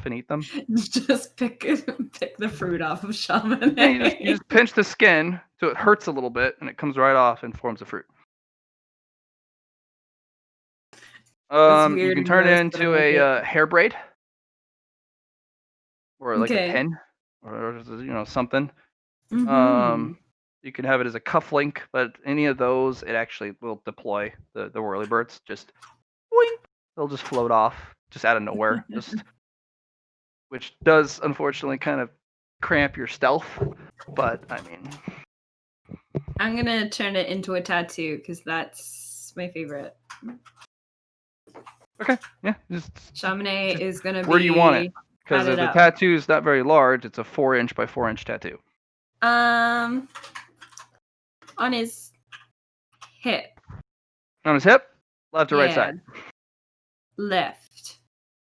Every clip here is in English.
off and eat them. Just pick the fruit off of Chamonix. Yeah, you just pinch the skin so it hurts a little bit, and it comes right off and forms a fruit. It's You weird can and turn it gross, but I into like it. a hair braid or like a Okay. pin or something. Mm-hmm. You can have it as a cufflink, but any of those, it actually will deploy the whirlybirds. Just boing, they'll just float off, just out of nowhere. Which does unfortunately kind of cramp your stealth, but I mean, I'm gonna turn it into a tattoo because that's my favorite. okay, yeah. Chamonix is gonna be. Where do you want it? Because the up. tattoo is not very large. It's a 4-inch by 4-inch tattoo. On his hip. On his hip, left or right side? Left.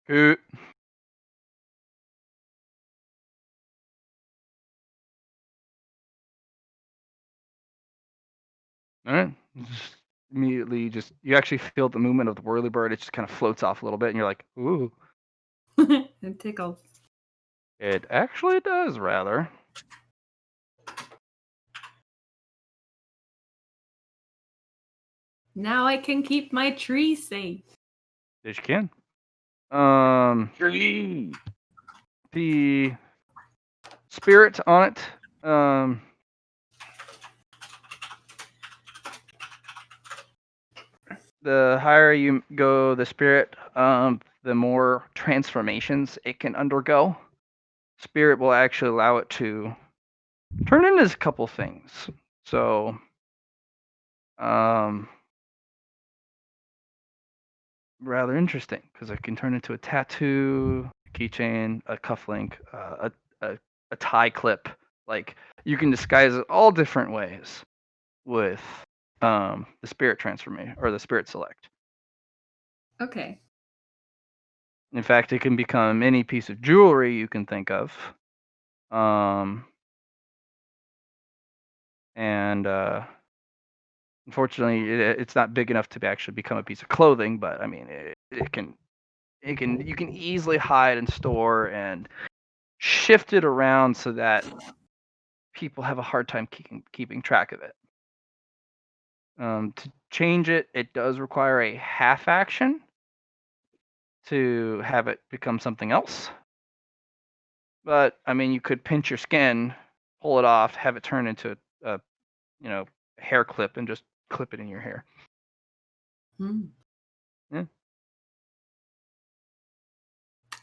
Good. All right. Just immediately, you actually feel the movement of the whirlybird. It just kind of floats off a little bit, and you're like, ooh. It tickles. It actually does, rather. Now I can keep my tree safe. Yes, you can. The spirit on it. The higher you go, the spirit, the more transformations it can undergo. Spirit will actually allow it to turn into a couple things. So, rather interesting because it can turn into a tattoo, a keychain, a cufflink, a tie clip. Like you can disguise it all different ways with the spirit transformation or the spirit select. Okay. In fact, it can become any piece of jewelry you can think of. And unfortunately, it's not big enough to actually become a piece of clothing. But I mean, you can easily hide and store and shift it around so that people have a hard time keeping track of it. To change it, it does require a half action to have it become something else. But I mean, you could pinch your skin, pull it off, have it turn into a hair clip, and just clip it in your hair. Yeah.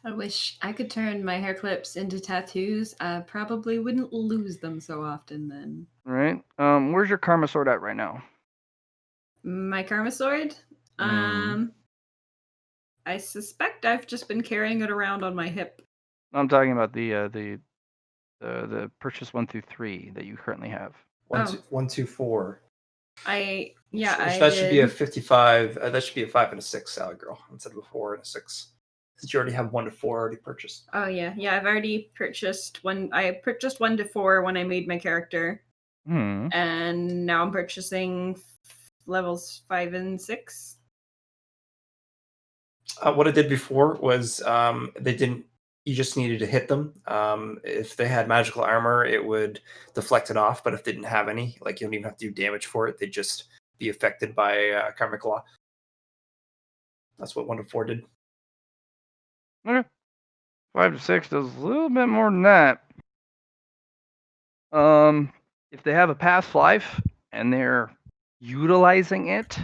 I wish I could turn my hair clips into tattoos. I probably wouldn't lose them so often then. Right. Where's your karma sword at right now? My karma sword? I suspect I've just been carrying it around on my hip. I'm talking about the purchase 1 through 3 that you currently have. 1, 2, 4. That should be a 55. That should be a 5 and a 6, Sally Girl, instead of a 4 and a 6. Since you already have 1 to 4 already purchased. Oh yeah. I've already purchased one. I purchased 1 to 4 when I made my character, and now I'm purchasing levels 5 and 6. What I did before was they didn't. You just needed to hit them. If they had magical armor, it would deflect it off. But if they didn't have any, like you don't even have to do damage for it. They'd just be affected by karmic law. That's what 1 to 4 did. Okay. 5 to 6 does a little bit more than that. If they have a past life and they're utilizing it,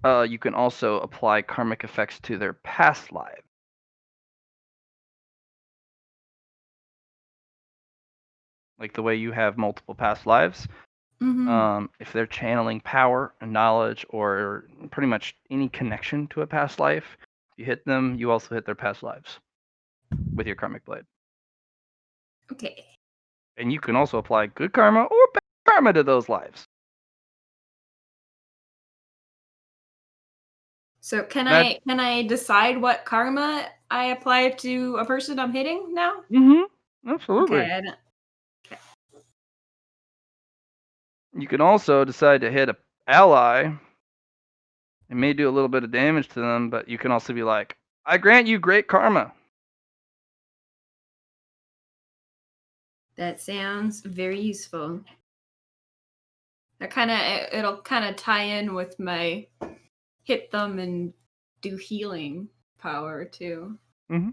you can also apply karmic effects to their past life. Like the way you have multiple past lives. If they're channeling power and knowledge or pretty much any connection to a past life, if you hit them, you also hit their past lives with your karmic blade. Okay. And you can also apply good karma or bad karma to those lives. So can I decide what karma I apply to a person I'm hitting now? Absolutely. Okay. You can also decide to hit an ally. It may do a little bit of damage to them, but you can also be like, I grant you great karma. That sounds very useful. It'll kind of tie in with my hit them and do healing power too. Mm-hmm.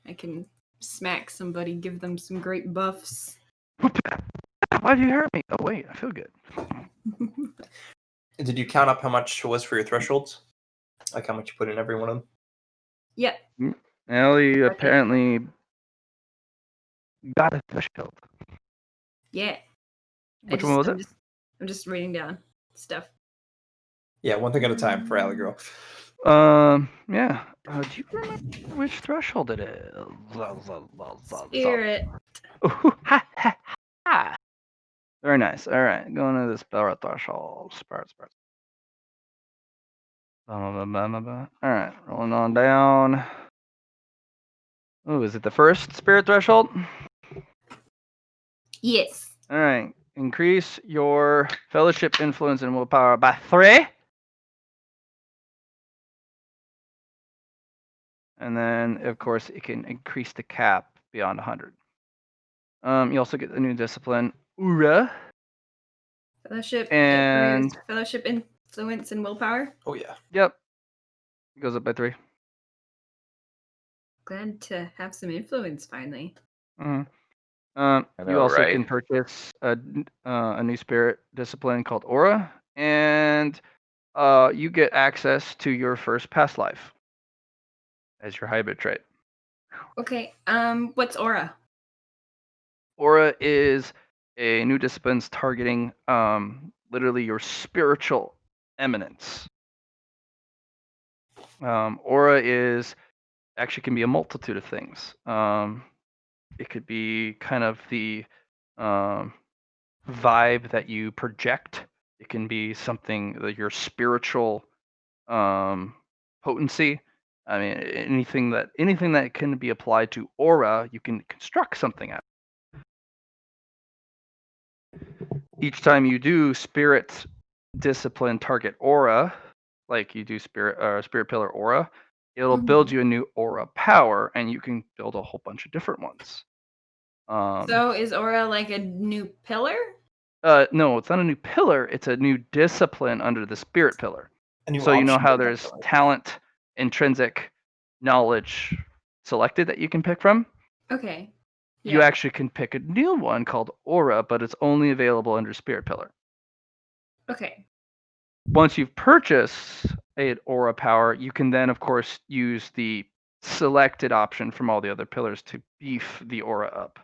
I can smack somebody, give them some great buffs. Why'd you hurt me? Oh wait, I feel good. Did you count up how much was for your thresholds? Like how much you put in every one of them? Yep. Ellie Okay. apparently got a threshold. Yeah. Which one was it? I'm just reading down stuff. Yeah, one thing at a time for Alley Girl. Yeah. Do you remember which threshold it is? Spirit. Ooh, ha, ha, ha. Very nice. All right, going to the spell threshold. Spirit. All right, rolling on down. Oh, is it the first spirit threshold? Yes. All right. Increase your fellowship influence and willpower by 3. And then, of course, it can increase the cap beyond 100. You also get the new discipline, Ura. Fellowship. And fellowship influence and willpower. Oh yeah. Yep. It goes up by 3. Glad to have some influence finally. Mm-hmm. You also can purchase a new spirit discipline called Aura, and you get access to your first past life as your hybrid trait. Okay. What's Aura? Aura is a new discipline targeting literally your spiritual eminence. Aura is actually can be a multitude of things. It could be kind of the vibe that you project. It can be something that your spiritual potency. I mean, anything that can be applied to aura, you can construct something out. Each time you do spirit discipline target aura, like you do spirit pillar aura, it'll build you a new aura power, and you can build a whole bunch of different ones. So is aura like a new pillar? No, it's not a new pillar. It's a new discipline under the spirit pillar. So you know how there's talent, intrinsic knowledge selected that you can pick from? Okay. Yeah. You actually can pick a new one called Aura, but it's only available under Spirit Pillar. Okay. Once you've purchased an Aura power, you can then, of course, use the selected option from all the other pillars to beef the Aura up.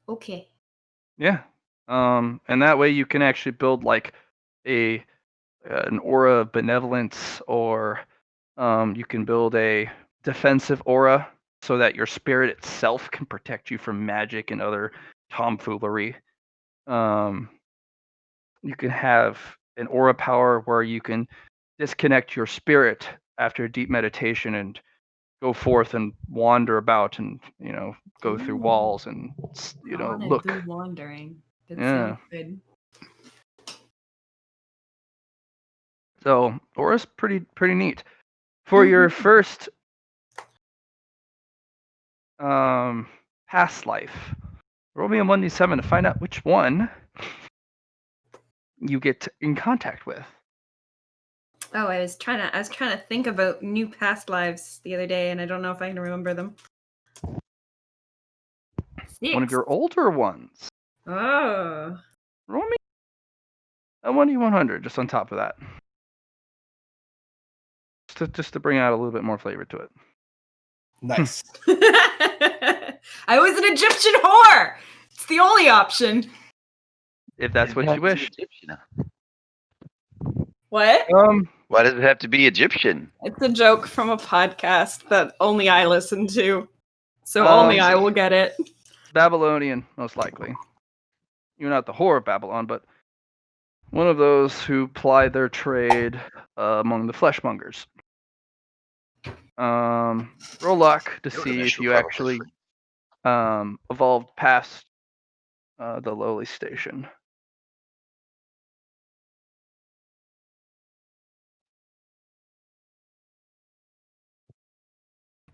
Okay. Yeah. And that way you can actually build like an aura of benevolence, or you can build a defensive aura so that your spirit itself can protect you from magic and other tomfoolery. You can have an aura power where you can disconnect your spirit after deep meditation and go forth and wander about and go through walls and look. Do wandering. That Yeah. sounds good. So aura's pretty neat. For your first past life, roll me a 1d7 to find out which one you get in contact with. Oh, I was trying to think about new past lives the other day, and I don't know if I can remember them. 6. One of your older ones. Oh. Roll me a 1d100 just on top of that. Just to bring out a little bit more flavor to it. Nice. I was an Egyptian whore. It's the only option. If that's what you wish. What? Why does it have to be Egyptian? It's a joke from a podcast that only I listen to. So only I will get it. Babylonian, most likely. You're not the whore of Babylon, but one of those who ply their trade among the fleshmongers. Roll luck to see if you actually evolved past the lowly station.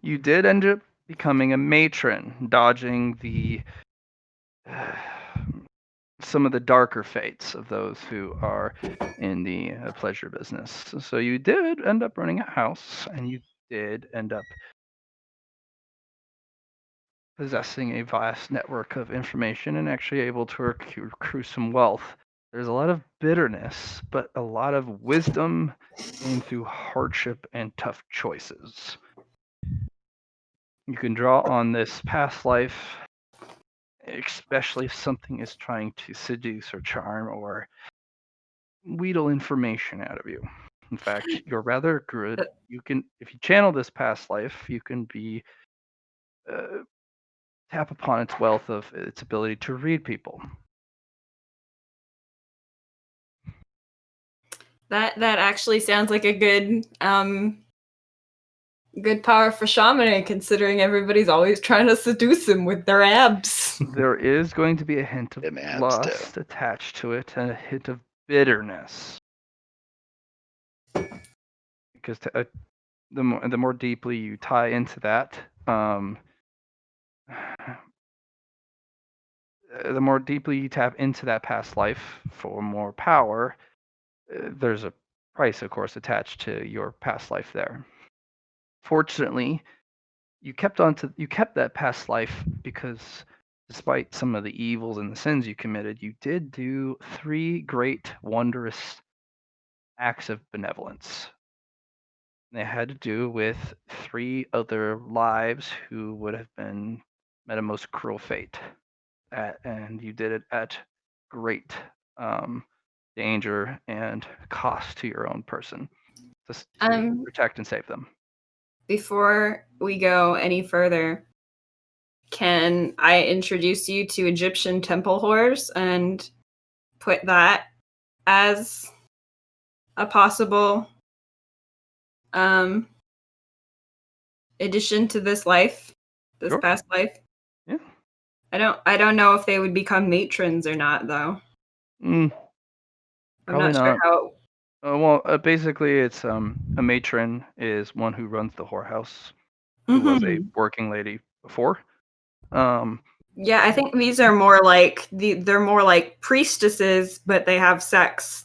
you did end up becoming a matron, dodging the some of the darker fates of those who are in the pleasure business. So you did end up running a house, and you did end up possessing a vast network of information and actually able to accrue some wealth. There's a lot of bitterness, but a lot of wisdom gained through hardship and tough choices. You can draw on this past life, especially if something is trying to seduce or charm or wheedle information out of you. In fact, you're rather good. You can, if you channel this past life, you can be tap upon its wealth of its ability to read people. That actually sounds like a good good power for Shamane, considering everybody's always trying to seduce him with their abs. There is going to be a hint of Them abs, lust attached to it and a hint of bitterness. Because the more deeply you tie into that, the more deeply you tap into that past life for more power, there's a price, of course, attached to your past life there. Fortunately, you kept that past life because despite some of the evils and the sins you committed, you did do 3 great, wondrous acts of benevolence. They had to do with 3 other lives who would have been met a most cruel fate. And you did it at great danger and cost to your own person to protect and save them. Before we go any further, can I introduce you to Egyptian temple whores and put that as a possible addition to this life, this Sure. past life? Yeah. I don't know if they would become matrons or not, though. I'm not sure how. Basically, it's a matron is one who runs the whorehouse, who was a working lady before. Yeah, I think these are more like they're more like priestesses, but they have sex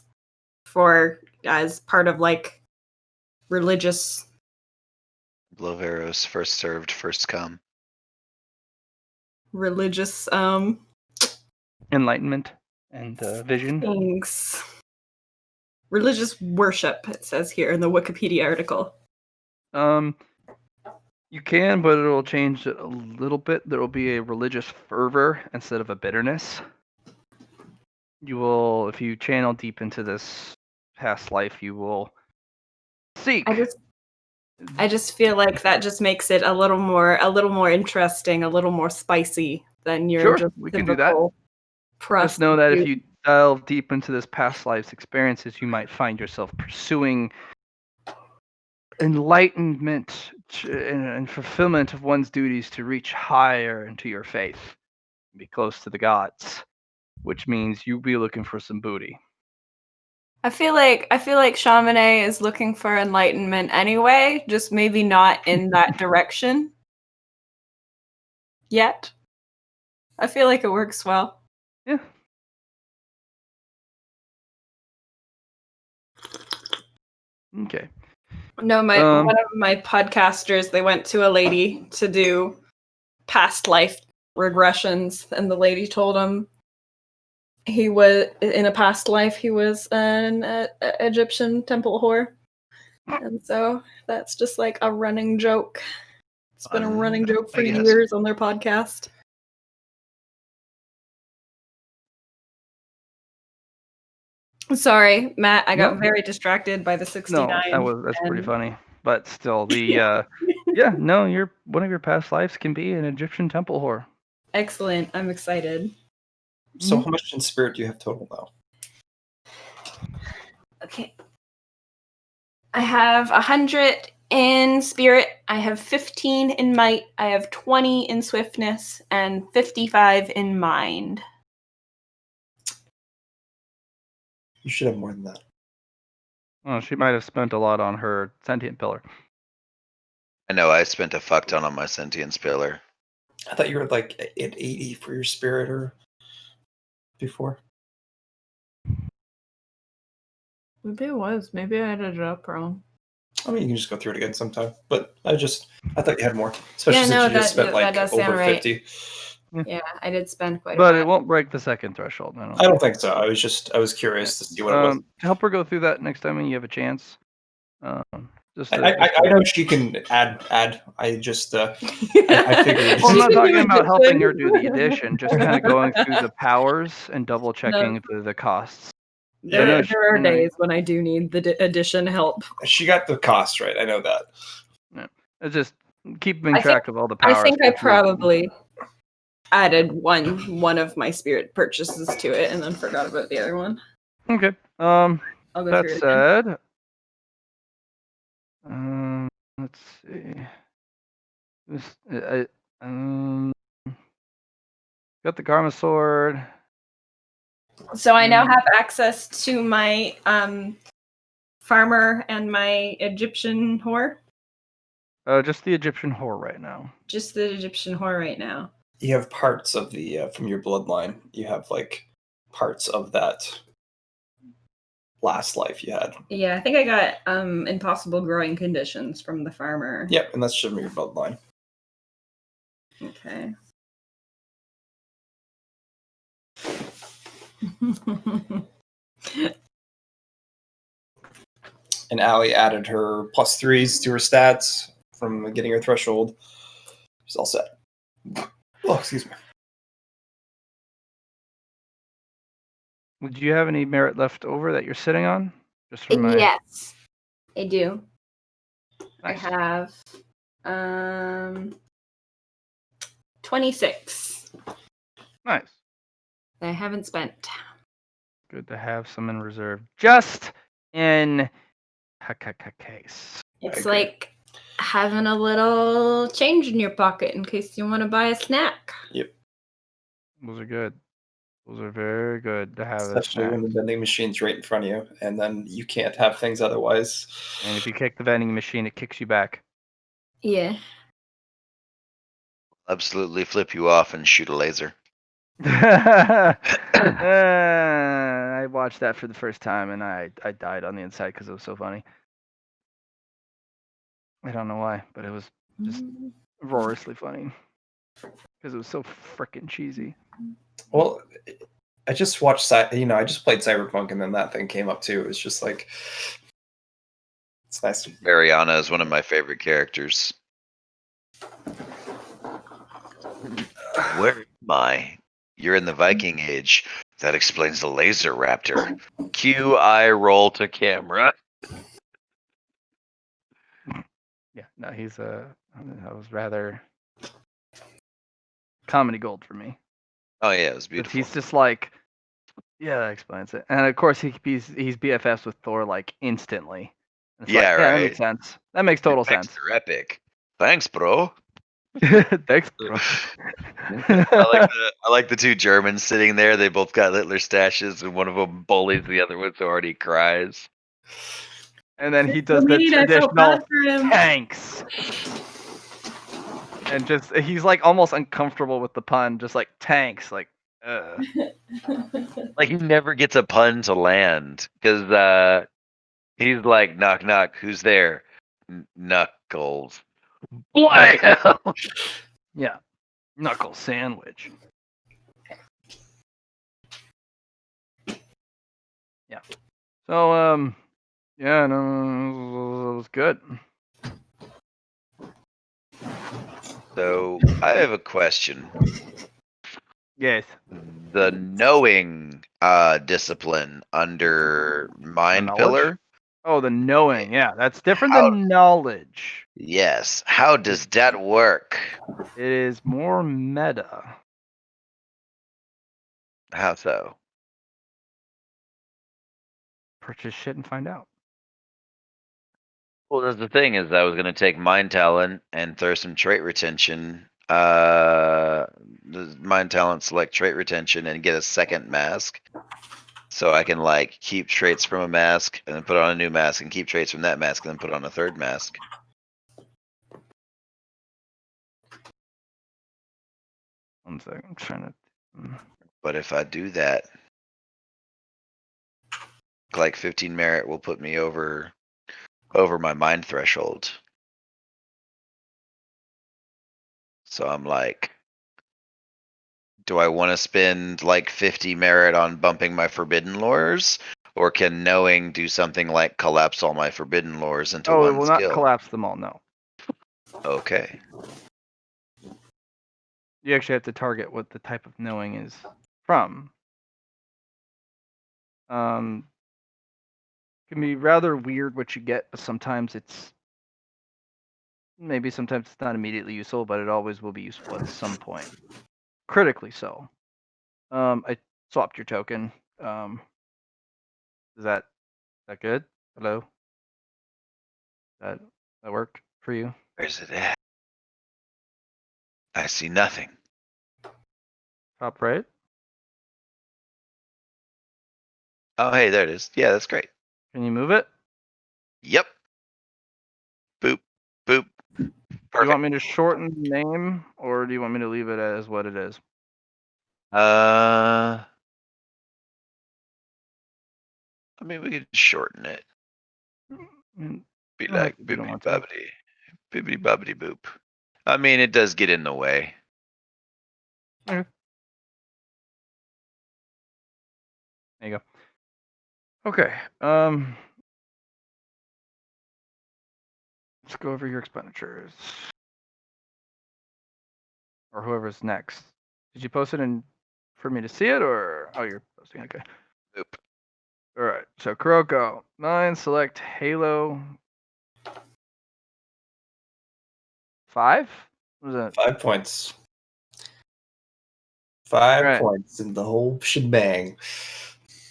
as part of like religious. Bloveros, first served, first come. Religious enlightenment and vision. Things. Religious worship, it says here in the Wikipedia article. You can, but it'll change it a little bit. There will be a religious fervor instead of a bitterness. You will, if you channel deep into this past life, you will seek. I just feel like that just makes it a little more interesting, a little more spicy than your just we can do that. Just know that if you delve deep into this past life's experiences, you might find yourself pursuing enlightenment and fulfillment of one's duties to reach higher into your faith, be close to the gods, which means you'll be looking for some booty. I feel like Shamane is looking for enlightenment anyway, just maybe not in that direction yet. I feel like it works well. Yeah. Okay. No, one of my podcasters, they went to a lady to do past life regressions, and the lady told him he was in a past life he was an Egyptian temple whore, and so that's just like a running joke. It's been a running joke for years on their podcast. Sorry, Matt. I got very distracted by the 69. No, that's pretty funny. But still, the one of your past lives can be an Egyptian temple whore. Excellent. I'm excited. So how much in spirit do you have total now? Okay. I have 100 in spirit. I have 15 in might. I have 20 in swiftness and 55 in mind. You should have more than that. Well, she might have spent a lot on her sentient pillar. I know I spent a fuck ton on my sentience pillar. I thought you were like at 80 for your spirit or before. Maybe it was. Maybe I added it up wrong. I mean, you can just go through it again sometime. But I thought you had more, especially Yeah, since no, you just spent that like does sound over right. 50. Yeah, I did spend quite a But bit. it won't break the second threshold. I don't I don't think so. I was curious to see what it was. To help her go through that next time when you have a chance. Just I know she can add. I just I figured. Well, I'm not She talking can do about helping her addition. do the addition, just kind of going through the powers and double checking the costs. There, no, there are no. days when I do need the addition help. She got the cost right. I know that. It's just keeping track of all the I powers. think I probably added one of my spirit purchases to it and then forgot about the other one. Okay. I'll go That through it again. said, let's see. Got the Garma sword. So I now have access to my farmer and my Egyptian whore. Just the Egyptian whore right now. Just the Egyptian whore right now. You have parts of the from your bloodline. You have like parts of that last life you had. Yeah, I think I got impossible growing conditions from the farmer. Yep, and that's just from your bloodline. Okay. And Allie added her +3s to her stats from getting her threshold. She's all set. Oh, excuse me. Do you have any merit left over that you're sitting on? Just for my... Yes, I do. Nice. I have 26. Nice. I haven't spent. Good to have some in reserve. Just in case. It's like having a little change in your pocket in case you want to buy a snack. Yep. Those are good. Those are very good to have. Especially when the vending machine's right in front of you, and then you can't have things otherwise. And if you kick the vending machine, it kicks you back. Yeah. Absolutely flip you off and shoot a laser. I watched that for the first time and I died on the inside because it was so funny. I don't know why, but it was just roariously funny because it was so freaking cheesy. Well, I just watched, I just played Cyberpunk, and then that thing came up too. It was just like, it's nice. Mariana is one of my favorite characters. Where am I? You're in the Viking Age. That explains the laser raptor. Cue eye roll to camera. Yeah, no, he's that was rather comedy gold for me. Oh yeah, it was But beautiful. he's just like, yeah, that explains it. And of course he's BFFs with Thor like instantly. It's Yeah, like, yeah, right. that makes sense. That makes total sense. You're epic. Thanks, bro. Thanks, bro. I like the two Germans sitting there. They both got Littler stashes, and one of them bullies the other one, so already cries. And then he does the traditional thanks. And just he's like almost uncomfortable with the pun, just like tanks, like Like he never gets a pun to land because he's like, knock knock, who's there? Knuckles. Blam! Yeah. Knuckle sandwich. Yeah. So yeah, no, it was good. So I have a question. Yes. The knowing discipline under Mind knowledge? Pillar? Oh, the knowing. Yeah, that's different than knowledge. Yes. How does that work? It is more meta. How so? Purchase shit and find out. Well, that's the thing is I was going to take Mind Talent and throw some trait retention. The Mind Talent select trait retention and get a second mask. So I can like keep traits from a mask and then put on a new mask and keep traits from that mask and then put on a third mask. 1 second. I'm trying to. But if I do that, like 15 merit will put me over my mind threshold. So I'm like, do I want to spend like 50 merit on bumping my forbidden lores? Or can knowing do something like collapse all my forbidden lores into Oh, it one will not skill? collapse them all. No. Okay. You actually have to target what the type of knowing is from. Can be rather weird what you get, but sometimes it's sometimes it's not immediately useful, but it always will be useful at some point. Critically so. I swapped your token. Is that good? Hello? That work for you? Where's it at? I see nothing. Top right? Oh, hey, there it is. Yeah, that's great. Can you move it? Yep. Boop, boop. Do you Perfect. want me to shorten the name, or do you want me to leave it as what it is? I mean, we could shorten it. Be Go ahead like if you don't bibbity want to. bobbity, bibbity bobbity boop. I mean, it does get in the way. There you go. Okay. Let's go over your expenditures. Or whoever's next. Did you post it in for me to see it, or you're posting? Okay. Boop. All right. So Kuroko, 9. Select Halo. 5. What was that? 5 points. 5 Right. points in the whole shebang.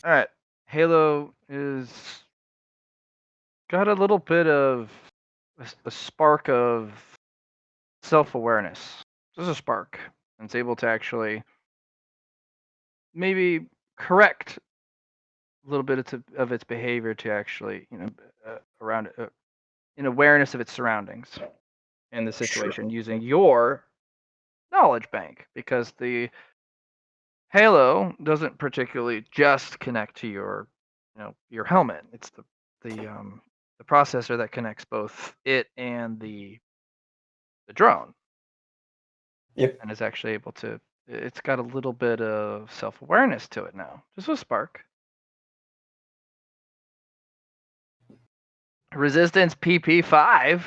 All right. Halo is got a little bit of a spark of self-awareness. Just a spark, and it's able to actually maybe correct a little bit of its behavior to actually, around in awareness of its surroundings and the situation using your knowledge bank, because the Halo doesn't particularly just connect to your helmet. It's the processor that connects both it and the drone. Yep. And is actually able to. It's got a little bit of self-awareness to it now. Just a spark. Resistance PP5.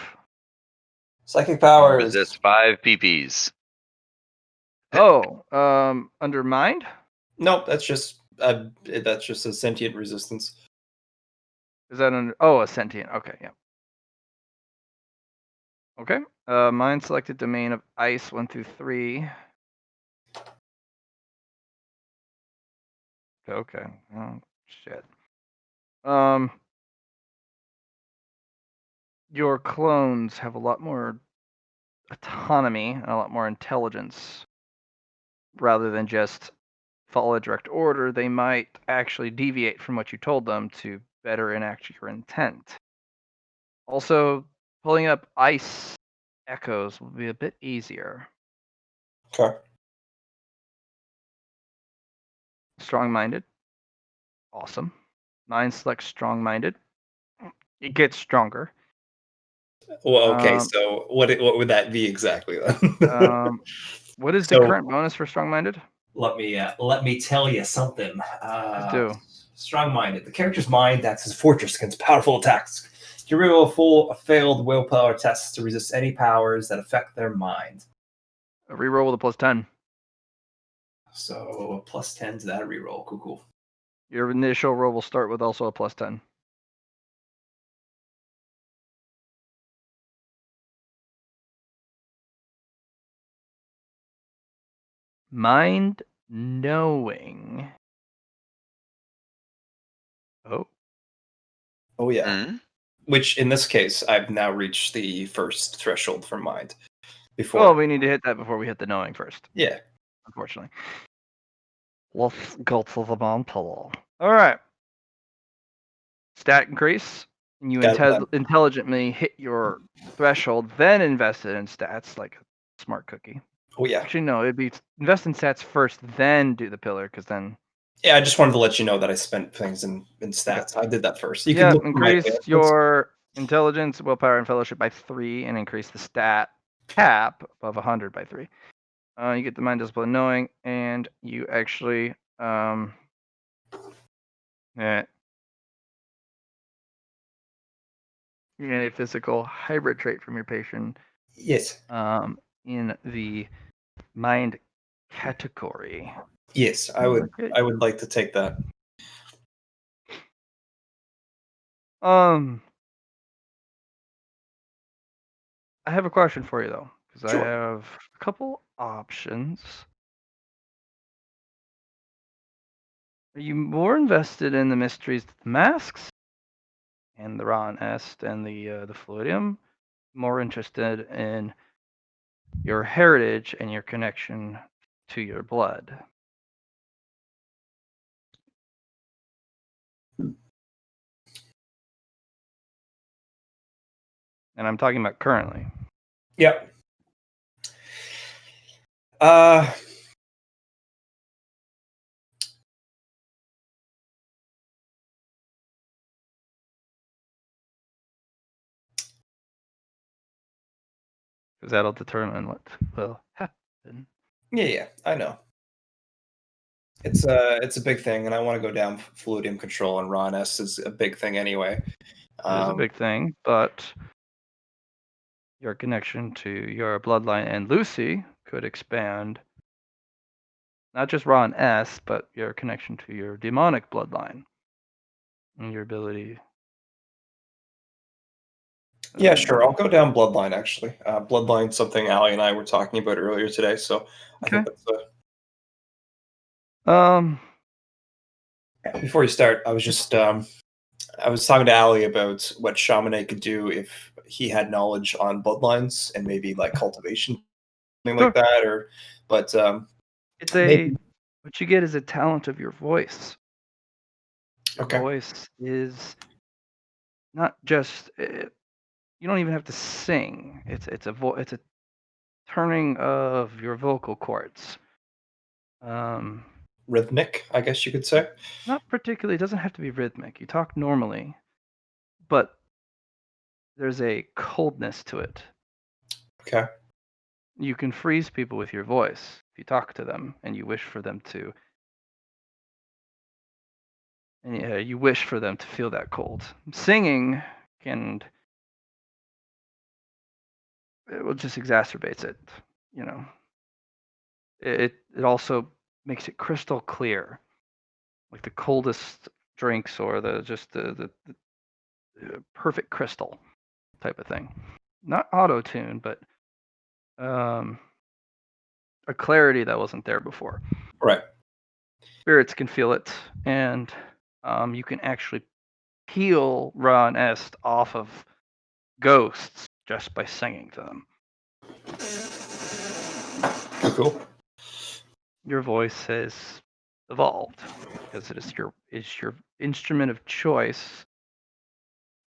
Psychic powers. Resist 5 PPs. Oh, under mind? Nope, that's just a sentient resistance. Is that under? Oh, a sentient. Okay, yeah. Okay. Mind selected domain of ice 1 through 3. Okay. Oh shit. Your clones have a lot more autonomy and a lot more intelligence. Rather than just follow a direct order, they might actually deviate from what you told them to better enact your intent. Also, pulling up ice echoes will be a bit easier. Okay. Strong-minded. Awesome. Mind selects strong-minded. It gets stronger. Well, okay. So what would that be exactly then? What is the current bonus for strong-minded? Let me tell you something. Please do. Strong-minded. The character's mind acts as a fortress against powerful attacks. You reroll failed willpower tests to resist any powers that affect their mind. A reroll with a +10. So a +10 to that reroll. Cool. Your initial roll will start with also a +10. Mind knowing. Oh yeah. Mm-hmm. Which in this case, I've now reached the first threshold for mind. Before. Well, we need to hit that before we hit the knowing first. Yeah. Unfortunately. Let's go to the mantle. All right. Stat increase. And you intelligently hit your threshold, then invest it in stats like a smart cookie. Oh yeah. Actually, no. It'd be invest in stats first, then do the pillar, because then Yeah, I just wanted to let you know that I spent things in stats. I did that first. You can yeah, look through my increase advancements. your intelligence, willpower, and fellowship by 3, and increase the stat cap above 100 by 3. You get the mind discipline knowing, and you actually yeah, you get a physical hybrid trait from your patient Yes. in the mind category. Yes, I would. Okay. I would like to take that. I have a question for you though, because I Sure. have a couple options. Are you more invested in the mysteries, of the masks, and the Ron Est and the Fluidium? More interested in your heritage and your connection to your blood? And I'm talking about currently. Yep. Uh, Because that'll determine what will happen. yeah, I know. It's a big thing, and I want to go down Fluidium control, and Ron S is a big thing anyway. It is a big thing, but your connection to your bloodline and Lucy could expand not just Ron S, but your connection to your demonic bloodline and your ability. Yeah, sure. I'll go down Bloodline actually. Bloodline's something Ali and I were talking about earlier today, so I think Okay. that's Um. before you start, I was just I was talking to Ali about what Chaminade could do if he had knowledge on bloodlines and maybe like cultivation, something Sure. like that, or but It's maybe what you get is a talent of your voice. Your okay, voice is not just you don't even have to sing. It's a turning of your vocal cords. Um, rhythmic, I guess you could say. Not particularly. It doesn't have to be rhythmic. You talk normally, but there's a coldness to it. Okay, You can freeze people with your voice if you talk to them and you wish for them to, and yeah, you wish for them to feel that cold. Singing can it will just exacerbates it. You know, it also makes it crystal clear, like the coldest drinks or the perfect crystal type of thing. Not auto tune, but um, a clarity that wasn't there before. right. Spirits can feel it, and you can actually peel Ron Est off of ghosts just by singing to them. Cool. Your voice has evolved because it is your instrument of choice.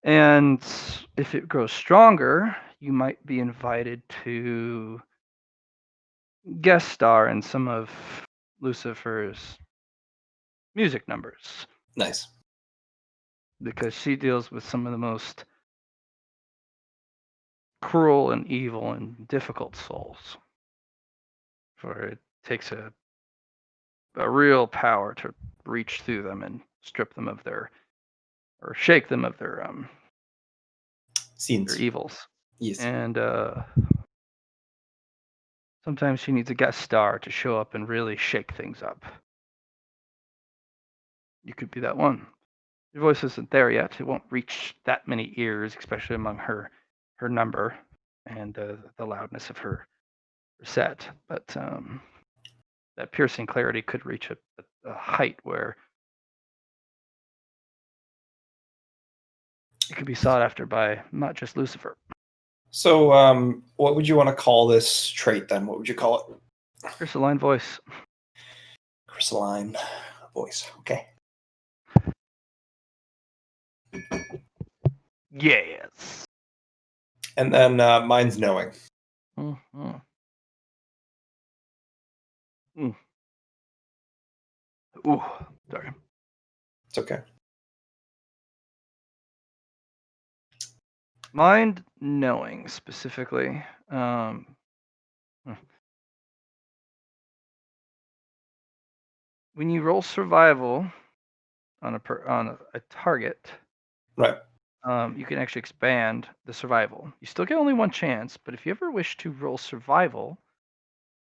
And if it grows stronger, you might be invited to guest star in some of Lucifer's music numbers Nice. because she deals with some of the most cruel and evil and difficult souls. For it takes a real power to reach through them and strip them of their or shake them of their Scenes. evils. Yes. And sometimes she needs a guest star to show up and really shake things up. You could be that one. Your voice isn't there yet. It won't reach that many ears, especially among her number and the loudness of her set. But that piercing clarity could reach a height where it could be sought after by not just Lucifer. So, what would you want to call this trait then? What would you call it? Crystalline voice. Crystalline voice. Okay. Yes. And then mine's knowing. Mhm. Ooh, sorry. It's okay. Mind knowing specifically. When you roll survival on a target, Right. you can actually expand the survival. You still get only one chance, but if you ever wish to roll survival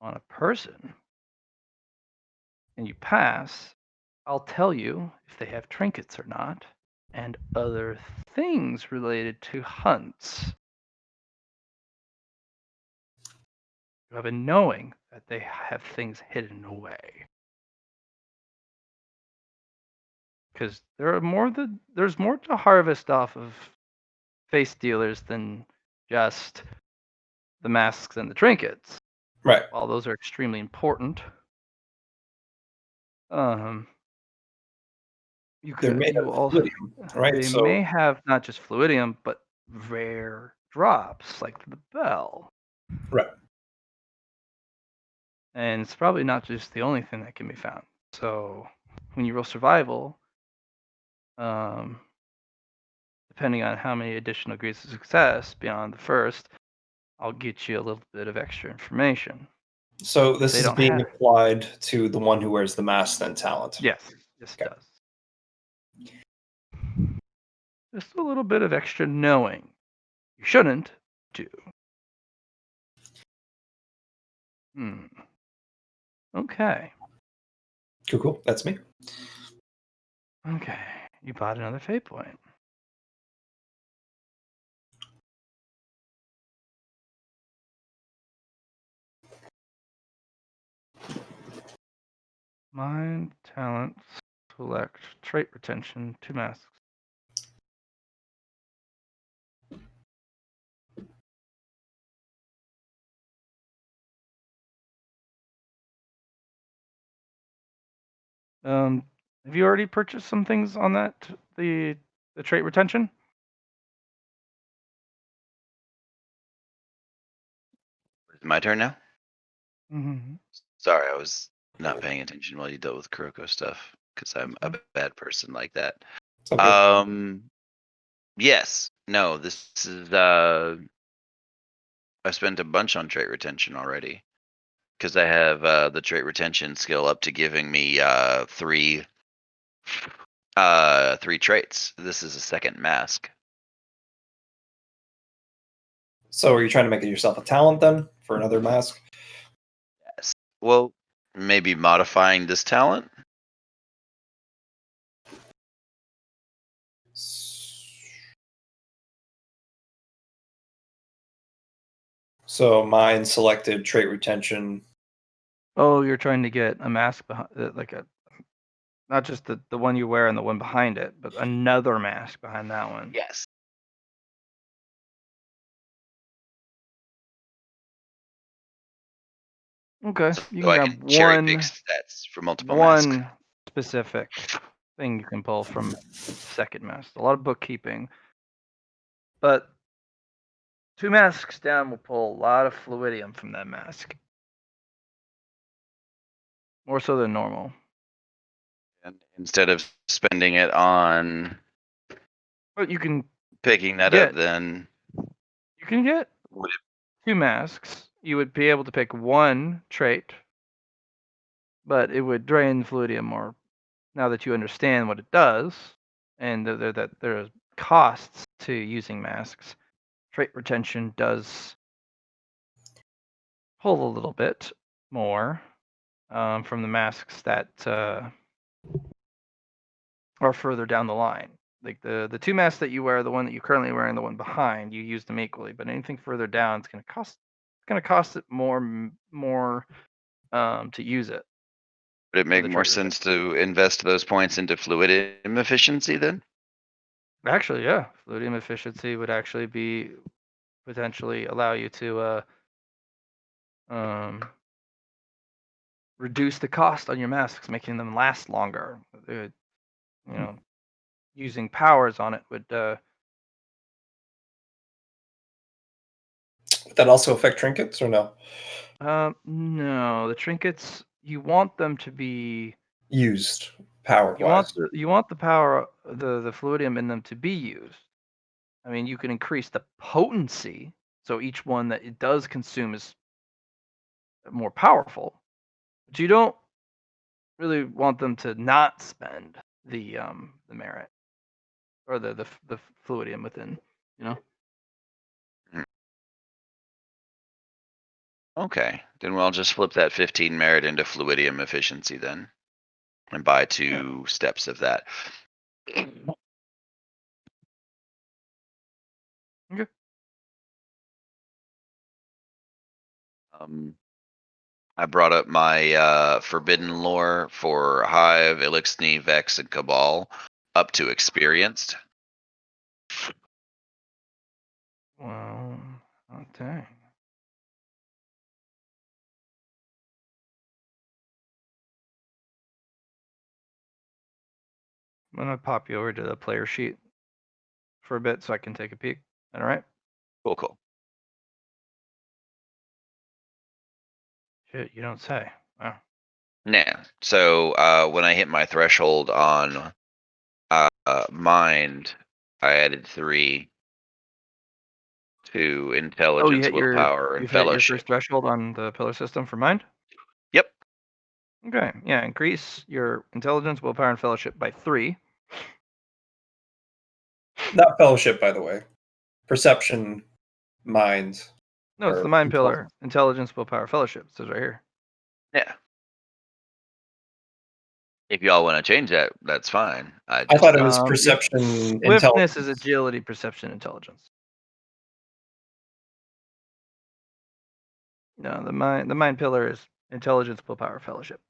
on a person and you pass, I'll tell you if they have trinkets or not, and other things related to hunts. You have a knowing that they have things hidden away. Because there's more to harvest off of face dealers than just the masks and the trinkets. Right. While those are extremely important, They're made you of also fluidium, right? they So may have not just fluidium, but rare drops like the bell. right. And it's probably not just the only thing that can be found. So when you roll survival, depending on how many additional degrees of success beyond the first, I'll get you a little bit of extra information. So this They is don't being have. applied to the one who wears the mask then talent. Yes, it Okay. does. Just a little bit of extra knowing. You shouldn't do. Okay. Cool. That's me. Okay. You bought another fate point. Mind, talent, select, trait retention, 2 masks. Have you already purchased some things on that? The trait retention? Is it my turn now? Mm-hmm. Sorry, I was not paying attention while you dealt with Kuroko stuff because I'm a bad person like that. It's okay. Yes. No, this is I spent a bunch on trait retention already because I have the trait retention skill up to giving me 3 traits. This is a second mask. So are you trying to make it yourself a talent then for another mask? Yes. Well, maybe modifying this talent. So mine selected trait retention. Oh, you're trying to get a mask behind, like not just the one you wear and the one behind it, but another mask behind that one. Yes. Okay, So you can I grab can cherry pick stats for multiple masks. one specific thing you can pull from second mask. A lot of bookkeeping, but 2 masks down will pull a lot of fluidium from that mask, more so than normal. And instead of spending it on But you can picking that get up, then would it 2 masks. You would be able to pick one trait, but it would drain fluidium more. Now that you understand what it does, and that there are costs to using masks, trait retention does pull a little bit more from the masks that are further down the line. Like the 2 masks that you wear, the one that you currently wear and the one behind, you use them equally. But anything further down, it's going to cost it more to use it. would it make the more trait sense to invest those points into fluidium efficiency then? Actually, yeah, fluidium efficiency would actually be potentially allow you to reduce the cost on your masks, making them last longer. Using powers on it would. Would that also affect trinkets or no? No, the trinkets you want them to be Used power you want wise. the power the fluidium in them to be used. I mean, you can increase the potency, so each one that it does consume is more powerful. But you don't really want them to not spend the merit or the fluidium within, you know. Okay, then we'll just flip that 15 merit into fluidium efficiency then, and buy 2 steps of that. Okay. I brought up my forbidden lore for Hive, Elixni, Vex, and Cabal up to experienced. Well, okay. I'm gonna pop you over to the player sheet for a bit so I can take a peek. All right. Cool. Shit, you don't say. Wow. Nah. So when I hit my threshold on mind, I added 3 to Oh, intelligence, willpower, and you've hit your fellowship. first threshold on the pillar system for mind. Yep. Okay. Yeah. Increase your intelligence, willpower, and fellowship by 3. Not fellowship, by the way. Perception, mind. No, it's or the mind pillar. intelligence. Intelligence, willpower, fellowship. It says right here. Yeah. If y'all want to change that, that's fine. I thought it was It's perception, Swiftness intelligence. is agility, perception, intelligence. No, the mind pillar is intelligence, willpower, fellowship.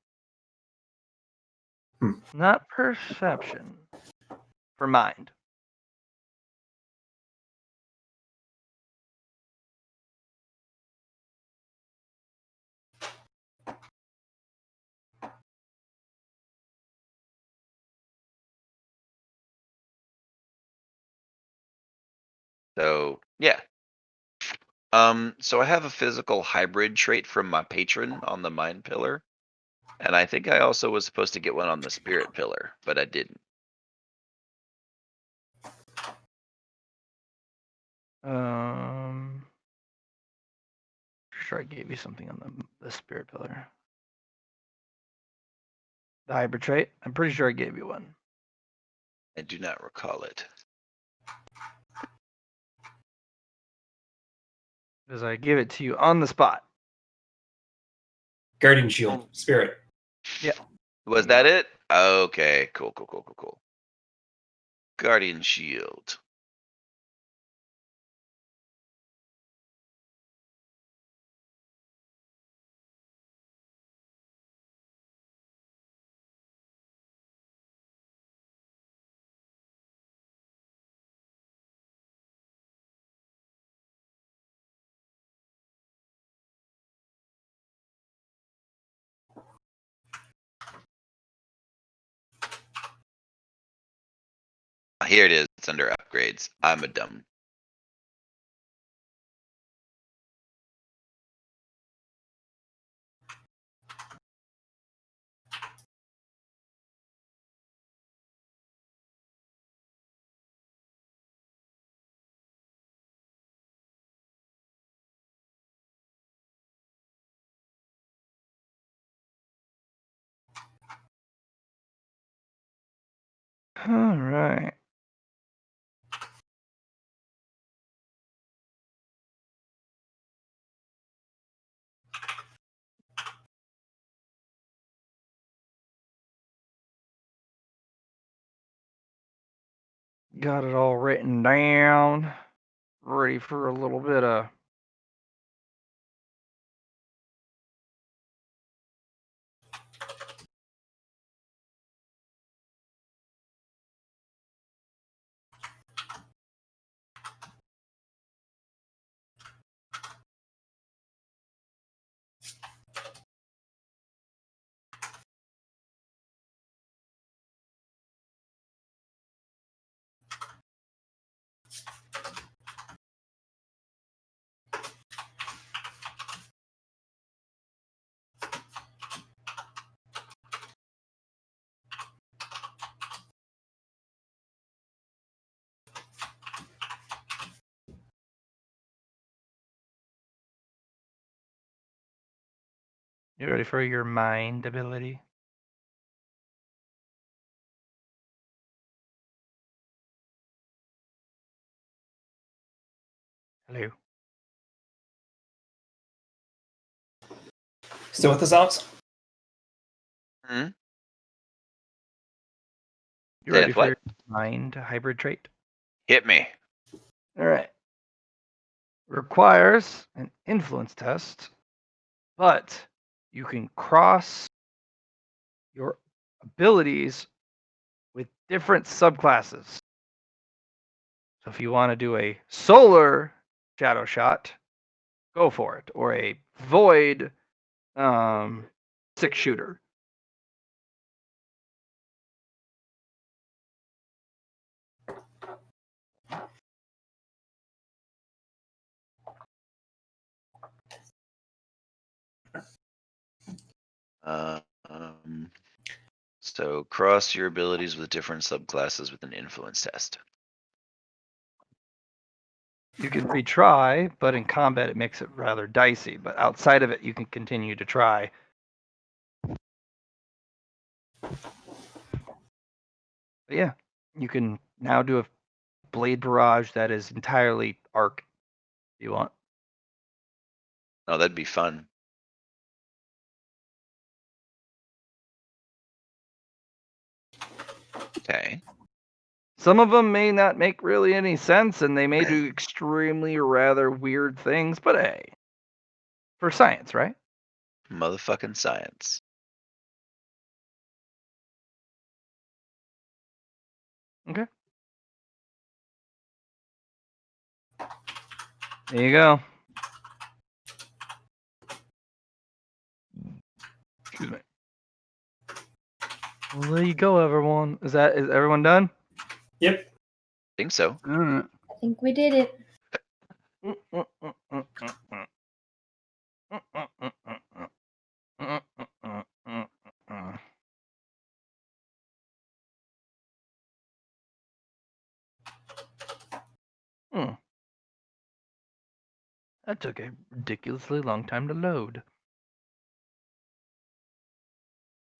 Not perception. For mind. So yeah. So I have a physical hybrid trait from my patron on the mind pillar. And I think I also was supposed to get one on the spirit pillar, but I didn't. Sure I gave you something on the spirit pillar. The hybrid trait? I'm pretty sure I gave you one. I do not recall it. Because I give it to you on the spot. Guardian shield, spirit. Yeah. Was that it? Okay, cool. Guardian shield. Here it is. It's under upgrades. I'm a dumb. All right. Got it all written down. Ready for a little bit of You ready for your mind ability? Hello. Still with us, Alex? Hmm? You Say ready it, for what? your mind hybrid trait? Hit me. All right. Requires an influence test, but you can cross your abilities with different subclasses. So if you want to do a solar shadow shot, go for it, or a void 6-shooter. Um, so cross your abilities with different subclasses with an influence test. You can retry, but in combat it makes it rather dicey. But outside of it, you can continue to try. But yeah, you can now do a blade barrage that is entirely arc. If you want. Oh, that'd be fun. Okay. Some of them may not make really any sense, and they may do extremely rather weird things. But hey, for science, right? Motherfucking science. Okay. There you go. Excuse me. Well, there you go, everyone. Is everyone done? Yep. Think so. Alright. I think we did it. Hmm. That took a ridiculously long time to load.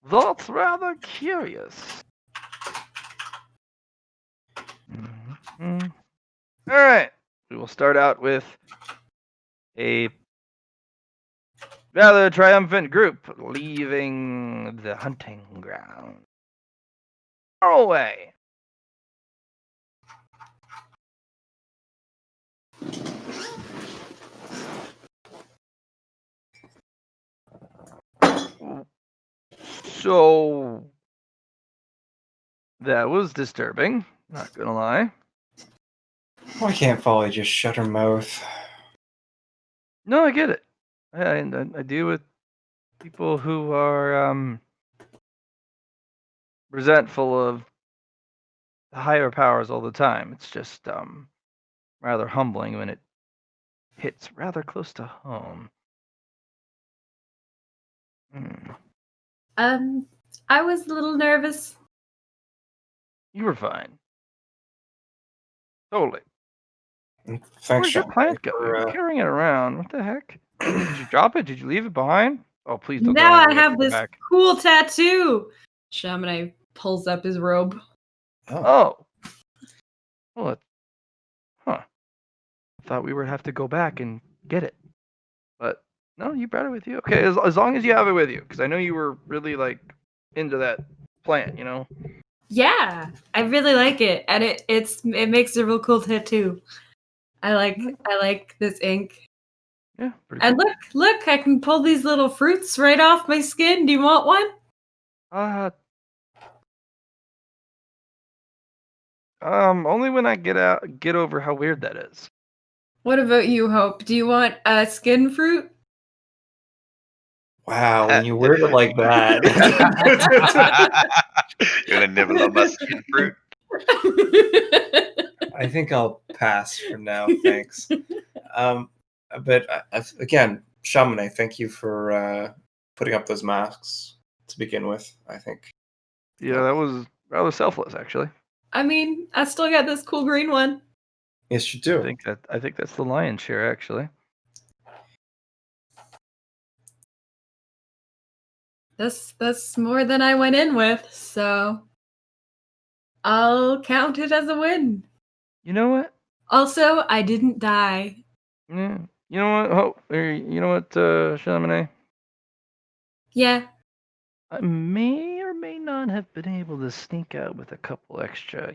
That's rather curious. All right. We will start out with a rather triumphant group leaving the hunting ground. Far away. So that was disturbing, not gonna lie. Why can't Folly just shut her mouth? No, I get it. I deal with people who are resentful of the higher powers all the time. It's just rather humbling when it hits rather close to home. Hmm. I was a little nervous. You were fine. Totally. Thanks, Where's your Sean. plant go? for, You're carrying it around. What the heck? Did you drop it? Did you leave it behind? Oh, please don't Now tell me I we have to have go this back. cool tattoo. Chamonix pulls up his robe. Oh, Oh. Well, huh. I thought we would have to go back and get it. But no, you brought it with you. Okay, as long as you have it with you, because I know you were really like into that plant, you know? Yeah, I really like it, and it makes a real cool tattoo. I like this ink. Yeah, pretty And cool. look, I can pull these little fruits right off my skin. Do you want one? Only when I get over how weird that is. What about you, Hope? Do you want a skin fruit? wow. When you word it like that. You gonna nibble on my skin fruit? I think I'll pass for now. Thanks. But again, Shaman, I thank you for putting up those masks to begin with. I think. Yeah, that was rather selfless, actually. I mean, I still got this cool green one. Yes, you do. I think that's the lion's share, actually. That's more than I went in with, so I'll count it as a win. You know what? Also, I didn't die. Yeah. You know what? You know what, Chaminade? Yeah. I may or may not have been able to sneak out with a couple extra,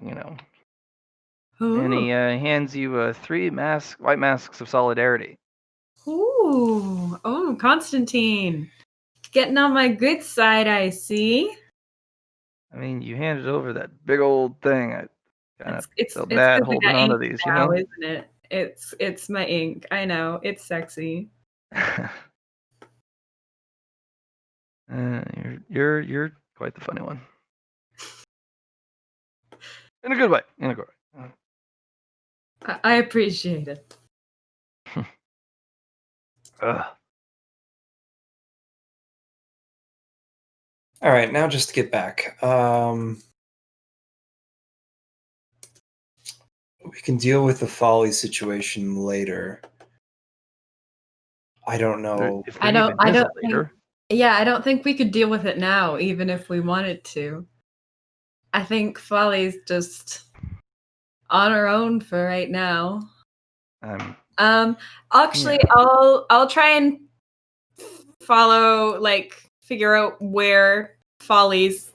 And he hands you 3 white masks of solidarity. Ooh. Oh, Constantine. Getting on my good side, I see. I mean, you handed over that big old thing. I kind of It's felt 'cause bad I holding got on to ink these, now, isn't it? It's my ink. I know. It's sexy. You're quite the funny one. In a good way. In a good way. I appreciate it. Ugh. All right, now just to get back. We can deal with the Folly situation later. I don't know. If I there don't. even I is a don't think. later. Yeah, I don't think we could deal with it now, even if we wanted to. I think Folly's just on her own for right now. Actually, Yeah. I'll try and follow, figure out where Folly's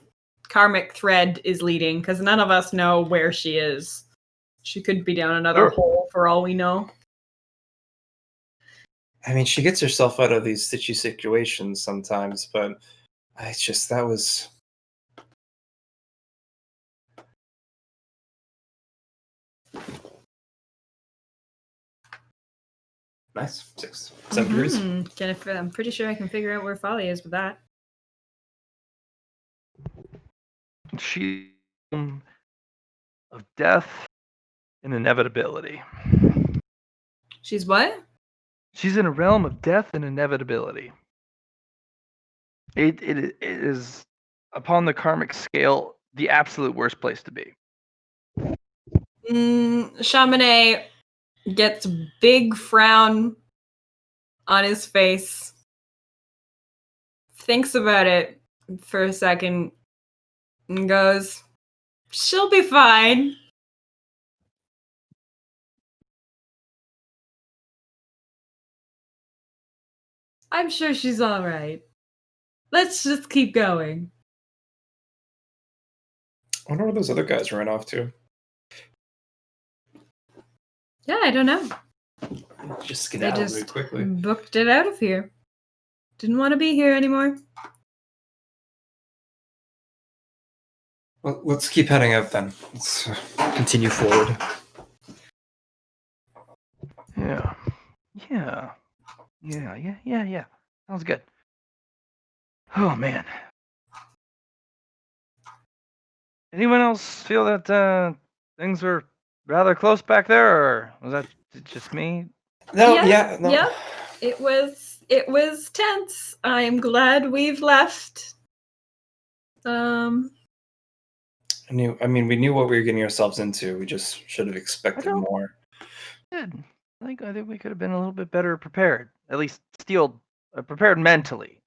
karmic thread is leading, because none of us know where she is. She could be down another Sure. hole for all we know. I mean, she gets herself out of these stitchy situations sometimes, but it's just that was. Nice. 6, 7 degrees. Jennifer, I'm pretty sure I can figure out where Folly is with that. She of death and inevitability. She's what? She's in a realm of death and inevitability. It is, upon the karmic scale, the absolute worst place to be. Chaminade gets big frown on his face, thinks about it for a second, and goes, "She'll be fine." I'm sure she's all right. Let's just keep going. I wonder where those other guys ran off to. Yeah, I don't know. Just They skedaddled just really quickly. booked it out of here. Didn't want to be here anymore. Well, let's keep heading out then. Let's continue forward. Yeah. Sounds good. Oh man. Anyone else feel that things were rather close back there, or was that just me? No, Yeah, no. yeah. It was tense. I'm glad we've left. We knew what we were getting ourselves into. We just should have expected don't- more. Good. I think we could have been a little bit better prepared. At least prepared mentally.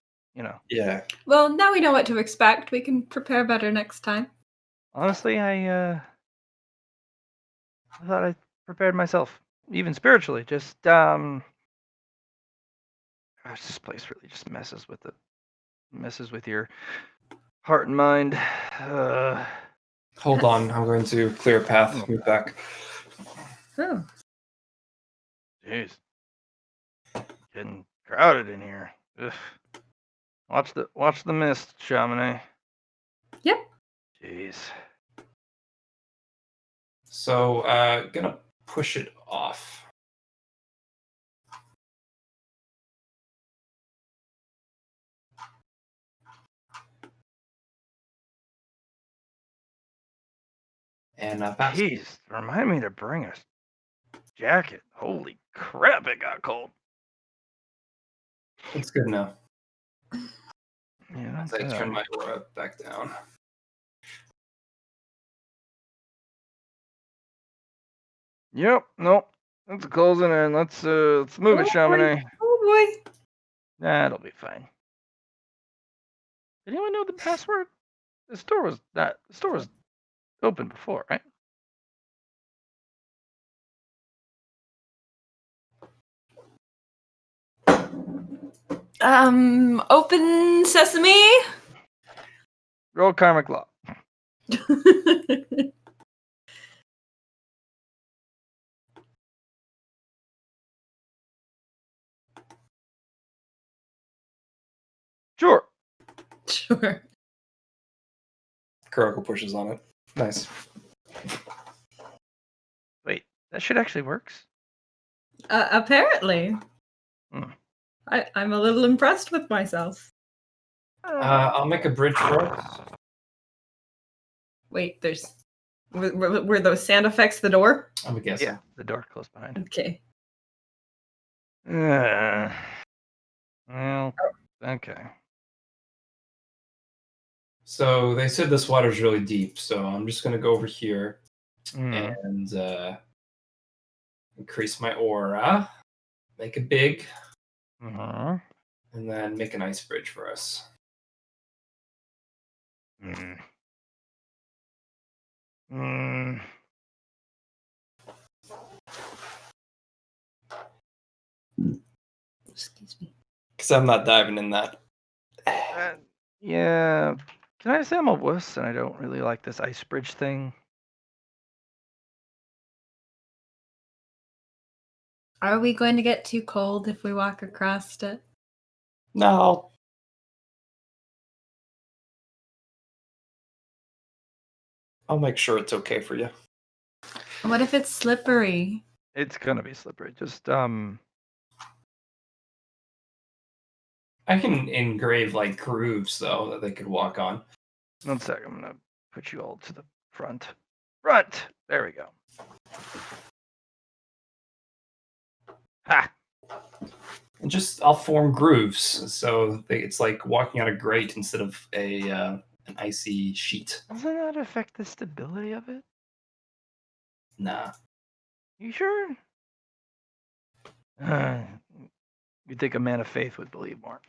Yeah. Well, now we know what to expect. We can prepare better next time. Honestly, I thought I prepared myself, even spiritually. Just gosh, this place really just messes with your heart and mind. Hold on, I'm going to clear a path. Move back. Oh. Jeez, getting crowded in here. Ugh. Watch the mist, Chaminade. Yep. Jeez. So, gonna push it off. And pass. Jeez, remind me to bring a jacket. Holy crap, it got cold. It's good now. Yeah, As I turn my aura back down. Yep. Nope. That's closing in. Let's move it, Chaminade. Oh boy. That'll be fine. Anyone know the password? The store was open before, right? Open sesame. Roll karmic law. Sure. Sure. Kuroko pushes on it. Nice. Wait, that shit actually works. Apparently. Hmm. I'm a little impressed with myself. I'll make a bridge for us. Wait, were those sound effects the door? I'm guessing. Yeah, the door closed behind. Okay. Well, okay. So they said this water's really deep, so I'm just gonna go over here Mm. and increase my aura, make it big, Uh-huh. and then make an ice bridge for us. Mm. Mm. Excuse me. Because I'm not diving in that. Yeah. Can I say I'm a wuss and I don't really like this ice bridge thing? Are we going to get too cold if we walk across it? No. I'll make sure it's okay for you. What if it's slippery? It's gonna be slippery. Just I can engrave like grooves though that they could walk on. 1 sec. I'm gonna put you all to the front. Front. There we go. Ha. And just I'll form grooves so it's like walking on a grate instead of an icy sheet. Doesn't that affect the stability of it? Nah. You sure? You'd think a man of faith would believe more.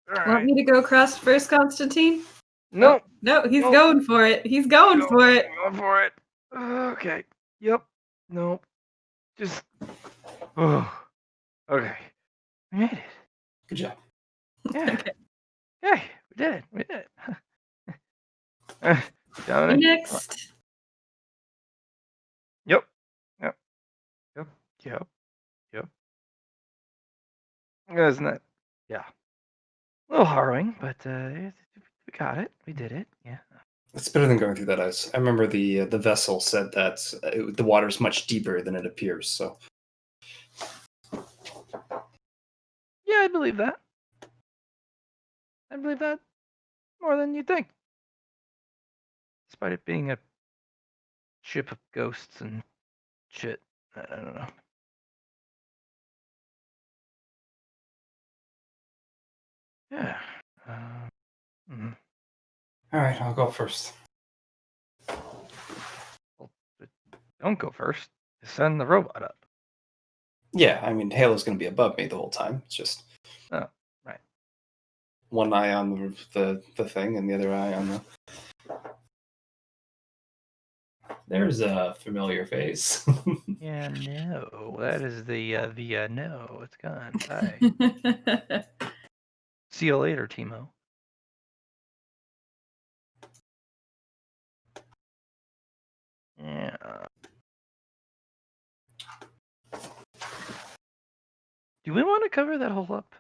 All Want right. me to go across first, Constantine? No. No, he's Nope. going for it. He's going for it. Going for it. Okay. Yep. Nope. Just. Oh. Okay. We made it. Good job. Yeah. Okay. Hey, we did it. We did it. Dominic? Next. Yep. Yep. Yep. Yep. Yep. Isn't that? Yeah. A little harrowing, but we got it. We did it. Yeah. It's better than going through that ice. I remember the vessel said that the water's much deeper than it appears. So Yeah, I believe that. I believe that more than you think. Despite it being a ship of ghosts and shit. I don't know. Yeah. Mhm. all right, I'll go first. Don't go first. Send the robot up. Yeah, I mean Halo's going to be above me the whole time. It's just Oh, right. one eye on the thing and the other eye on the. There's a familiar face. Yeah, no. That is the no. It's gone. Bye. See you later, Timo. Yeah. Do we want to cover that whole up?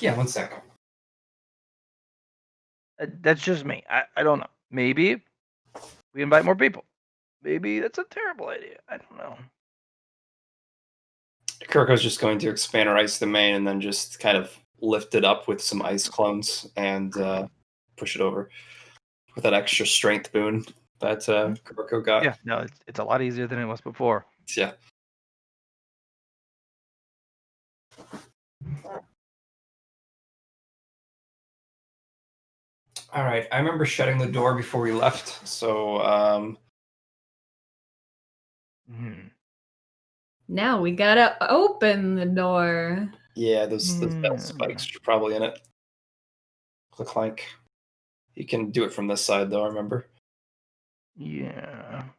Yeah, 1 second. That's just me. I don't know. Maybe we invite more people. Maybe that's a terrible idea. I don't know. Kuriko's just going to expand our ice domain and then just kind of lift it up with some ice clones and push it over with that extra strength boon that Kuriko got. Yeah, no, it's a lot easier than it was before. Yeah. All right. I remember shutting the door before we left, so Hmm. Now we gotta open the door. Yeah, those bell Yeah. spikes are probably in it. Click clank. You can do it from this side though, remember? Yeah.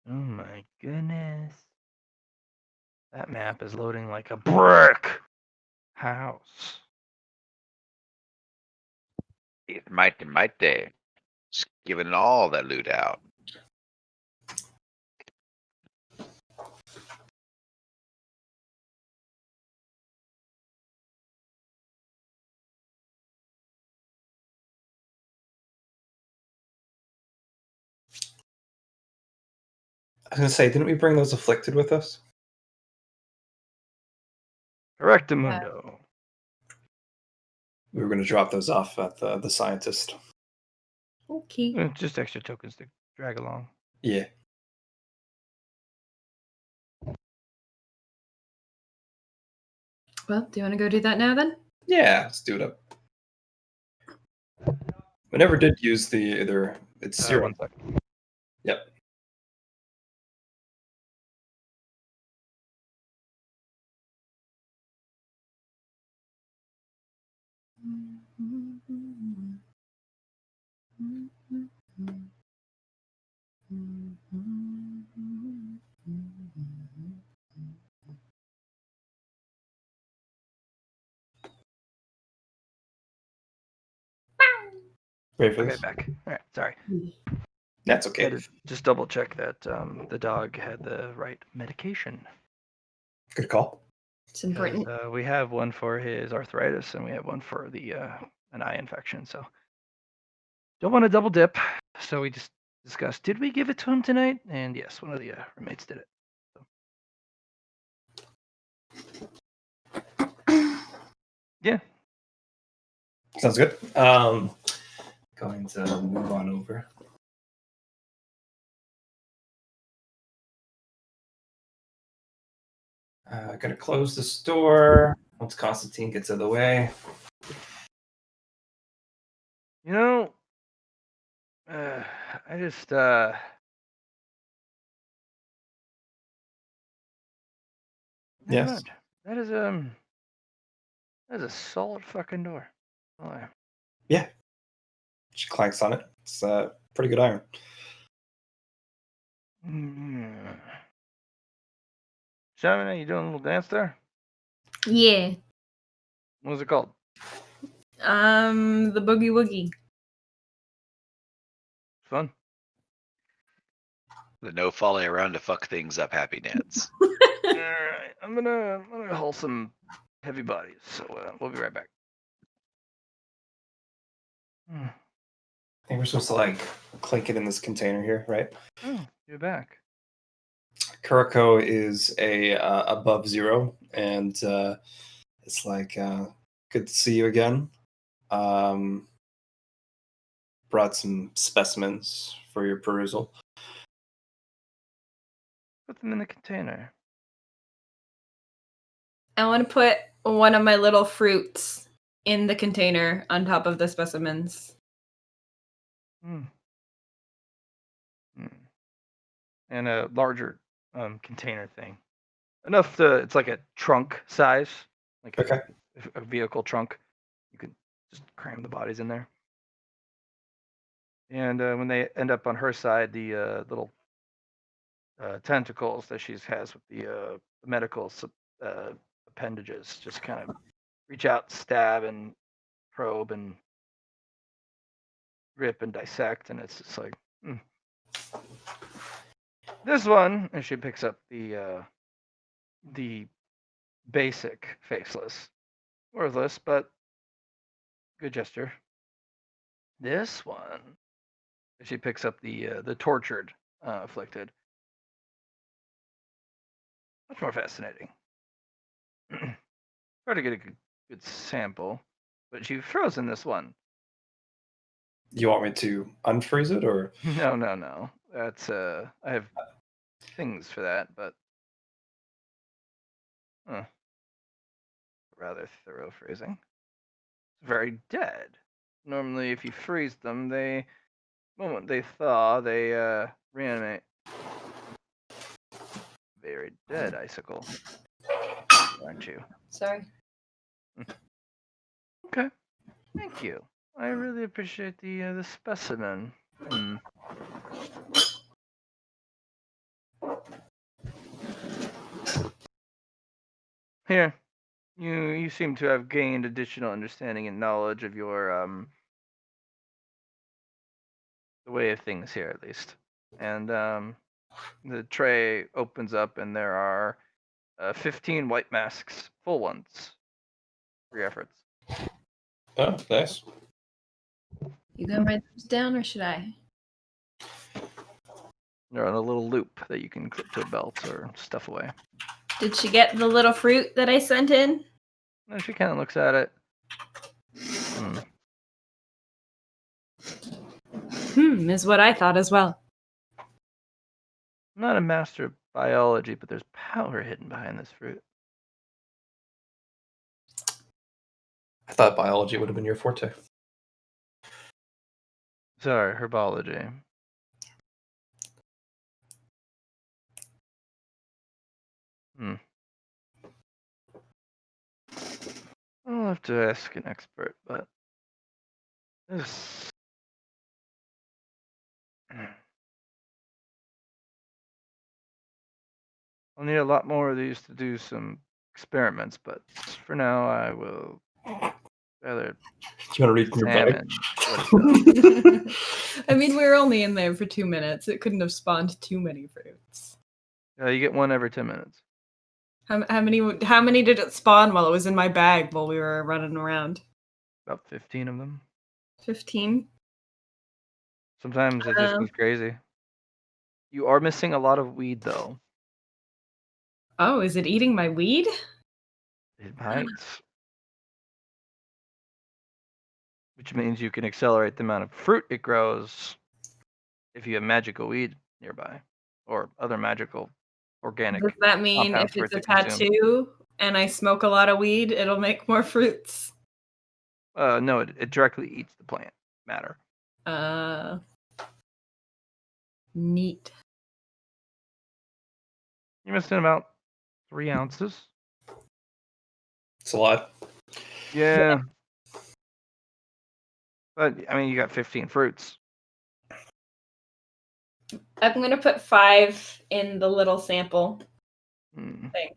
Oh my goodness. That map is loading like a brick house. It's mighty. Just giving all that loot out. I was gonna say, didn't we bring those afflicted with us? Correctamundo. We were gonna drop those off at the scientist. Okay. Just extra tokens to drag along. Yeah. Well, do you want to go do that now then? Yeah, let's do it up. We never did use the either. It's 0. 1 second. Yep. Ready for Okay, this? back. All right, sorry. That's I okay. had to just double check that the dog had the right medication. Good call. It's important. We have one for his arthritis and we have one for the an eye infection. So don't want to double dip. So we just discussed, did we give it to him tonight? And yes, one of the roommates did it. Yeah. Sounds good. Going to move on over. Gonna close the store once Constantine gets out of the way. You know, I just never Yes. mind. That is a solid fucking door. Oh, yeah. Yeah. She clanks on it. It's pretty good iron. Shamina, you doing a little dance there? Yeah. What was it called? The boogie woogie. Fun. The no folly around to fuck things up happy dance. All right, I'm gonna haul some heavy bodies, so we'll be right back. I think we're supposed to like clink it in this container here, right? Oh, you're back. Kuriko is a above 0, and it's like good to see you again. Brought some specimens for your perusal. Put them in the container. I want to put one of my little fruits in the container on top of the specimens. And a larger container thing. Enough to, it's like a trunk size, like Okay. a vehicle trunk. You can just cram the bodies in there. And when they end up on her side, the little tentacles that she has with the medical appendages just kind of reach out, stab, and probe and rip and dissect, and it's just like this one. And she picks up the basic faceless, worthless, but good gesture. This one, she picks up the tortured, afflicted. Much more fascinating. Try to get a good sample, but you've frozen this one. You want me to unfreeze it, or No. That's I have things for that, but rather thorough phrasing. Very dead. Normally, if you freeze them, the moment they thaw, they reanimate. Very dead, Icicle. Aren't you? Sorry. Okay. Thank you. I really appreciate the specimen. Here, you seem to have gained additional understanding and knowledge of your the way of things here, at least. And the tray opens up, and there are 15 white masks, full ones, for your efforts. Oh, nice. You gonna write those down, or should I? They're on a little loop that you can clip to a belt or stuff away. Did she get the little fruit that I sent in? And she kind of looks at it. Is what I thought as well. I'm not a master of biology, but there's power hidden behind this fruit. I thought biology would have been your forte. Sorry, herbology. I'll have to ask an expert, but this. I'll need a lot more of these to do some experiments, but for now I will rather Do you want to read from your bag? examine what it does. I mean, we were only in there for 2 minutes. It couldn't have spawned too many fruits. You get one every 10 minutes. How many did it spawn while it was in my bag while we were running around? About 15 of them. 15? Sometimes it just goes crazy. You are missing a lot of weed, though. Oh, is it eating my weed? It might. Which means you can accelerate the amount of fruit it grows if you have magical weed nearby. Or other magical organic. Does that mean compound if for it's it a to consume. tattoo and I smoke a lot of weed, it'll make more fruits? No, it directly eats the plant matter. Neat. You're missing about 3 ounces. It's a lot. Yeah. But, I mean, you got 15 fruits. I'm going to put 5 in the little sample thing.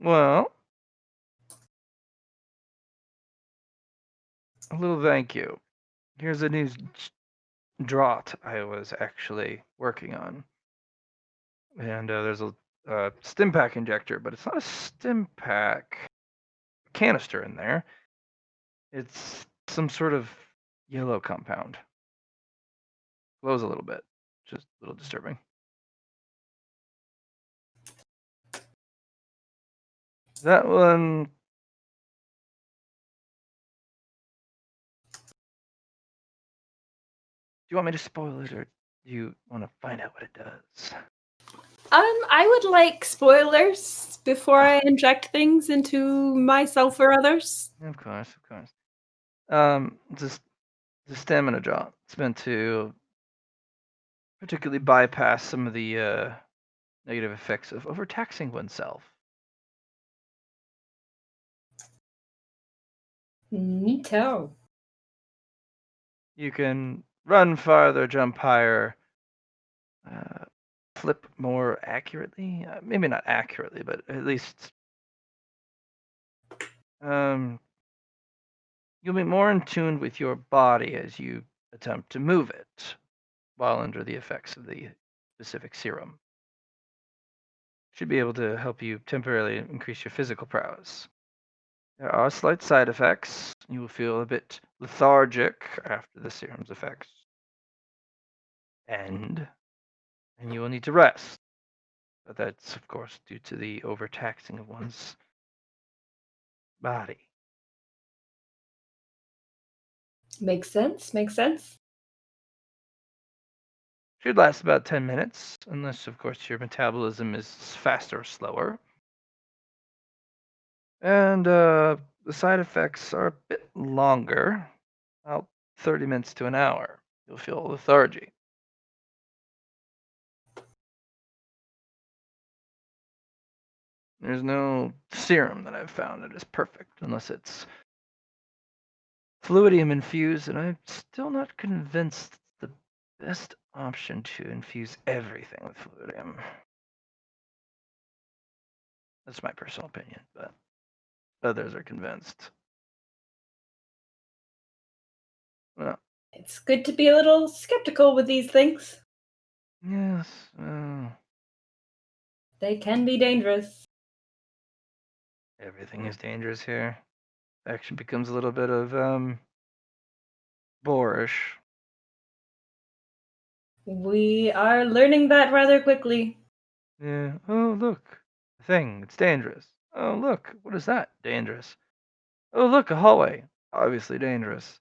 Well, a little thank you. Here's a new draught I was actually working on. And there's a stim pack injector, but it's not a stim pack canister in there. It's some sort of yellow compound. Glows a little bit, just a little disturbing. That one. Do you want me to spoil it, or do you want to find out what it does? I would like spoilers before I inject things into myself or others. Of course, of course. Just the stamina drop. It's meant to particularly bypass some of the negative effects of overtaxing oneself. Neato. You can run farther, jump higher, flip more accurately. Maybe not accurately, but at least you'll be more in tune with your body as you attempt to move it while under the effects of the specific serum. Should be able to help you temporarily increase your physical prowess. There are slight side effects. You will feel a bit lethargic after the serum's effects. And you will need to rest. But that's, of course, due to the overtaxing of one's body. Makes sense. Makes sense. Should last about 10 minutes, unless, of course, your metabolism is faster or slower. And the side effects are a bit longer, about 30 minutes to an hour. You'll feel lethargy. There's no serum that I've found that is perfect, unless it's fluidium infused, and I'm still not convinced it's the best option to infuse everything with fluidium. That's my personal opinion, but others are convinced. Well, It's good to be a little skeptical with these things. yes. They can be dangerous. Everything is dangerous here. Action becomes a little bit of boorish. We are learning that rather quickly. Yeah. Oh, look, a thing. It's dangerous. Oh, look, what is that? Dangerous. Oh, look, a hallway. Obviously dangerous.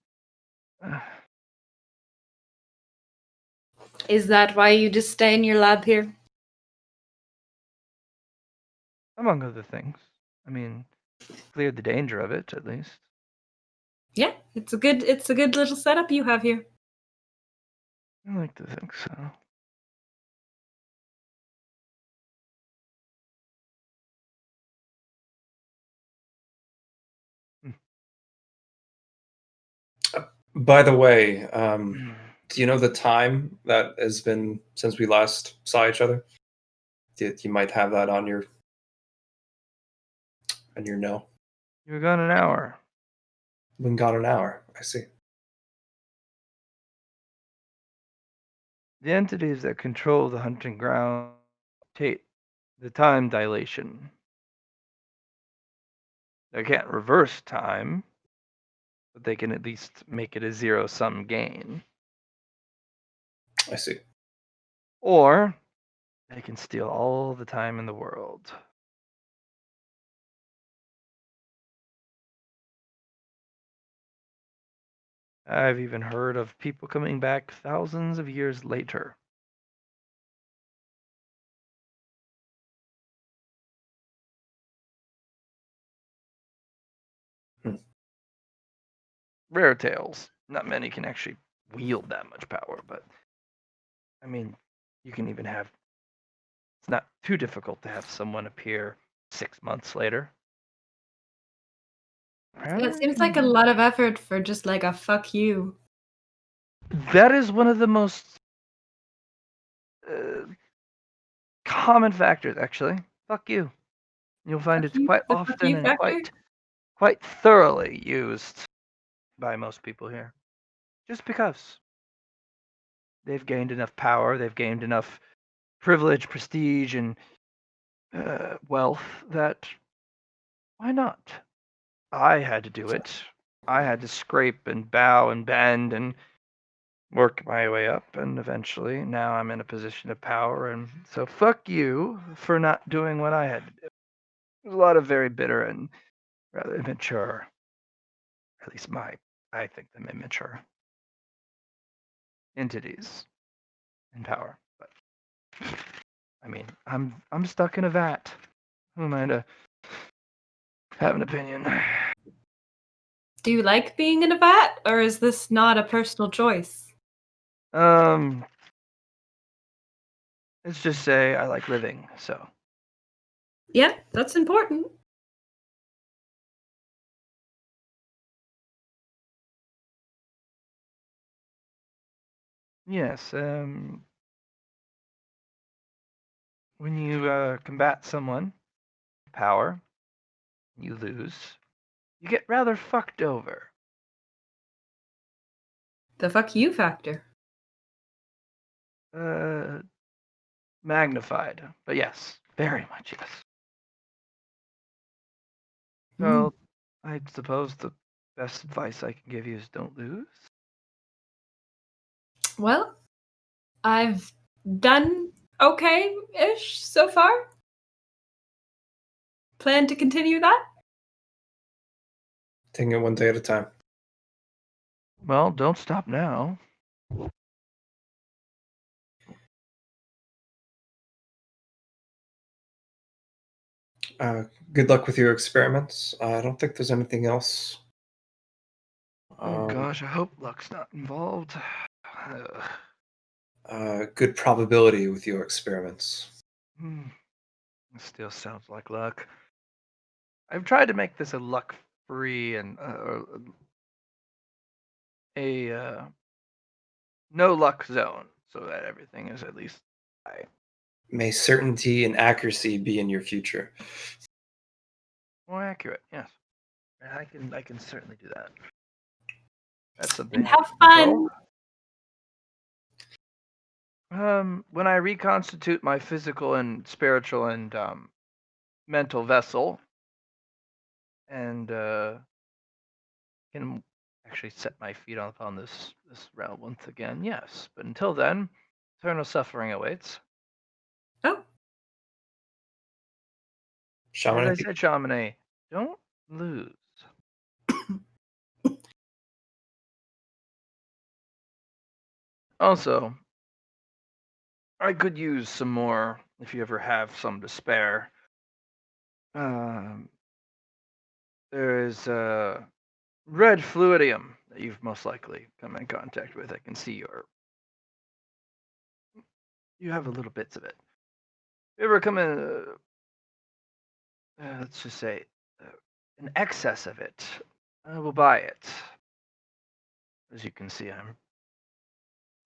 Is that why you just stay in your lab here? Among other things. I mean, cleared the danger of it, at least. Yeah, it's a good little setup you have here. I like to think so. By the way, Mm. do you know the time that has been since we last saw each other? You might have that on your no. You were gone an hour. Been gone an hour. I see. The entities that control the hunting ground dictate the time dilation. They can't reverse time, but they can at least make it a zero-sum gain. I see. Or they can steal all the time in the world. I've even heard of people coming back thousands of years later. Rare tales. Not many can actually wield that much power, but I mean, you can even have. It's not too difficult to have someone appear 6 months later. It seems like a lot of effort for just like a fuck you. That is one of the most uh, common factors, actually. Fuck you. You'll find Fuck it's you, quite the fuck often you and factor? quite thoroughly used by most people here. Just because they've gained enough power, they've gained enough privilege, prestige, and wealth that why not? I had to do it. I had to scrape and bow and bend and work my way up, and eventually now I'm in a position of power, and so fuck you for not doing what I had to do. There's a lot of very bitter and rather immature, at least I think them immature entities in power. But I mean, I'm stuck in a vat. Who am I to have an opinion? Do you like being in a vat, or is this not a personal choice? Let's just say I like living, so. Yeah, that's important. Yes, when you combat someone, power, you lose. You get rather fucked over. The fuck you factor. Magnified, but yes, very much yes. Mm. So, I suppose the best advice I can give you is don't lose. Well, I've done okay-ish so far. Plan to continue that? Taking it one day at a time. Well, don't stop now. Good luck with your experiments. I don't think there's anything else. Oh gosh, I hope luck's not involved. Good probability with your experiments. It still sounds like luck. I've tried to make this a luck-free and a no luck zone, so that everything is at least high. May certainty and accuracy be in your future. More accurate, yes. I can certainly do that. That's something. And I have can fun. control. When I reconstitute my physical and spiritual and mental vessel, and can actually set my feet upon this realm once again, yes. But until then, eternal suffering awaits. Oh, As Shaman, I said, Chamonix, don't lose. Also, I could use some more if you ever have some to spare. There is red fluidium that you've most likely come in contact with. I can see you have a little bits of it. If you ever come in, let's just say, an excess of it, I will buy it. As you can see, I'm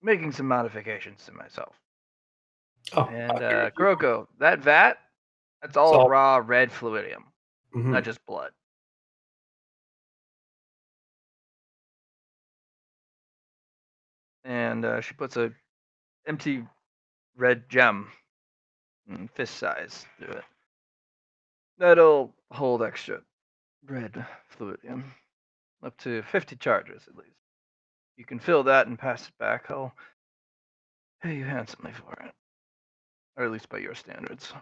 making some modifications to myself. And Kuroko, that vat, that's all raw red fluidium, not just blood. And she puts a empty red gem, fist size, to it. That'll hold extra red fluidium, up to 50 charges at least. You can fill that and pass it back. I'll pay you handsomely for it, or at least by your standards.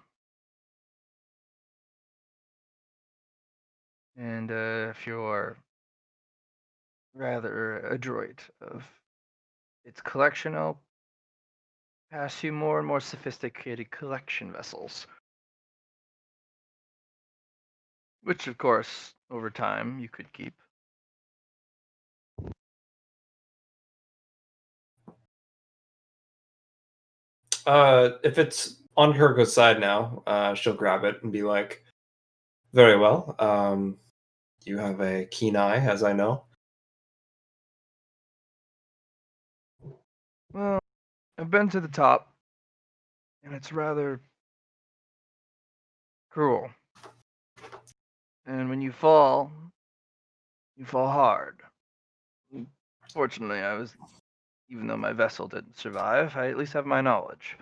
And if you're rather adroit of its collection, I'll pass you more and more sophisticated collection vessels. Which, of course, over time, you could keep. If it's on Hergo's side now, she'll grab it and be like, very well. You have a keen eye, as I know. Well, I've been to the top, and it's rather cruel. And when you fall hard. Fortunately, even though my vessel didn't survive, I at least have my knowledge.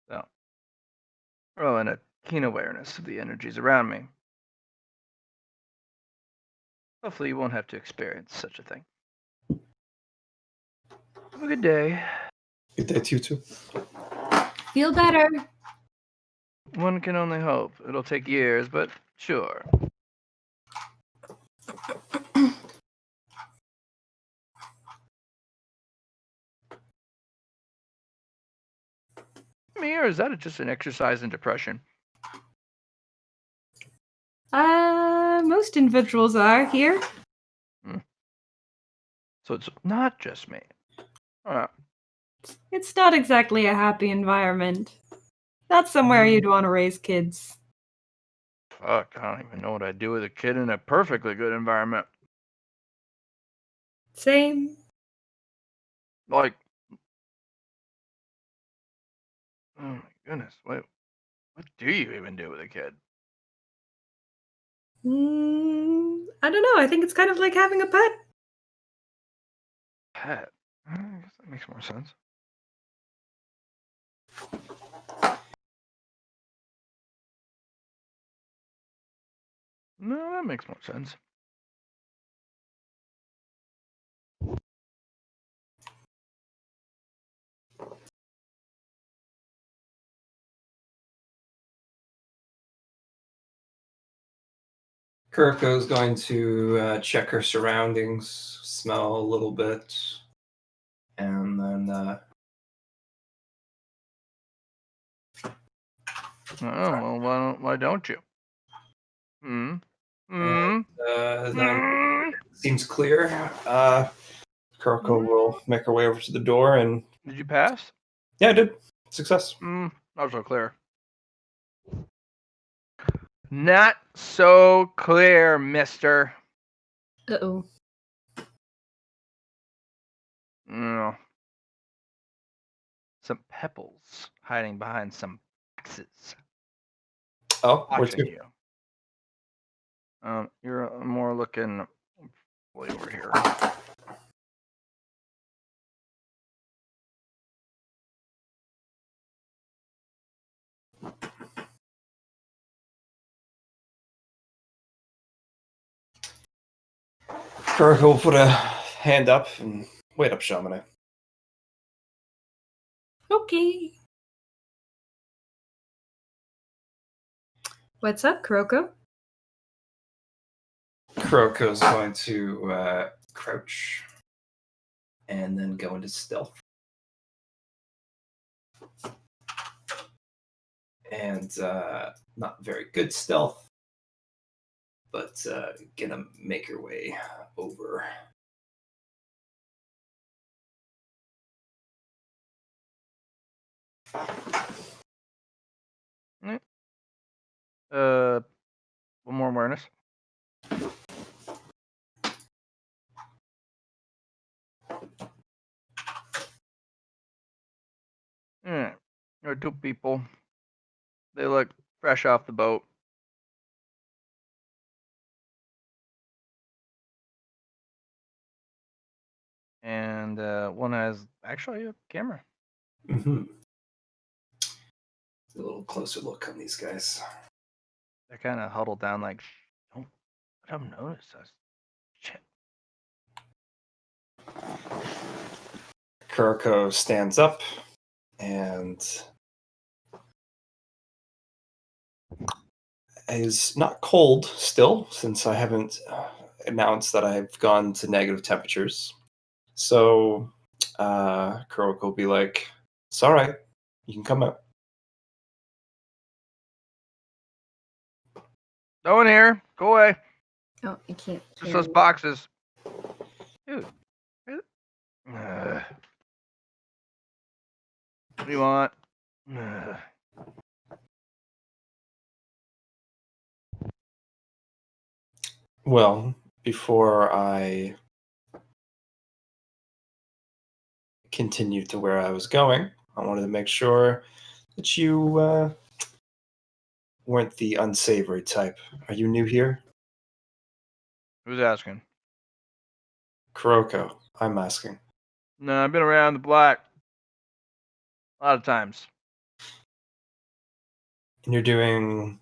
So, and a keen awareness of the energies around me. Hopefully you won't have to experience such a thing. Have a good day. Good day to you too. feel better. One can only hope. It'll take years, but sure. Me, or is that just an exercise in depression? Most individuals are here. So it's not just me. It's not exactly a happy environment. Not somewhere you'd want to raise kids. Fuck, I don't even know what I'd do with a kid in a perfectly good environment. Same. Like, oh my goodness, wait, what do you even do with a kid? I don't know. I think it's kind of like having a pet. Pet? I guess that makes more sense. No, that makes more sense. Kuriko's going to check her surroundings, smell a little bit, and then Oh, well, why don't you? Hmm. then seems clear. Kuriko will make her way over to the door, and Did you pass? yeah, I did. Success. Not so clear. Not so clear, mister. Uh-oh. No. Some pebbles hiding behind some boxes. Oh, where Watching to? you. You're more looking way over here. Kuriko will put a hand up and wait up, Shamane. Okay. What's up, Kuroko? Kuriko's going to crouch and then go into stealth. And not very good stealth, but gonna make her way over. One more awareness. There are two people. They look fresh off the boat. And one has actually a camera. Mm-hmm. A little closer look on these guys. They're kind of huddled down like, don't let them notice us. Shit. Kuriko stands up and is not cold still, since I haven't announced that I've gone to negative temperatures. So Kuriko will be like, "It's all right. You can come out." No one here. Go away. Oh, I can't. Just those boxes. Dude. What do you want? Well, before I continue to where I was going, I wanted to make sure that you weren't the unsavory type. Are you new here? Who's asking? Kuroko, I'm asking. No, I've been around the block a lot of times. And you're doing,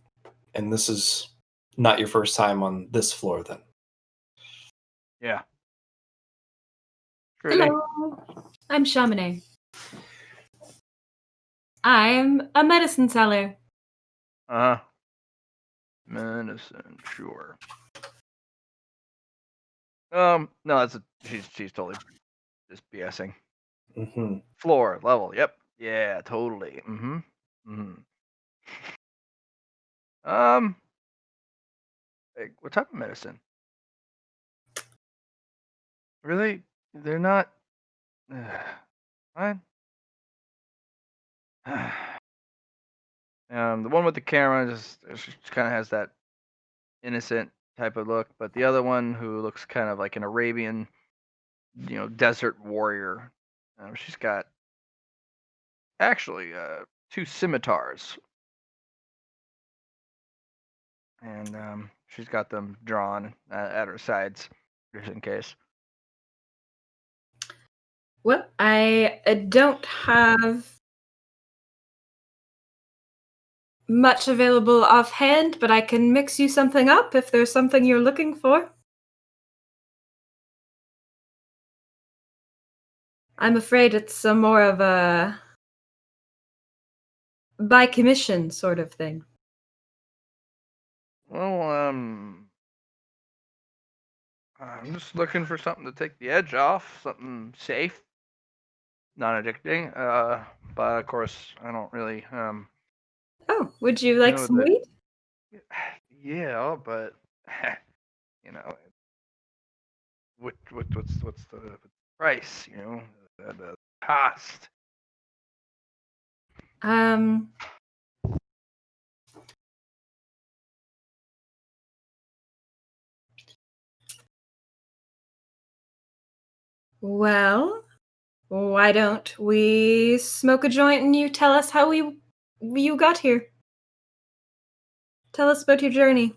and this is not your first time on this floor then? Yeah. Really? Hello, I'm Shamane. I'm a medicine seller. Uh-huh. Medicine, sure. No, she's totally just BSing. Mm-hmm. Floor level, yep. Yeah, totally. Like, what type of medicine? Really? They're not. Fine. The one with the camera just kind of has that innocent type of look, but the other one who looks kind of like an Arabian, desert warrior. She's got actually two scimitars, and she's got them drawn at her sides just in case. Well, I don't have much available offhand, but I can mix you something up if there's something you're looking for. I'm afraid it's some more of a by commission sort of thing. Well, I'm just looking for something to take the edge off, something safe, not addicting. But of course, I don't really Oh, would you like know some that. weed? Yeah, but you know, what's the price? You know, the cost. Um, well, why don't we smoke a joint and you tell us how you got here? Tell us about your journey.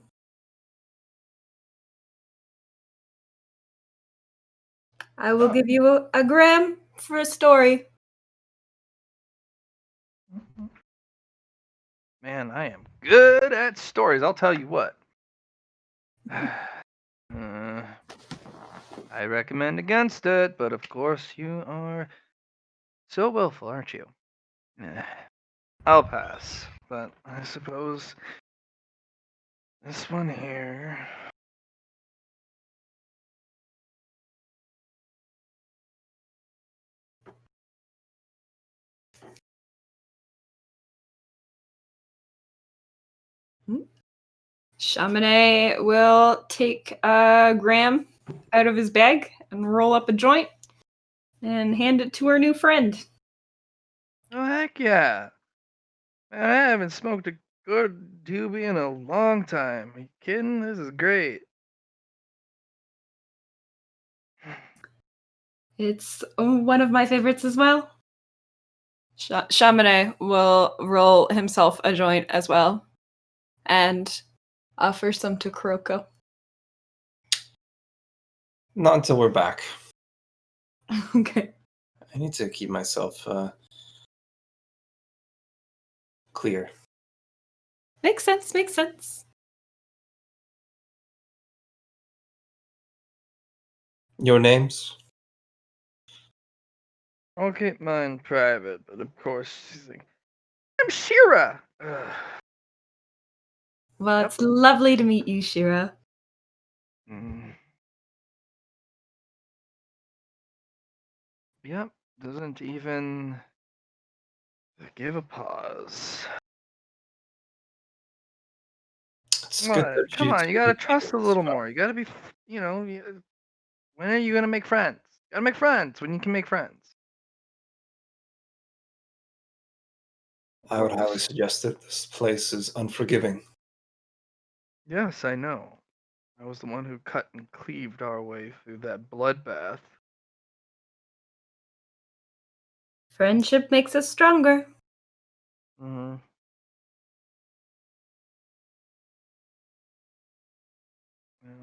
I will give you a gram for a story. Man, I am good at stories. I'll tell you what. I recommend against it, but of course you are so willful, aren't you? I'll pass, but I suppose this one here. Chaminade will take a gram out of his bag and roll up a joint and hand it to her new friend. Oh heck yeah! Man, I haven't smoked a good doobie in a long time. Are you kidding? This is great. It's one of my favorites as well. Chaminade will roll himself a joint as well and offer some to Kuroko. Not until we're back. Okay. I need to keep myself clear. Makes sense, makes sense. Your names? I'll keep mine private, but of course she's like, I'm Shira. Well, Yep. it's lovely to meet you, Shira. Mm. Yep, doesn't even give a pause. It's good that Come you on, you two gotta make trust a this little fun. more. You gotta be, when are you gonna make friends? You gotta make friends when you can make friends. I would highly suggest it. This place is unforgiving. Yes, I know. I was the one who cut and cleaved our way through that bloodbath. Friendship makes us stronger. Mm-hmm.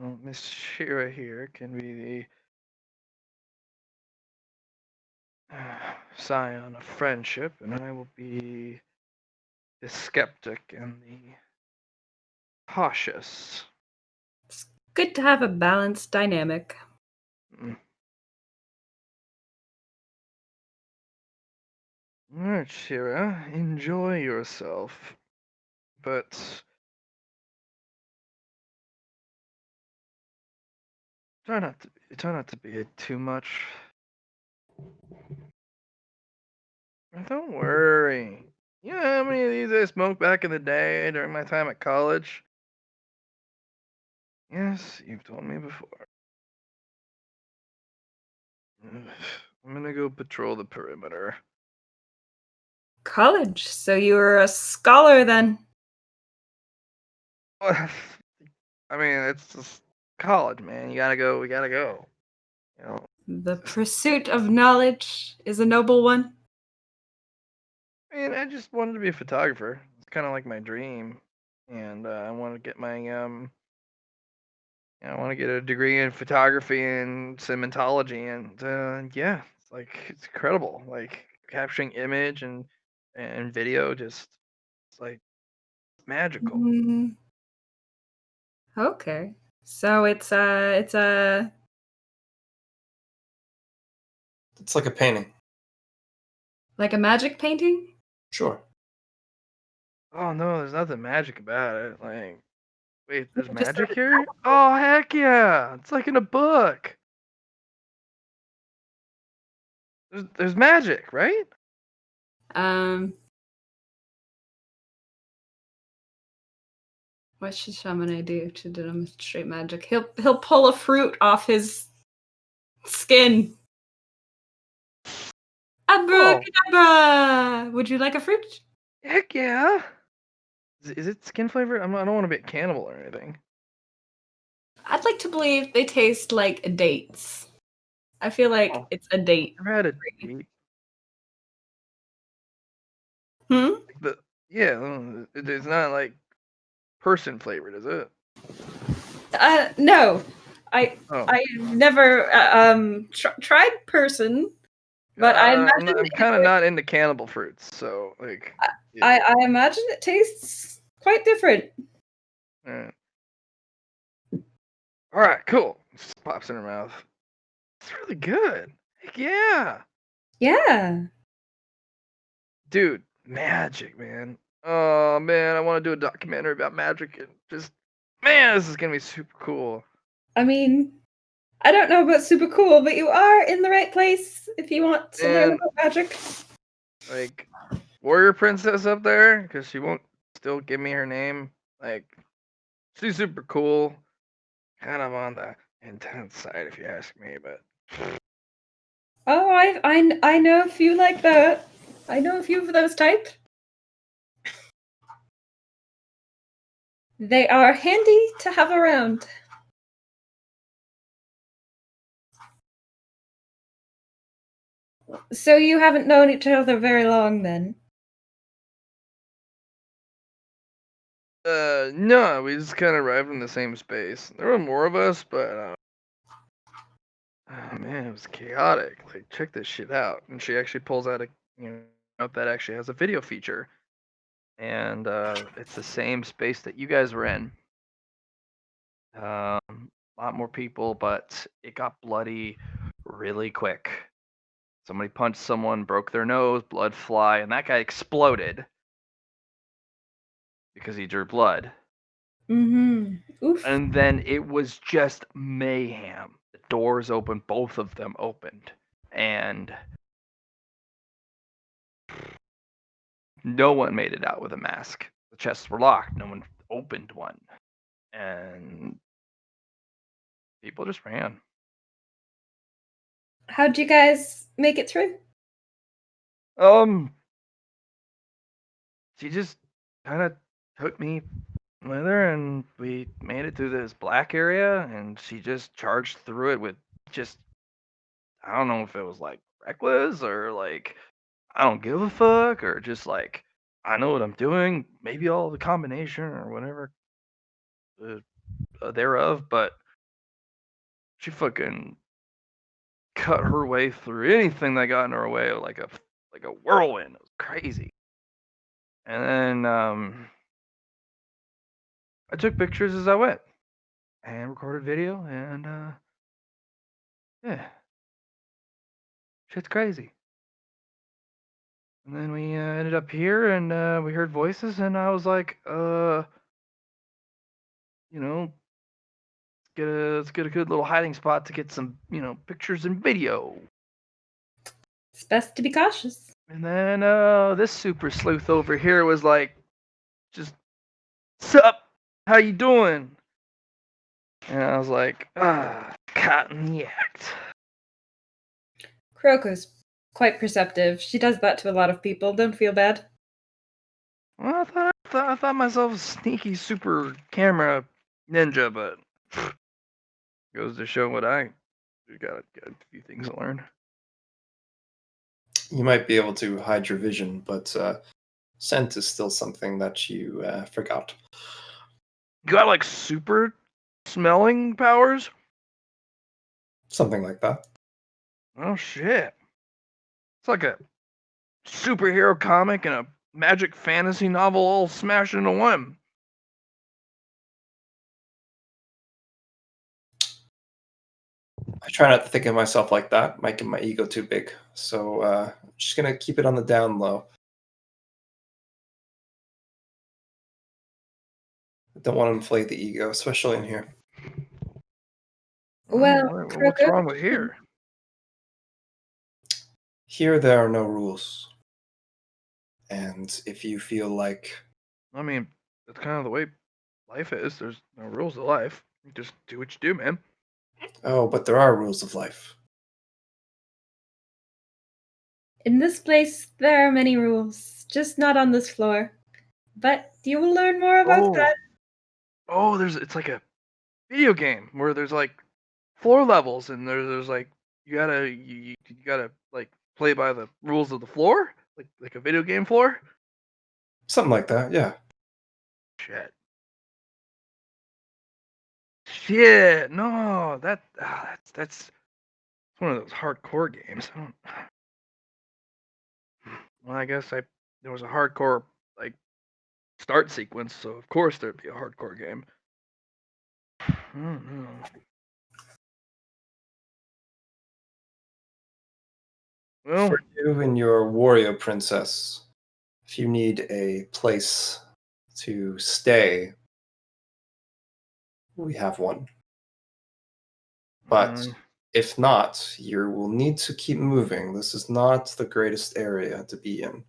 Well, Miss Shira here can be the scion of friendship, and I will be the skeptic and the cautious. It's good to have a balanced dynamic. Mm. Alright, Shira, enjoy yourself, but try not to be it too much. Don't worry. You know how many of these I smoked back in the day during my time at college? Yes, you've told me before. I'm gonna go patrol the perimeter. College, so you were a scholar then. I mean, it's just college, man. You gotta go. We gotta go. You know. The pursuit of knowledge is a noble one. I mean, I just wanted to be a photographer. It's kind of like my dream, and I want to get my I want to get a degree in photography and cinematology, and yeah, it's incredible. Like capturing image and video, just it's like magical. Mm, okay. So it's a It's like a painting. like a magic painting? Sure. Oh no, there's nothing magic about it. Like Wait, there's Just magic here? Oh, heck yeah! It's like in a book. There's magic, right? What should Chamonix do to demonstrate magic? He'll pull a fruit off his skin. Abracadabra! Would you like a fruit? Heck yeah! Is it skin flavored? I don't want to be a cannibal or anything. I'd like to believe they taste like dates. I feel like Oh. it's a date. Never had a date. Hmm? It's not like person flavored, is it? No. I Oh. never tried person, but I imagine I'm kind of not into cannibal fruits, so like. I imagine it tastes quite different. All right, cool. Just pops in her mouth. It's really good. Heck yeah, Yeah. dude. Magic, man. Oh man, I want to do a documentary about magic and just, man, this is gonna be super cool. I mean, I don't know about super cool, but you are in the right place if you want to learn about magic. Like, warrior princess up there, because she won't still give me her name. Like, she's super cool. Kind of on the intense side, if you ask me, but. Oh, I know a few like that. I know a few of those type. They are handy to have around. So you haven't known each other very long then? No, we just kind of arrived in the same space. There were more of us, but oh man, it was chaotic. Like, check this shit out. And she actually pulls out a note that actually has a video feature, and it's the same space that you guys were in. A lot more people, but it got bloody really quick. Somebody punched someone, broke their nose, blood fly, and that guy exploded because he drew blood. Mm-hmm. Oof. And then it was just mayhem. The doors opened, both of them opened, and no one made it out with a mask. The chests were locked. No one opened one, and people just ran. How'd you guys make it through? She just kind of took me with her, and we made it through this black area, and she just charged through it with just, I don't know if it was like reckless or like, I don't give a fuck, or just like, I know what I'm doing, maybe all the combination or whatever thereof, but she fucking cut her way through anything that got in her way like a whirlwind. It was crazy. And then I took pictures as I went and recorded video, and yeah, shit's crazy. And then we ended up here, and we heard voices, and I was like, let's get a good little hiding spot to get some, pictures and video. It's best to be cautious. And then this super sleuth over here was like, just, sup, how you doing? And I was like, cotton yacked. Kroko's quite perceptive. She does that to a lot of people. Don't feel bad. Well, I thought myself a sneaky super camera ninja, but goes to show what I got a few things to learn. You might be able to hide your vision, but scent is still something that you forgot. You got like super smelling powers? Something like that. Oh shit. It's like a superhero comic and a magic fantasy novel all smashed into one. I try not to think of myself like that, making my ego too big. So I'm just gonna keep it on the down low. Don't want to inflate the ego, especially in here. Well, What's wrong with here? Here, there are no rules. And if you feel like, I mean, that's kind of the way life is. There's no rules of life. You just do what you do, man. oh, but there are rules of life. In this place, there are many rules, just not on this floor. But you will learn more about that. Oh, it's like a video game where there's like floor levels and there's like you gotta like play by the rules of the floor, like a video game floor. Something like that, yeah. Shit, no, that's one of those hardcore games. I don't. Well, I guess there was a hardcore like start sequence, so of course there'd be a hardcore game. I don't know. Well, For you and your warrior princess, if you need a place to stay, we have one. But if not, you will need to keep moving. This is not the greatest area to be in.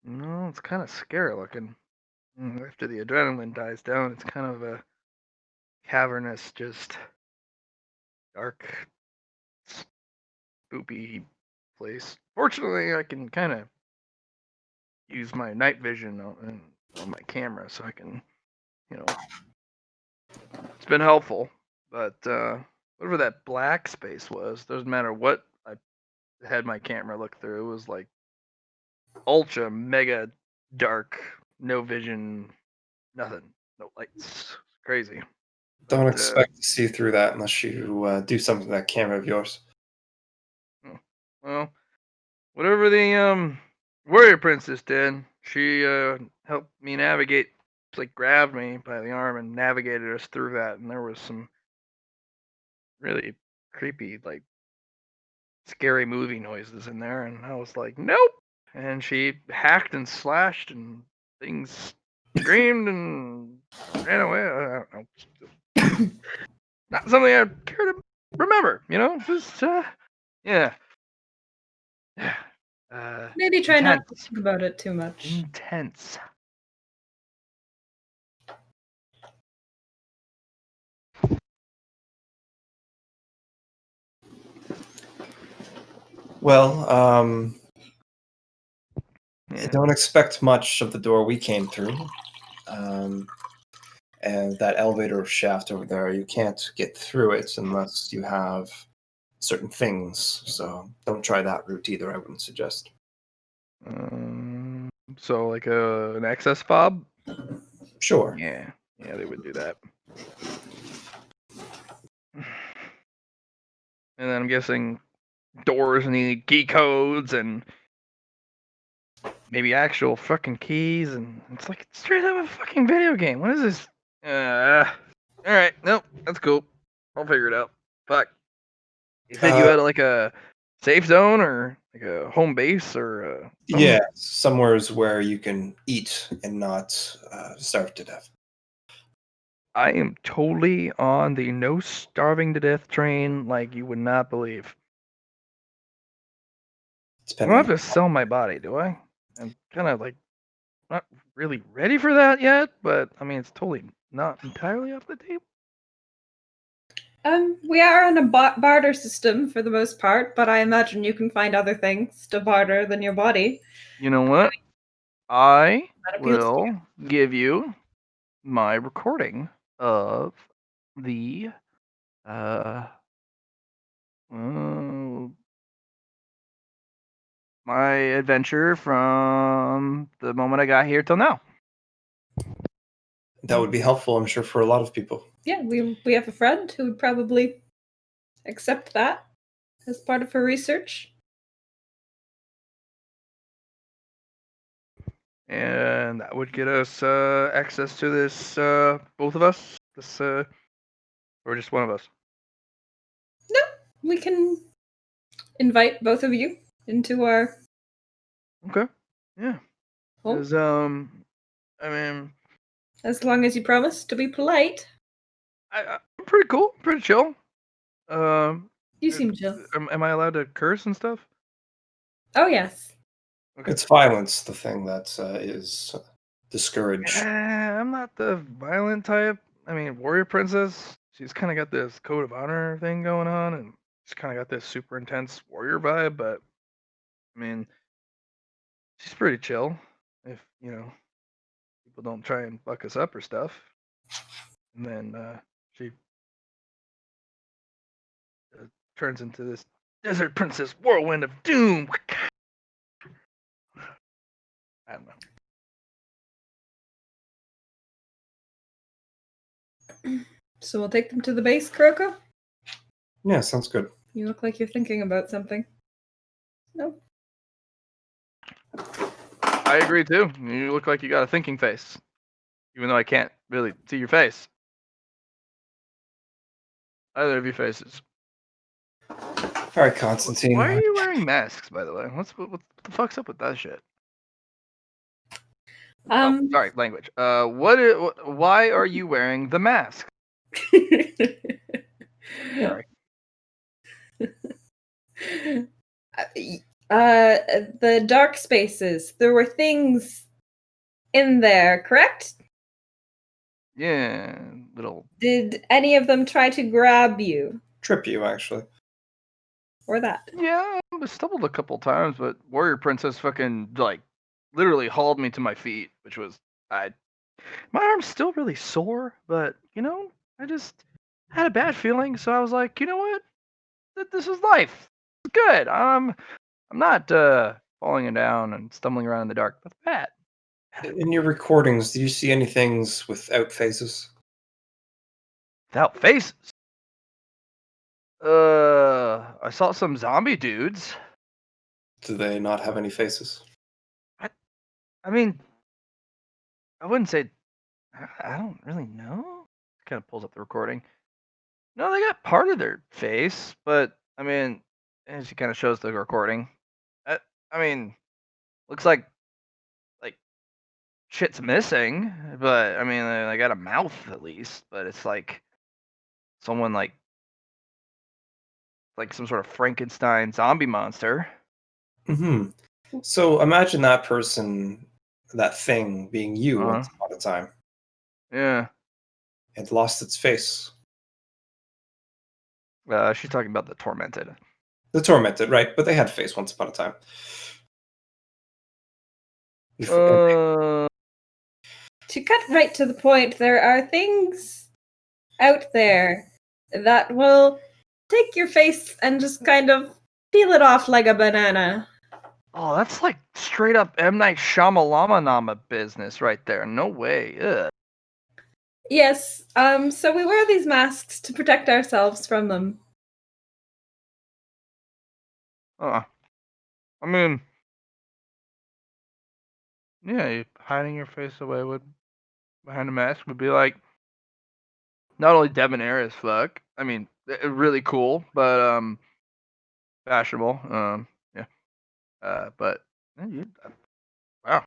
no, it's kind of scary looking. After the adrenaline dies down, it's kind of a cavernous, just dark, spoopy place. Fortunately, I can kind of use my night vision on my camera, so I can, it's been helpful. But whatever that black space was, doesn't matter what I had my camera look through, it was like ultra mega dark, no vision, nothing, no lights. Crazy. Don't expect to see through that unless you do something to that camera of yours. Well, whatever the warrior princess did, she helped me navigate. Like grabbed me by the arm and navigated us through that, and there was some really creepy, like scary movie noises in there, and I was like, nope. And she hacked and slashed, and things screamed and ran away. I don't know. Not something I care to remember, Just yeah. Maybe try not to think about it too much. Intense. Well, don't expect much of the door we came through. And that elevator shaft over there, you can't get through it unless you have certain things. So don't try that route either, I wouldn't suggest. So like an access fob? Sure. Yeah, they would do that. And then I'm guessing doors need key codes and maybe actual fucking keys, and it's like straight up a fucking video game. What is this? Alright, nope, that's cool. I'll figure it out. Fuck. You said you had like a safe zone or like a home base or yeah, somewheres where you can eat and not starve to death. I am totally on the no starving to death train like you would not believe. I don't have to sell my body, do I? I'm kind of like not really ready for that yet, but I mean, it's totally not entirely off the table. We are on a barter system for the most part, but I imagine you can find other things to barter than your body. You know what? I will give you my recording of the my adventure from the moment I got here till now. That would be helpful, I'm sure, for a lot of people. Yeah, we have a friend who would probably accept that as part of her research. And that would get us access to this, both of us? This, or just one of us? No, we can invite both of you into our... Okay, yeah. Because, I mean, As long as you promise to be polite. I'm pretty cool, pretty chill. You seem chill. Am I allowed to curse and stuff? Oh, yes. Okay. It's violence, the thing that is discouraged. I'm not the violent type. I mean, warrior princess. She's kind of got this code of honor thing going on, and she's kind of got this super intense warrior vibe. But I mean, she's pretty chill. If people don't try and fuck us up or stuff. And then she turns into this desert princess whirlwind of doom. I don't know. So we'll take them to the base, Kuroko? Yeah, sounds good. You look like you're thinking about something. No. I agree too. You look like you got a thinking face, even though I can't really see your face. Either of your faces. All right, Constantine. Why are you wearing masks, by the way? What the fuck's up with that shit? Sorry, language. Why are you wearing the mask? Sorry. The dark spaces. There were things in there, correct? Yeah, little. Did any of them try to grab you? Trip you, actually. Or that? Yeah, I stumbled a couple times, but Warrior Princess fucking literally hauled me to my feet, which was my arm's still really sore, but I just had a bad feeling, so I was like, you know what? This is life. It's good. I'm not falling down and stumbling around in the dark. That's bad. In your recordings, do you see any things without faces? Without faces. I saw some zombie dudes. Do they not have any faces? I mean, I wouldn't say. I don't really know. Kind of pulls up the recording. No, they got part of their face, but I mean, and she kind of shows the recording. I mean, looks like shit's missing, but I mean, they got a mouth at least. But it's like someone like some sort of Frankenstein zombie monster. Mm-hmm. So imagine that person, that thing, being you once upon a time. Yeah. It lost its face. She's talking about the tormented. The tormented, right? But they had face once upon a time. To cut right to the point, there are things out there that will take your face and just kind of peel it off like a banana. Oh, that's like straight up M. Night Shyamalan business right there. No way. Ugh. Yes, so we wear these masks to protect ourselves from them. I mean, yeah, hiding your face away behind a mask would be like not only debonair as fuck. I mean, really cool, but fashionable. Yeah. But wow,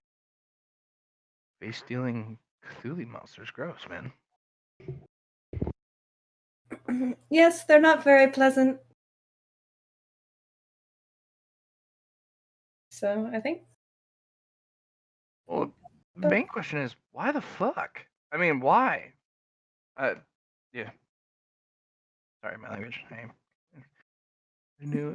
face stealing Cthulhu monsters, gross, man. Yes, they're not very pleasant. So I think. Well, the main question is why the fuck? I mean, why? Yeah. Sorry, my language.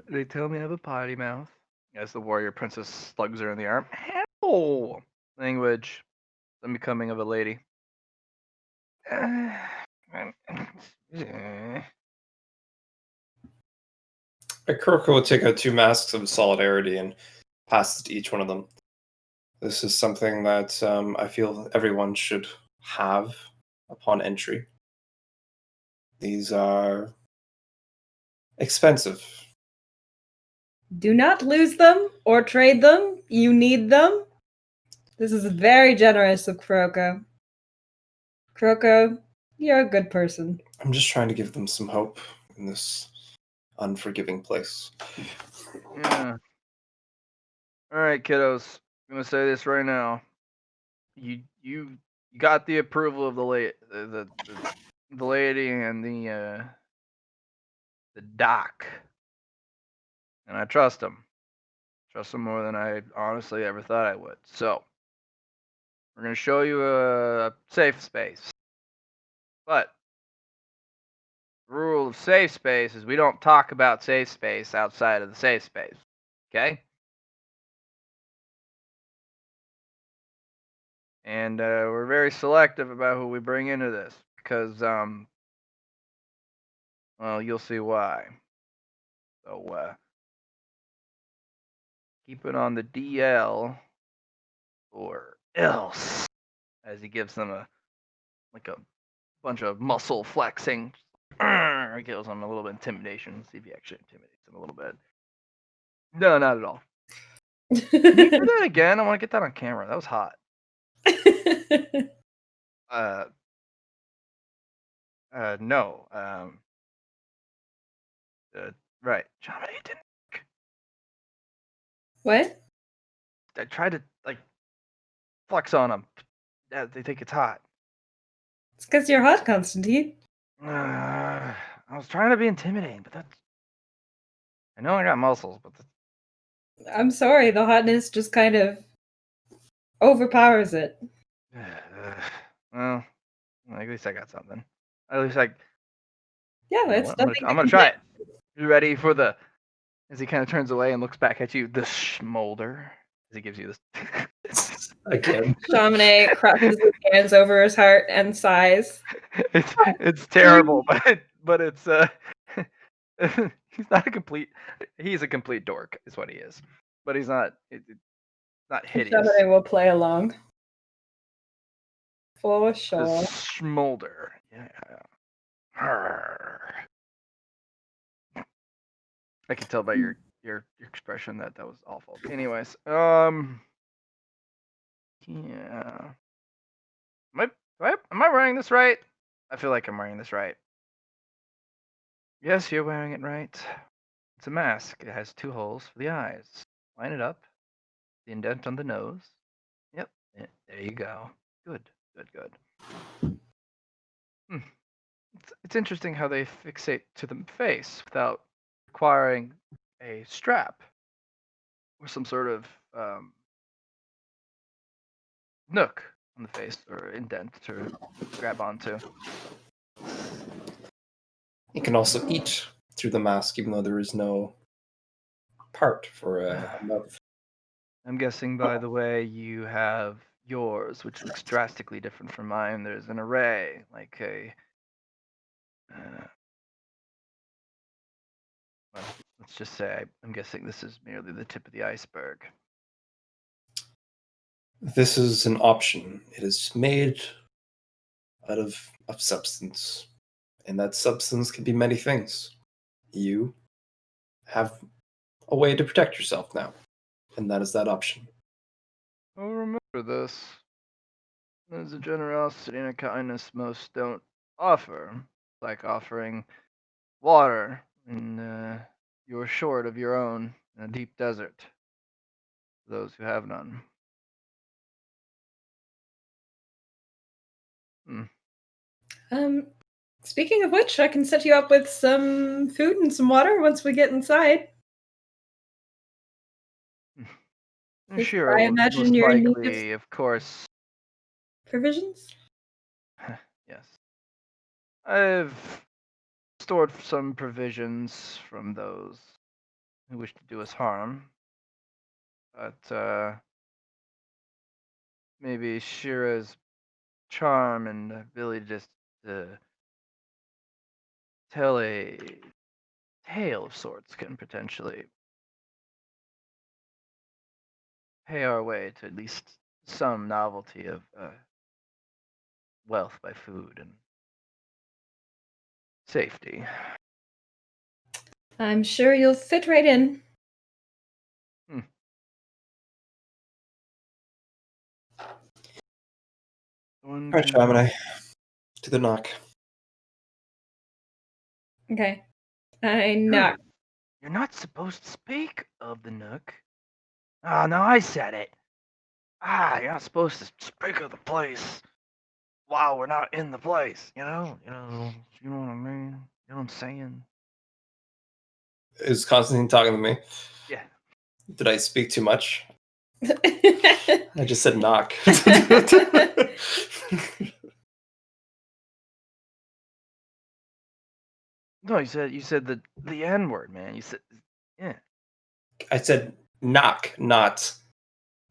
They tell me I have a potty mouth. As the warrior princess slugs her in the arm. Hell! Language. I'm becoming of a lady. Kuroko will take out 2 masks of solidarity and pass it to each one of them. This is something that I feel everyone should have upon entry. These are expensive. Do not lose them or trade them. You need them. This is very generous of Kuroko. Kuroko, you're a good person. I'm just trying to give them some hope in this unforgiving place. Yeah. All right, kiddos. I'm gonna say this right now. You You got the approval of the lady and the doc, and I trust him. Trust him more than I honestly ever thought I would. So we're gonna show you a safe space, but the rule of safe space is we don't talk about safe space outside of the safe space. Okay? And we're very selective about who we bring into this because, well, you'll see why. So keep it on the DL or else, as he gives them a bunch of muscle flexing. It gives him a little bit of intimidation. See if he actually intimidates him a little bit. No, not at all. Can you do that again? I want to get that on camera. That was hot. No. Right. John, he didn't. What? I tried to flex on him. They think it's hot. It's because you're hot, Constantine. I was trying to be intimidating, but that's. I know I got muscles, but I'm sorry, the hotness just kind of overpowers it. well, at least I got something. At least Yeah, you know it's what? nothing. I'm gonna try it. You ready for the? As he kind of turns away and looks back at you, the smolder. As he gives you this. Again. Chaminade crosses his hands over his heart and sighs. It's terrible, but it's he's not a complete. He's a complete dork, is what he is. But he's not. It's not hideous. Chaminade will play along. For The sure. smolder. Yeah. Arr. I can tell by your expression that was awful. Anyways, yeah. Am I wearing this right? I feel like I'm wearing this right. Yes, you're wearing it right. It's a mask. It has 2 holes for the eyes. Line it up. The indent on the nose. Yep. There you go. Good. It's interesting how they fixate to the face without requiring a strap or some sort of nook on the face or indent to grab onto. You can also eat through the mask, even though there is no part for a mouth. I'm guessing, by the way, you have yours, which looks drastically different from mine. There's an array, like a. Well, let's just say I'm guessing this is merely the tip of the iceberg. This is an option. It is made out of substance, and that substance can be many things. You have a way to protect yourself now, and that is that option. I'll remember this. There's a generosity and a kindness most don't offer, like offering water and you're short of your own in a deep desert. Those who have none. Speaking of which, I can set you up with some food and some water once we get inside. Sure, I imagine most you're in need of likely, of course. provisions? Yes. I've stored some provisions from those who wish to do us harm. But maybe Shira's charm and ability just to tell a tale of sorts can potentially pay our way to at least some novelty of wealth by food and safety. I'm sure you'll fit right in. Alright, Chaminade. To the knock. Okay. I knock. You're not supposed to speak of the Nook. Ah, no, I said it. You're not supposed to speak of the place. while we're not in the place, you know what I mean? You know what I'm saying? Is Constantine talking to me? Yeah. Did I speak too much? I just said knock. No, you said the N word, man. You said, yeah. I said knock, not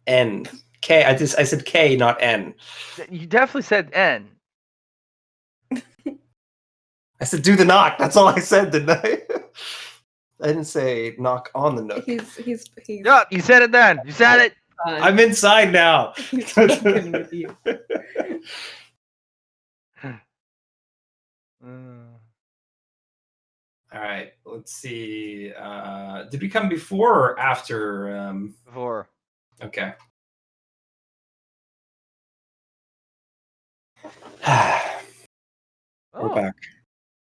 N. K. I said K, not N. You definitely said N. I said do the knock. That's all I said, didn't I? I didn't say knock on the nook. he's Yeah, you said it then. You said it. fun. I'm inside now. He's fucking with you. All right, let's see. Did we come before or after? Before. Okay. We're back.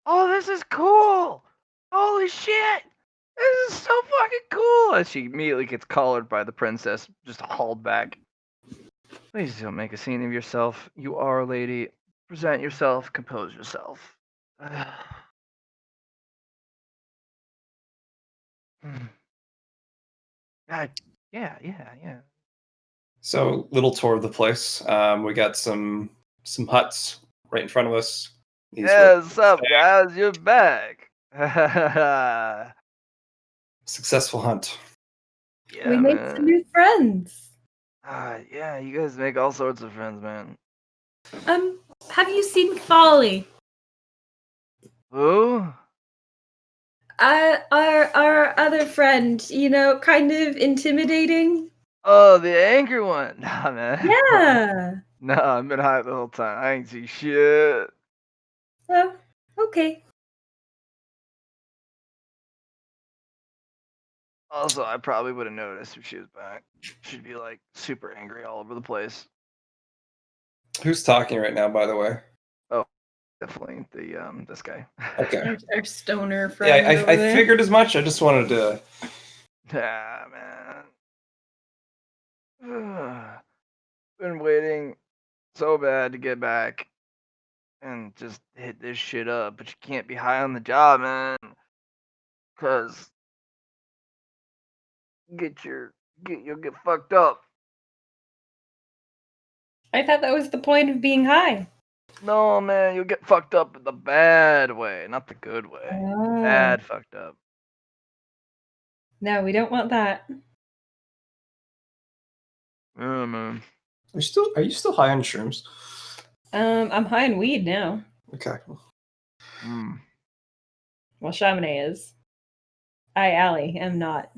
Oh, this is cool. Holy shit. This is so fucking cool. As she immediately gets collared by the princess, just hauled back. Please don't make a scene of yourself. You are a lady. Present yourself. Compose yourself. God, yeah. So, little tour of the place. We got some huts right in front of us. These Yeah, were what's up, guys? You're back. Yeah, successful hunt. We made man. some new friends. Yeah, you guys make all sorts of friends, man. Have you seen Folly? Who? Our other friend, you know, kind of intimidating. Oh, the angry one. Nah, man. Yeah. No, I've been high the whole time. I ain't see shit. Oh, okay. Also, I probably would have noticed if she was back. She'd be like super angry all over the place. Who's talking right now, by the way? Definitely the this guy. Okay. Our stoner friend. Yeah, I figured as much. I just wanted to. Yeah, man. Been waiting so bad to get back and just hit this shit up, but you can't be high on the job, man. Cause you'll get fucked up. I thought that was the point of being high. No, man, you'll get fucked up in the bad way, not the good way. Oh. Bad fucked up. No, we don't want that. Yeah, man. Are you still high on shrooms? I'm high on weed now. Okay. Mm. Well, Chamonix is. Allie, am not.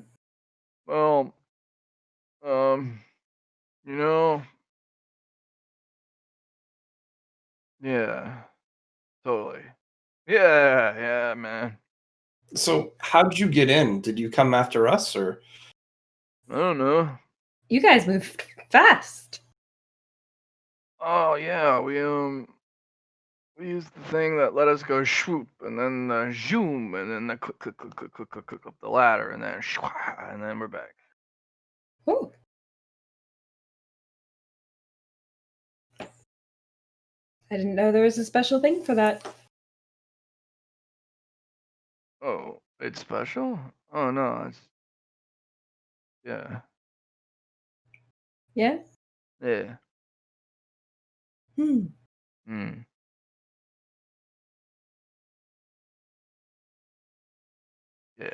Well, you know, yeah, totally. Yeah, man. So, how did you get in? Did you come after us, or? I don't know. You guys moved fast. Oh yeah, we used the thing that let us go swoop, and then the zoom, and then the click up the ladder, and then shwa, and then we're back. Oh. I didn't know there was a special thing for that. Oh, it's special? Oh no, it's yeah. Yeah? Yeah. Hmm. Yeah.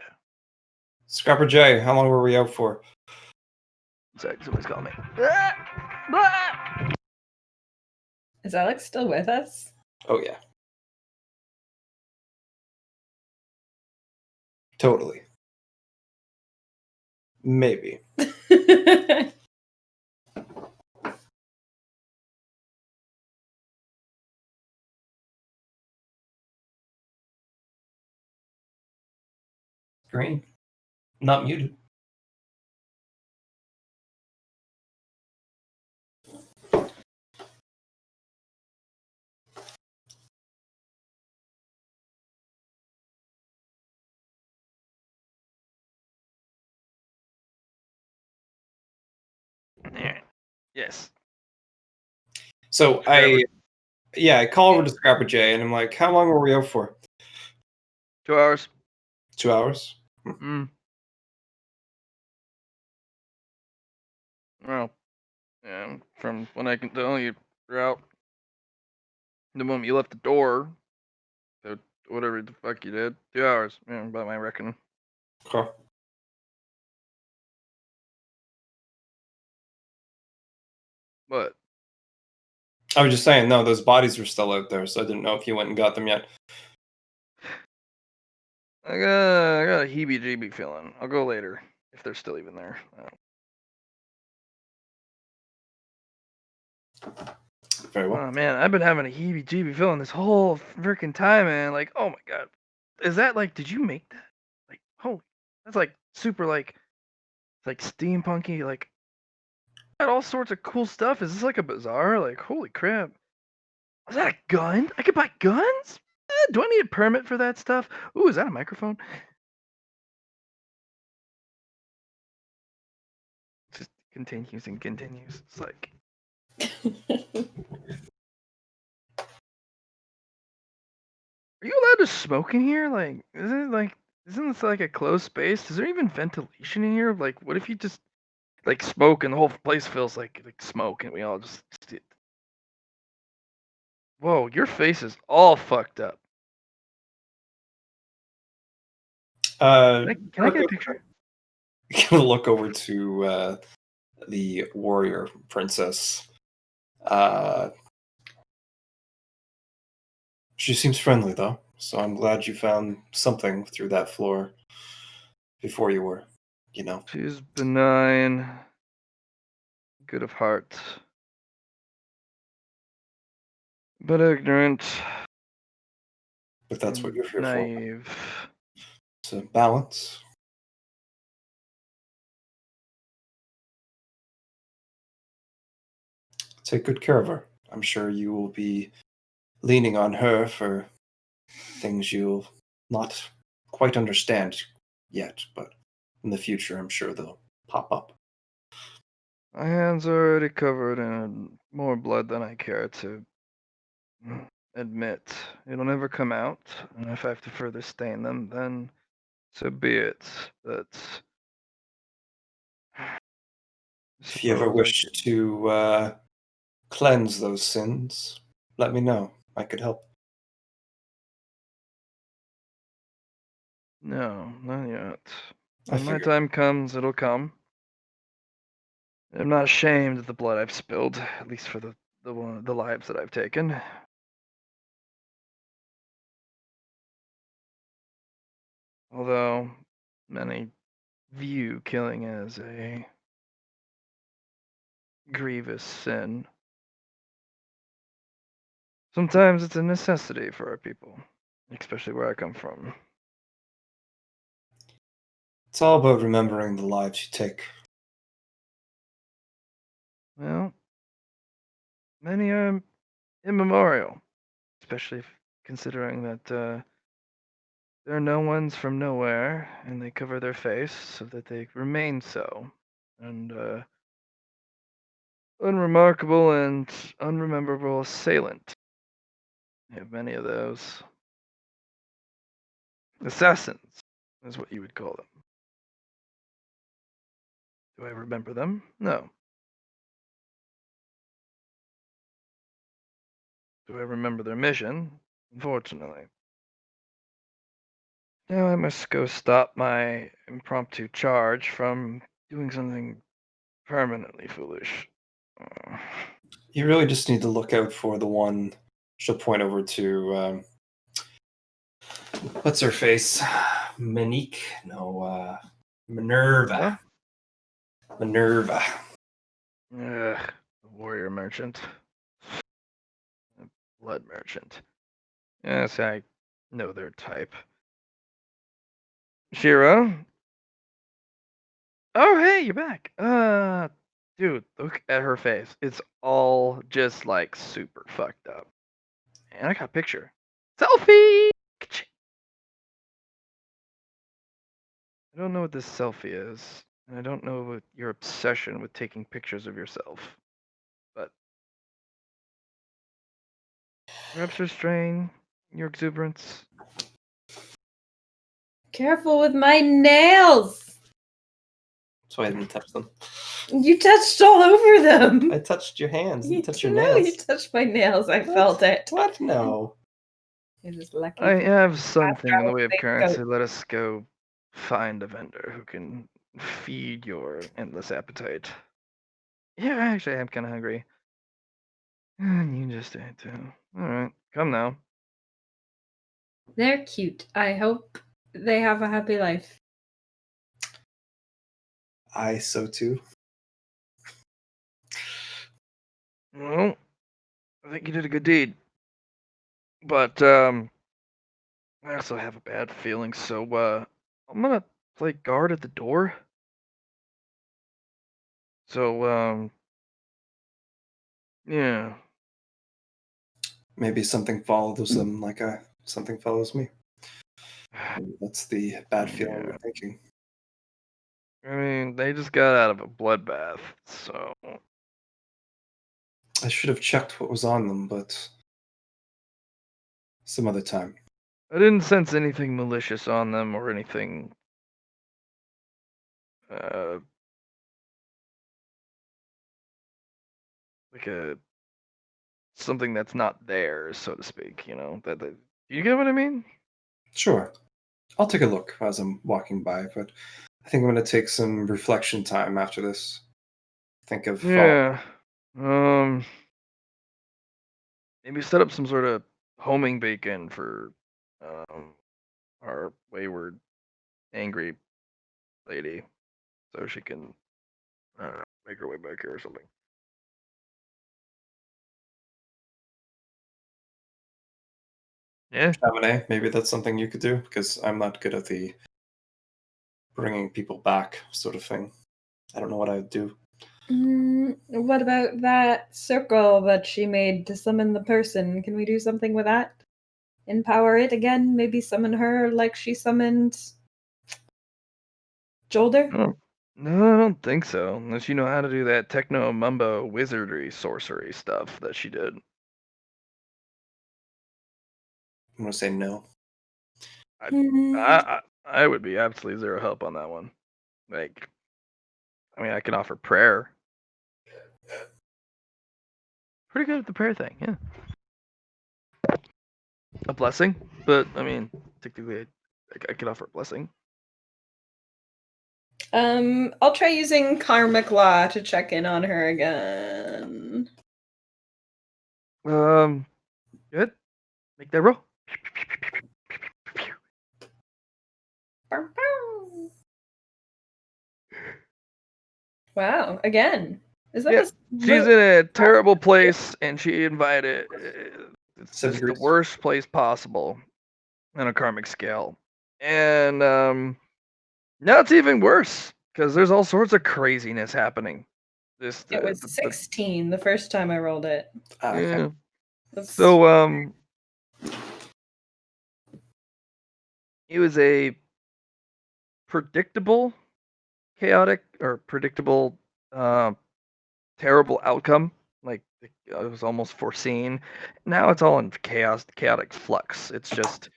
Scrapper J, how long were we out for? Sorry, somebody's calling me. Is Alex still with us? Oh yeah. Totally. Maybe. Green. Not muted. There. Yes. So Scrapper. Yeah, I call over to Scrapper Jay, and I'm like, "How long were we out for?" 2 hours. 2 hours. Mm. Well, yeah, from what I can tell, you're out the moment you left the door. So whatever the fuck you did, 2 hours. Yeah, by my reckoning. Okay. But I was just saying, no, those bodies were still out there, so I didn't know if you went and got them yet. I got a heebie-jeebie feeling. I'll go later if they're still even there. Very well. Oh man, I've been having a heebie-jeebie feeling this whole freaking time, man. Like, oh my god, is that like? Did you make that? Like, holy, that's like super like steampunky. Like, got all sorts of cool stuff. Is this like a bazaar? Like, holy crap, is that a gun? I could buy guns. Do I need a permit for that stuff? Ooh, is that a microphone? Just continues and continues. It's like, are you allowed to smoke in here? Like, isn't this like a closed space? Is there even ventilation in here? Like, what if you just like smoke and the whole place feels like smoke and we all just whoa, your face is all fucked up. Can I get a picture? Gonna look over to the warrior princess. She seems friendly though, so I'm glad you found something through that floor before you were, you know. She's benign, good of heart, but ignorant But that's what and you're here for. naive. So balance. Take good care of her. I'm sure you will be leaning on her for things you'll not quite understand yet, but in the future, I'm sure they'll pop up. My hands are already covered in more blood than I care to admit. It'll never come out, and if I have to further stain them, then so be it. But I If you ever suppose I wish could. to cleanse those sins, let me know. I could help. No, not yet. I When my figured. time comes, it'll come. I'm not ashamed of the blood I've spilled, at least for the lives that I've taken. Although many view killing as a grievous sin. Sometimes it's a necessity for our people, especially where I come from. It's all about remembering the lives you take. Well, many are immemorial, especially considering that there are no ones from nowhere, and they cover their face so that they remain so. And unremarkable and unrememberable assailant. I have many of those. Assassins is what you would call them. Do I remember them? No. Do I remember their mission? Unfortunately. Now I must go stop my impromptu charge from doing something permanently foolish. You really just need to look out for the one. She'll point over to what's her face? Monique? No, Minerva. Minerva. Ugh, the warrior merchant. The blood merchant. Yes, I know their type. Shiro? Oh, hey, you're back. Dude, look at her face. It's all just like super fucked up. And I got a picture. Selfie! Ka-ching. I don't know what this selfie is, and I don't know what your obsession with taking pictures of yourself. But Perhaps restrain your exuberance. Careful with my nails. That's why I didn't touch them. You touched all over them. I touched your hands. You You touched your know nails. you touched my nails. I What? felt it. What? No. You're just lucky. I to- have something in the I way of think currency. Let us go find a vendor who can feed your endless appetite. Yeah, actually, I'm kind of hungry. And you just ate too. All right, come now. They're cute. I hope they have a happy life. I so too. Well, I think you did a good deed, but I also have a bad feeling. So I'm gonna play guard at the door. So yeah. Maybe something follows them like something follows me. Maybe that's the bad feeling Yeah. we're thinking. I mean, they just got out of a bloodbath, so I should have checked what was on them, but some other time. I didn't sense anything malicious on them or anything like a something that's not theirs, so to speak. You know you get what I mean? Sure. I'll take a look as I'm walking by, but I think I'm going to take some reflection time after this. Think of Yeah. Maybe set up some sort of homing beacon for our wayward, angry lady, so she can make her way back here or something. Yeah. Chamonix. Maybe that's something you could do because I'm not good at the bringing people back sort of thing. I don't know what I would do. What about that circle that she made to summon the person? Can we do something with that? Empower it again? Maybe summon her like she summoned Jolder? No, I don't think so. Unless you know how to do that techno mumbo wizardry sorcery stuff that she did. I'm going to say no. I would be absolutely zero help on that one. Like, I mean, I can offer prayer. Pretty good at the prayer thing, yeah. A blessing, but I mean, technically, I could offer a blessing. I'll try using Karmic Law to check in on her again. Good. Make that roll. Wow, again. Is that Yeah, the she's in a terrible place, and she invited. It's Seven just the degrees. worst place possible on a karmic scale, and now it's even worse because there's all sorts of craziness happening. It was 16 the first time I rolled it. Okay. Yeah. That's So it was a predictable, chaotic, or predictable, terrible outcome. Like it was almost foreseen. Now it's all in chaotic flux. It's just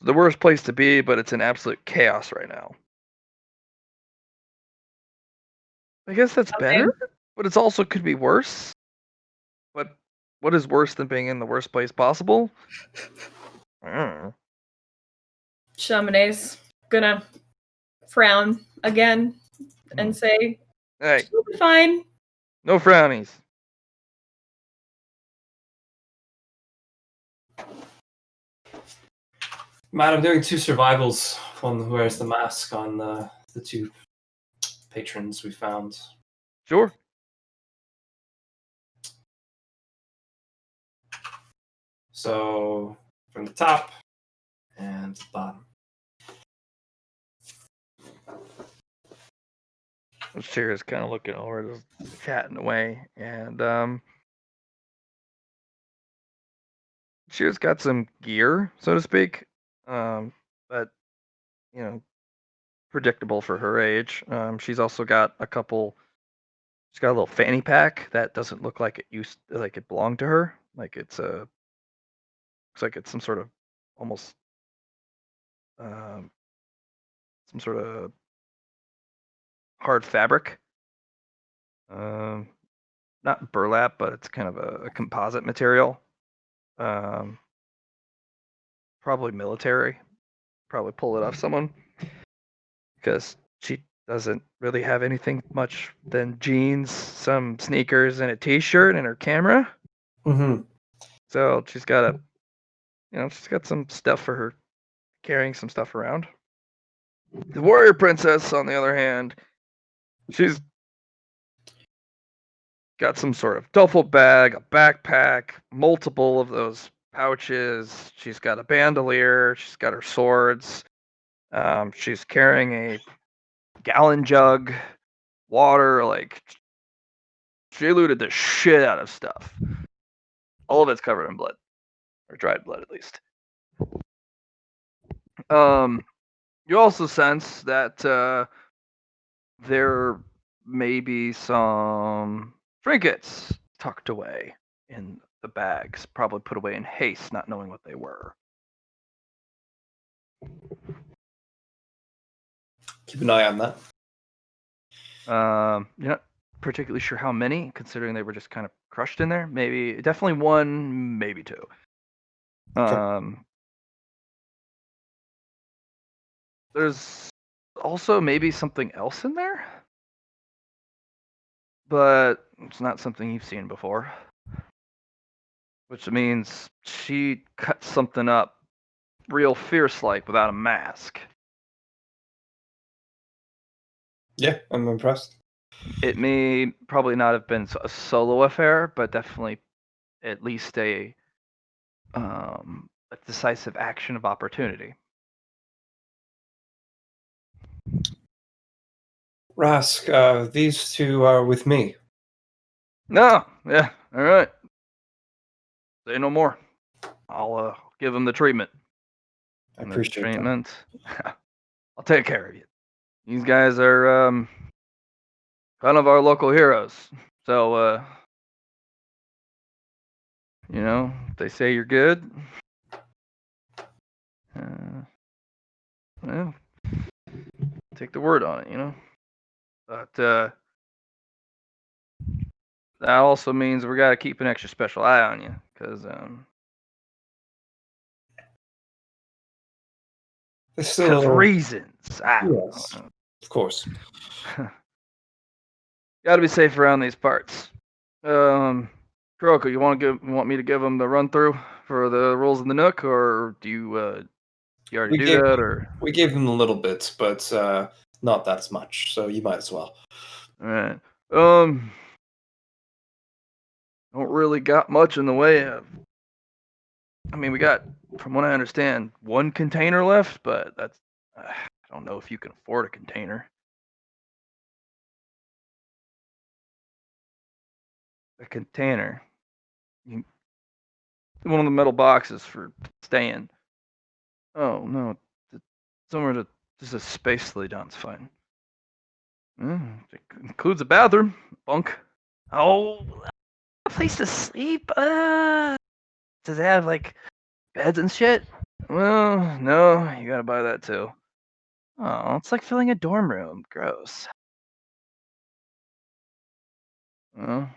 the worst place to be, but it's in absolute chaos right now. I guess that's Okay. better, but it's also could be worse. But what is worse than being in the worst place possible? I don't know. Chamonix's gonna frown again and say, Hey, "She'll be fine." no frownies. Matt, I'm doing 2 survivals. One who wears the mask on the 2 patrons we found. Sure. So from the top and the bottom. Cheers, kind of looking over, just chatting away, and Cheers got some gear, so to speak, but you know, predictable for her age. She's also got a couple. She's got a little fanny pack that doesn't look like it belonged to her. Like it's a looks like it's some sort of almost um, some sort of hard fabric. Um, not burlap, but it's kind of a composite material. Um, probably military. Probably pull it off someone because she doesn't really have anything much than jeans, some sneakers, and a t-shirt, and her camera. Mm-hmm. So she's got she's got some stuff for her carrying some stuff around. The warrior princess, on the other hand, she's got some sort of duffel bag, a backpack, multiple of those pouches. She's got a bandolier. She's got her swords. She's carrying a gallon jug, water. Like she looted the shit out of stuff. All of it's covered in blood, or dried blood at least. You also sense that there may be some trinkets tucked away in the bags, probably put away in haste, not knowing what they were. Keep an eye on that. You're not particularly sure how many, considering they were just kind of crushed in there. Maybe, definitely one, maybe two. There's also maybe something else in there, but it's not something you've seen before. Which means she cut something up real fierce like without a mask. Yeah, I'm impressed. It may probably not have been a solo affair, but definitely at least a decisive action of opportunity. Rask, these two are with me. No, yeah, all right. Say no more. I'll give him the treatment. I And the appreciate that. treatment. I'll take care of you. These guys are kind of our local heroes. So they say you're good. Well, take the word on it, But that also means we got to keep an extra special eye on you, because reasons. Yes, of course. Got to be safe around these parts. Kuroko, you want me to give them the run through for the rules in the Nook, or do you already do that? Or we gave them a little bit, but not that much. So you might as well. all right. Don't really got much in the way of. I mean, we got, from what I understand, one container left, but that's. I don't know if you can afford a container. A container. One of the metal boxes for staying. Oh no, somewhere to just a space lay down's fine. It includes a bathroom, bunk. Oh, a place to sleep. Does it have like beds and shit? Well, no, you gotta buy that too. Oh, it's like filling a dorm room. Gross. Well,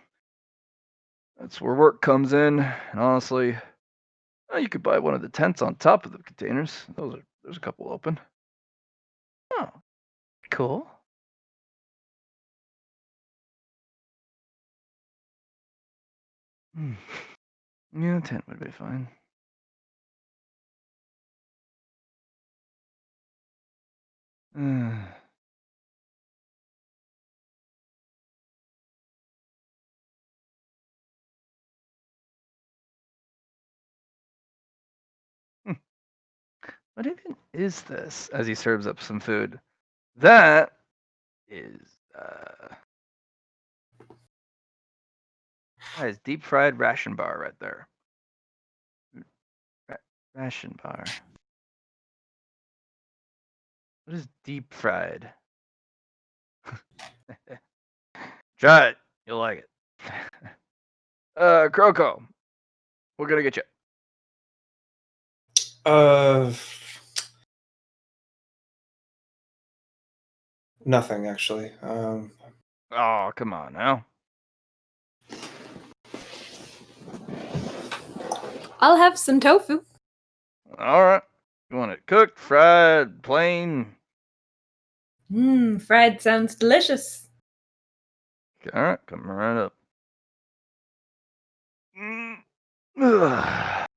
that's where work comes in, and honestly, you could buy one of the tents on top of the containers. There's a couple open. Oh, cool. Yeah, a tent would be fine. What even is this? As he serves up some food. That is that is deep fried ration bar right there. Ration bar. What is deep fried? Try it. You'll like it. Kroko, We're gonna get you. Nothing actually. Oh, come on now. I'll have some tofu. All right. You want it cooked, fried, plain? Fried sounds delicious. All right, come right up. Ugh.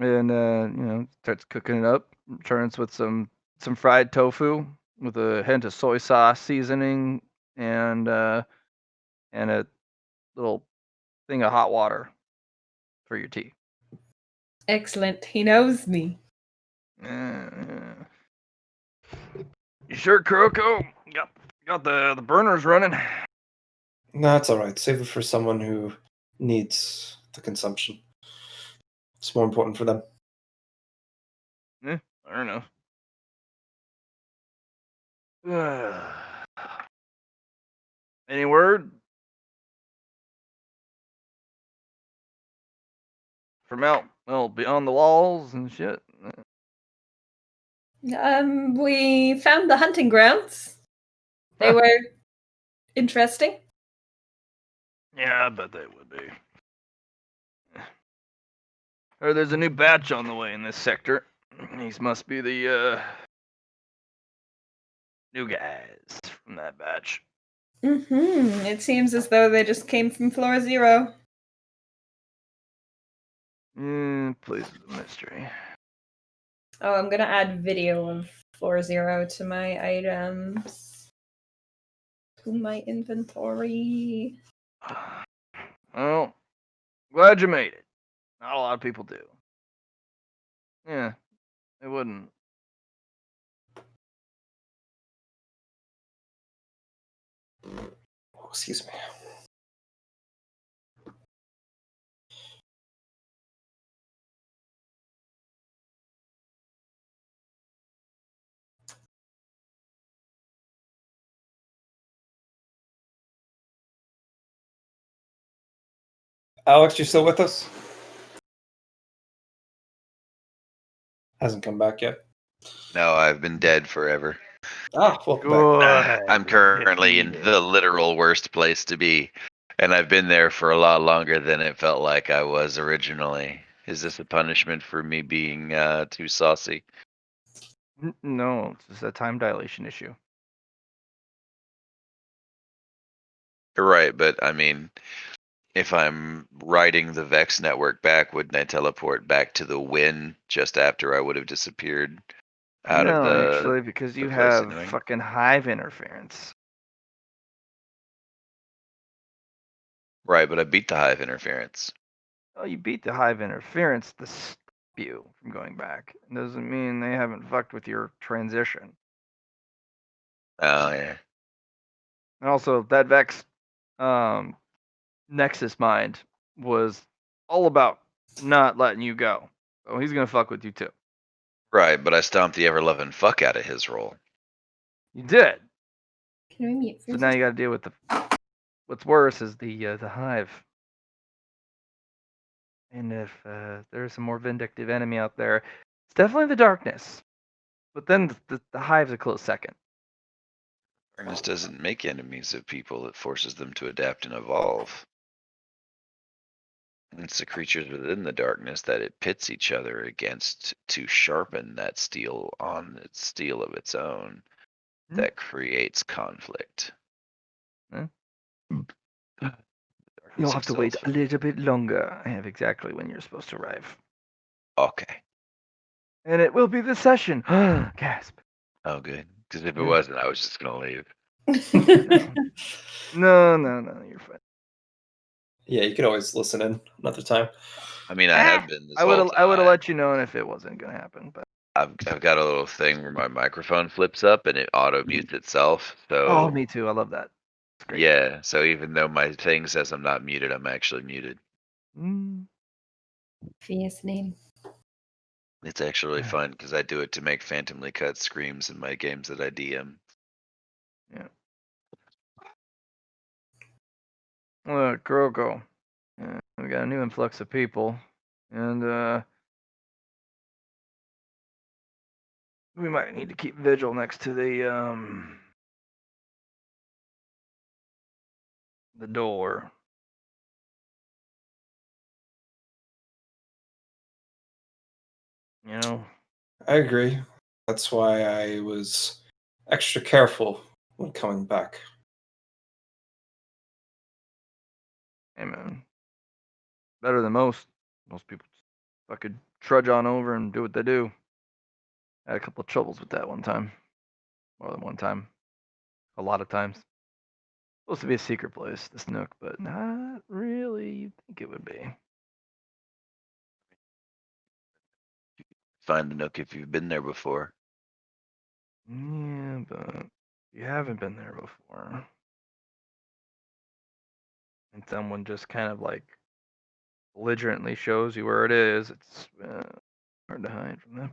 And starts cooking it up. Turns with some fried tofu with a hint of soy sauce seasoning and a little thing of hot water for your tea. Excellent. He knows me. You sure, Kuroko? Got the burners running. No, it's all right. Save it for someone who needs the consumption. It's more important for them. I don't know. Any word? From out, beyond the walls and shit. We found the hunting grounds. They were interesting. Yeah, I bet they would be. Or there's a new batch on the way in this sector. These must be the new guys from that batch. It seems as though they just came from floor 0. Please, a mystery. Oh, I'm gonna add video of floor 0 to my items. To my inventory. Well, glad you made it. Not a lot of people do. Yeah, they wouldn't. Oh, excuse me. Alex, you still with us? Hasn't come back yet. No, I've been dead forever. Ah, welcome back. Good. I'm currently in the literal worst place to be, and I've been there for a lot longer than it felt like I was originally. Is this a punishment for me being too saucy? No, it's just a time dilation issue. Right, but I mean, if I'm riding the Vex network back, wouldn't I teleport back to the Win just after I would have disappeared out of No, the actually, because you place have anyway? fucking hive interference. Right, but I beat the Hive interference. Oh, you beat the hive interference to stop you from going back. It doesn't mean they haven't fucked with your transition. Oh yeah. And also, that Vex Nexus Mind was all about not letting you go. So he's gonna fuck with you too. Right, but I stomped the ever loving fuck out of his roll. You did. Can we mute for So a now you second? gotta deal with the. What's worse is the hive. And if there's a more vindictive enemy out there, it's definitely the darkness. But then the hive's a close second. Darkness doesn't make enemies of people, it forces them to adapt and evolve. It's the creatures within the darkness that it pits each other against to sharpen that steel on its steel of its own that creates conflict. You'll have to wait itself. a little bit longer. I have exactly when you're supposed to arrive. Okay. And it will be this session. Gasp. Oh, good. Because if it Yeah. wasn't, I was just gonna leave. No, you're fine. Yeah, you could always listen in another time. I mean, I have been this I would whole have time. let you know if it wasn't gonna happen, but I've got a little thing where my microphone flips up and it auto mutes itself. So oh, me too. I love that. It's great. yeah. So even though my thing says I'm not muted, I'm actually muted. Fierce name. It's actually really fun because I do it to make phantomly cut screams in my games that I DM. Yeah. Kuroko, We got a new influx of people, and we might need to keep vigil next to the door. You know, I agree. That's why I was extra careful when coming back. hey man, better than most. Most people just fucking trudge on over and do what they do. Had a couple of troubles with that one time, more than one time, a lot of times. Supposed to be a secret place, this Nook, but not really. You'd think it would be. Find the Nook if you've been there before. Yeah, but you haven't been there before. And someone just kind of like belligerently shows you where it is. It's hard to hide from them.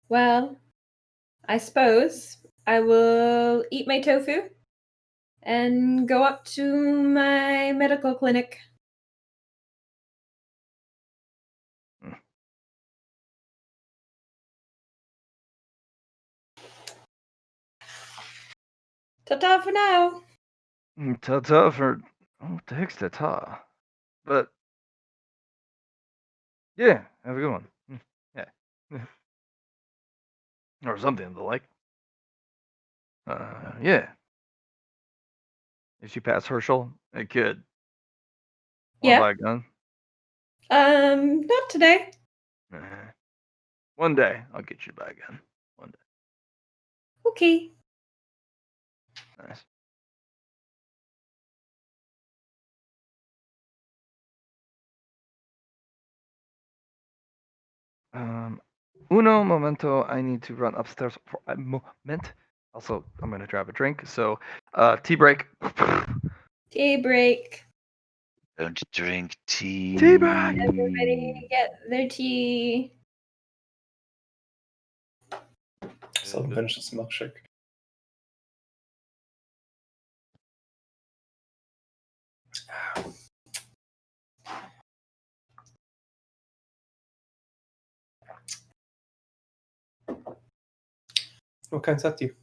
Well, I suppose I will eat my tofu and go up to my medical clinic. Ta-ta for now. Ta-ta for... Oh, what the heck's ta-ta? But... Yeah, have a good one. Yeah. Or something of the like. Yeah. Did you pass Herschel? Hey, kid. Wanna Yeah. buy a gun? Not today. One day, I'll get you to buy a gun. One day. Okay. Nice. Uno momento. I need to run upstairs for a moment. Also, I'm gonna grab a drink. So, tea break. Tea break. Don't drink tea. Tea break. Everybody get their tea. Still haven't finished this milkshake. What kind's that to you?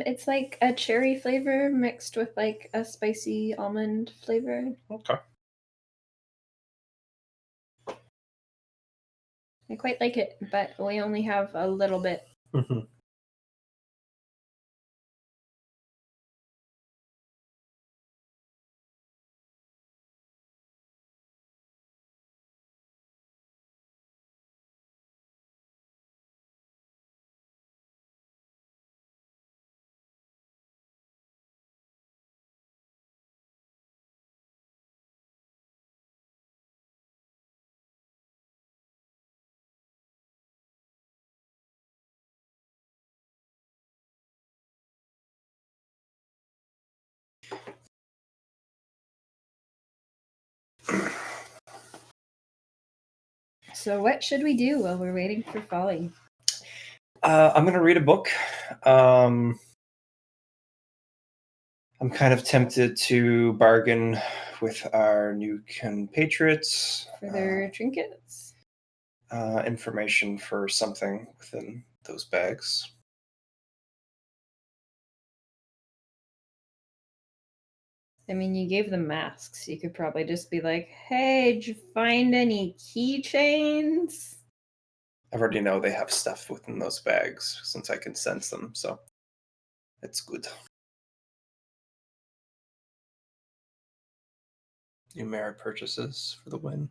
It's like a cherry flavor mixed with like a spicy almond flavor. Okay. I quite like it, but we only have a little bit. Mm-hmm. So what should we do while we're waiting for Folly? I'm gonna read a book. I'm kind of tempted to bargain with our new compatriots For their trinkets? information for something within those bags. I mean, you gave them masks. You could probably just be like, hey, did you find any keychains? I already know they have stuff within those bags since I can sense them, so it's good. New merit purchases for the win.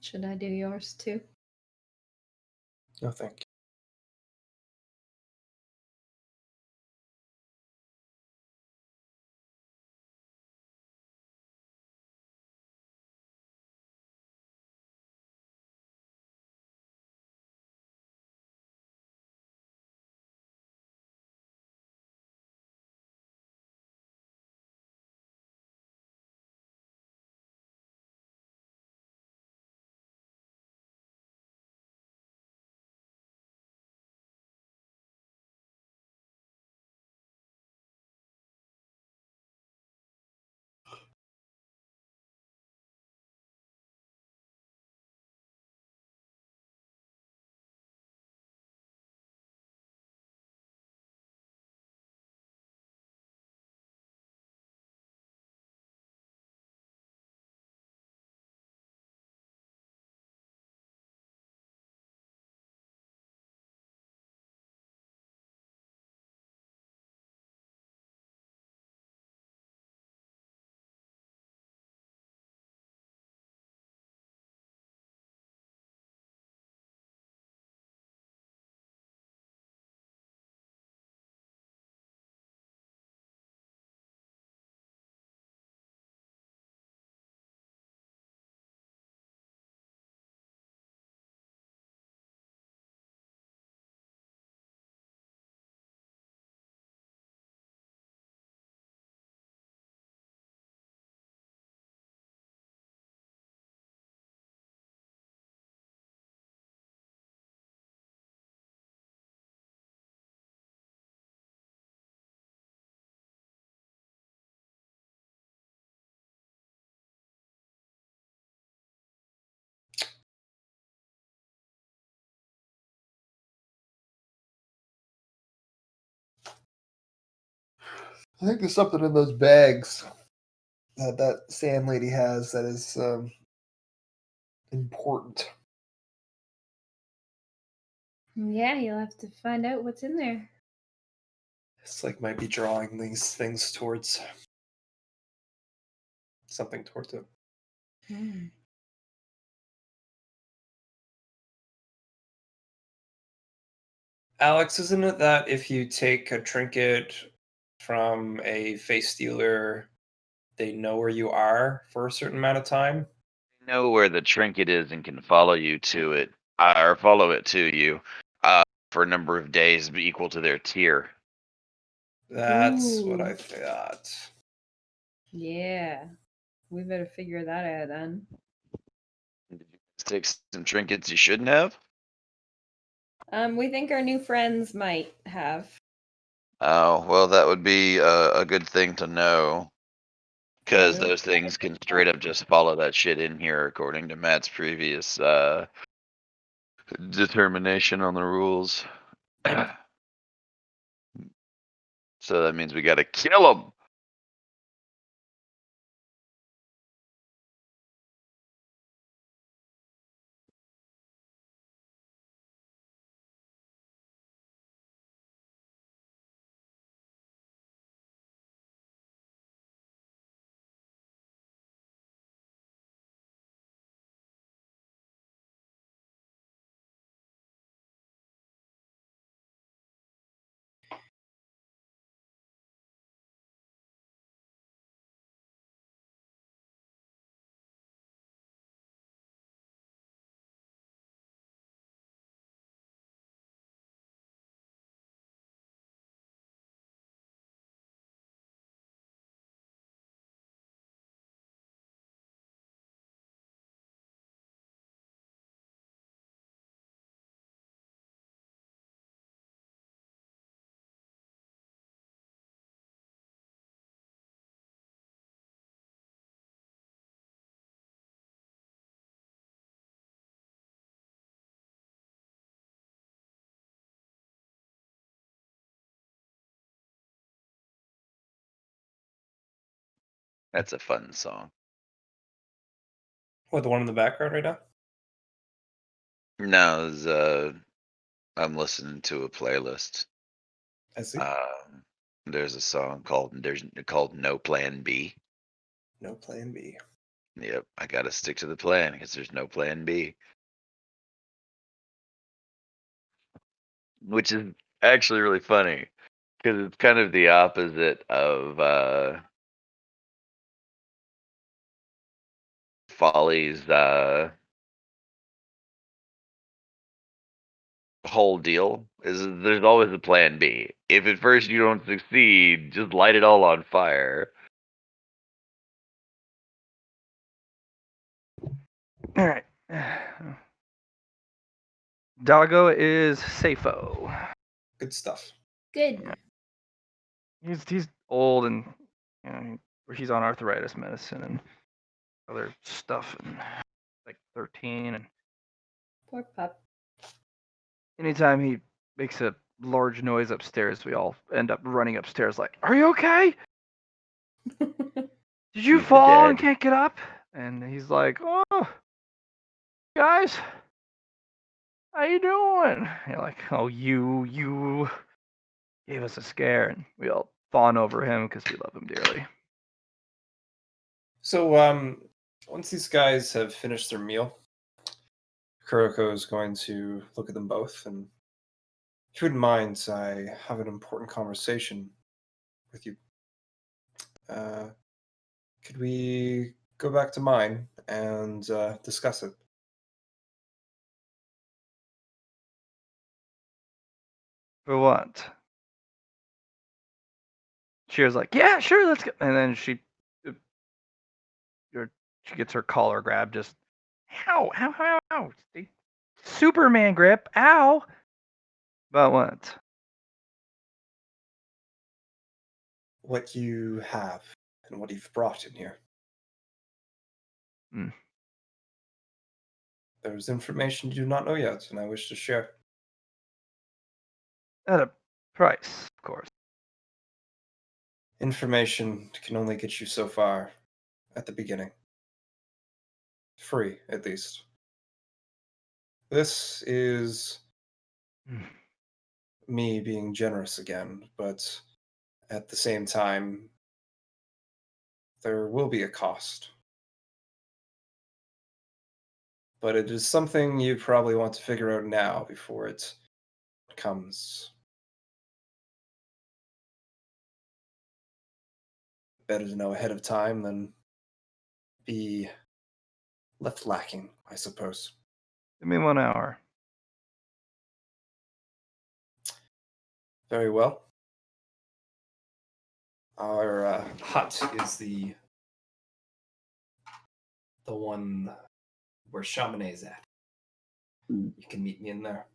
Should I do yours too? No, thank you. I think there's something in those bags that sand lady has that is important. Yeah, you'll have to find out what's in there. It's like might be drawing these things towards something towards it. Alex, isn't it that if you take a trinket from a face dealer, they know where you are for a certain amount of time? Know where the trinket is and can follow you to it, or follow it to you, for a number of days equal to their tier. That's what Ooh. I thought. Yeah. We better figure that out then. Did you take some trinkets you shouldn't have? We think our new friends might have. Oh, well, that would be a good thing to know. Because Yeah. those things can straight up just follow that shit in here, according to Matt's previous determination on the rules. So that means we gotta kill them. That's a fun song. What, the one in the background right now? No, I'm listening to a playlist. I see. There's a song called No Plan B. No plan B. Yep, I gotta stick to the plan because there's no plan B. which is actually really funny because it's kind of the opposite of Folly's whole deal. Is there's always a plan B. If at first you don't succeed, just light it all on fire. All right. Doggo is Safo. Good stuff. Good. He's old and he's on arthritis medicine and other stuff, and like 13. And Poor pup. anytime he makes a large noise upstairs, we all end up running upstairs like, "Are you okay? Did you He's fall and dead. can't get up?" And he's like, "Oh, guys, how you doing?" You're like, "Oh, you gave us a scare," and we all fawn over him because we love him dearly. So, once these guys have finished their meal, Kuroko is going to look at them both, and if you wouldn't mind, I have an important conversation with you. Could we go back to mine and discuss it? For what? Shear's like, "Yeah, sure, let's go." And then she gets her collar grabbed, just ow. Superman grip, ow. About what? What you have and what you've brought in here. Mm. There's information you do not know yet, and I wish to share. At a price, of course. Information can only get you so far at the beginning. Free, at least. This is Mm. me being generous again, but at the same time, there will be a cost. But it is something you probably want to figure out now before it comes. Better to know ahead of time than be left lacking, I suppose. Give me 1 hour. Very well. Our hut is the one where Chamonix is at. You can meet me in there.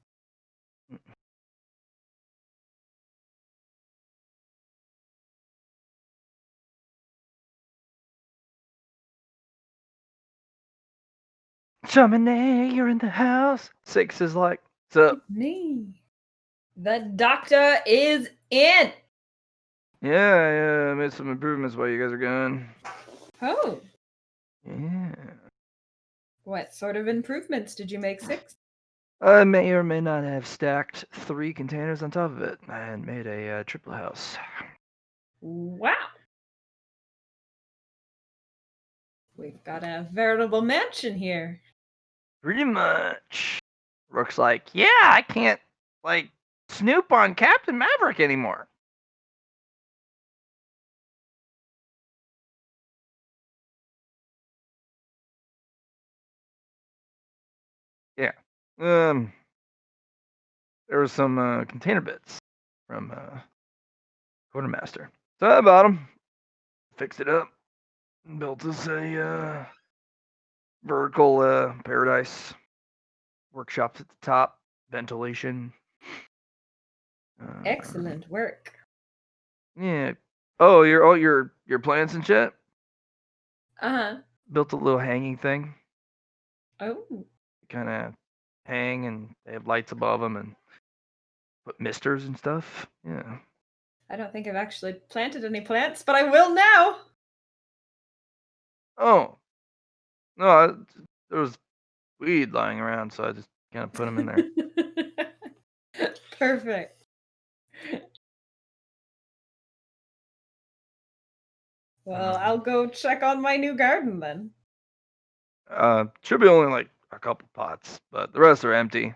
Chamonix, you're in the house. Six is like, "What's up?" Me. The doctor is in. Yeah, I made some improvements while you guys are gone. Oh, Yeah. what sort of improvements did you make, Six? I may or may not have stacked 3 containers on top of it and made a triple house. Wow. We've got a veritable mansion here. Pretty much. Rook's like, "Yeah, I can't, like, snoop on Captain Maverick anymore." Yeah. There was some container bits from Quartermaster. So I bought them, fixed it up, and built us a vertical paradise. Workshops at the top, ventilation. Excellent work. Yeah. Oh, your plants and shit. Uh-huh. Built a little hanging thing. Oh. Kind of hang, and they have lights above them, and put misters and stuff. Yeah. I don't think I've actually planted any plants, but I will now. Oh no, there was weed lying around, so I just kind of put them in there. Perfect. Well, I'll go check on my new garden then. Should be only like a couple pots, but the rest are empty.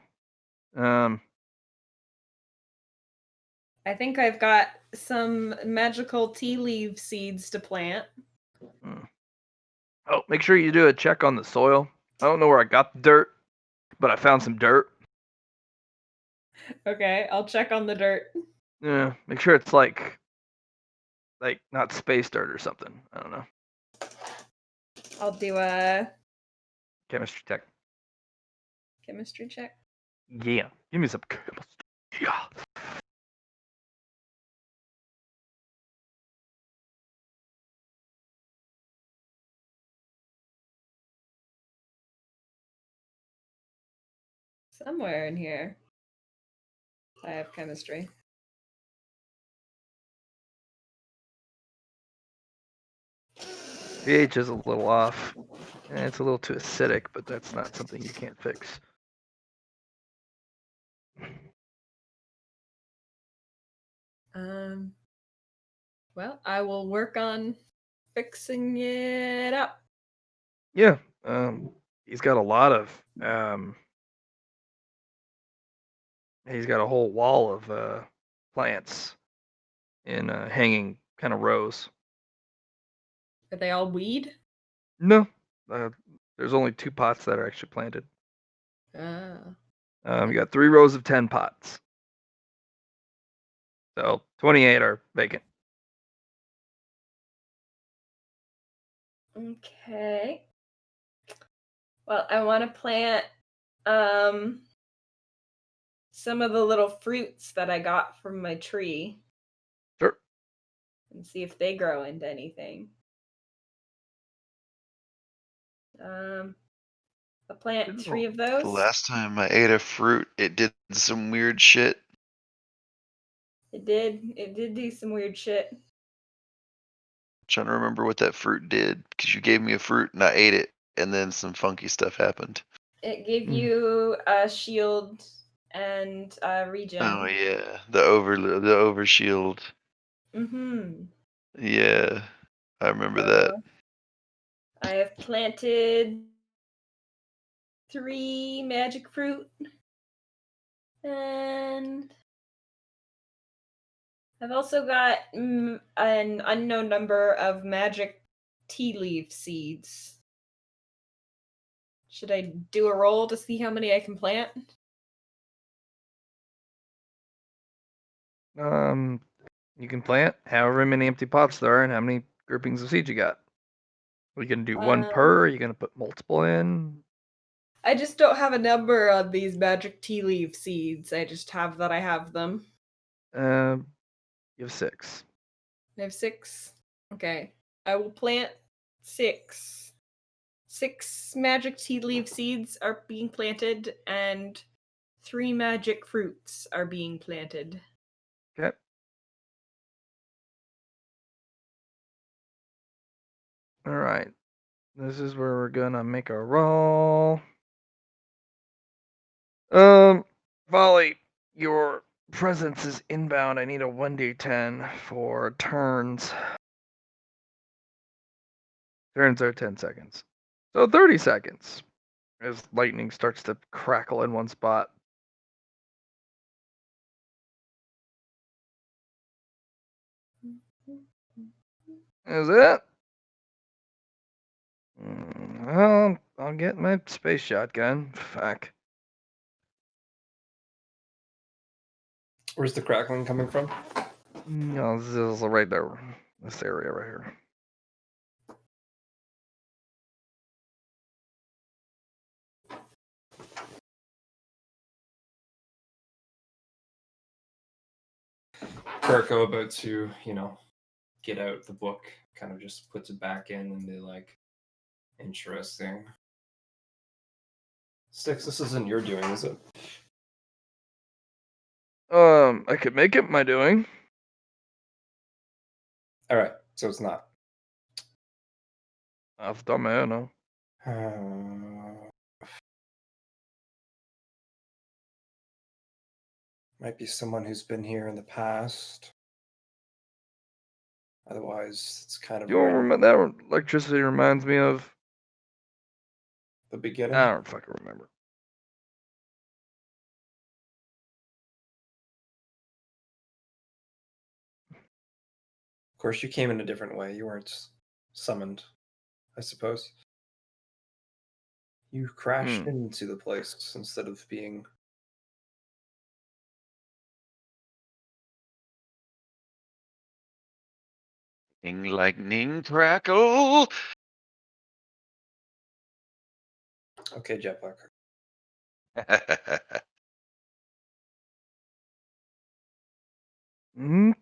I think I've got some magical tea leaf seeds to plant. Oh, make sure you do a check on the soil. I don't know where I got the dirt, but I found some dirt. Okay, I'll check on the dirt. Yeah, make sure it's like not space dirt or something. I don't know. I'll do a Chemistry check. chemistry check. Yeah, give me some chemistry. Yeah. Somewhere in here, I have chemistry. pH is a little off. And it's a little too acidic, but that's not something you can't fix. Well, I will work on fixing it up. Yeah. He's got a lot of he's got a whole wall of plants in hanging kind of rows. Are they all weed? No, there's only 2 pots that are actually planted. Ah. You got 3 rows of 10 pots. So 28 are vacant. Okay. Well, I want to plant some of the little fruits that I got from my tree. Sure. And see if they grow into anything. I'll plant 3 of those. The last time I ate a fruit, it did some weird shit. It did do some weird shit. Trying to remember what that fruit did, because you gave me a fruit and I ate it, and then some funky stuff happened. It gave you a shield and a regen. Oh yeah, the overshield. Mm-hmm. Yeah, I remember that. I have planted 3 magic fruit, and I've also got an unknown number of magic tea leaf seeds. Should I do a roll to see how many I can plant? You can plant however many empty pots there are and how many groupings of seeds you got. Are you gonna do one per? Or are you gonna put multiple in? I just don't have a number on these magic tea leaf seeds. I just have that I have them. You have 6. I have 6. Okay. I will plant 6. 6 magic tea leaf seeds are being planted, and 3 magic fruits are being planted. Okay. All right. This is where we're gonna make a roll. Volley, your presence is inbound. I need a 1d10 for turns. Turns are 10 seconds. So 30 seconds as lightning starts to crackle in one spot. Is it? Well, I'll get my space shotgun. Fuck. Where's the crackling coming from? No, this is right there. This area right here. Kirko about to, get out the book, kind of just puts it back in and be like, interesting. Styx, this isn't your doing, is it? I could make it my doing. All right, so it's not. Off the top of my head, no. Might be someone who's been here in the past. Otherwise, it's kind of You don't remember that electricity reminds me of? the beginning. I don't fucking remember. course, you came in a different way. You weren't summoned, I suppose. You crashed into the place instead of being. Lightning crackle. Okay, Jet Black. Mm.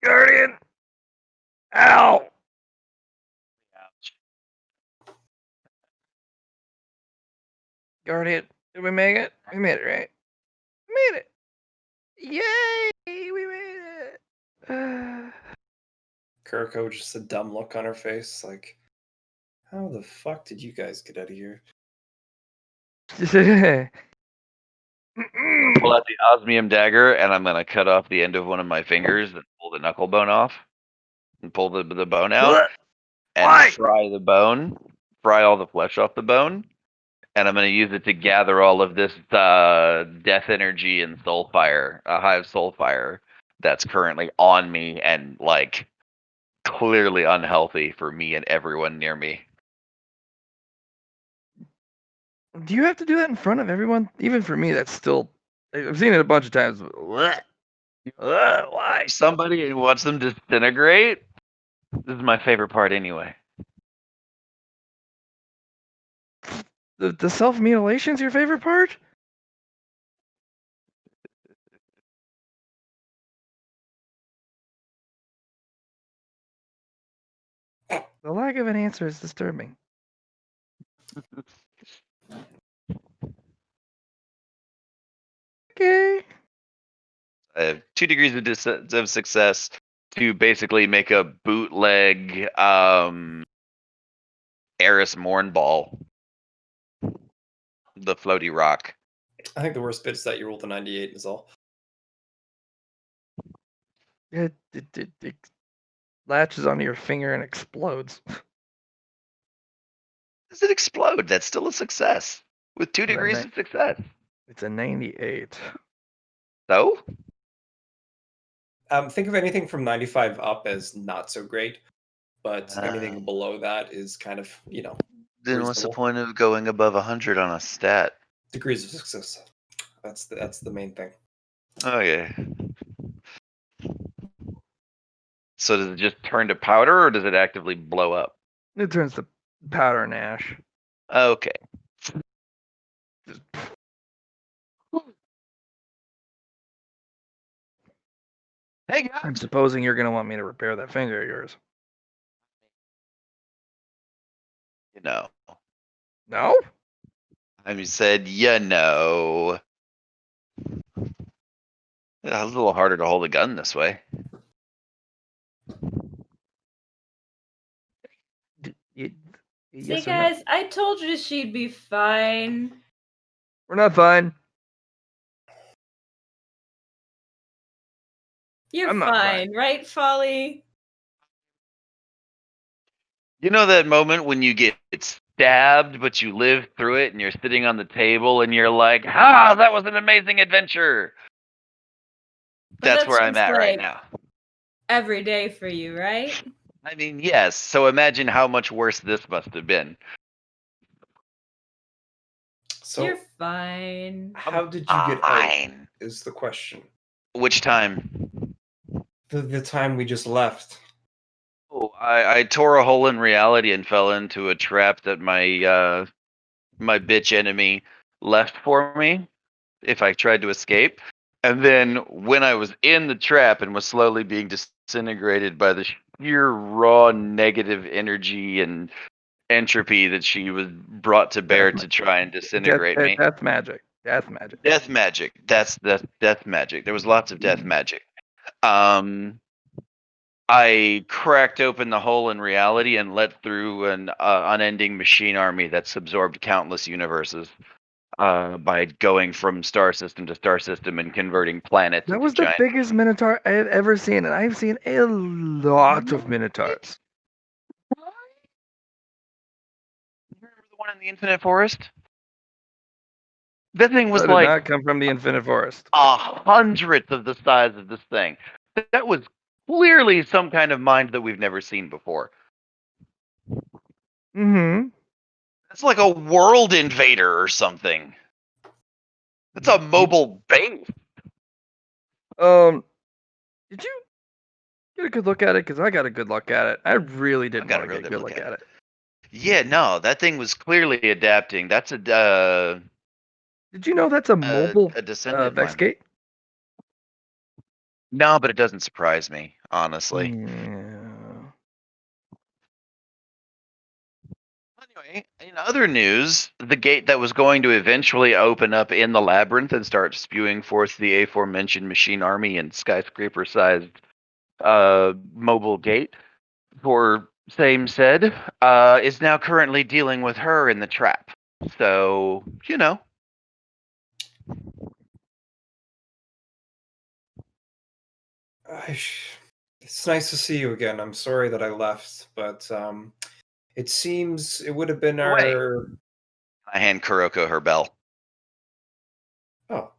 Guardian! Ow! Guardian, did we make it? We made it, right? We made it! Yay! We made it! Kuriko, just a dumb look on her face, like, how the fuck did you guys get out of here? Pull out the osmium dagger, and I'm gonna cut off the end of one of my fingers and pull the knuckle bone off, and pull the bone out, and Why? fry the bone, fry all the flesh off the bone, and I'm gonna use it to gather all of this death energy and soul fire, a hive soul fire that's currently on me and like clearly unhealthy for me and everyone near me. Do you have to do that in front of everyone? Even for me, that's still. I've seen it a bunch of times. Why? Somebody who wants them to disintegrate. This is my favorite part anyway. The self mutilation's your favorite part? The lack of an answer is disturbing. Okay. I have 2 degrees of success to basically make a bootleg Eris Morn ball. The floaty rock. I think the worst bit is that you rolled a 98 is all. It latches onto your finger and explodes. Does it explode? That's still a success. With 2 degrees of success. It's a 98. So? Think of anything from 95 up as not so great, but anything below that is kind of, Then what's the reasonable. point of going above 100 on a stat? Degrees of success. That's the main thing. Okay. So does it just turn to powder, or does it actively blow up? It turns to powder and ash. Okay. Hey guys. I'm supposing you're gonna want me to repair that finger of yours. No. No? I said, no. It's a little harder to hold a gun this way. See, Yes or no? guys, I told you she'd be fine. We're not fine. You're I'm not fine, right, Folly? You know that moment when you get stabbed, but you live through it, and you're sitting on the table, and you're like, that was an amazing adventure. That's where I'm just at right like now. every day for you, right? I mean, yes. So imagine how much worse this must have been. So You're fine. how did you get out is the question. Which time? The time we just left. Oh, I tore a hole in reality and fell into a trap that my my bitch enemy left for me if I tried to escape. And then when I was in the trap and was slowly being disintegrated by the sheer raw negative energy and entropy that she was brought to bear to try and disintegrate me. Death magic. Death magic. Death magic. That's death magic. There was lots of death magic. I cracked open the hole in reality and let through an unending machine army that's absorbed countless universes by going from star system to star system and converting planets That into was the giant. biggest Minotaur I have ever seen, and I've seen a lot of Minotaurs. You remember the one in the Infinite Forest? That thing was That did like not come from the Infinite Forest. a hundredth of the size of this thing. That was clearly some kind of mind that we've never seen before. Mm-hmm. It's like a world invader or something. It's a mobile base. Did you get a good look at it? Because I got a good look at it. I really didn't got want a to real get a good look at it. Yeah, no, that thing was clearly adapting. That's Did you know that's a mobile a descendant Vex line. gate? No, but it doesn't surprise me, honestly. Yeah. Anyway, in other news, the gate that was going to eventually open up in the labyrinth and start spewing forth the aforementioned machine army and skyscraper-sized mobile gate for same said, is now currently dealing with her in the trap. So, you know. It's nice to see you again. I'm sorry that I left, but it seems it would have been Wait. our. I hand Kuroko her bell. Oh,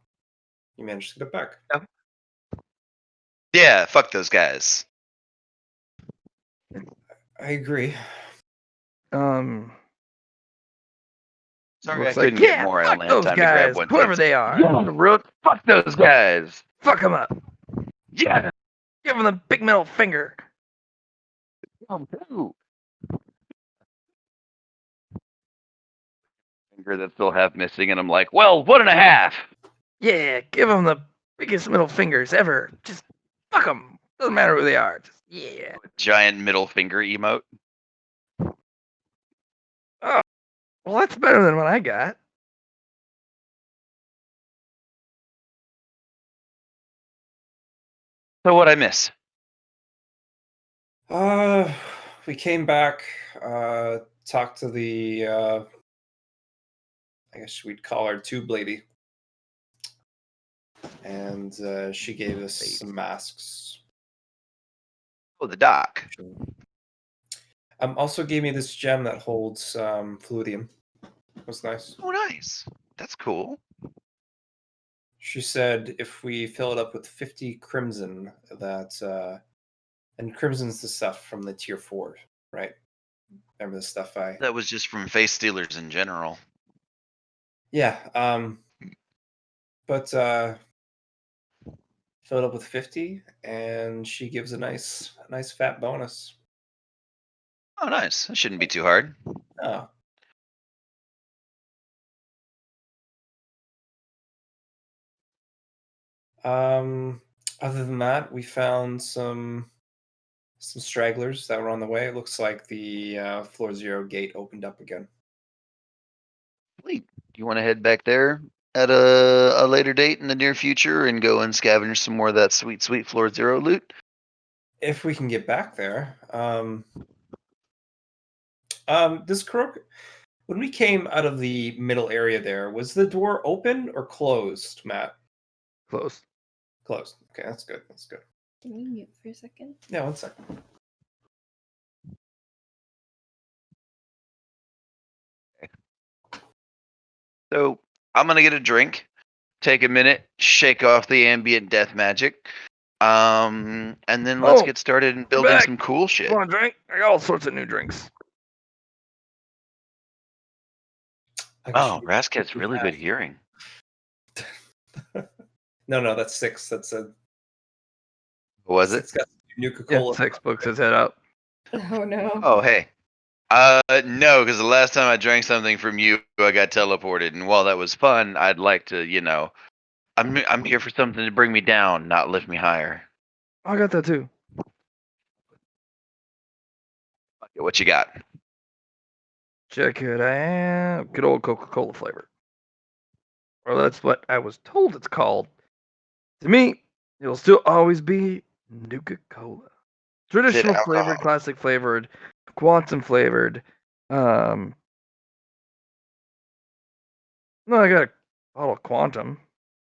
you managed to get it back. Yeah, fuck those guys. I agree. Sorry, Looks I like, couldn't get yeah, more. I fuck only had those time to grab guys, one. whoever they are. Yeah, Rook, fuck those guys. Fuck them up. Yeah. Give them the big middle finger. Finger that's still half missing, and I'm like, well, 1.5. Yeah, give them the biggest middle fingers ever. Just fuck them. Doesn't matter who they are. Just, yeah. Giant middle finger emote. Oh, well, that's better than what I got. So what I miss? We came back, talked to the, I guess we'd call her Tube Lady, and she gave us some masks. Oh, the doc. Also gave me this gem that holds fluidium. It was nice. Oh, nice. That's cool. She said if we fill it up with 50 crimson, that and crimson's the stuff from the tier 4, right? Remember the stuff I. That was just from face stealers in general. Yeah. But fill it up with 50, and she gives a nice fat bonus. Oh, nice. That shouldn't be too hard. Oh. Other than that, we found some stragglers that were on the way. It looks like the floor 0 gate opened up again. Sweet. Do you want to head back there at a later date in the near future and go and scavenge some more of that sweet, sweet floor 0 loot? If we can get back there. This crook. When we came out of the middle area there, was the door open or closed, Matt? Close. Closed. Okay, that's good. That's good. Can you mute for a second? Yeah, 1 second. So I'm gonna get a drink, take a minute, shake off the ambient death magic, and then let's Oh, get started in building back. some cool shit. You want a drink? I got all sorts of new drinks. Oh, Rasket's really good hearing. No, that's 6. That's a. What was it? It's got Nuka-Cola. Yeah, 6 books his head up. Oh no. Oh, hey. No, because the last time I drank something from you, I got teleported, and while that was fun, I'd like to, I'm here for something to bring me down, not lift me higher. I got that too. What you got? Check it out. Good old Coca-Cola flavor. Or that's what I was told it's called. To me, it'll still always be Nuka-Cola. Traditional flavored, classic flavored, quantum flavored. No, I got a bottle of quantum.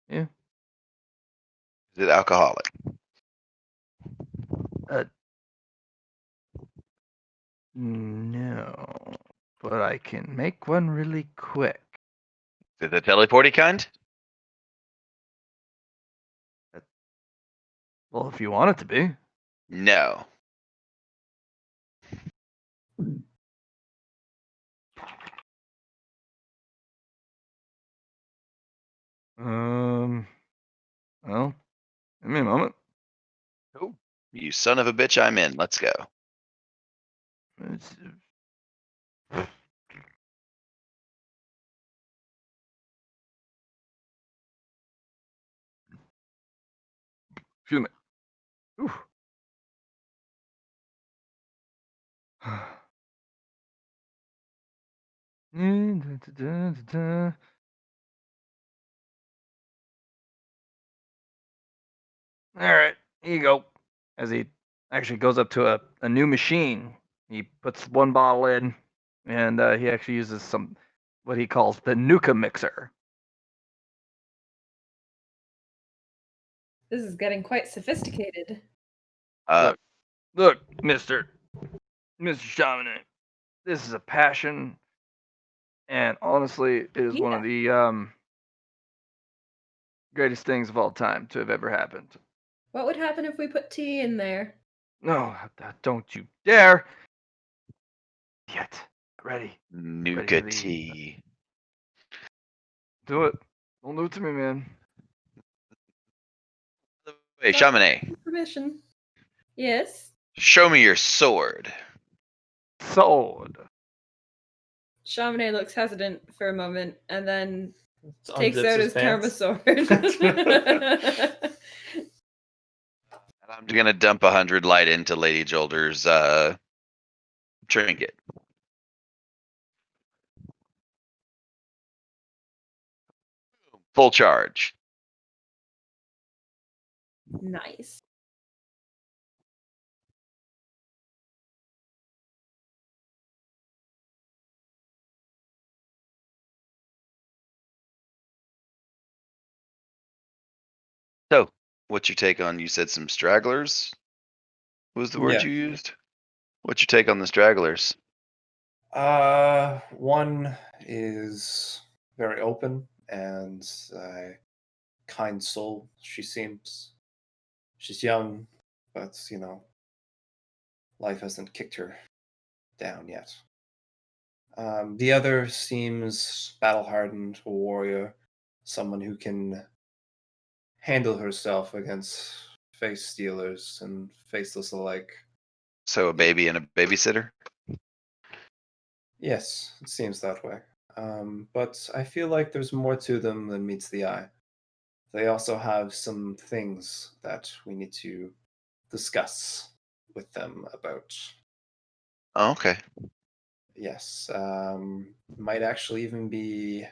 Yeah. Is it alcoholic? No, but I can make one really quick. The teleporty kind? Well, if you want it to be. No. Well, give me a moment. Cool. You son of a bitch, I'm in. Let's go. It's, excuse me. Ooh. All right, here you go. As he actually goes up to a new machine, he puts one bottle in, and he actually uses some what he calls the Nuka mixer. This is getting quite sophisticated. Look, Mr. Chaminade, this is a passion, and honestly, it is one of the greatest things of all time to have ever happened. What would happen if we put tea in there? No, don't you dare! Yet, ready. Nuka tea. Do it. Don't do it to me, man. Hey, Chaminade, Permission. Yes. show me your sword. Sword. Chaminade looks hesitant for a moment and then takes Unzips out his his karma pants. sword. I'm gonna dump 100 light into Lady Jolder's trinket. Full charge. Nice. So, what's your take on? You said some stragglers. What was the word Yeah. you used? What's your take on the stragglers? One is very open and a kind soul. She seems. She's young, but life hasn't kicked her down yet. The other seems battle hardened, a warrior, someone who can handle herself against face stealers and faceless alike. So a baby and a babysitter? Yes, it seems that way. But I feel like there's more to them than meets the eye. They also have some things that we need to discuss with them about. Oh, okay. Yes, might actually even be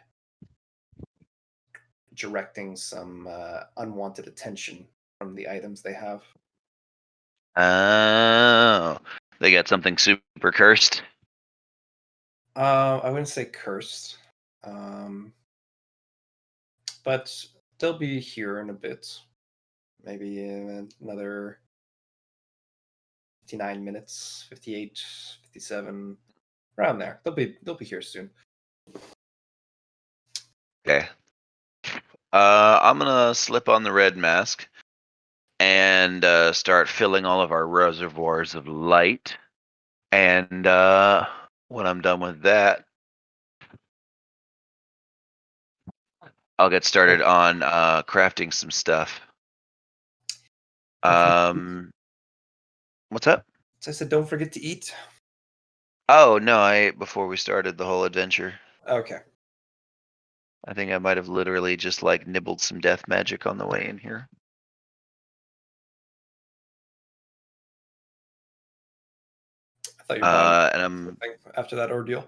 directing some unwanted attention from the items they have. Oh, they got something super cursed. I wouldn't say cursed, but they'll be here in a bit. Maybe in another 59 minutes, 58, 57, around there. They'll be here soon. Okay. I'm gonna slip on the red mask and start filling all of our reservoirs of light. And when I'm done with that, I'll get started on crafting some stuff. What's up? So I said, don't forget to eat. Oh no, I ate before we started the whole adventure. Okay. I think I might have literally just like nibbled some death magic on the way in here. I thought you were buying And I'm something after that ordeal.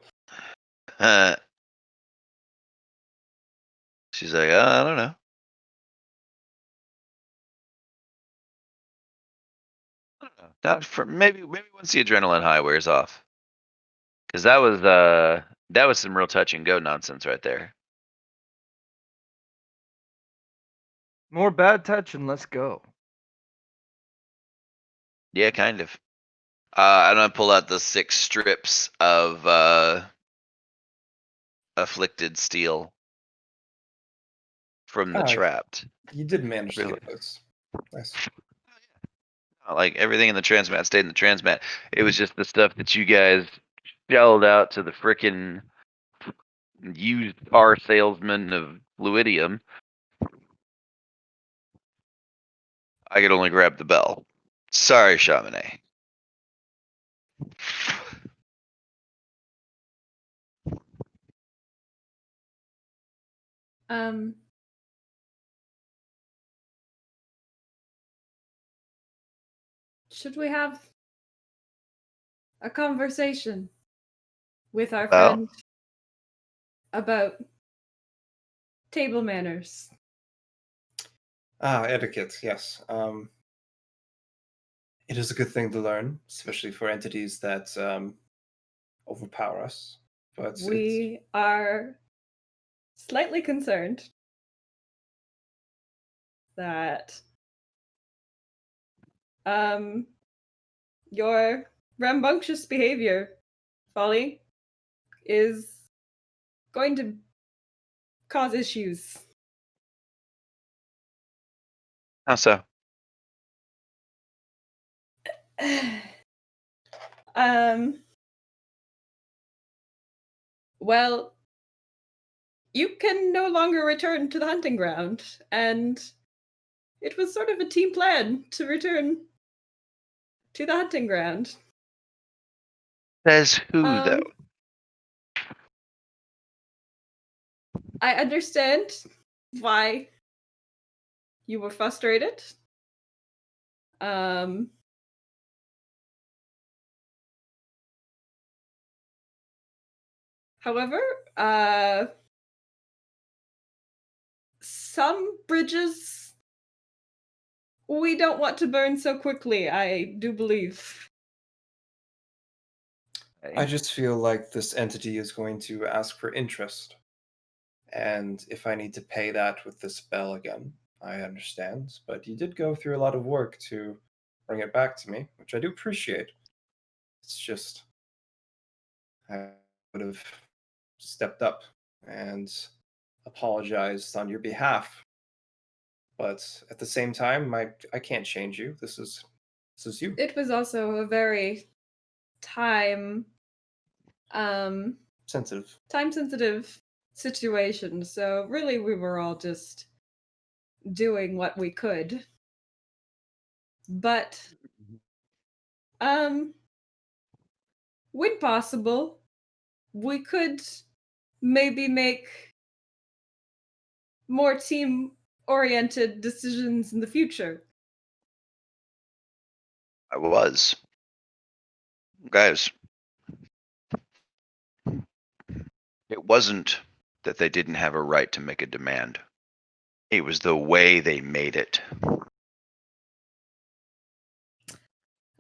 she's like, I don't know. Not for maybe once the adrenaline high wears off. Cause that was some real touch and go nonsense right there. More bad touch and let's go. Yeah, kind of. I'm gonna pull out the 6 strips of afflicted steel from the Ah, trapped. You did manage to Really? get those. Nice. Like everything in the transmat stayed in the transmat. It was just the stuff that you guys shelled out to the frickin' used car salesman of Fluidium. I could only grab the bell. Sorry, Chaminade. Should we have a conversation with our Well? friend about table manners? Etiquette, yes. It is a good thing to learn, especially for entities that overpower us. But We are slightly concerned that your rambunctious behavior, Folly, is going to cause issues. How so? Well, you can no longer return to the hunting ground, and it was sort of a team plan to return to the hunting ground. Says who, though? I understand why you were frustrated. However, some bridges we don't want to burn so quickly, I do believe. I just feel like this entity is going to ask for interest. And if I need to pay that with this bell again, I understand. But you did go through a lot of work to bring it back to me, which I do appreciate. It's just, I would have stepped up and apologized on your behalf. But at the same time, I can't change you. This is you. It was also a very time Sensitive. situation, so really we were all just doing what we could. But when possible, we could maybe make more team oriented decisions in the future. I was. Guys, it wasn't that they didn't have a right to make a demand. It was the way they made it.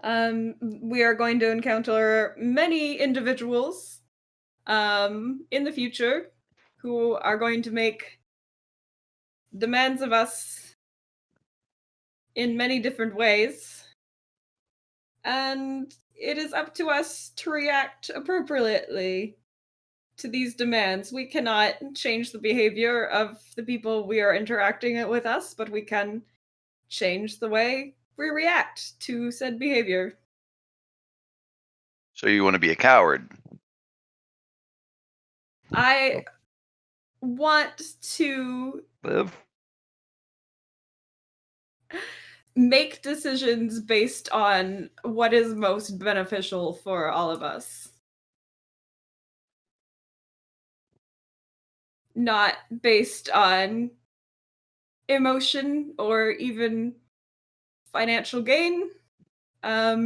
We are going to encounter many individuals in the future who are going to make demands of us in many different ways. And it is up to us to react appropriately to these demands. We cannot change the behavior of the people we are interacting with us, but we can change the way we react to said behavior. So you want to be a coward? I want to Live. make decisions based on what is most beneficial for all of us. Not based on emotion or even financial gain.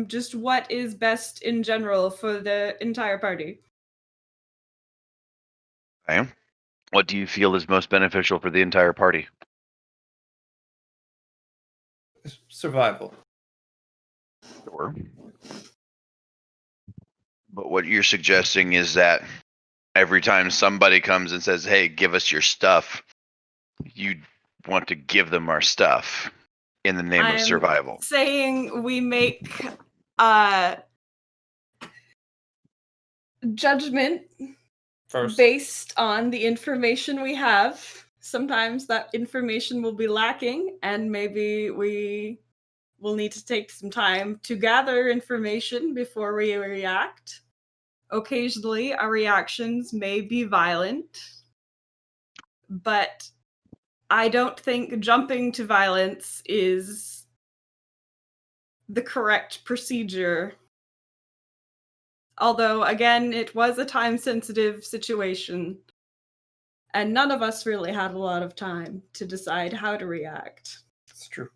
Just what is best in general for the entire party. Okay. What do you feel is most beneficial for the entire party? Survival. Sure. But what you're suggesting is that every time somebody comes and says, hey, give us your stuff, you want to give them our stuff in the name of survival. Saying we make judgment First, based on the information we have. sometimes that information will be lacking, and maybe we will need to take some time to gather information before we react. Occasionally, our reactions may be violent, but I don't think jumping to violence is the correct procedure. Although, again, it was a time-sensitive situation, and none of us really had a lot of time to decide how to react. It's true.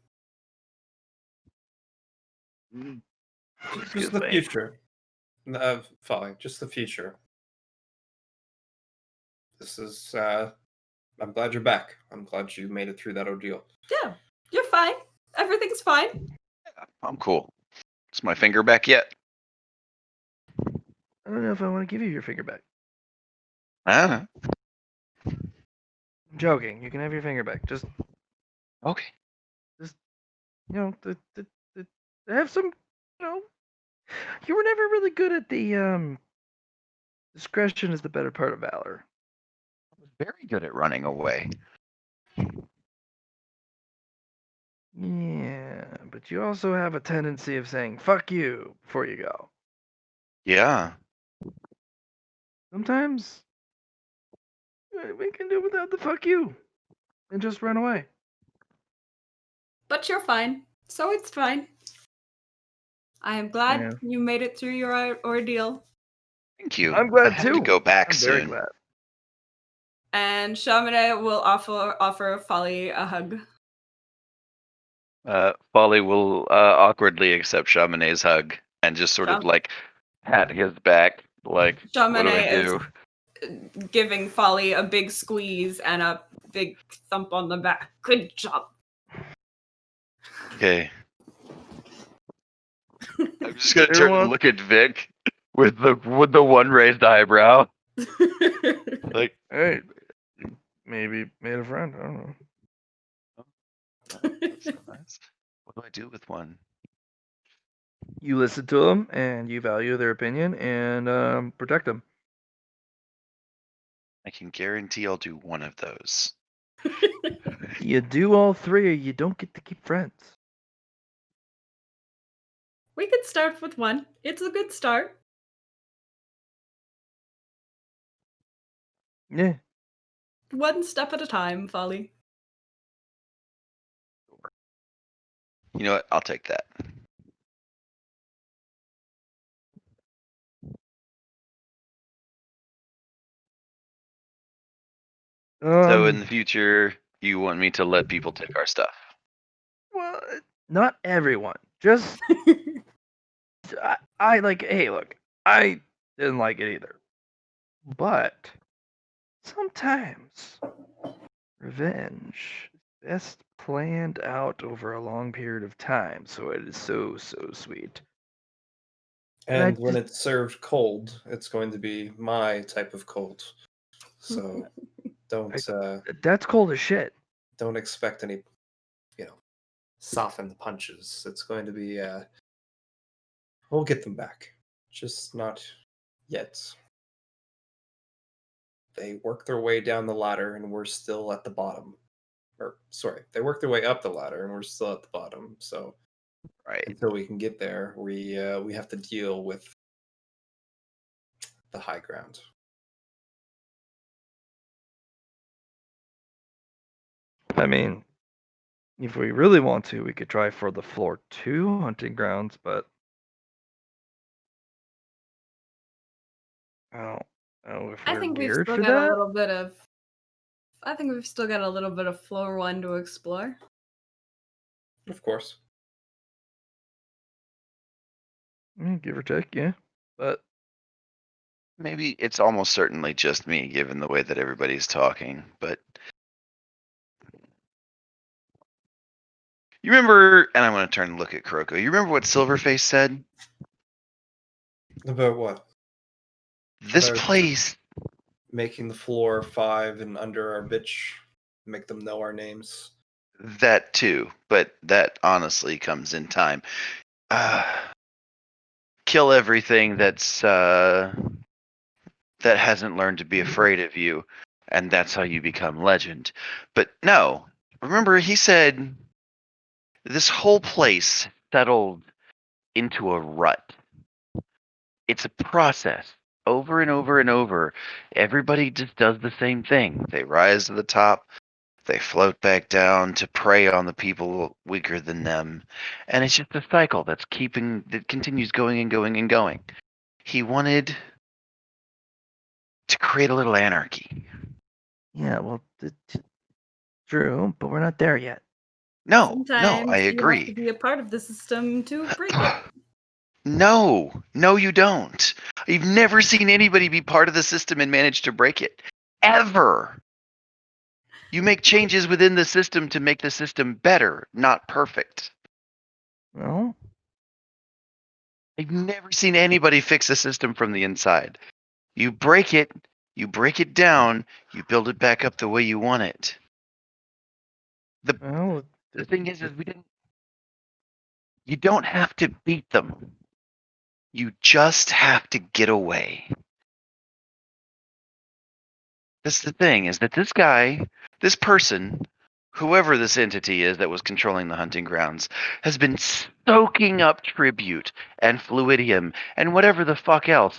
Excuse Just the me. future. Folly, just the future. This is, I'm glad you're back. I'm glad you made it through that ordeal. Yeah, you're fine. Everything's fine. I'm cool. Is my finger back yet? I don't know if I want to give you your finger back. Ah, I'm joking. You can have your finger back. Just, okay. you know, have some, you were never really good at the, discretion is the better part of valor. I was very good at running away. Yeah, but you also have a tendency of saying, fuck you, before you go. Yeah. Sometimes, we can do without the fuck you, and just run away. But you're fine. So it's fine. I am glad Yeah. you made it through your ordeal. Thank you. I'm glad I have too. to go back I'm very soon. glad. And Shamine will offer Folly a hug. Folly will awkwardly accept Chamonix's hug and just sort of like pat his back. Like, what do I Chamonix do? is giving Folly a big squeeze and a big thump on the back. Good job. Okay. I'm just gonna turn and look at Vic with the one raised eyebrow. Like, Hey, maybe made a friend. I don't know. that's so nice. What do I do with one? You listen to them and you value their opinion and protect them. I can guarantee I'll do one of those. You do all three, or you don't get to keep friends. We could start with one. It's a good start. Yeah. One step at a time, Folly. You know what? I'll take that. So in the future, you want me to let people take our stuff? Well, not everyone. Just I like. Hey, look, I didn't like it either, but sometimes revenge is best planned out over a long period of time, so it is so sweet. And when it's served cold, it's going to be my type of cold. So don't That's cold as shit. don't expect any, softened punches. It's going to be we'll get them back. Just not yet. They work their way down the ladder and we're still at the bottom. Or sorry, they work their way up the ladder and we're still at the bottom. So Right. until we can get there, we have to deal with the high ground. I mean, if we really want to, we could try for the floor 2 hunting grounds, but I don't know if I we're think we've geared still for got a that. little bit of. I think we've still got a little bit of floor 1 to explore. Of course. Give or take, yeah. But Maybe it's almost certainly just me, given the way that everybody's talking. But you remember, and I'm going to turn and look at Kuroko. You remember what Silverface said? About what? This About place. making the floor 5 and under our bitch, make them know our names. That too, but that honestly comes in time. Kill everything that's that hasn't learned to be afraid of you. and that's how you become legend. But no, remember he said this whole place settled into a rut. It's a process over and over and over. Everybody just does the same thing. They rise to the top, they float back down to prey on the people weaker than them. And it's just a cycle that continues going and going and going. He wanted to create a little anarchy. Yeah, well, true, but we're not there yet. No, Sometimes I you have to agree. be a part of the system to break it. No, you don't. You've never seen anybody be part of the system and manage to break it. Ever. You make changes within the system to make the system better, not perfect. Well, I've never seen anybody fix a system from the inside. You break it down, you build it back up the way you want it. well, The thing is you don't have to beat them. You just have to get away. That's the thing, is that this person, whoever this entity is that was controlling the hunting grounds, has been soaking up tribute and fluidium and whatever the fuck else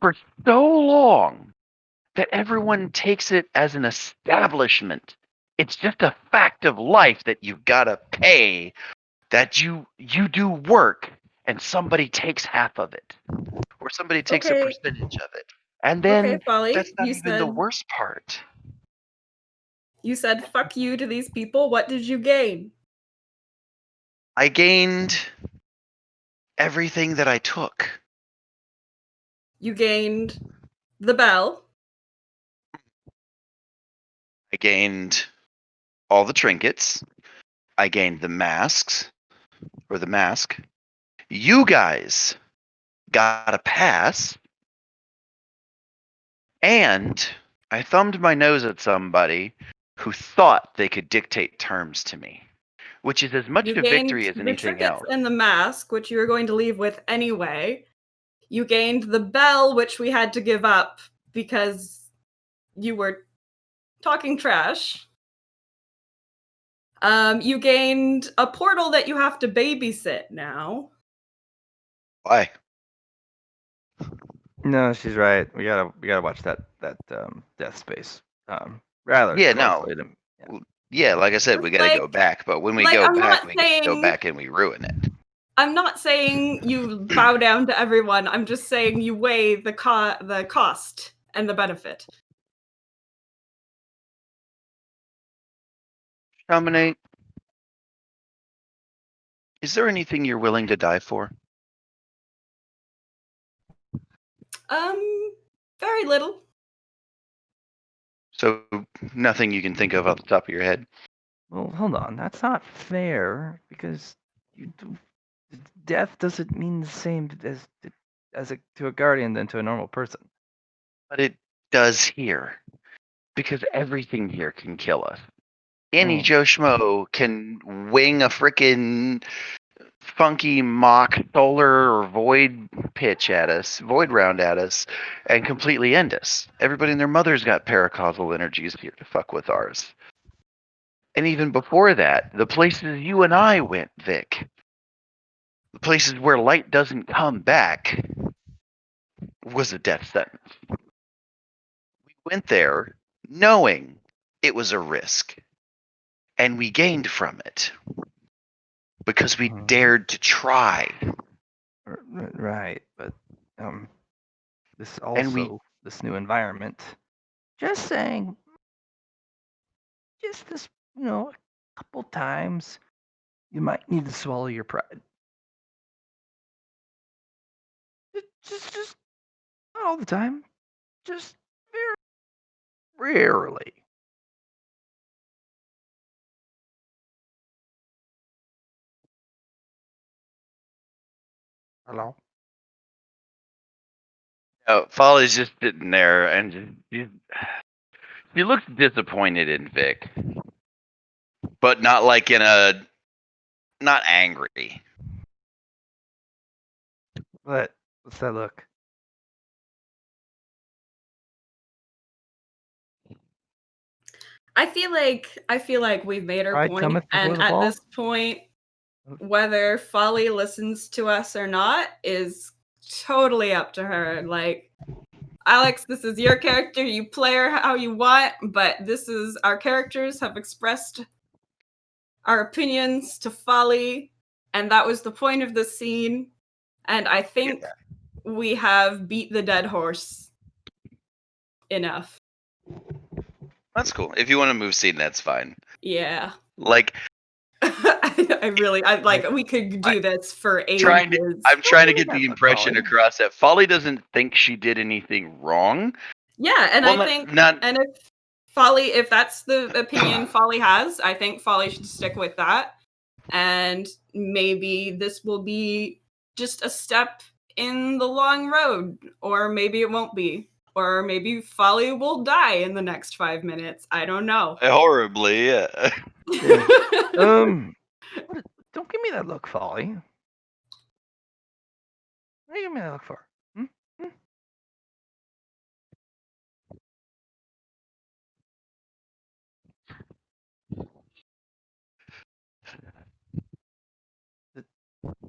for so long that everyone takes it as an establishment. It's just a fact of life that you've got to pay, that you do work and somebody takes half of it, or somebody takes a Okay. percentage of it. And Okay, then Folly, that's not you even the said worst part. you said fuck you to these people. What did you gain? I gained everything that I took. You gained the bell. I gained all the trinkets. I gained the masks, or the mask. You guys got a pass. And I thumbed my nose at somebody who thought they could dictate terms to me, which is as much You a gained victory as the anything trinkets else. and the mask, which you were going to leave with anyway. You gained the bell, which we had to give up because you were talking trash. You gained a portal that you have to babysit now. Why? no, she's right. We gotta watch that death space rather Yeah, closely. no. Yeah, like I said, we It's got to go like- back. But when we like, go I'm back, not we go saying- back and we ruin it. I'm not saying you bow down to everyone. I'm just saying you weigh the cost and the benefit. Dominate. Is there anything you're willing to die for? Very little. So nothing you can think of off the top of your head. Well, hold on. That's not fair because death doesn't mean the same to a guardian than to a normal person. But it does here. Because everything here can kill us. Any Oh. Joe Schmo can wing a frickin' funky mock solar or void pitch at us, void round at us, and completely end us. Everybody and their mother's got paracausal energies here to fuck with ours. And even before that, the places you and I went, Vic, the places where light doesn't come back, was a death sentence. We went there knowing it was a risk, and we gained from it because we dared to try. Right, but this And this new environment. Just saying, just this, a couple times, you might need to swallow your pride. Just not all the time. Just very rarely. Hello. Folly's just sitting there and she looks disappointed in Vic, but not like not angry. What's that look? I feel like we've made our Pride point, cometh before and the at fall? this point, whether Folly listens to us or not is totally up to her. Like, Alex, this is your character. You play her how you want, but this is our characters have expressed our opinions to Folly, and that was the point of the scene. And I think we have beat the dead horse enough. That's cool. If you want to move scene, that's fine. Yeah. Like, I like we could do this for ages. I'm trying to get Don't the give me that impression look, across that Folly doesn't think she did anything wrong. Yeah, and Well, I think not and if Folly, if that's the opinion Folly has, I think Folly should stick with that. And maybe this will be just a step in the long road, or maybe it won't be. Or maybe Folly will die in the next 5 minutes. I don't know. horribly. Yeah. don't give me that look, Folly. What are you giving me that look for? Hmm? Hmm?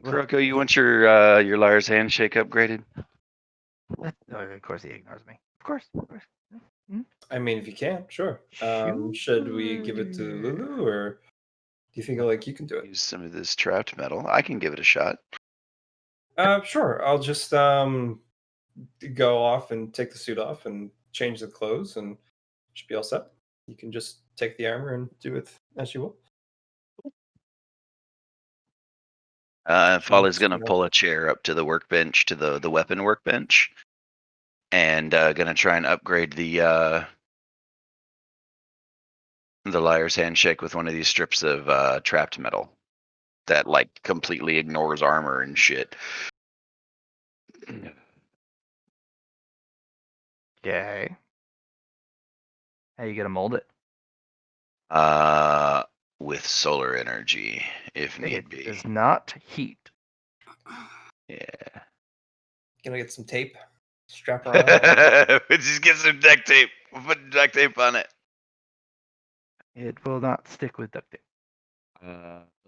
Kuroko, you want your liar's handshake upgraded? Of course he ignores me. Of course. I mean, if you can, sure. Should we give it to Lulu, or do you think like you can do it? Use some of this trapped metal. I can give it a shot. Sure. I'll just go off and take the suit off and change the clothes, and should be all set. You can just take the armor and do it as you will. Folly's gonna pull a chair up to the workbench, to the weapon workbench, and gonna try and upgrade the liar's handshake with one of these strips of trapped metal that like completely ignores armor and shit. Okay. How you gonna mold it? With solar energy, if need It be. does not heat. Yeah. Gonna get some tape, strap her on. Just get some duct tape. We'll put duct tape on it. It will not stick with duct tape.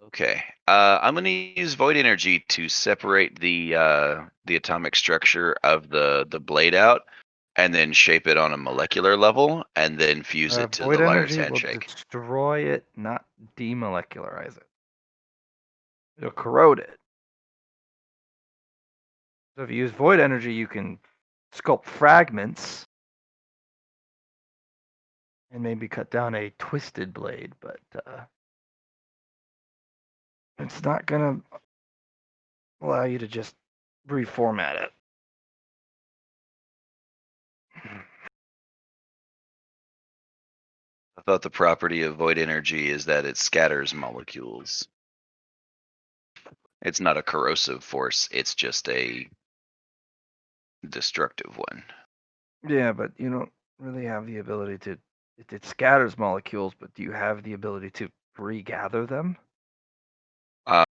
Okay. I'm gonna use void energy to separate the atomic structure of the blade out, and then shape it on a molecular level, and then fuse it to Void the liar's energy will handshake. destroy it, not demolecularize it. It'll corrode it. So if you use void energy, you can sculpt fragments and maybe cut down a twisted blade, but it's not gonna allow you to just reformat it. I thought the property of void energy is that it scatters molecules. It's not a corrosive force, it's just a destructive one. Yeah, but you don't really have the ability to. It scatters molecules, but do you have the ability to regather them?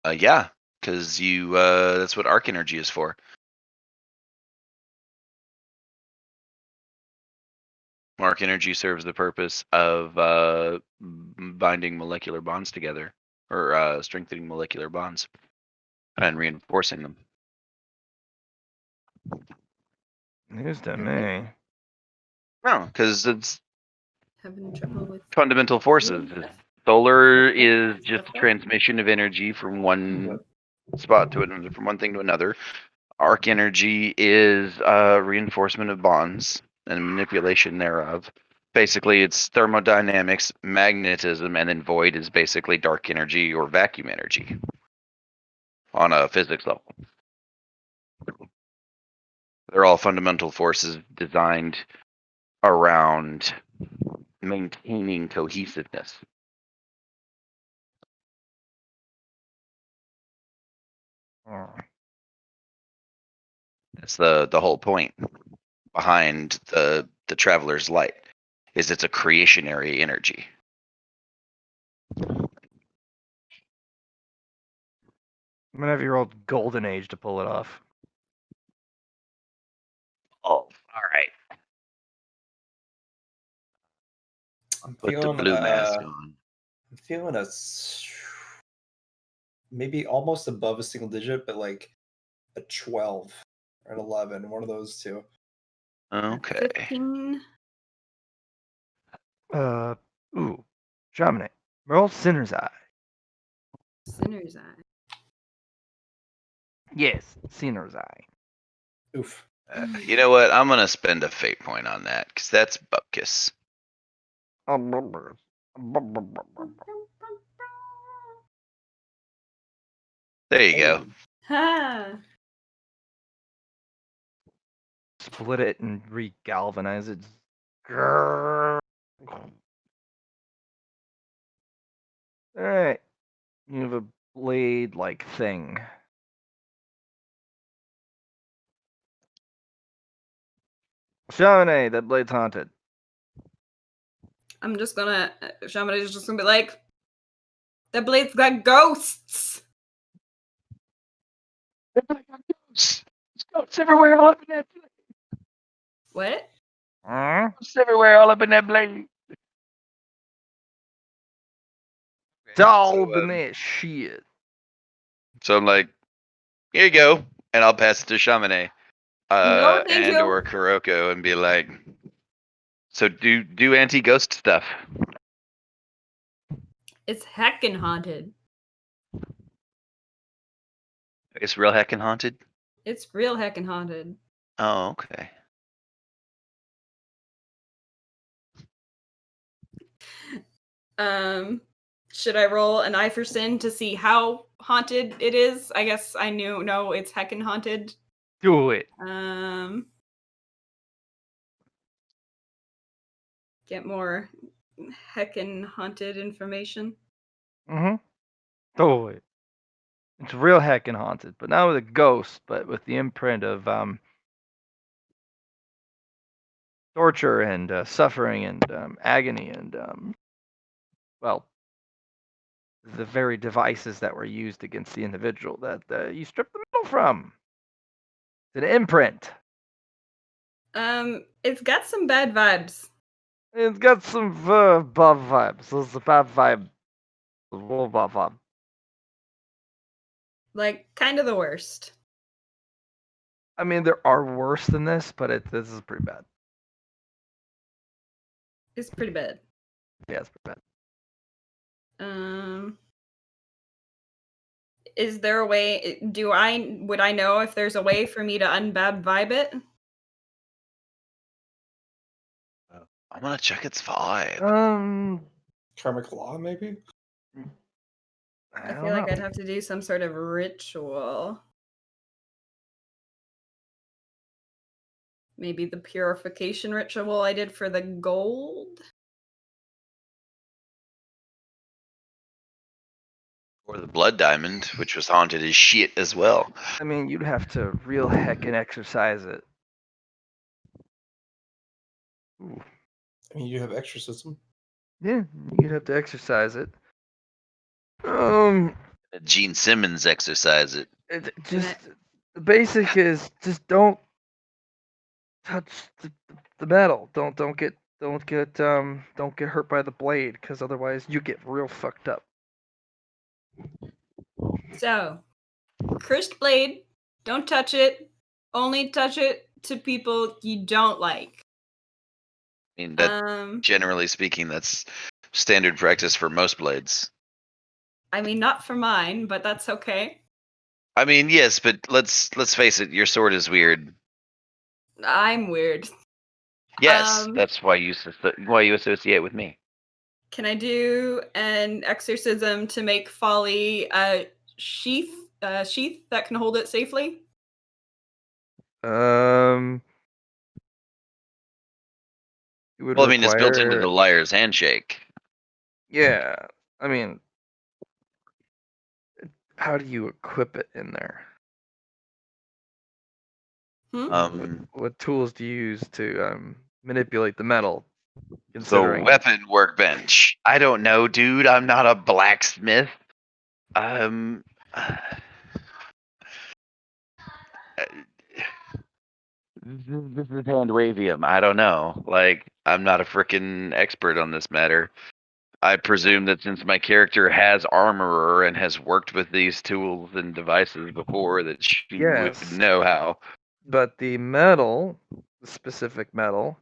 Yeah, because you that's what arc energy is for. Arc energy serves the purpose of binding molecular bonds together, or strengthening molecular bonds and reinforcing them. News to me. No, because it's Having trouble with fundamental forces. Solar is just a transmission of energy from one spot to another, from one thing to another. Arc energy is reinforcement of bonds and manipulation thereof. Basically, it's thermodynamics, magnetism, and then void is basically dark energy or vacuum energy on a physics level. They're all fundamental forces designed around maintaining cohesiveness. Oh. That's the whole point behind the Traveler's Light, is it's a creationary energy. I'm gonna have your old golden age to pull it off. Oh, all right. I'm Put the feeling blue mask on. I'm feeling maybe almost above a single digit, but like a 12 or an 11, one of those two. Okay. 15. Ooh, Chamonix. Roll Sinner's Eye. Sinner's Eye. Yes, Sinner's Eye. Oof. You know what? I'm gonna spend a fate point on that because that's Bupkis. There you go. Ha! Split it and re-galvanize it. Grrr. Alright. You have a blade-like thing. Chamonix, that blade's haunted. I'm just gonna. Shaman is just gonna be like, the blade's got ghosts! Ghosts everywhere, all up in that blade. What? Huh? Ghosts everywhere, all up in that blade. It's all So, been that shit. So I'm like, here you go, and I'll pass it to Chamonix, No, thank and you. or Kuroko, and be like, so do anti-ghost stuff. It's heckin' haunted. It's real heckin' haunted. It's real heckin' haunted. Oh, okay. Should I roll an eye for sin to see how haunted it is? I guess I know it's heckin' haunted. Do it. Get more heckin' haunted information. Mm-hmm. Do it. It's real heckin' haunted, but not with a ghost, but with the imprint of torture and suffering and agony and well, the very devices that were used against the individual that you stripped the metal from. It's an imprint. It's got some bad vibes. It's got some bad vibes. It's a bad vibe. Bad vibe. Like, kind of the worst. I mean, there are worse than this, but this is pretty bad. It's pretty bad. Yeah, it's pretty bad. Is there a way? Would I know if there's a way for me to unbad vibe it? I'm gonna check its vibe. Karmic law, maybe? I feel like I'd have to do some sort of ritual. Maybe the purification ritual I did for the gold? Or the blood diamond, which was haunted as shit as well. I mean, you'd have to real heckin' exercise it. Ooh. I mean, you have exorcism. Yeah, you'd have to exercise it. Gene Simmons exercise it. The basic is just don't touch the metal. Don't get hurt by the blade, because otherwise you get real fucked up. So, cursed blade, don't touch it. Only touch it to people you don't like. I mean, that generally speaking, that's standard practice for most blades. I mean, not for mine, but that's okay. I mean, yes, but let's face it. Your sword is weird. I'm weird. Yes, that's why you associate with me. Can I do an exorcism to make Folly a sheath that can hold it safely? Well, I mean, it's built into the liar's handshake. Yeah, I mean, how do you equip it in there? What tools do you use to manipulate the metal? The weapon workbench. I don't know, dude. I'm not a blacksmith. This is hand wavium. I don't know. Like, I'm not a freaking expert on this matter. I presume that since my character has armorer and has worked with these tools and devices before, that she Yes. would know how. But the metal, the specific metal,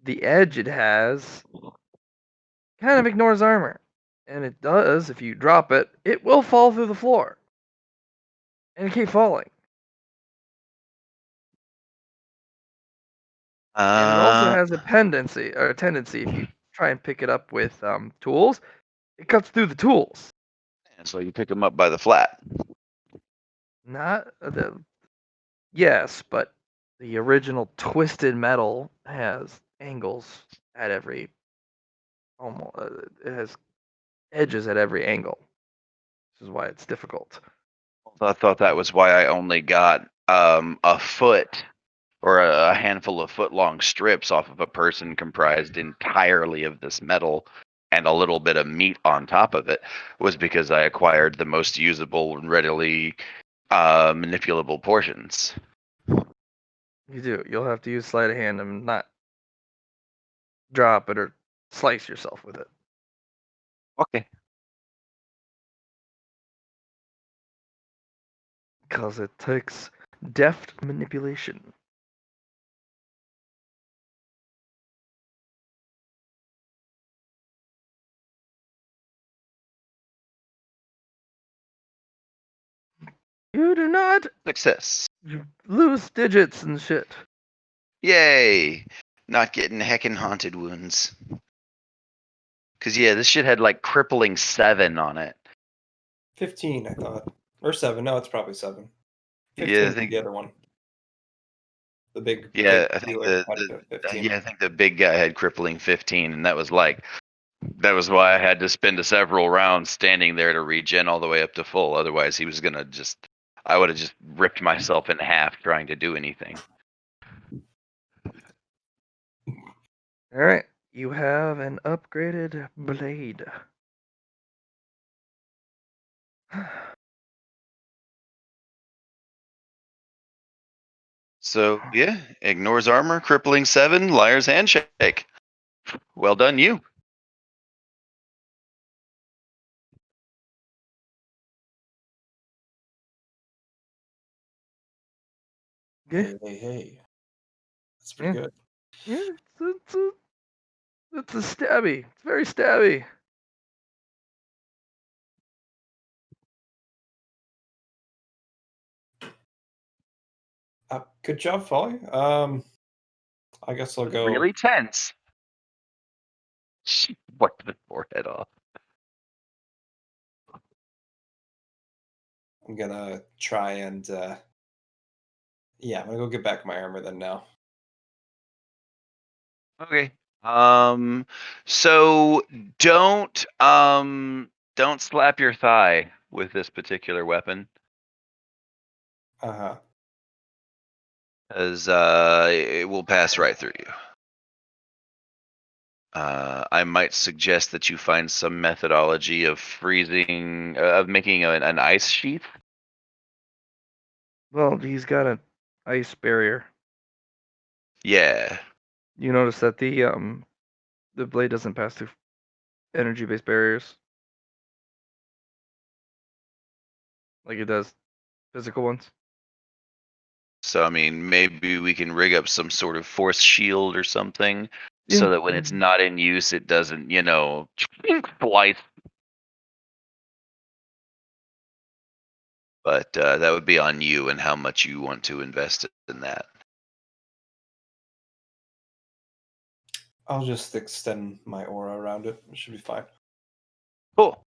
the edge it has kind of ignores armor. And it does, if you drop it, it will fall through the floor. And it keep falling. And it also has a tendency, if you try and pick it up with tools, it cuts through the tools. And so you pick them up by the flat. Not the yes, but the original twisted metal has angles at every almost it has edges at every angle. This is why it's difficult. I thought that was why I only got a foot or a handful of foot-long strips off of a person comprised entirely of this metal and a little bit of meat on top of it, was because I acquired the most usable and readily manipulable portions. You do. You'll have to use sleight of hand and not drop it or slice yourself with it. Okay. Because it takes deft manipulation. You do not Success. lose digits and shit. Yay! Not getting heckin' haunted wounds. Cause yeah, this shit had like crippling 7 on it. 15, I thought. Or 7. No, it's probably 7. 15 Yeah, I is think. the other one. The big Yeah, big I think healer the had 15. yeah, I think the big guy had crippling 15, and that was why I had to spend several rounds standing there to regen all the way up to full. Otherwise, he was gonna I would have just ripped myself in half trying to do anything. Alright. You have an upgraded blade. So yeah, ignores armor, crippling 7, liar's handshake. Well done, you. Yeah. Hey. That's pretty good. Yeah, it's a stabby. It's very stabby. Good job, Folly. I guess I'll go. Really tense. She wiped the forehead off. I'm gonna try and yeah, I'm gonna go get back my armor then now. Okay. So don't slap your thigh with this particular weapon, Uh-huh. as it will pass right through you. I might suggest that you find some methodology of freezing, of making an ice sheath. Well, he's got an ice barrier. Yeah. You notice that the blade doesn't pass through energy-based barriers like it does physical ones. So I mean, maybe we can rig up some sort of force shield or something, Yeah. so that when it's not in use, it doesn't, slice. But that would be on you and how much you want to invest in that. I'll just extend my aura around it. It should be fine. Cool.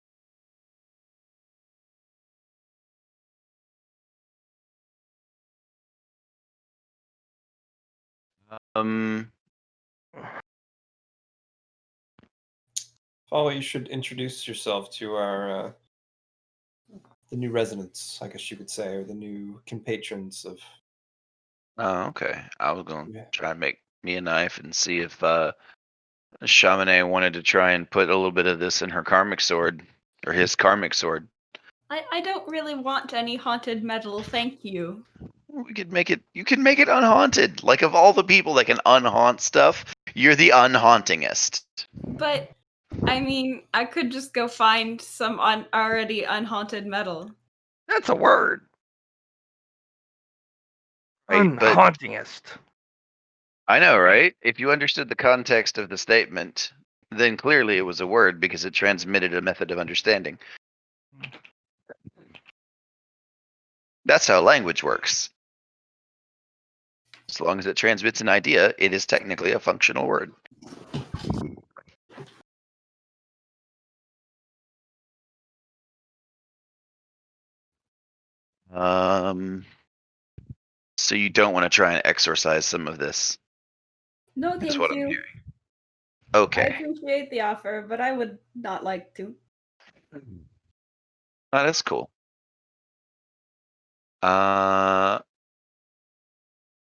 Folly, you should introduce yourself to our the new residents, I guess you could say, or the new compatrons of. Oh, okay. I was gonna Yeah. try and make me a knife and see if Chaminade wanted to try and put a little bit of this in her karmic sword, or his karmic sword. I don't really want any haunted metal, thank you. We could make it. You can make it unhaunted. Like of all the people that can unhaunt stuff, you're the unhauntingest. But I mean, I could just go find some already unhaunted metal. That's a word. Right, but Unhauntingest. I know, right? If you understood the context of the statement, then clearly it was a word because it transmitted a method of understanding. That's how language works. As long as it transmits an idea, it is technically a functional word. So you don't want to try and exorcise some of this. No, That's thank what I'm you. hearing. I Okay. appreciate the offer, but I would not like to. Oh, that's cool.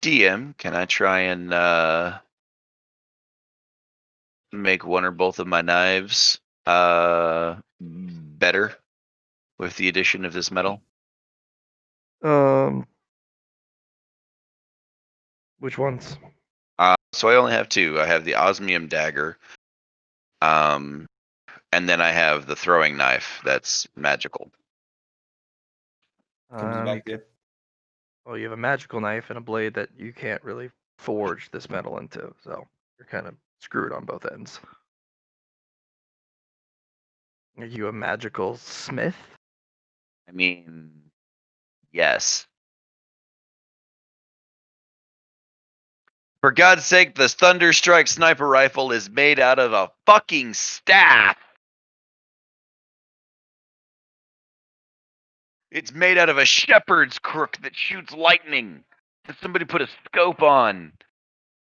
DM, can I try and make one or both of my knives better with the addition of this metal? Which ones? So I only have two. I have the osmium dagger, and then I have the throwing knife that's magical. Comes back to you. Well, you have a magical knife and a blade that you can't really forge this metal into, so you're kind of screwed on both ends. Are you a magical smith? I mean, yes. For God's sake, the Thunderstrike sniper rifle is made out of a fucking staff. It's made out of a shepherd's crook that shoots lightning that somebody put a scope on.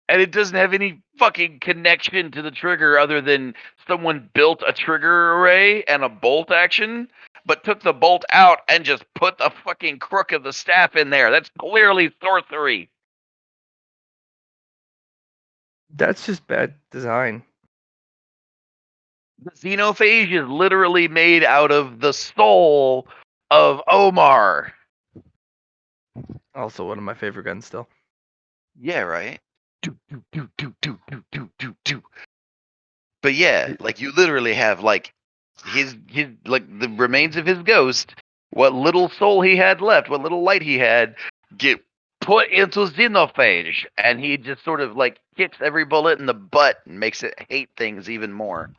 And it doesn't have any fucking connection to the trigger other than someone built a trigger array and a bolt action, but took the bolt out and just put the fucking crook of the staff in there. That's clearly sorcery. That's just bad design. The xenophage is literally made out of the soul of Omar. Also, one of my favorite guns still. Yeah, right. But yeah, like you literally have like his like the remains of his ghost, what little soul he had left, what little light he had, get put into xenophage, and he just sort of like kicks every bullet in the butt and makes it hate things even more.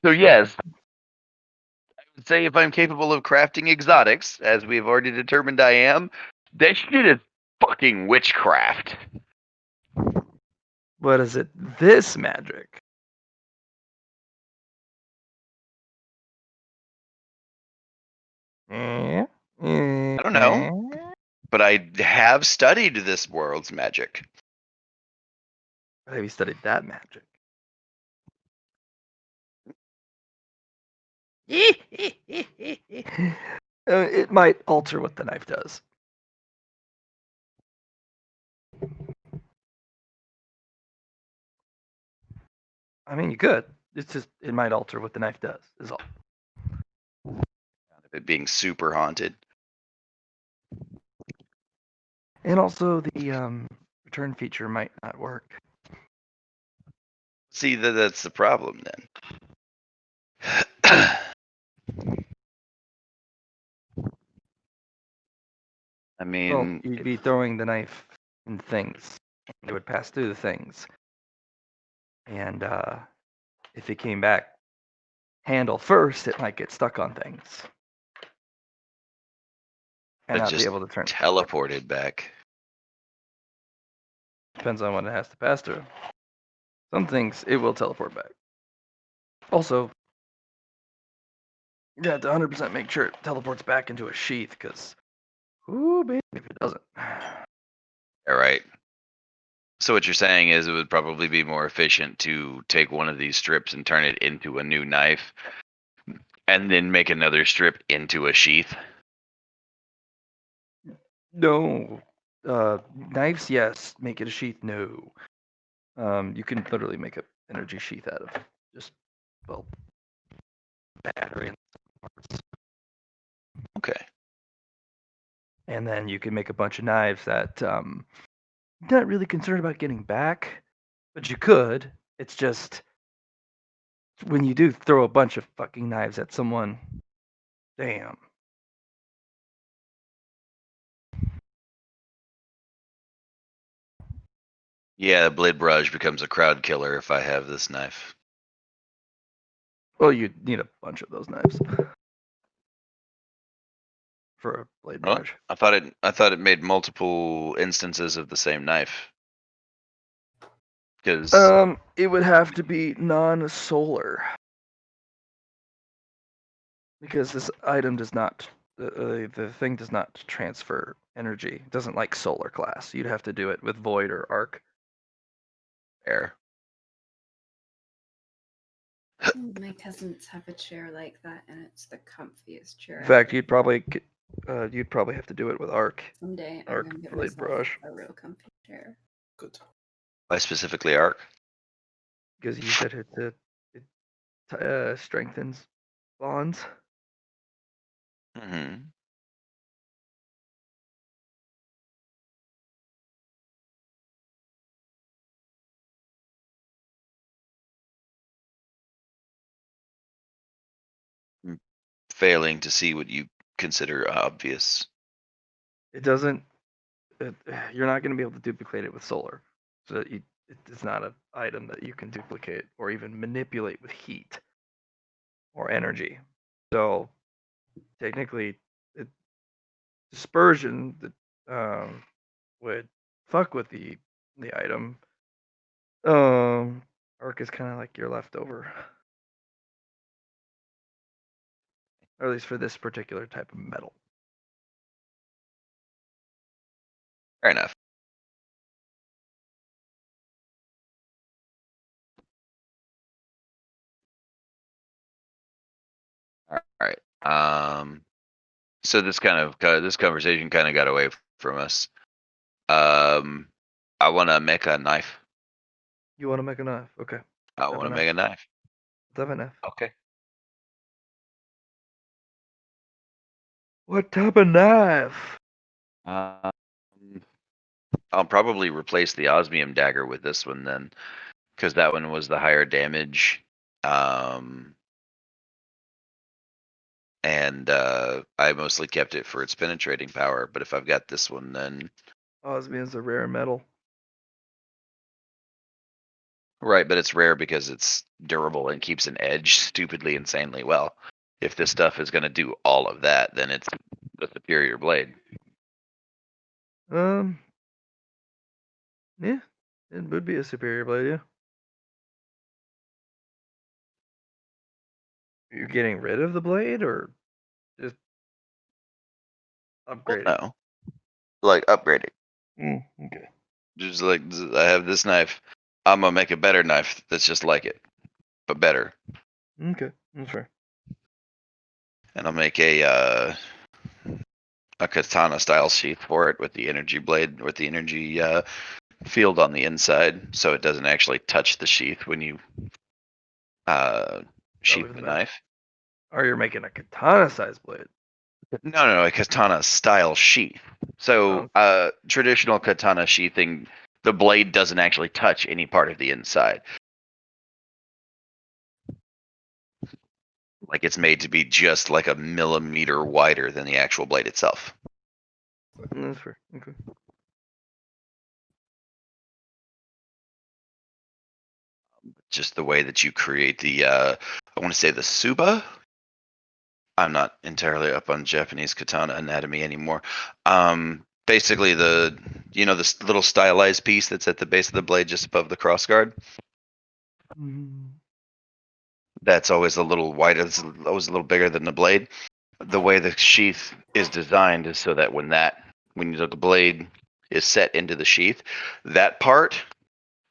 So yes, I would say if I'm capable of crafting exotics, as we've already determined I am, that shit is fucking witchcraft. What is it? This magic? I I don't know, but I have studied this world's magic. Have you studied that magic? It might alter what the knife does. I mean, you could. It's just it might alter what the knife does. Is all. It being super haunted. And also the return feature might not work. See, that's the problem then. I Well, mean, you'd be throwing the knife in things. It would pass through the things. And if it came back handle first, it might get stuck on things. And but not be just able to turn. teleported back. Depends on what it has to pass through. Some things it will teleport back. Also, you have to 100% make sure it teleports back into a sheath, because, ooh, baby, if it doesn't. All right. So what you're saying is it would probably be more efficient to take one of these strips and turn it into a new knife, and then make another strip into a sheath. No. Knives, yes. Make it a sheath, no. You can literally make an energy sheath out of just, well, battery and parts. Okay. And then you can make a bunch of knives that not really concerned about getting back, but you could. It's just when you do throw a bunch of fucking knives at someone, damn. Yeah, blade barrage becomes a crowd killer if I have this knife. Well, you need a bunch of those knives for a blade Well, barrage. I thought it made multiple instances of the same knife. Because It would have to be non-solar because this item does not. The thing does not transfer energy. It doesn't like solar class. You'd have to do it with void or arc. air. My cousins have a chair like that, and it's the comfiest chair. In fact, ever. you'd probably have to do it with arc. Someday I'm Arc gonna get blade myself brush. a real comfy chair. Good. Why specifically arc? Because you said it strengthens bonds. Hmm. Failing to see what you consider obvious. It doesn't. You're not going to be able to duplicate it with solar. So it's not an item that you can duplicate or even manipulate with heat or energy. So technically, dispersion would fuck with the item. Arc is kind of like your leftover, or at least for this particular type of metal. Fair enough. All right. So this this conversation kind of got away from us. I want to make a knife. You want to make a knife? Okay. I Have want a to knife. make a knife. Let's have a knife. Okay. What type of knife? Um, I'll probably replace the osmium dagger with this one then, because that one was the higher damage. And I mostly kept it for its penetrating power. But if I've got this one, then Osmium's a rare metal. right. But it's rare because it's durable and keeps an edge stupidly, insanely well. If this stuff is going to do all of that, then it's the superior blade. Yeah, it would be a superior blade, yeah. You're getting rid of the blade or just Well, upgrading? no, like upgrading. Okay. Just like I have this knife, I'm gonna make a better knife that's just like it, but better. Okay, that's fair. And I'll make a katana style sheath for it with the energy blade, with the energy field on the inside, so it doesn't actually touch the sheath when you sheath with the the knife. Or you're making a katana size blade. No, a katana style sheath. So traditional katana sheathing, the blade doesn't actually touch any part of the inside. Like it's made to be just like a millimeter wider than the actual blade itself. That's fair. Okay. Just the way that you create the I want to say the suba. I'm not entirely up on Japanese katana anatomy anymore. Basically the this little stylized piece that's at the base of the blade just above the crossguard. That's always a little wider. It's always a little bigger than the blade. The way the sheath is designed is so that when the blade is set into the sheath, that part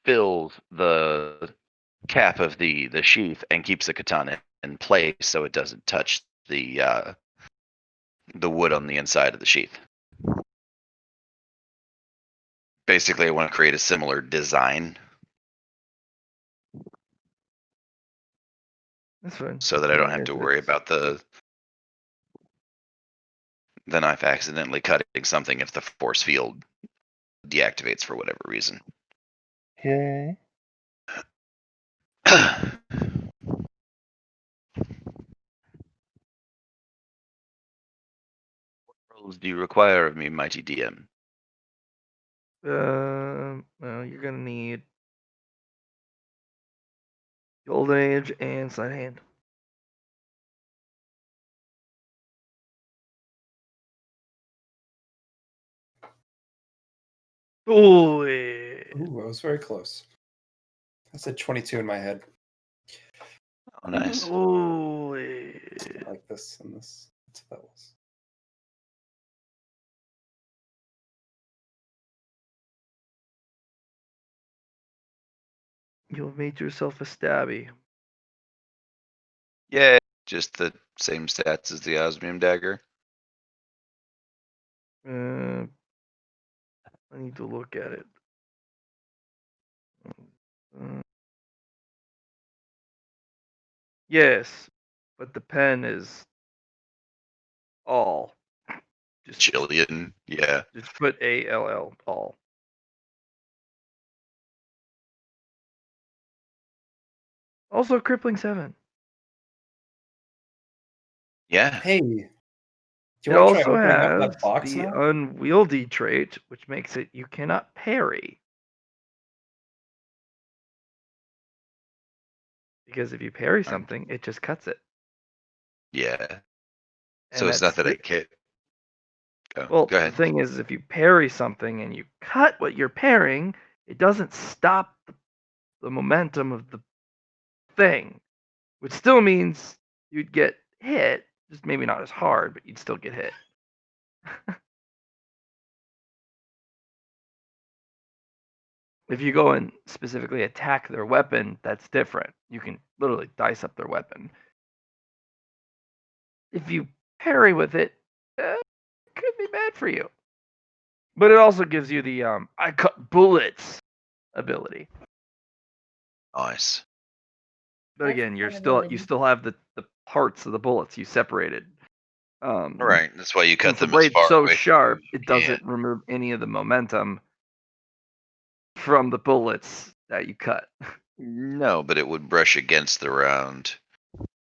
fills the cap of the sheath and keeps the katana in place so it doesn't touch the wood on the inside of the sheath. Basically, I want to create a similar design. That's fine. So that I don't have to It's- worry about the the knife accidentally cutting something if the force field deactivates for whatever reason. Okay. What rolls do you require of me, mighty DM? Well, you're gonna need Golden Age and Sleight of Hand. Oh, Ooh, I was very close. I said 22 in my head. Oh, nice. oh, I like this and this. That's what that was. you have made yourself a stabby. Yeah, just the same stats as the osmium dagger. I need to look at it. Yes, but the pen is all. Just Jillian, yeah. just put ALL all. Also, crippling 7. Yeah. Hey, do you It want to try also opening up has that box the now? unwieldy trait, which makes it you cannot parry. Because if you parry something, it just cuts it. Yeah. And So it's not that's that I it. can't. Well, Go the ahead. thing is, if you parry something and you cut what you're parrying, it doesn't stop the momentum of the thing, which still means you'd get hit, just maybe not as hard, but you'd still get hit. If you go and specifically attack their weapon, that's different. You can literally dice up their weapon. If you parry with it, it could be bad for you. But it also gives you the I cut bullets ability. Nice. But That's again, a you fun ability. still have the parts of the bullets you separated. Right. That's why you cut Since the them as blade's far so away. sharp, it Yeah. doesn't remove any of the momentum from the bullets that you cut. No, but it would brush against the round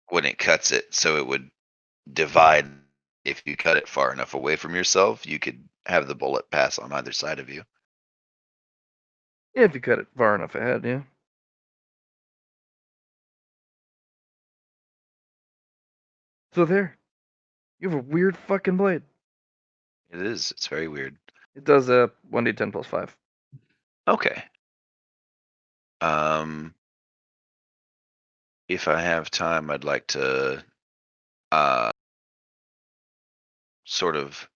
when it cuts it, so it would divide. If you cut it far enough away from yourself, you could have the bullet pass on either side of you. If you cut it far enough ahead, yeah. So there, you have a weird fucking blade. It is. It's very weird. It does a 1d10 plus 5. Okay. If I have time, I'd like to sort of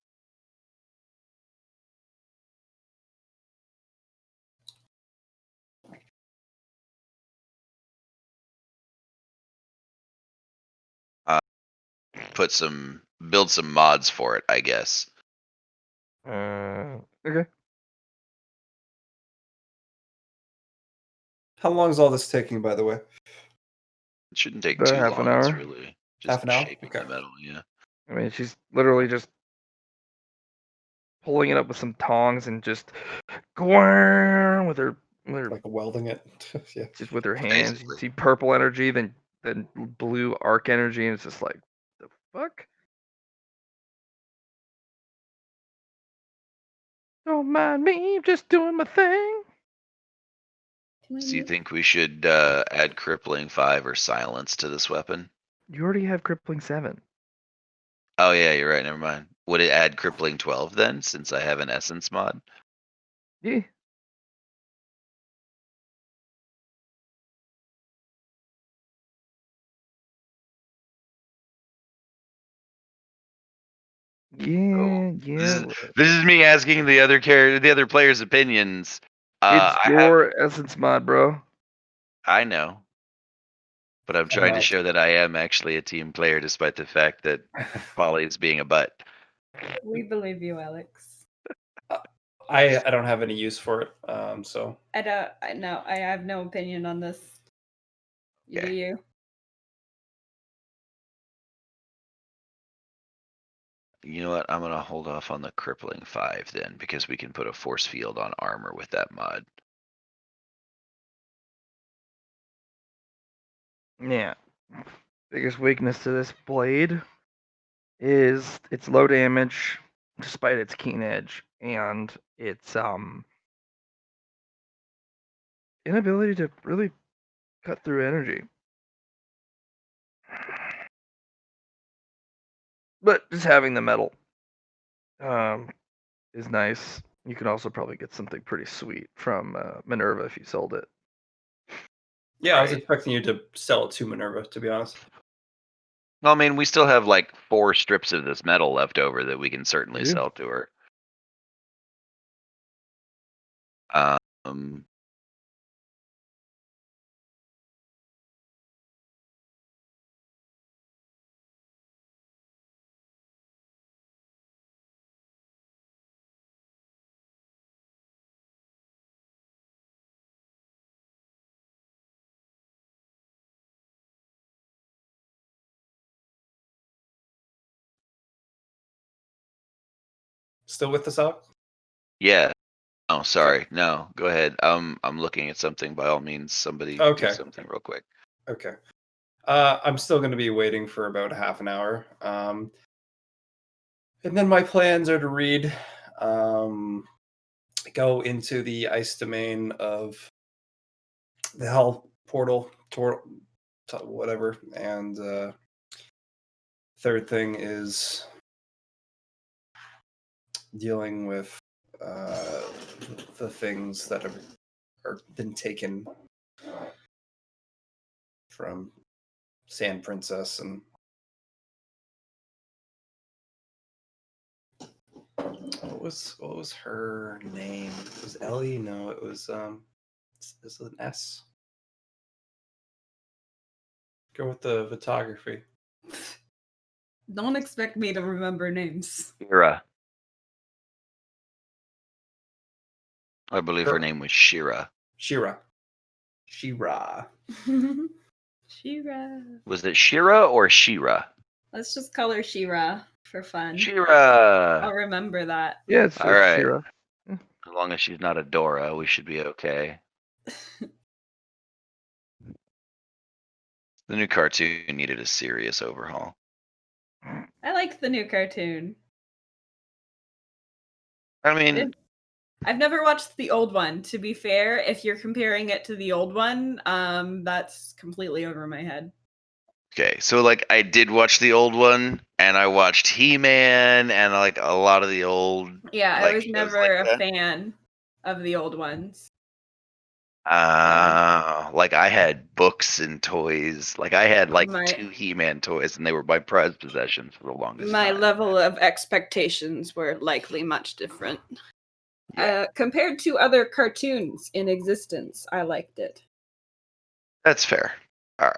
build some mods for it, I guess. Okay. How long is all this taking, by the way? It shouldn't take About too half an long. It's hour. really just Half an hour? shaping Okay. the metal, yeah. I mean, she's literally just pulling it up with some tongs and just going with her Like welding it. Yeah. just with her hands. You Basically. see purple energy, then blue arc energy, and it's just like the fuck. Don't mind me, I'm just doing my thing. So you think we should add crippling 5 or silence to this weapon? You already have crippling 7. Oh yeah, you're right. Never mind. Would it add crippling 12 then, since I have an essence mod? Yeah. Yeah, yeah. This is me asking the other players' opinions. It's your essence mod, bro. I know, but I'm trying to not. show that I am actually a team player, despite the fact that Polly is being a butt. We believe you, Alex. I don't have any use for it. So I have no opinion on this. You do Okay. you. You know what? I'm gonna hold off on the crippling 5 then, because we can put a force field on armor with that mod. Yeah. Biggest weakness to this blade is its low damage despite its keen edge and its inability to really cut through energy. But just having the metal is nice. You can also probably get something pretty sweet from Minerva if you sold it. Yeah, I was Right. expecting you to sell it to Minerva, to be honest. Well, I mean, we still have like 4 strips of this metal left over that we can certainly You do? sell to her. Um, Still with us, Al? yeah. Oh, sorry. No, go ahead. I'm looking at something. By all means, somebody do Okay. something real quick. Okay. I'm still going to be waiting for about half an hour. And then my plans are to read, go into the ice domain of the hell portal, whatever. And third thing is dealing with the things that are been taken from Sand Princess and what was her name? It was Ellie? No, it was is it an S? Go with the photography. Don't expect me to remember names. Shira. I believe her Her- name was Shira. Shira. Shira. Was it Shira or Shira? Let's just call her Shira for fun. I'll Shira. remember that. Yeah, it's All right. Shira. As long as she's not a Dora, we should be okay. The new cartoon needed a serious overhaul. I like the new cartoon. I mean, I've never watched the old one. To be fair, if you're comparing it to the old one, that's completely over my head. okay, so like I did watch the old one, and I watched He-Man, and like a lot of the old. Yeah, I like, was shows never like a that. fan of the old ones. Like I had books and toys. Like I had like My 2 He-Man toys, and they were my prized possessions for the longest my time. level of expectations were likely much different. Yeah. Compared to other cartoons in existence, I liked it. That's fair. All right.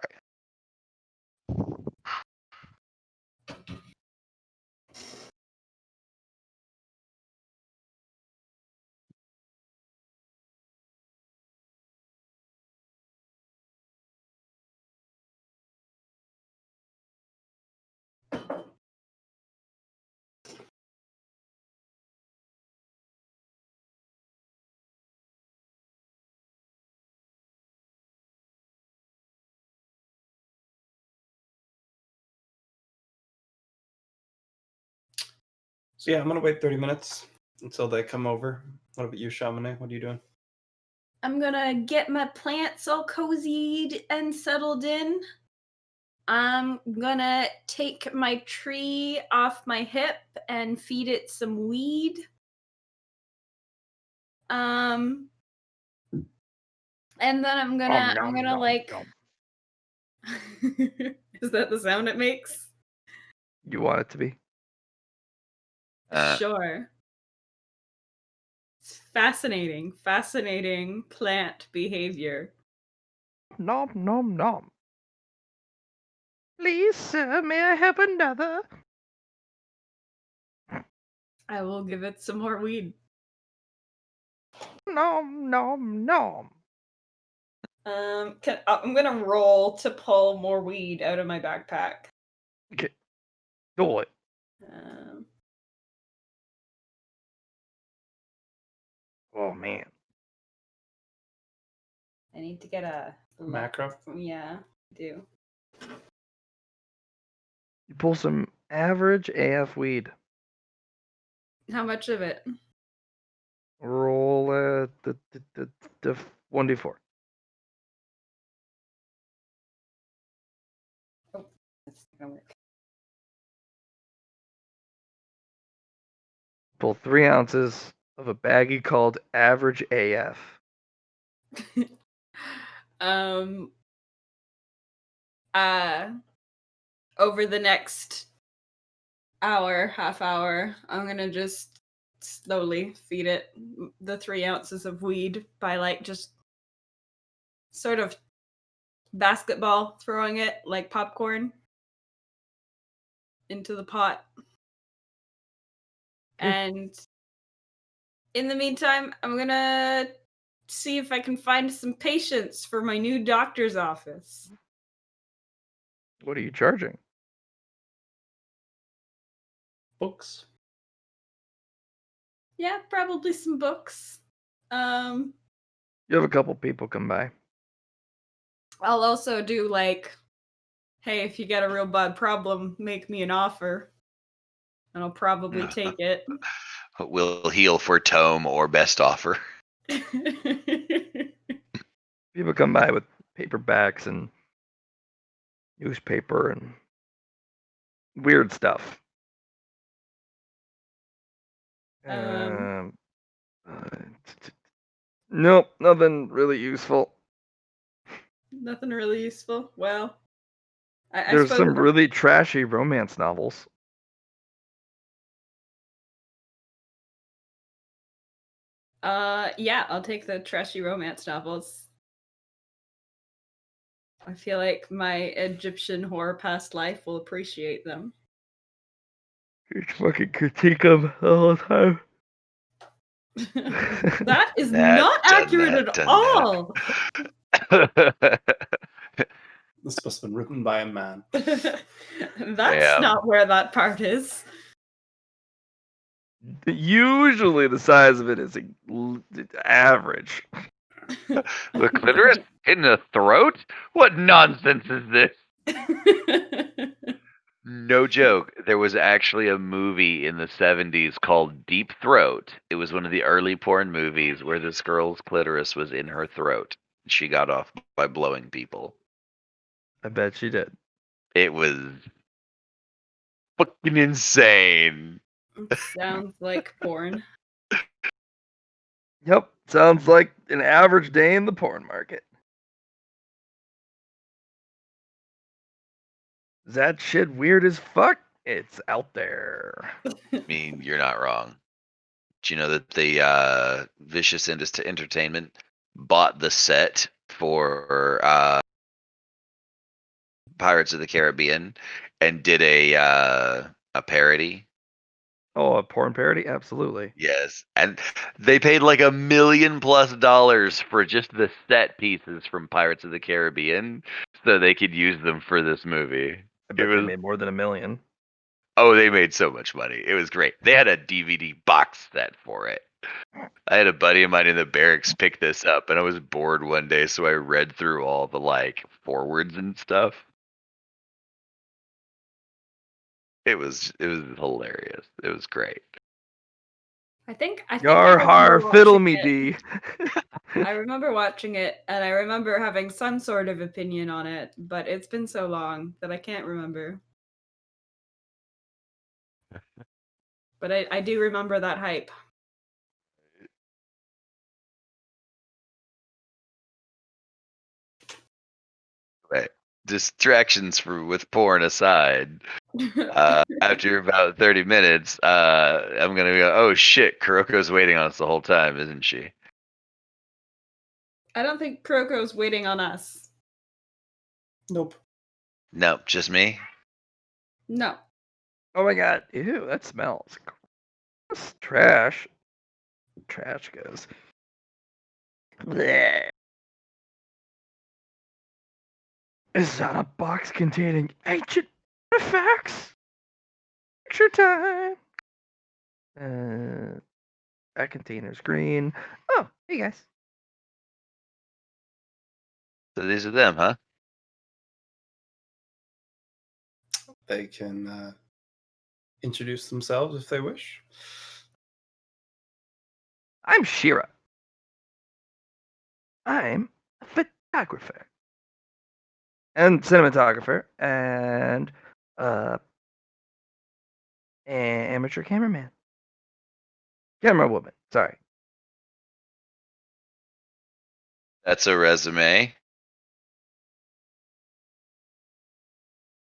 So yeah, I'm gonna wait 30 minutes until they come over. What about you, Chamonix? What are you doing? I'm gonna get my plants all cozied and settled in. I'm gonna take my tree off my hip and feed it some weed. And then I'm gonna like Is that the sound it makes? You want it to be? Sure. It's fascinating plant behavior. Nom nom nom. Please, sir, may I have another? I will give it some more weed. Nom nom nom. I'm gonna roll to pull more weed out of my backpack. Okay, do it. Oh man. I need to get a Macro. Yeah, I do. You pull some average AF weed. How much of it? Roll the 1d4. That's not gonna work. Pull 3 ounces of a baggie called average AF. um over the next hour, half hour, I'm gonna just slowly feed it the 3 ounces of weed by like just sort of basketball throwing it like popcorn into the pot. And in the meantime, I'm gonna see if I can find some patients for my new doctor's office. What are you charging? Books. Yeah, probably some books. You have a couple people come by. I'll also do like, hey, if you got a real bad problem, make me an offer. And I'll probably take it. Will heal for tome or best offer. People come by with paperbacks and newspaper and weird stuff. Nope, nothing really useful. Nothing really useful. Well, I There's suppose some really trashy romance novels. yeah, I'll take the trashy romance novels. I feel like my Egyptian horror past life will appreciate them. You fucking critique them the whole time. That is That, not done accurate that, at done all. This must have been written by a man. That's Yeah. not where that part is. Usually the size of it is average. The clitoris in the throat? What nonsense is this? No joke. There was actually a movie in the 70s called Deep Throat. It was one of the early porn movies where this girl's clitoris was in her throat. She got off by blowing people. I bet she did. It was fucking insane. Sounds like porn. Yep, sounds like an average day in the porn market. Is that shit weird as fuck? It's out there. I mean, you're not wrong. Do you know that the Vicious Entertainment bought the set for Pirates of the Caribbean and did a parody? Oh, a porn parody? Absolutely. Yes, and they paid like $1 million+ for just the set pieces from Pirates of the Caribbean, so they could use them for this movie. I bet was- they made more than $1 million. Oh, they made so much money. It was great. They had a DVD box set for it. I had a buddy of mine in the barracks pick this up, and I was bored one day, so I read through all the like forwards and stuff. It was hilarious. It was great. I think I Yar remember har, fiddle watching me it. dee. I remember watching it, and I remember having some sort of opinion on it, but it's been so long that I can't remember. But I do remember that hype. Right. Distractions with porn aside, after about 30 minutes, I'm gonna go, oh shit, Kuroko's waiting on us the whole time, isn't she? I don't think Kuroko's waiting on us. Nope. Nope, just me. No. Oh my god. Ew, that smells. Gross. Trash. Trash goes. Blech. Is that a box containing ancient artifacts? Picture time. That container's green. Oh, hey guys. So these are them, huh? They can introduce themselves if they wish. I'm Shira. I'm a photographer and cinematographer and amateur cameraman. Camera woman. Sorry. That's a resume.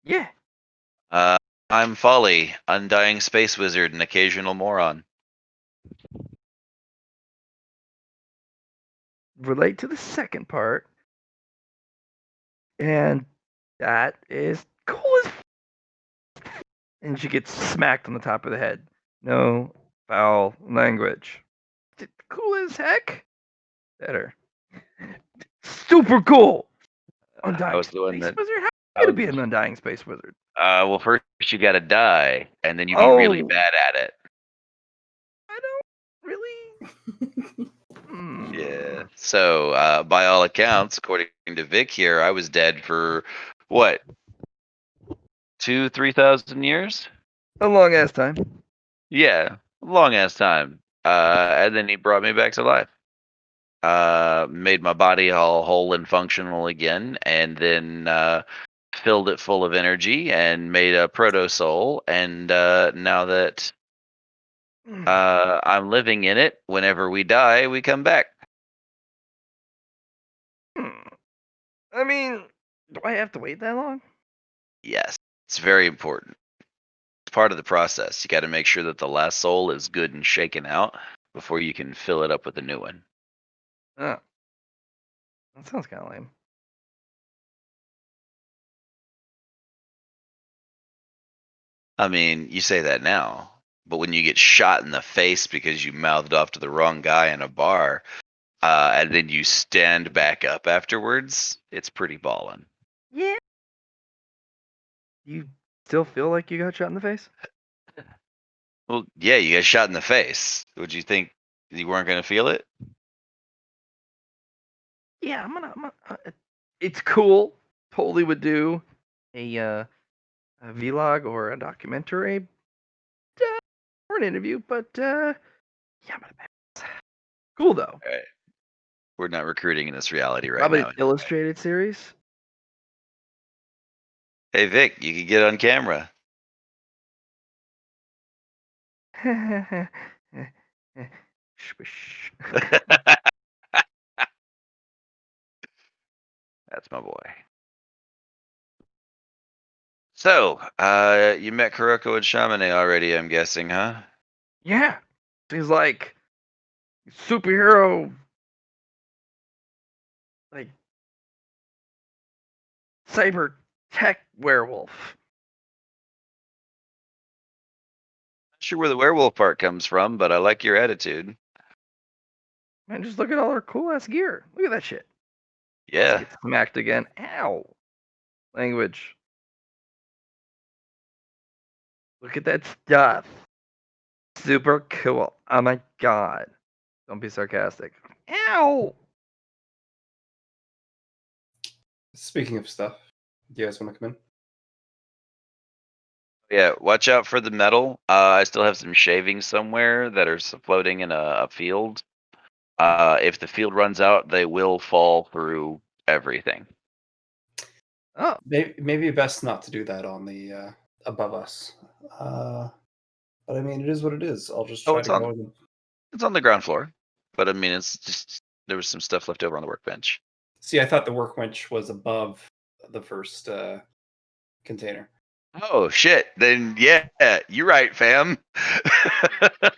Yeah. I'm Folly, undying space wizard and occasional moron. Relate to the second part. And that is cool as and she gets smacked on the top of the head. No foul language. Cool as heck. Better. Super cool. I Undying was the one space that. wizard? How I are you was- gonna be an undying space wizard? Well, first you gotta die, and then you be really Oh. bad at it. I don't really. Yeah. So, by all accounts, according to Vic here, I was dead for what? 2,000-3,000 years? A long ass time. Yeah, long ass time. And then he brought me back to life. Made my body all whole and functional again, and then filled it full of energy and made a proto soul. And now that I'm living in it, whenever we die, we come back. I mean, do I have to wait that long? Yes, it's very important. It's part of the process. You got to make sure that the last soul is good and shaken out before you can fill it up with a new one. Oh. That sounds kind of lame. I mean, you say that now, but when you get shot in the face because you mouthed off to the wrong guy in a bar, and then you stand back up afterwards, it's pretty ballin'. Yeah. You still feel like you got shot in the face? Well, yeah, you got shot in the face. Would you think you weren't gonna feel it? Yeah, I'm gonna it's cool. Totally would do a vlog or a documentary or an interview, but yeah, I'm gonna pass. Cool though. All right. We're not recruiting in this reality right Probably now. an illustrated series. Hey Vic, you can get on camera. Swish. That's my boy. So, you met Kuroko and Shamane already, I'm guessing, huh? Yeah, she's like superhero, like cyber tech werewolf. Not sure where the werewolf part comes from, but I like your attitude. Man, just look at all her cool ass gear. Look at that shit. Yeah. Get smacked again. Ow. Language. Look at that stuff. Super cool. Oh my god. Don't be sarcastic. Ow. Speaking of stuff, do you guys want to come in? Yeah, watch out for the metal. I still have some shavings somewhere that are floating in a field. If the field runs out, they will fall through everything. Oh. Maybe best not to do that on the above us. But I mean, it is what it is. I'll just try it's to on- go in. It's on the ground floor, but I mean, it's just there was some stuff left over on the workbench. See, I thought the workbench was above the first container. Oh shit! Then yeah, you're right, fam.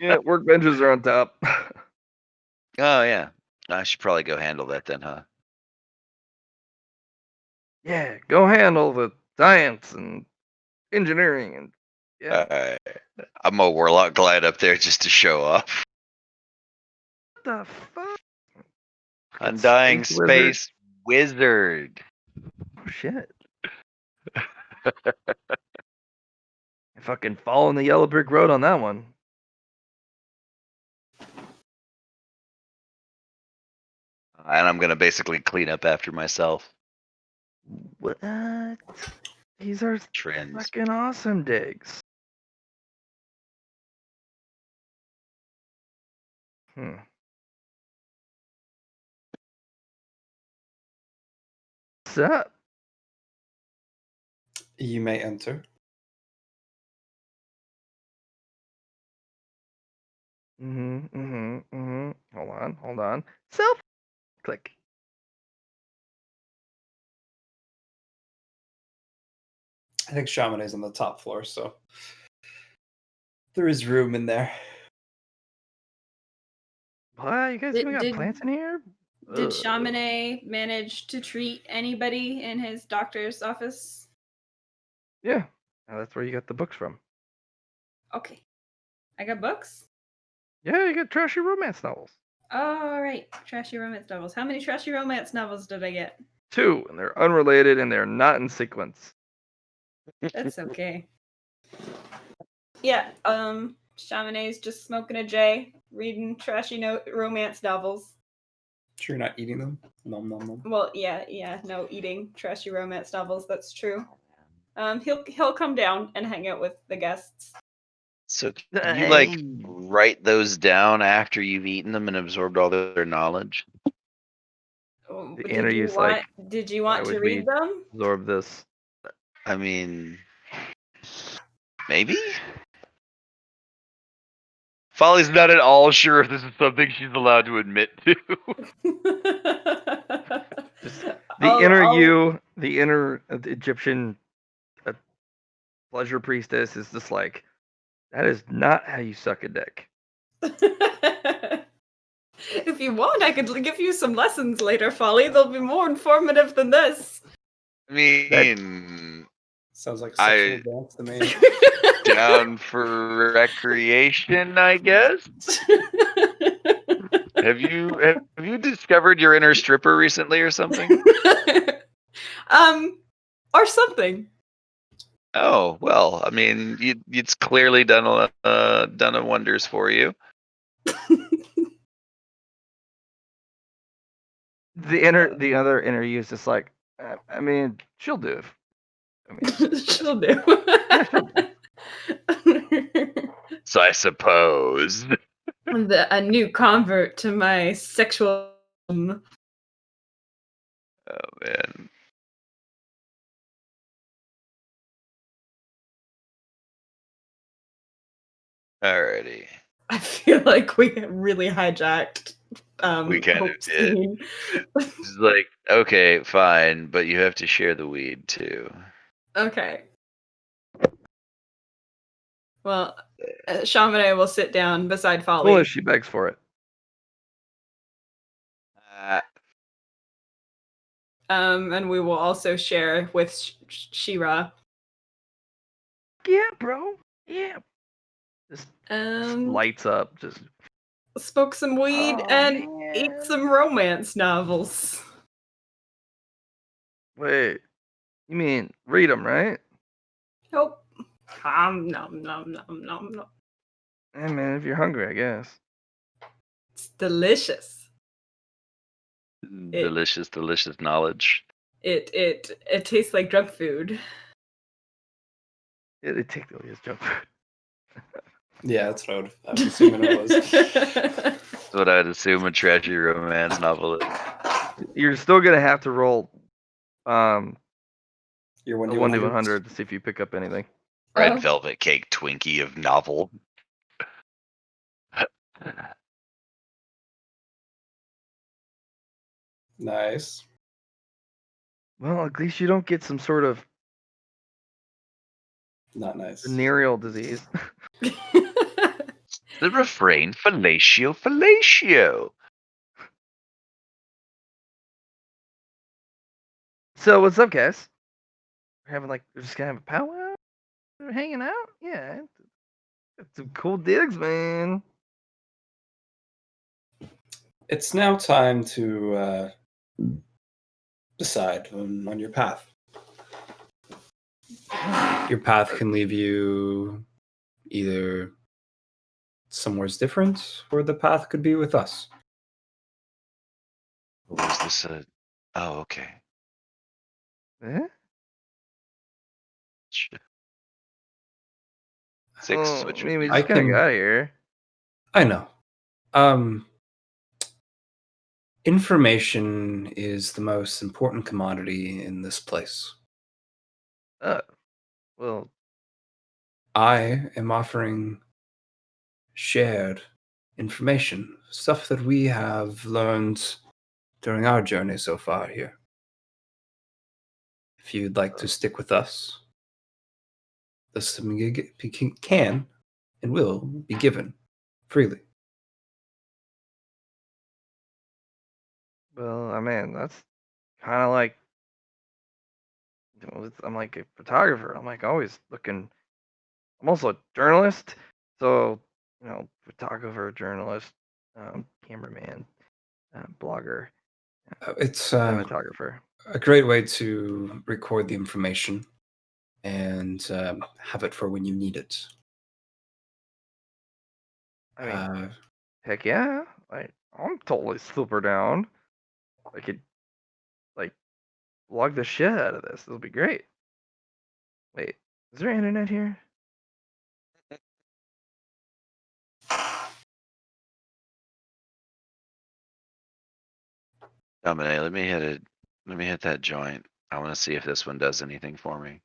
Yeah, workbenches are on top. Oh yeah, I should probably go handle that then, huh? Yeah, go handle the science and engineering and yeah. Alright. I'm a warlock glide up there just to show off. What the fuck? Undying Space wizard. space wizard. Oh shit. I fucking fall in the yellow brick road on that one. And I'm gonna basically clean up after myself. What? These are Trends. fucking awesome digs. What's up? You may enter. Hold on. Self click. I think Chamonix is on the top floor, so there is room in there. What? You guys even got Did- plants in here? Did Ugh. Chamonix manage to treat anybody in his doctor's office? Yeah. That's where you got the books from. Okay. I got books? Yeah, you got trashy romance novels. All right. Trashy romance novels. How many trashy romance novels did I get? 2, and they're unrelated and they're not in sequence. That's okay. Yeah, Chamonix is just smoking a J, reading trashy romance novels. Sure, you're not eating them. Nom nom nom. Well, yeah, no, eating trashy romance novels. That's true. He'll come down and hang out with the guests. So can you like write those down after you've eaten them and absorbed all their knowledge? The Did interview's you like, want why to would read we them? absorb this? I mean, maybe? Folly's not at all sure if this is something she's allowed to admit to. The inner Egyptian pleasure priestess is just like, that is not how you suck a dick. If you want, I could give you some lessons later, Folly. They'll be more informative than this. I mean, Sounds like sexual dance to me. down for recreation, I guess. Have you discovered your inner stripper recently or something? Or something. Oh well, I mean, it's clearly done a wonders for you. The other interview is just like, I mean, she'll do it. I mean, She'll do. So I suppose. A new convert to my sexual. Oh man. Alrighty. I feel like we really hijacked. We kind of Hope's did. scene. It's like, okay, fine, but you have to share the weed too. Okay. Well, Chamonix will sit down beside Folly. well, she begs for it. And we will also share with Shira. Yeah, bro. Yeah. Just And lights up. Just smoke some weed and eat some romance novels. wait. You mean read them, right? Nope. Nom nom nom nom. Hey man, if you're hungry, I guess. It's delicious. Delicious knowledge. It tastes like junk food. It technically is junk food. Yeah, that's what I was assuming it was. That's what I'd assume a tragedy romance novel is. You're still gonna have to roll Your a 1d100 to see if you pick up anything. Red Oh. velvet cake Twinkie of novel. Nice. Well, at least you don't get some sort of Not nice. venereal disease. The refrain, fellatio. So what's up, guys? We're just gonna have a powwow? We're hanging out? Yeah. Got some cool digs, man. It's now time to decide on your path. Your path can leave you either somewhere different, or the path could be with us. Was this a? Oh, okay. Eh? Shit. Oh, Switch I with mean, we me. I just kind of can. got here. I know. Um, information is the most important commodity in this place. Uh, well, I am offering shared information, stuff that we have learned during our journey so far here. If you'd like to stick with us, this can and will be given freely. well, I mean, that's kind of like, I'm like a photographer. I'm like always looking. I'm also a journalist, so photographer, journalist, cameraman, blogger, It's cinematographer. a great way to record the information and have it for when you need it. I mean, Uh, heck yeah, I'm totally super down. I could like log the shit out of this. It'll be great. Wait, is there internet here? Dominic, let me hit it. Let me hit that joint. I want to see if this one does anything for me.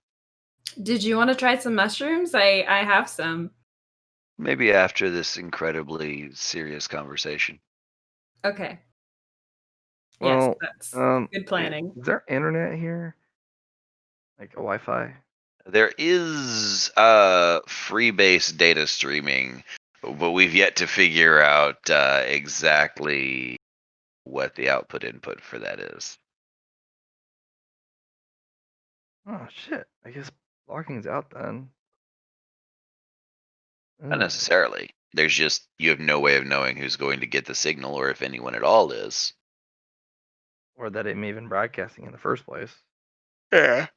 Did you want to try some mushrooms? I have some. Maybe after this incredibly serious conversation. Okay. Yes, Well, that's good wait, planning. is there internet here? Like a Wi-Fi? There is free base data streaming, but we've yet to figure out exactly what the output input for that is. Oh shit! I guess logging's out then. Not Ugh. necessarily. There's just you have no way of knowing who's going to get the signal or if anyone at all is. Or that it may even broadcasting in the first place. Yeah.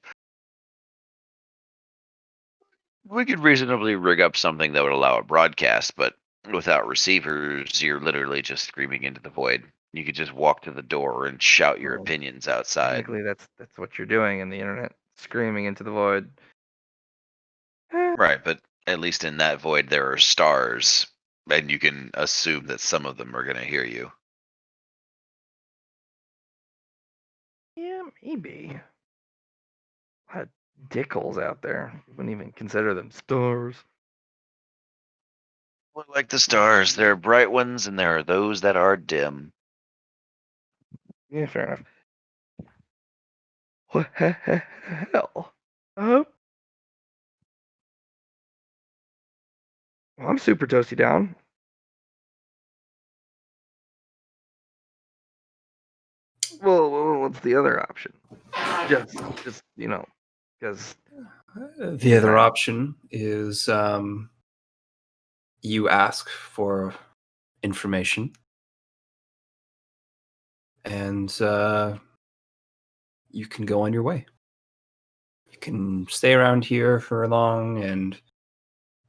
We could reasonably rig up something that would allow a broadcast, but without receivers, you're literally just screaming into the void. You could just walk to the door and shout your Well, opinions outside. technically, that's what you're doing in the internet, screaming into the void. Right, but at least in that void there are stars, and you can assume that some of them are going to hear you. Yeah, maybe. A lot of dickholes out there. Wouldn't even consider them stars. Well, like the stars, there are bright ones and there are those that are dim. Yeah, fair enough. What the hell? Well, I'm super toasty down. Well, what's the other option? Just because the other option is you ask for information, and you can go on your way. You can stay around here for long and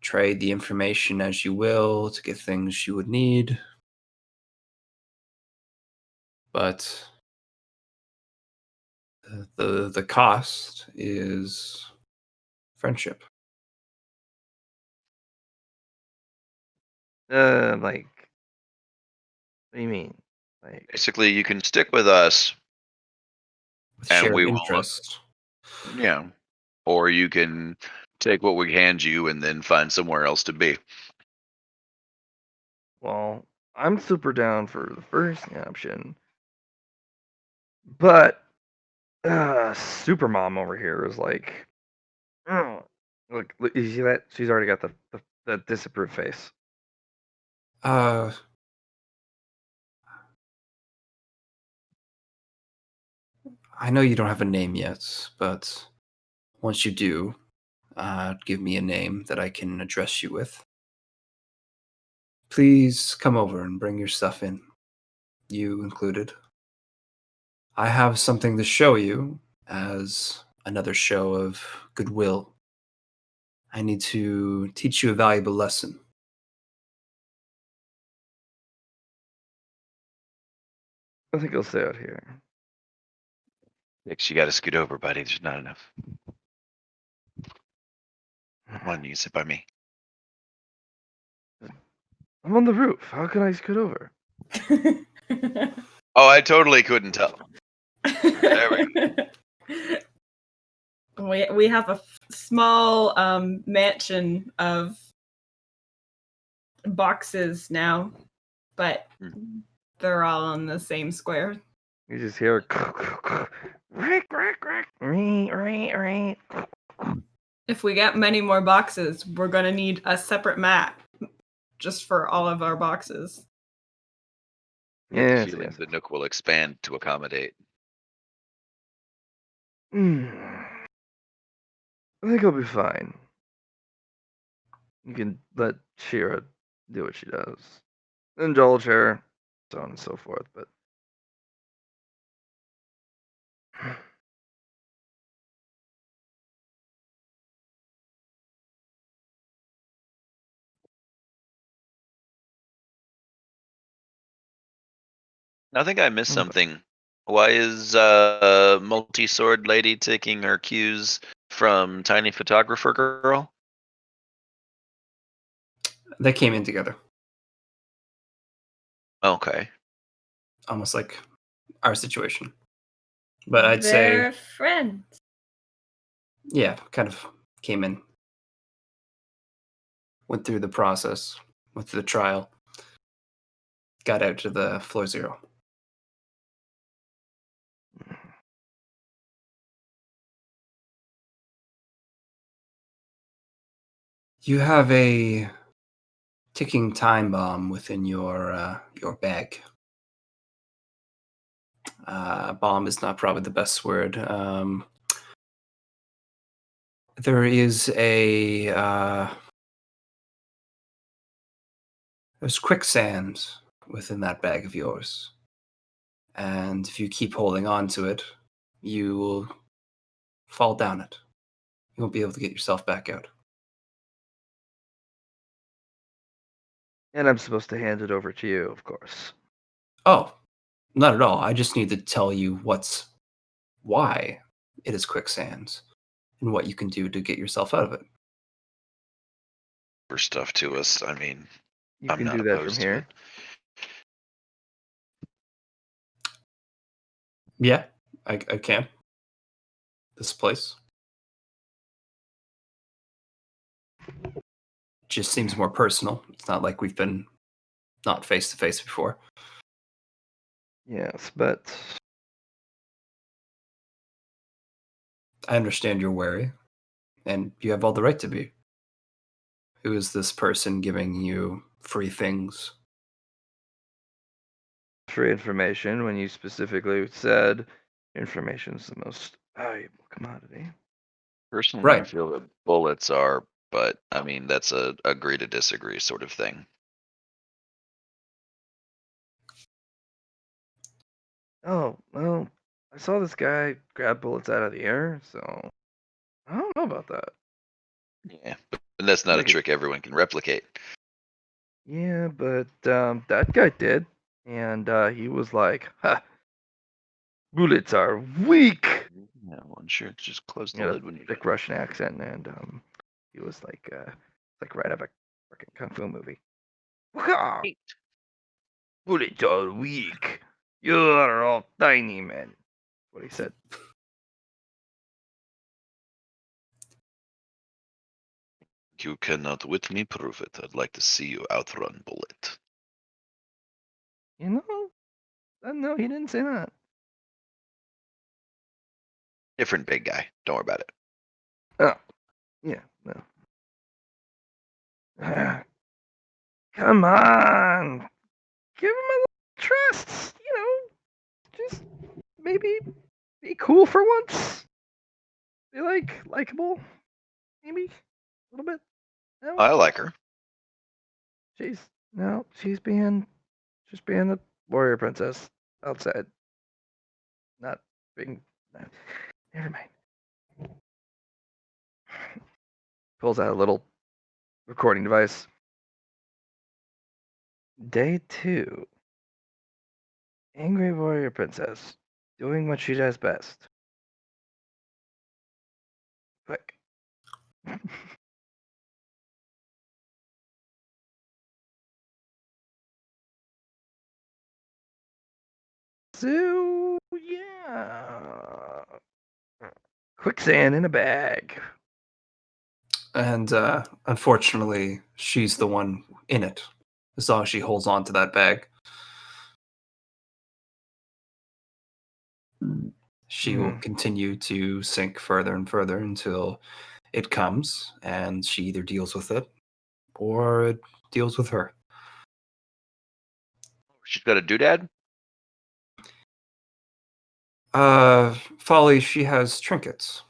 trade the information as you will to get things you would need. But the cost is friendship. like, what do you mean? Like, Basically, you can stick with us, With and shared we will, interest. yeah. Or you can take what we hand you and then find somewhere else to be. well, I'm super down for the first option, but Supermom over here is like, oh, look, you see that? She's already got the disapproved face. Uh, I know you don't have a name yet, but once you do, give me a name that I can address you with. Please come over and bring your stuff in, you included. I have something to show you as another show of goodwill. I need to teach you a valuable lesson. I think I'll stay out here. Nix, you gotta scoot over, buddy. There's not enough. Come on, you can sit by me. I'm on the roof. How can I scoot over? Oh, I totally couldn't tell. There we have a small mansion of boxes now, but they're all on the same square. You just hear rick, rick. If we get many more boxes, we're gonna need a separate map just for all of our boxes. I have the Yes, feeling yes. the Nook will expand to accommodate. I think I'll be fine. You can let Shira do what she does. Indulge her, so on and so forth, but I think I missed Okay. something. Why is multi-sword lady taking her cues from tiny photographer girl? They came in together, Okay. almost like our situation. But I'd They're say, friends. yeah, kind of came in, went through the process, went through the trial, got out to the floor 0. You have a ticking time bomb within your bag. Bomb is not probably the best word. There is there's quicksand within that bag of yours, and if you keep holding on to it, you will fall down it. You won't be able to get yourself back out. and I'm supposed to hand it over to you, of course. Oh, not at all. I just need to tell you why it is quicksand and what you can do to get yourself out of it. For stuff to us. I mean, You I'm can not do that from opposed to here. it. Yeah, I can. This place just seems more personal. It's not like we've been not face to face before. Yes, but I understand you're wary, and you have all the right to be. Who is this person giving you free things? free information when you specifically said information is the most valuable commodity. Personally, I Right. feel that bullets are, but I mean, that's a agree to disagree sort of thing. Oh, well, I saw this guy grab bullets out of the air, so I don't know about that. Yeah, but that's not a Like it- trick everyone can replicate. Yeah, but that guy did, and he was like, "Ha, bullets are weak." Yeah, one sure. Just close He the had a lid when you're thick done. Russian accent, and he was like right out of a freaking kung fu movie. "Wah, bullets are weak. You are all tiny men." What he said. You cannot with me prove it. I'd like to see you outrun Bullet. You know? No, he didn't say that. Different big guy. Don't worry about it. Oh, yeah, no. Come on, give him a little trust. You know, just maybe be cool for once. Be likable, maybe a little bit. No, I like her. she's she's being the warrior princess outside, not being. Never mind. Pulls out a little recording device. Day 2. Angry warrior princess, doing what she does best. Quick. So yeah, quicksand in a bag. And unfortunately, she's the one in it. As long as she holds on to that bag, she will continue to sink further and further until it comes, and she either deals with it or it deals with her. She's got a doodad? Folly, she has trinkets.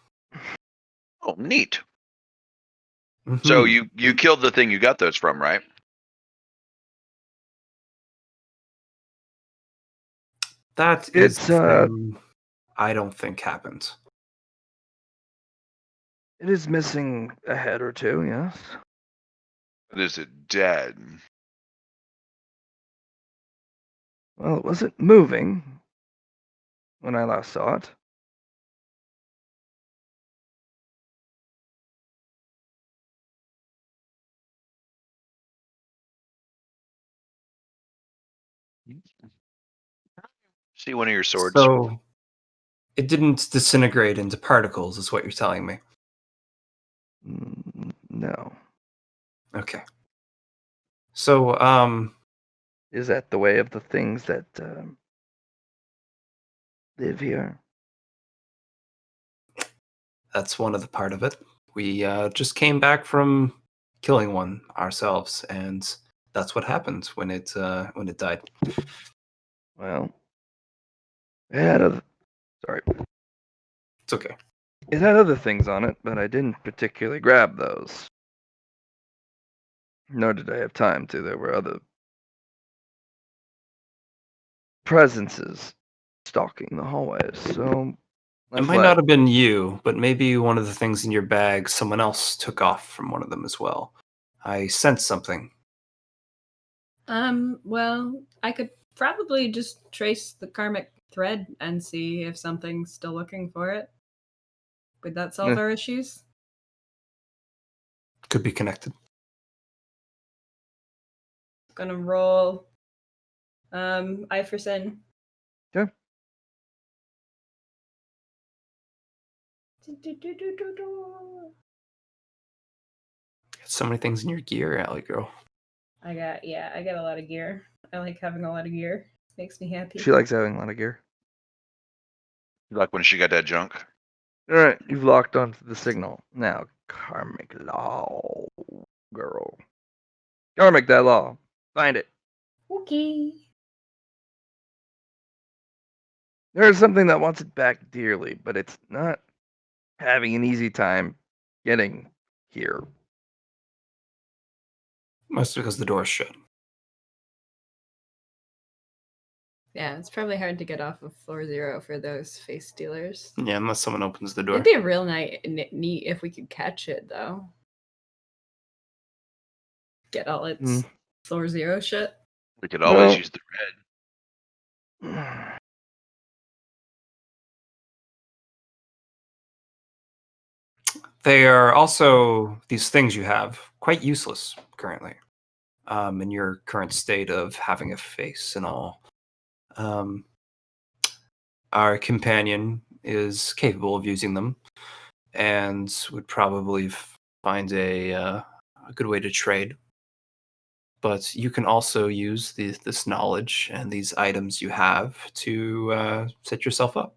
Oh, neat. So Mhm. you killed the thing you got those from, right? That is It's the thing I don't think happened. it is missing a head or two, yes. Is it dead? Well, it wasn't moving when I last saw it. See one of your swords. So it didn't disintegrate into particles, is what you're telling me. No. Okay. So, Is that the way of the things that live here? that's one of the part of it. We just came back from killing one ourselves, and that's what happened when it died. Well, it had other, sorry, It's okay. it had other things on it, but I didn't particularly grab those. Nor did I have time to. There were other presences stalking the hallways, so I It might not have been you, but maybe one of the things in your bag someone else took off from one of them as well. I sensed something. Well, I could probably just trace the karmic thread and see if something's still looking for it. Would that solve Yeah. our issues? Could be connected. Gonna roll Iverson. Sure. So many things in your gear, Alley girl. I got a lot of gear. I like having a lot of gear. Makes me happy. She likes having a lot of gear. Like when she got that junk. All right, you've locked onto the signal. Now, karmic law, girl. Karmic that law. Find it. Okay. There's something that wants it back dearly, but it's not having an easy time getting here. Mostly because the door's shut. Yeah, it's probably hard to get off of floor 0 for those face stealers. Yeah, unless someone opens the door. It'd be a real neat if we could catch it, though. Get all its floor 0 shit. We could always Well- use the red. They are also, these things you have, quite useless currently, in your current state of having a face and all. Our companion is capable of using them and would probably find a good way to trade. But you can also use this knowledge and these items you have to set yourself up.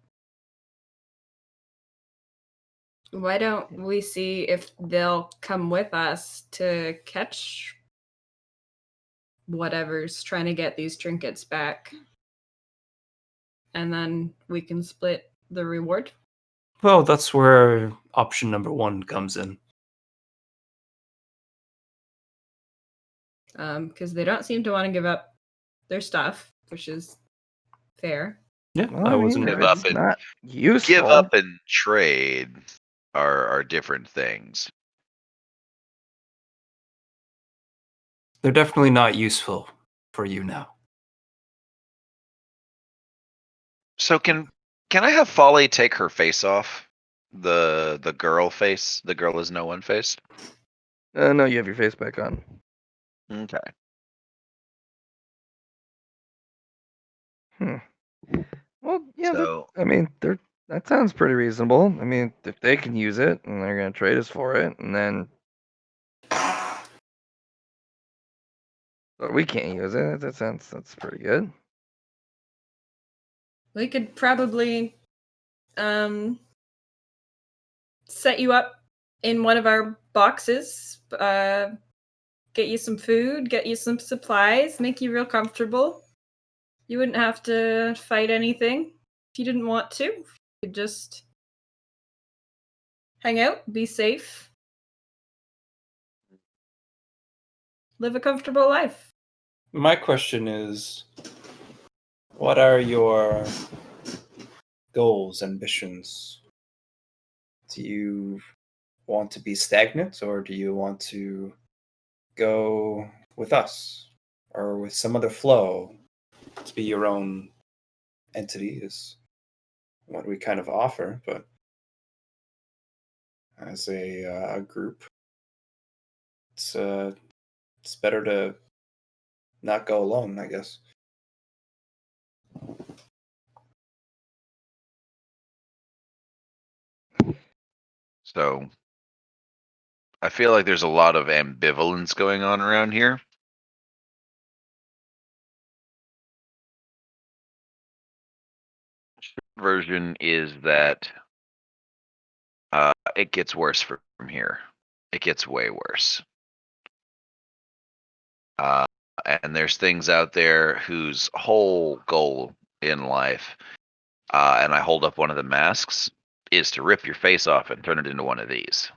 Why don't we see if they'll come with us to catch whatever's trying to get these trinkets back? And then we can split the reward. Well, that's where option number 1 comes in. Because they don't seem to want to give up their stuff, which is fair. Yeah, Well, I I mean, wasn't. if Give up it's and- not useful. Give up and trade are different things. They're definitely not useful for you now. So can I have Folly take her face off? The girl face. The girl is no one face. No, you have your face back on. Okay. Well, yeah. So I mean, that sounds pretty reasonable. I mean, if they can use it and they're gonna trade us for it, and then but we can't use it. That's pretty good. We could probably set you up in one of our boxes, get you some food, get you some supplies, make you real comfortable. You wouldn't have to fight anything if you didn't want to. You could just hang out, be safe, live a comfortable life. My question is, what are your goals, ambitions? Do you want to be stagnant, or do you want to go with us or with some other flow? To be your own entity is what we kind of offer, but as a group, it's better to not go alone, I guess. So I feel like there's a lot of ambivalence going on around here. Version is that it gets worse from here. It gets way worse. And there's things out there whose whole goal in life, and I hold up one of the masks, is to rip your face off and turn it into one of these.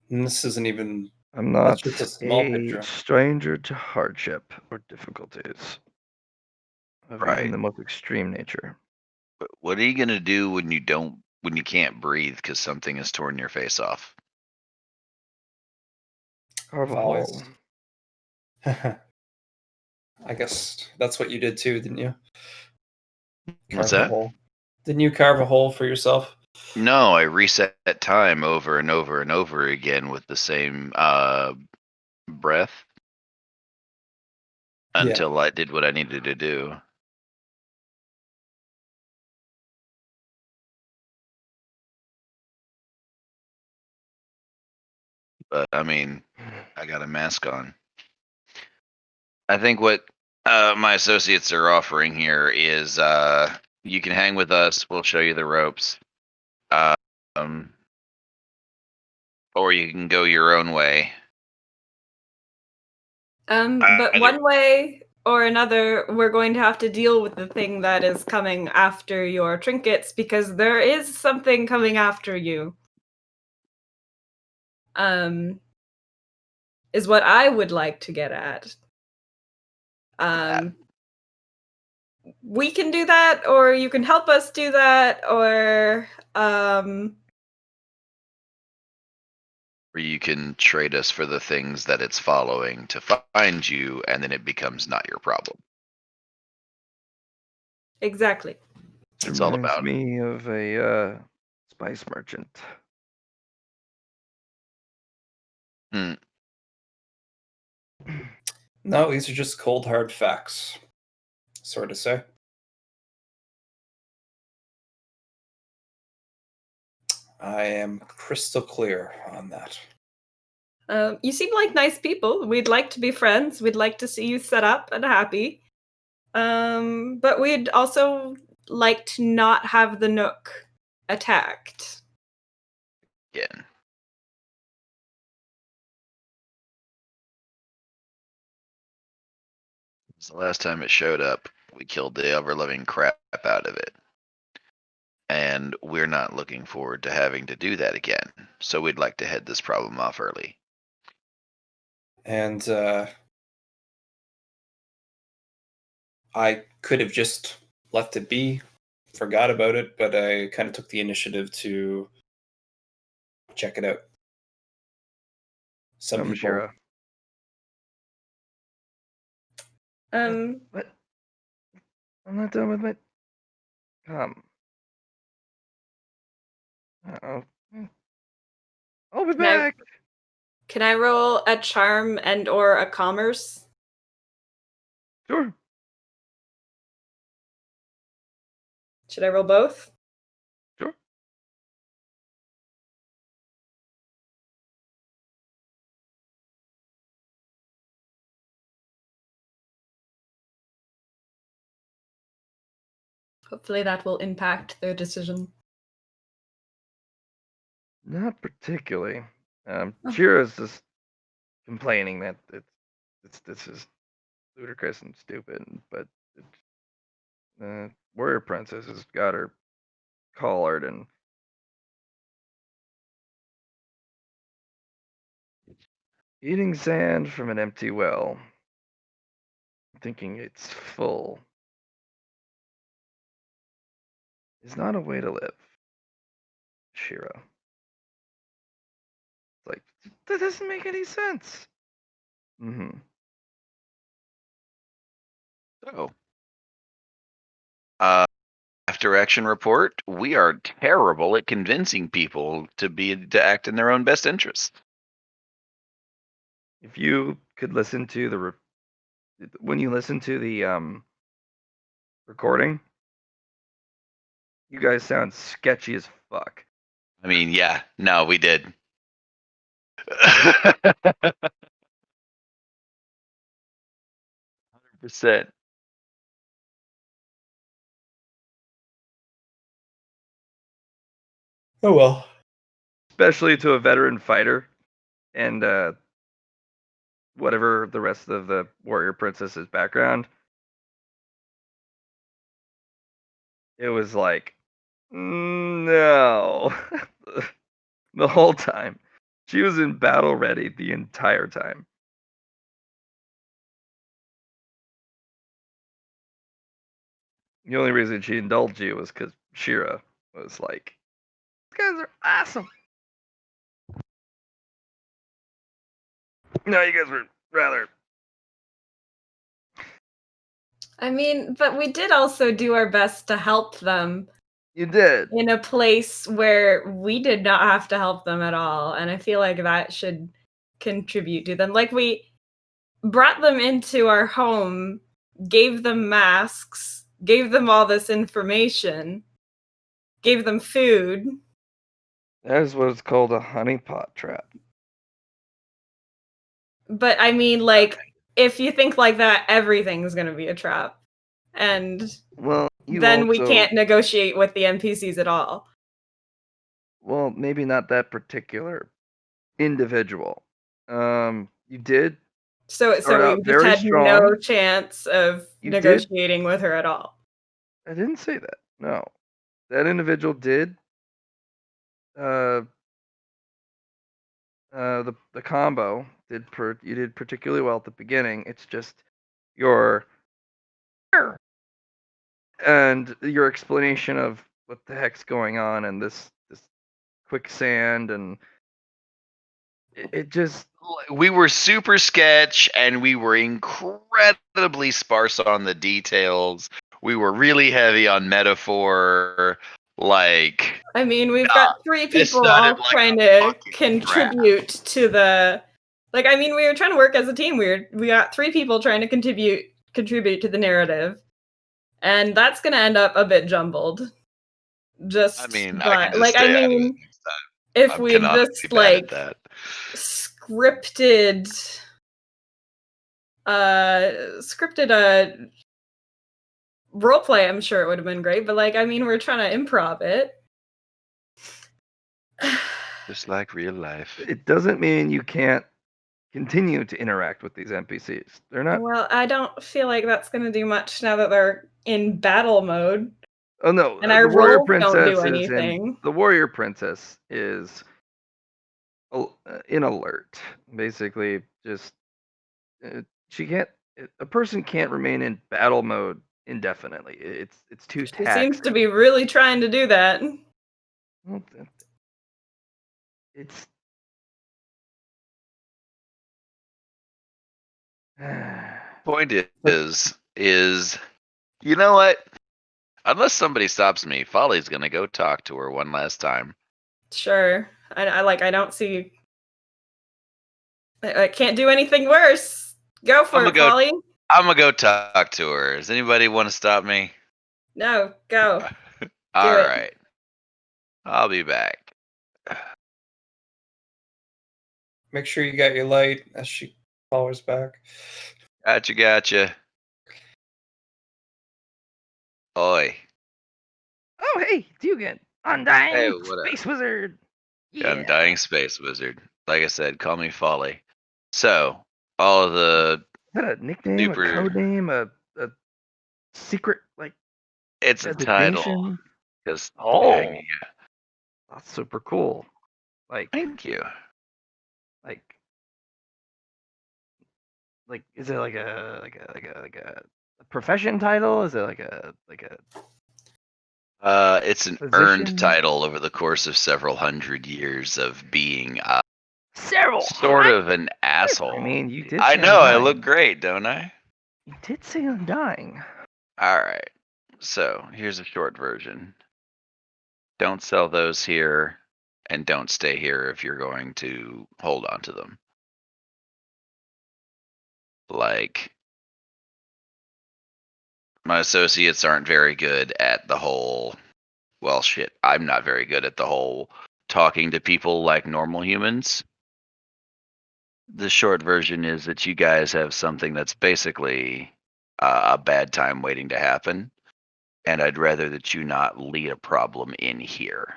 And this isn't even. I'm That's not just a small a picture. stranger to hardship or difficulties of even Right. the most extreme nature. But what are you gonna do when you can't breathe because something has torn your face off? Carve a Always. hole. I guess that's what you did too, didn't you? What's Carve a that? hole. Didn't you carve a hole for yourself? No, I reset time over and over and over again with the same breath Yeah. until I did what I needed to do. But I mean, I got a mask on. I think what my associates are offering here is you can hang with us. We'll show you the ropes. Um, or you can go your own way. But Either- one way or another, we're going to have to deal with the thing that is coming after your trinkets because there is something coming after you. Is what I would like to get at. We can do that, or you can help us do that, or Or you can trade us for the things that it's following to find you, and then it becomes not your problem. exactly. It's all Reminds about me of a spice merchant. No, these are just cold hard facts, sort of say. I am crystal clear on that. You seem like nice people. We'd like to be friends. We'd like to see you set up and happy. But we'd also like to not have the Nook attacked. again. The last time it showed up, we killed the ever-loving crap out of it. And we're not looking forward to having to do that again. So we'd like to head this problem off early. And I could have just left it be, forgot about it, but I kind of took the initiative to check it out. Some people, Shira. What? I'm not done with my. Come. Uh-oh. I'll be Can I- back. Can I roll a charm and or a commerce? Sure. Should I roll both? Sure. Hopefully that will impact their decision. Not particularly. Oh. Shira's just complaining that this is ludicrous and stupid, but Warrior Princess has got her collared and eating sand from an empty well, thinking it's full, is not a way to live, Shira. It's like, that doesn't make any sense. Mm-hmm. So, after action report, we are terrible at convincing people to act in their own best interest. If you could listen to when you listen to the recording, you guys sound sketchy as fuck. I mean, yeah, no, we did. 100%. Oh well. Especially to a veteran fighter and whatever the rest of the Warrior Princess's background. It was like, no. The whole time. She was in battle ready the entire time. The only reason she indulged you was because Shira was like, these guys are awesome. No, you guys were rather. I mean, but we did also do our best to help them You did. in a place where we did not have to help them at all. And I feel like that should contribute to them. Like, we brought them into our home, gave them masks, gave them all this information, gave them food. That is what it's called, a honeypot trap. But I mean, like, if you think like that, everything's going to be a trap. And Well, then we can't negotiate with the NPCs at all. Well, maybe not that particular individual. You did. So Start we out just very had strong. no chance of You did. negotiating with her at all. I didn't say that. No, that individual did. The combo you did particularly well at the beginning. It's just your and your explanation of what the heck's going on and this quicksand and it just We were super sketch and we were incredibly sparse on the details. We were really heavy on metaphor. Like, I mean, we've got three this people sounded all like trying a to fucking contribute to the. Like, I mean, we were trying to work as a team. We got three people trying to contribute to the narrative, and that's going to end up a bit jumbled. Just, I mean, but, I can just like, stay I out of it mean, next time. if I'm we canonically just bad at like that. scripted a role play, I'm sure it would have been great. But like, I mean, we're trying to improv it. Just like real life. it doesn't mean you can't continue to interact with these NPCs. They're not. Well, I don't feel like that's going to do much now that they're in battle mode. Oh no! And our the Warrior roles Princess don't do is anything. the Warrior Princess is in alert. Basically, just she can't. A person can't remain in battle mode indefinitely. It's too She taxing. seems to be really trying to do that. Well, it's point is, you know what? Unless somebody stops me, Folly's gonna go talk to her one last time. Sure. I don't see. I can't do anything worse. Go for I'ma it, go- Polly. I'm gonna go talk to her. Does anybody want to stop me? No, go. All it. right. I'll be back. Make sure you got your light as she hollers back. Gotcha. Oh, Oi. hey, it's you again. Undying Hey, what up? Space Wizard. Yeah. Undying Space Wizard. Like I said, call me Folly. So, all of the Is that a nickname, Super- a code name, a secret, like, it's a title. designation? 'Cause- Oh. yeah. That's super cool. Like, Thank you. like, is it like a profession title? Is it like a It's an Position? earned title over the course of several hundred years of being several? sort of an asshole. I mean, you did. I say know, I Undying. look great, don't I? You did say Undying. All right. So here's a short version. Don't sell those here, and don't stay here if you're going to hold on to them. Like, my associates aren't very good at the whole. Well, shit, I'm not very good at the whole talking to people like normal humans. The short version is that you guys have something that's basically a bad time waiting to happen, and I'd rather that you not lead a problem in here.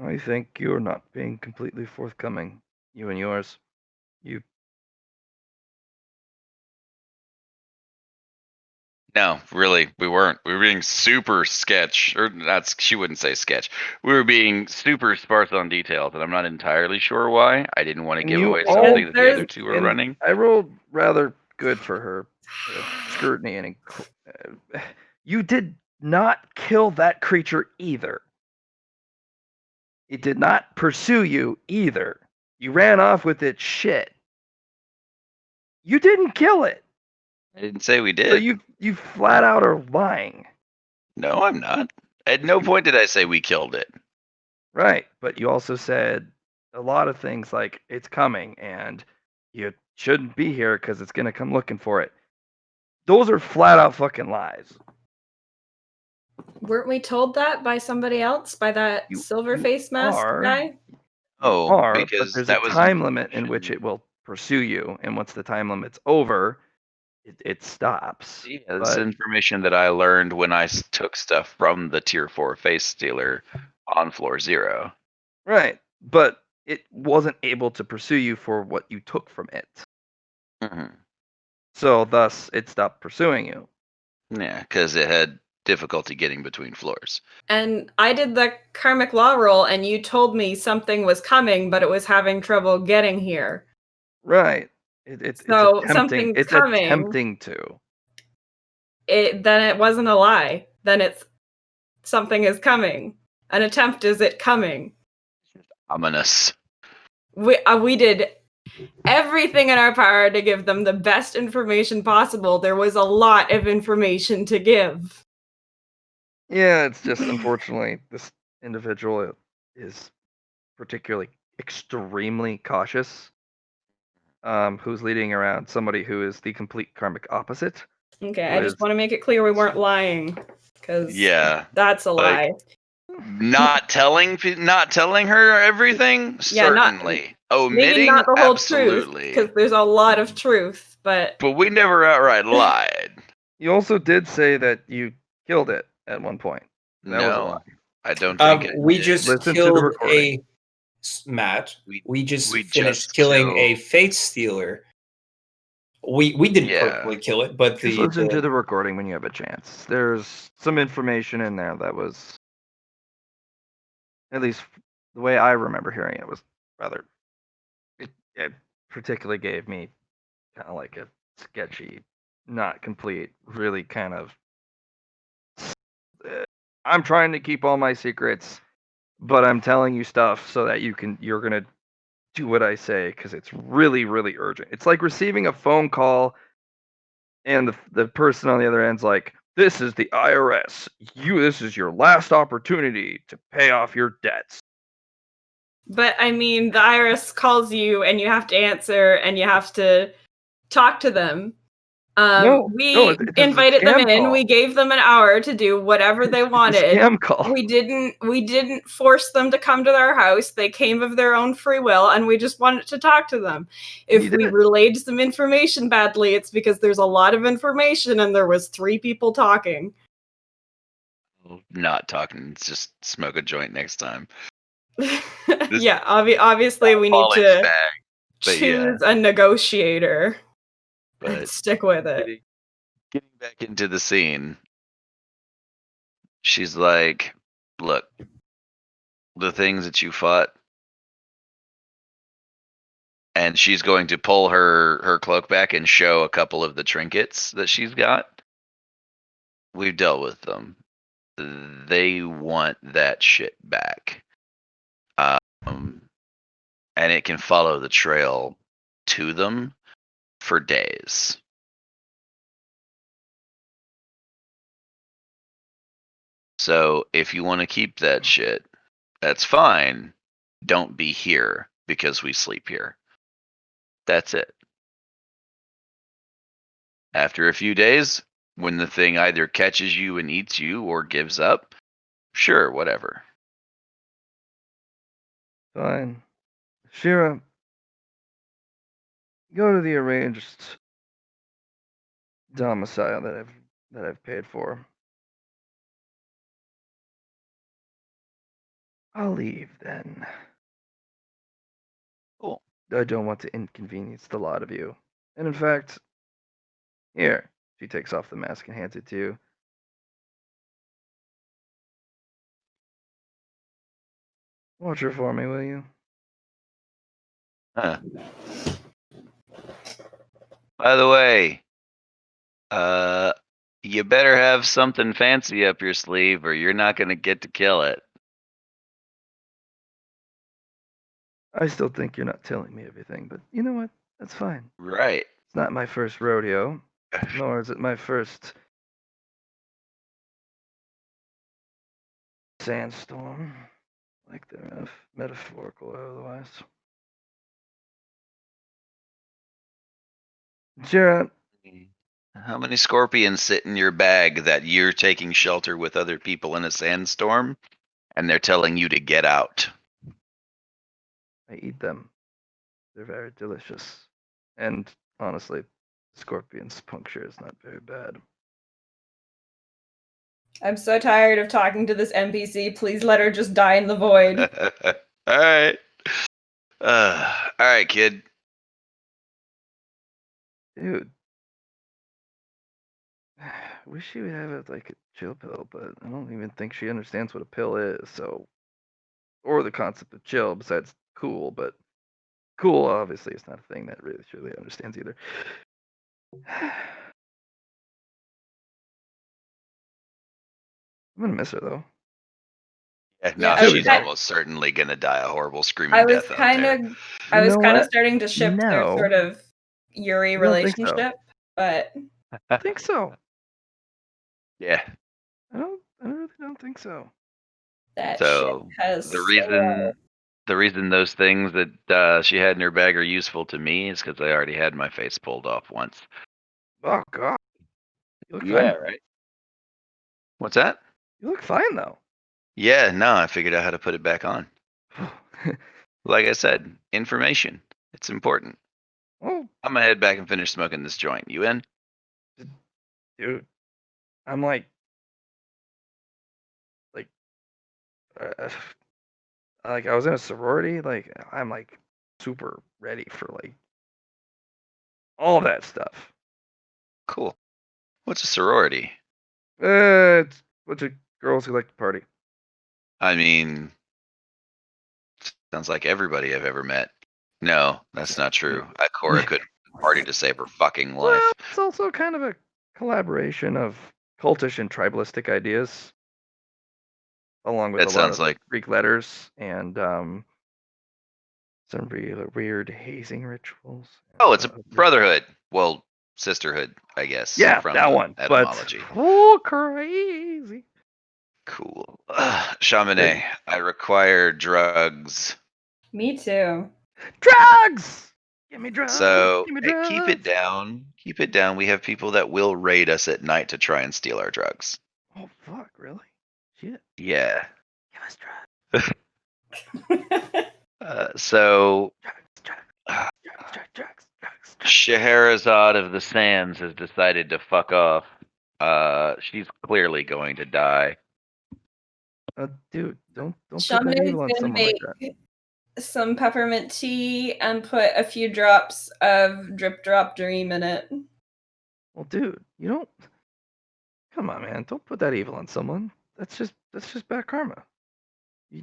I think you're not being completely forthcoming. You and yours. You. No, really, we weren't. We were being super sketch, or that's she wouldn't say sketch. We were being super sparse on details, and I'm not entirely sure why. I didn't want to And give you away all- something that the There's- other two were and running. I rolled rather good for her scrutiny, and you did not kill that creature either. It did not pursue you either. You ran off with its shit. You didn't kill it. I didn't say we did. So you flat out are lying. No, I'm not. At no point did I say we killed it. Right. But you also said a lot of things like it's coming and you shouldn't be here because it's going to come looking for it. Those are flat out fucking lies. Weren't we told that by somebody else? By that You- silver you face mask are. guy? Oh, But because there's that a was time limit in which information- it will pursue you, and once the time limit's over, it stops. Yeah, this But- information that I learned when I took stuff from the Tier 4 Face Stealer on floor 0. Right, but it wasn't able to pursue you for what you took from it. Mhm. So thus, it stopped pursuing you. Yeah, because it had difficulty getting between floors. And I did the karmic law roll, and you told me something was coming, but it was having trouble getting here. Right. It's So attempting. something's It's coming. attempting to. Then it wasn't a lie. Then it's something is coming. An attempt is it coming. Ominous. We did everything in our power to give them the best information possible. There was a lot of information to give. Yeah, it's just unfortunately this individual is particularly extremely cautious. Who's leading around somebody who is the complete karmic opposite. Okay, I just Liz. want to make it clear we weren't lying, because Yeah. that's a lie. Not telling her everything? Yeah, not- Certainly. Maybe Omitting? not the whole Absolutely. truth, because there's a lot of truth. But But we never outright lied. You also did say that you killed it at one point. That was a No, lie. I don't think it We did. just Listen to the killed recording. Matt. We just we finished just killing a killed- Fate Stealer. We didn't Yeah. personally kill it, but Just listen to the recording when you have a chance. There's some information in there that was, at least the way I remember hearing it, was rather. It particularly gave me kind of like a sketchy, not complete, really kind of. I'm trying to keep all my secrets, but I'm telling you stuff so that you're gonna do what I say because it's really, really urgent. It's like receiving a phone call And the person on the other end's like, "This is the IRS. This is your last opportunity to pay off your debts." But I mean, the IRS calls you and you have to answer and you have to talk to them. No, We it's a invited them scam in. call. We gave them an hour to do whatever they It's a wanted. scam call. We didn't force them to come to our house. They came of their own free will, and we just wanted to talk to them. If You we did. relayed some information badly, it's because there's a lot of information and there was 3 people talking. Not talking. It's just smoke a joint next time. Yeah, obviously we need Falling to stag, but yeah. choose a negotiator and But stick with it. getting back into the scene, she's like, "Look, the things that you fought," and she's going to pull her cloak back and show a couple of the trinkets that she's got. We've dealt with them. They want that shit back. And it can follow the trail to them for days. So if you want to keep that shit, that's fine. Don't be here because we sleep here. That's it. After a few days, when the thing either catches you and eats you or gives up, sure, whatever. Fine. Shira, go to the arranged domicile that I've paid for. I'll leave then. Cool. I don't want to inconvenience the lot of you. And in fact, here, she takes off the mask and hands it to you. Watch her for me, will you? Huh. By the way, you better have something fancy up your sleeve or you're not going to get to kill it. I still think you're not telling me everything, but you know what? That's fine. Right. It's not my first rodeo, nor is it my first sandstorm, like they're metaphorical or otherwise. Shira, How many scorpions sit in your bag that you're taking shelter with other people in a sandstorm and they're telling you to get out? I eat them. They're very delicious. And honestly, scorpion's puncture is not very bad. I'm so tired of talking to this NPC. Please let her just die in the void. All right. All right, kid. Dude. Wish she would have it like a chill pill, but I don't even think she understands what a pill is, so or the concept of chill besides cool, but cool obviously is not a thing that really truly understands either. I'm gonna miss her though. Yeah, no, Yeah, she's almost certainly gonna die a horrible screaming I was death out kind there. of I was know kind of what? starting to ship their No. sort of Yuri I don't think so. relationship, but I think so. Yeah. I really don't think so. that So ship has the reason those things that she had in her bag are useful to me is because I already had my face pulled off once. Oh god. You look Yeah, fine. right. What's that? You look fine though. Yeah, no, I figured out how to put it back on. Like I said, information. It's important. Oh, I'm gonna head back and finish smoking this joint. You in? dude. I'm like I was in a sorority, like I'm like super ready for like all that stuff. Cool. What's a sorority? It's a bunch of girls who like to party. I mean, sounds like everybody I've ever met. No, that's not true. Cora couldn't party to save her fucking life. Well, it's also kind of a collaboration of cultish and tribalistic ideas, along with That a lot sounds of like Greek letters and some weird hazing rituals. oh, it's a brotherhood. Well, sisterhood, I guess. Yeah, from that the one. etymology. But oh, crazy Cool. Chamonix, I require drugs. Me too. drugs. Give me drugs. So Give me hey, keep it drugs. down. Keep it down. We have people that will raid us at night to try and steal our drugs. Oh fuck! Really? Shit. Yeah. Give us drugs. So Drugs. Scheherazade of the Sands has decided to fuck off. She's clearly going to die. Dude, don't put that Chamonix is evil on gonna someone like make that. some peppermint tea and put a few drops of Drip Drop Dream in it. Well, dude, you don't. Come on, man! Don't put that evil on someone. That's just bad karma.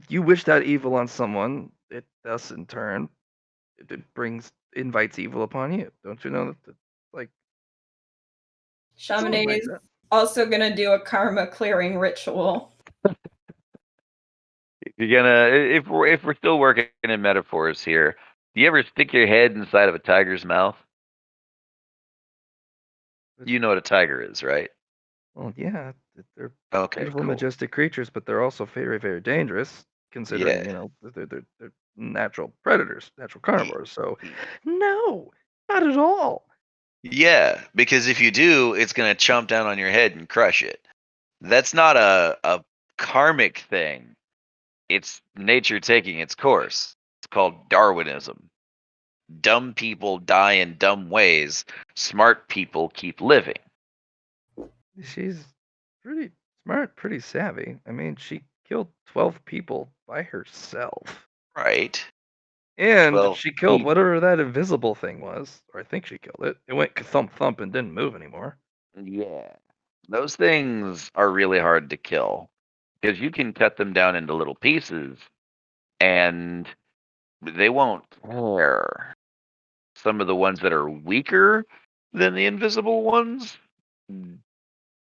You wish that evil on someone, it thus in turn, it invites evil upon you. Don't you know that? Like Chamonix like is that. also gonna do a karma clearing ritual. You're gonna if we're still working in metaphors here. Do you ever stick your head inside of a tiger's mouth? You know what a tiger is, right? Well, yeah, they're Okay, beautiful, cool. majestic creatures, but they're also very, very dangerous, considering Yeah. they're natural predators, natural carnivores. So, no, not at all. Yeah, because if you do, it's gonna chomp down on your head and crush it. That's not a karmic thing. It's nature taking its course. It's called Darwinism. Dumb people die in dumb ways. Smart people keep living. She's pretty smart, pretty savvy. I mean, she killed 12 people by herself. Right. And 12 she killed people. whatever that invisible thing was, or I think she killed it. It went thump thump and didn't move anymore. Yeah. Those things are really hard to kill because you can cut them down into little pieces and they won't care. Some of the ones that are weaker than the invisible ones,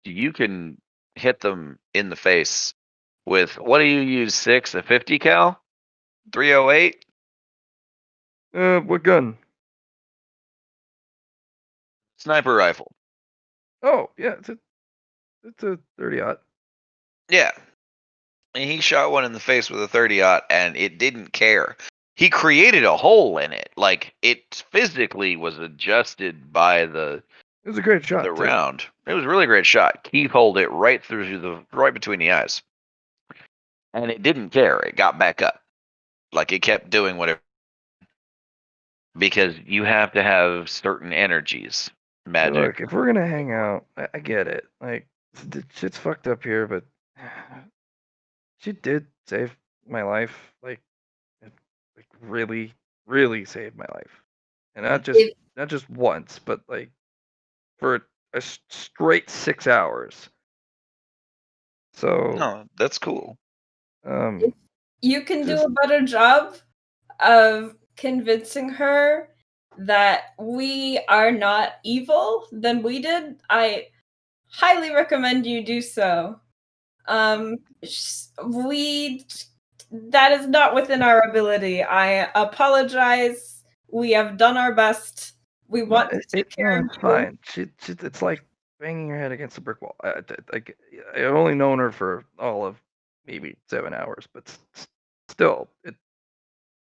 you can hit them in the face with what do you use? 6, a 50 cal? 308? What gun? Sniper rifle. Oh, yeah, it's a 30-aught. Yeah. And he shot one in the face with a 30-aught and it didn't care. He created a hole in it. Like it physically was adjusted by the It was a great shot, too. round. It was a really great shot. Keyholed it right through right between the eyes. And it didn't care. It got back up. Like it kept doing whatever. Because you have to have certain energies. Hey, Magic. look, if we're gonna hang out, I get it. Like, the shit's fucked up here, but she did save my life. Like really, really saved my life, and not just once, but like for a straight 6 hours. So, No, that's cool. You can do Just- a better job of convincing her that we are not evil than we did. I highly recommend you do so. That is not within our ability. I apologize. We have done our best. We want to take care of it's you. fine. It's like banging your head against a brick wall. I've only known her for all of maybe 7 hours, but still,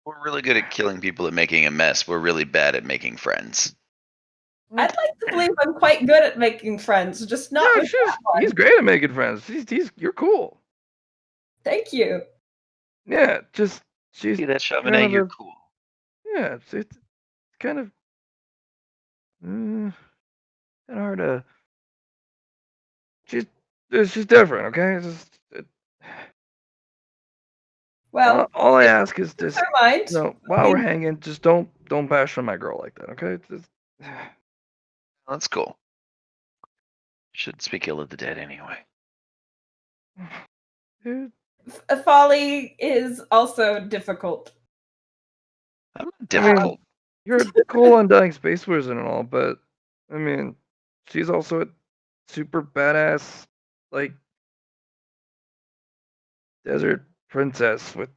We're really good at killing people and making a mess. We're really bad at making friends. I'd like to believe I'm quite good at making friends, just not yeah, with that one. he's great at making friends. You're cool. Thank you. Yeah, just she's See that, Chamonix? kind of You're a- cool. yeah. It's kind of kind of hard to. She's different. Okay, Well, all I ask is just never mind. while we're hanging, just don't bash on my girl like that. Okay, That's cool. Shouldn't speak ill of the dead anyway. dude. Folly is also difficult. I'm not difficult. You're a cool undying space wizard and all, but I mean, she's also a super badass, like desert princess with,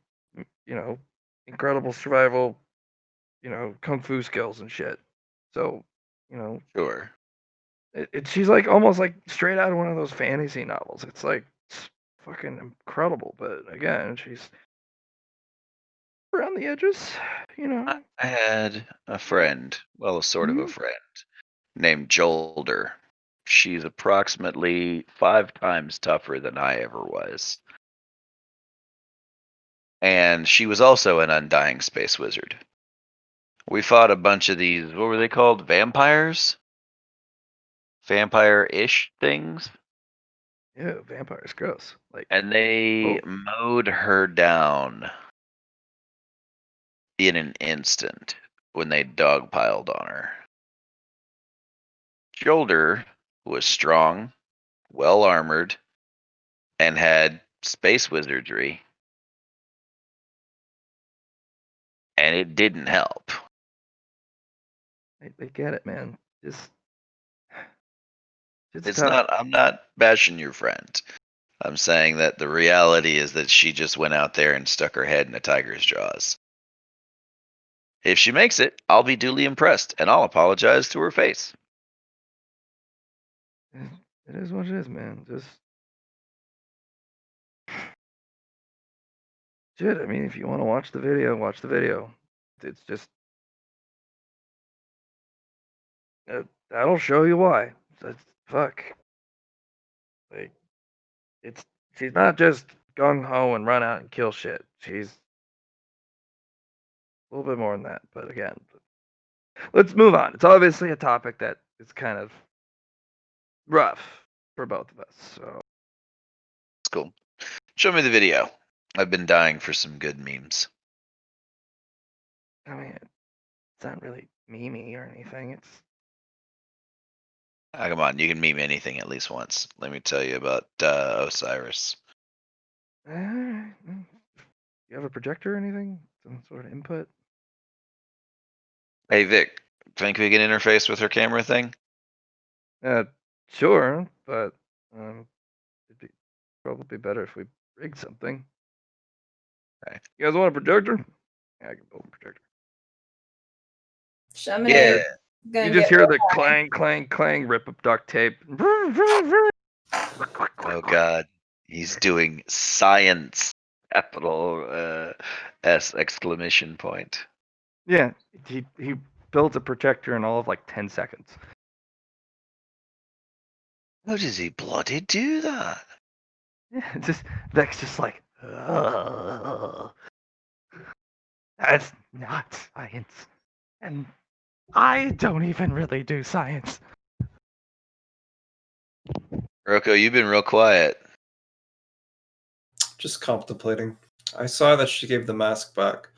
incredible survival, kung fu skills and shit. So, Sure. She's like almost like straight out of one of those fantasy novels. It's like fucking incredible. But again, she's around the edges, you know. I had a friend, well, sort of a friend, named Jolder. She's approximately 5 times tougher than I ever was. And she was also an undying space wizard. We fought a bunch of these, what were they called? Vampires? Vampire-ish things? Yeah, vampires, gross. Like, And they mowed her down in an instant when they dogpiled on her. Shoulder was strong, well armored, and had space wizardry. And it didn't help. they get it, man. It's not, I'm not bashing your friend. I'm saying that the reality is that she just went out there and stuck her head in a tiger's jaws. If she makes it, I'll be duly impressed, and I'll apologize to her face. It is what it is, man. Just shit. I mean, if you want to watch the video, watch the video. It's just that'll show you why. That's fuck. Like, she's not just gung ho and run out and kill shit. She's a little bit more than that. But again, let's move on. It's obviously a topic that is kind of rough for both of us. So It's cool. Show me the video. I've been dying for some good memes. I mean, it's not really memey or anything. It's Come on, you can meme anything at least once. Let me tell you about Osiris. you have a projector or anything? Some sort of input? Hey Vic, think we can interface with her camera thing? Sure, but it'd be probably better if we rig something. Okay. You guys want a projector? Yeah, I can build a projector. Chamonix Yeah. is gonna You just get hear real the high. clang, clang, clang, rip up duct tape. Oh God, he's doing science. Capital S exclamation point. Yeah, he builds a projector in all of like 10 seconds. How does he bloody do that? Yeah, Vec's just like, "Ugh. That's not science. And I don't even really do science." Rocco, you've been real quiet. Just contemplating. I saw that she gave the mask back.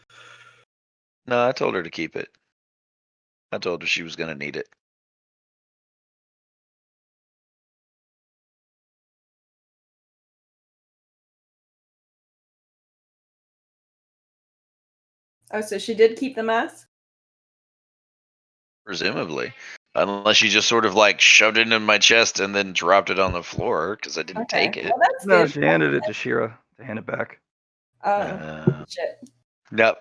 No, I told her to keep it. I told her she was gonna need it. Oh, so she did keep the mask? Presumably. Unless she just sort of like shoved it in my chest and then dropped it on the floor because I didn't take it. Well, that's No, good. she handed it to Shira to hand it back. Oh, shit. No,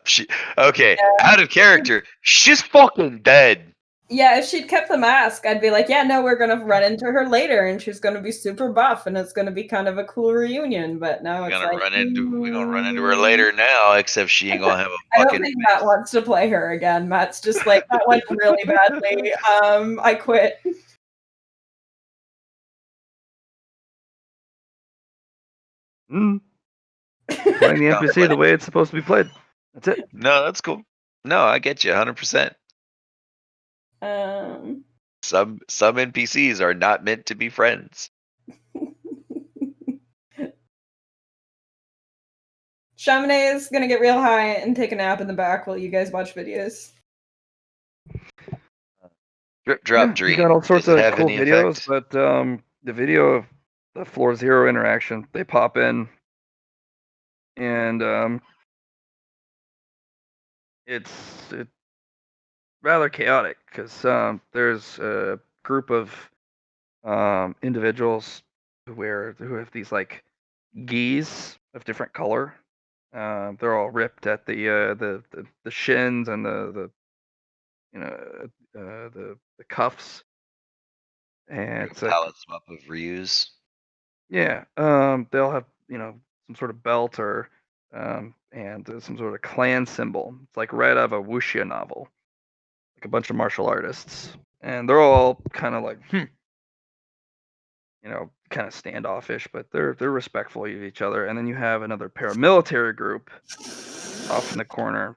okay, out of character. She's fucking dead. Yeah, if she'd kept the mask, I'd be like, yeah, no, we're gonna run into her later, and she's gonna be super buff, and it's gonna be kind of a cool reunion. But now We're it's gonna like, run into her later now, except she ain't gonna have a I fucking don't think Matt wants to play her again. Matt's just like, that went really badly. I quit. Playing the NPC the way it's supposed to be played. That's it. No, that's cool. No, I get you 100%. Some NPCs are not meant to be friends. Chamonix is gonna get real high and take a nap in the back while you guys watch videos. Drip drop Yeah, dream. you got all sorts Does it of have cool any videos, effect? but the video of the Floor Zero interaction, they pop in, and it's rather chaotic because there's a group of individuals who have these like gis of different color. They're all ripped at the shins and the cuffs, And it's Palette swap of reuse. yeah, they'll have some sort of belt or and some sort of clan symbol. It's like right out of a wuxia novel, like a bunch of martial artists, and they're all kind of like kind of standoffish, but they're respectful of each other. And then you have another paramilitary group off in the corner,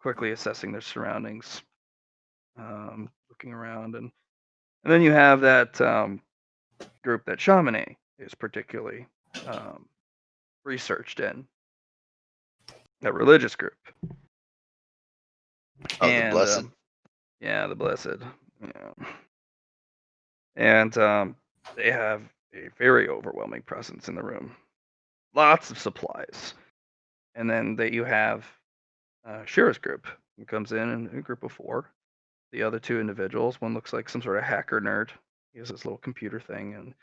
quickly assessing their surroundings, looking around, and then you have that group that Chamonix is particularly researched in, that religious group. Oh, And the Blessed. yeah, the Blessed. Yeah. And they have a very overwhelming presence in the room. Lots of supplies. And then you have Shira's group, who comes in a group of 4. The other 2 individuals, one looks like some sort of hacker nerd. He has this little computer thing, and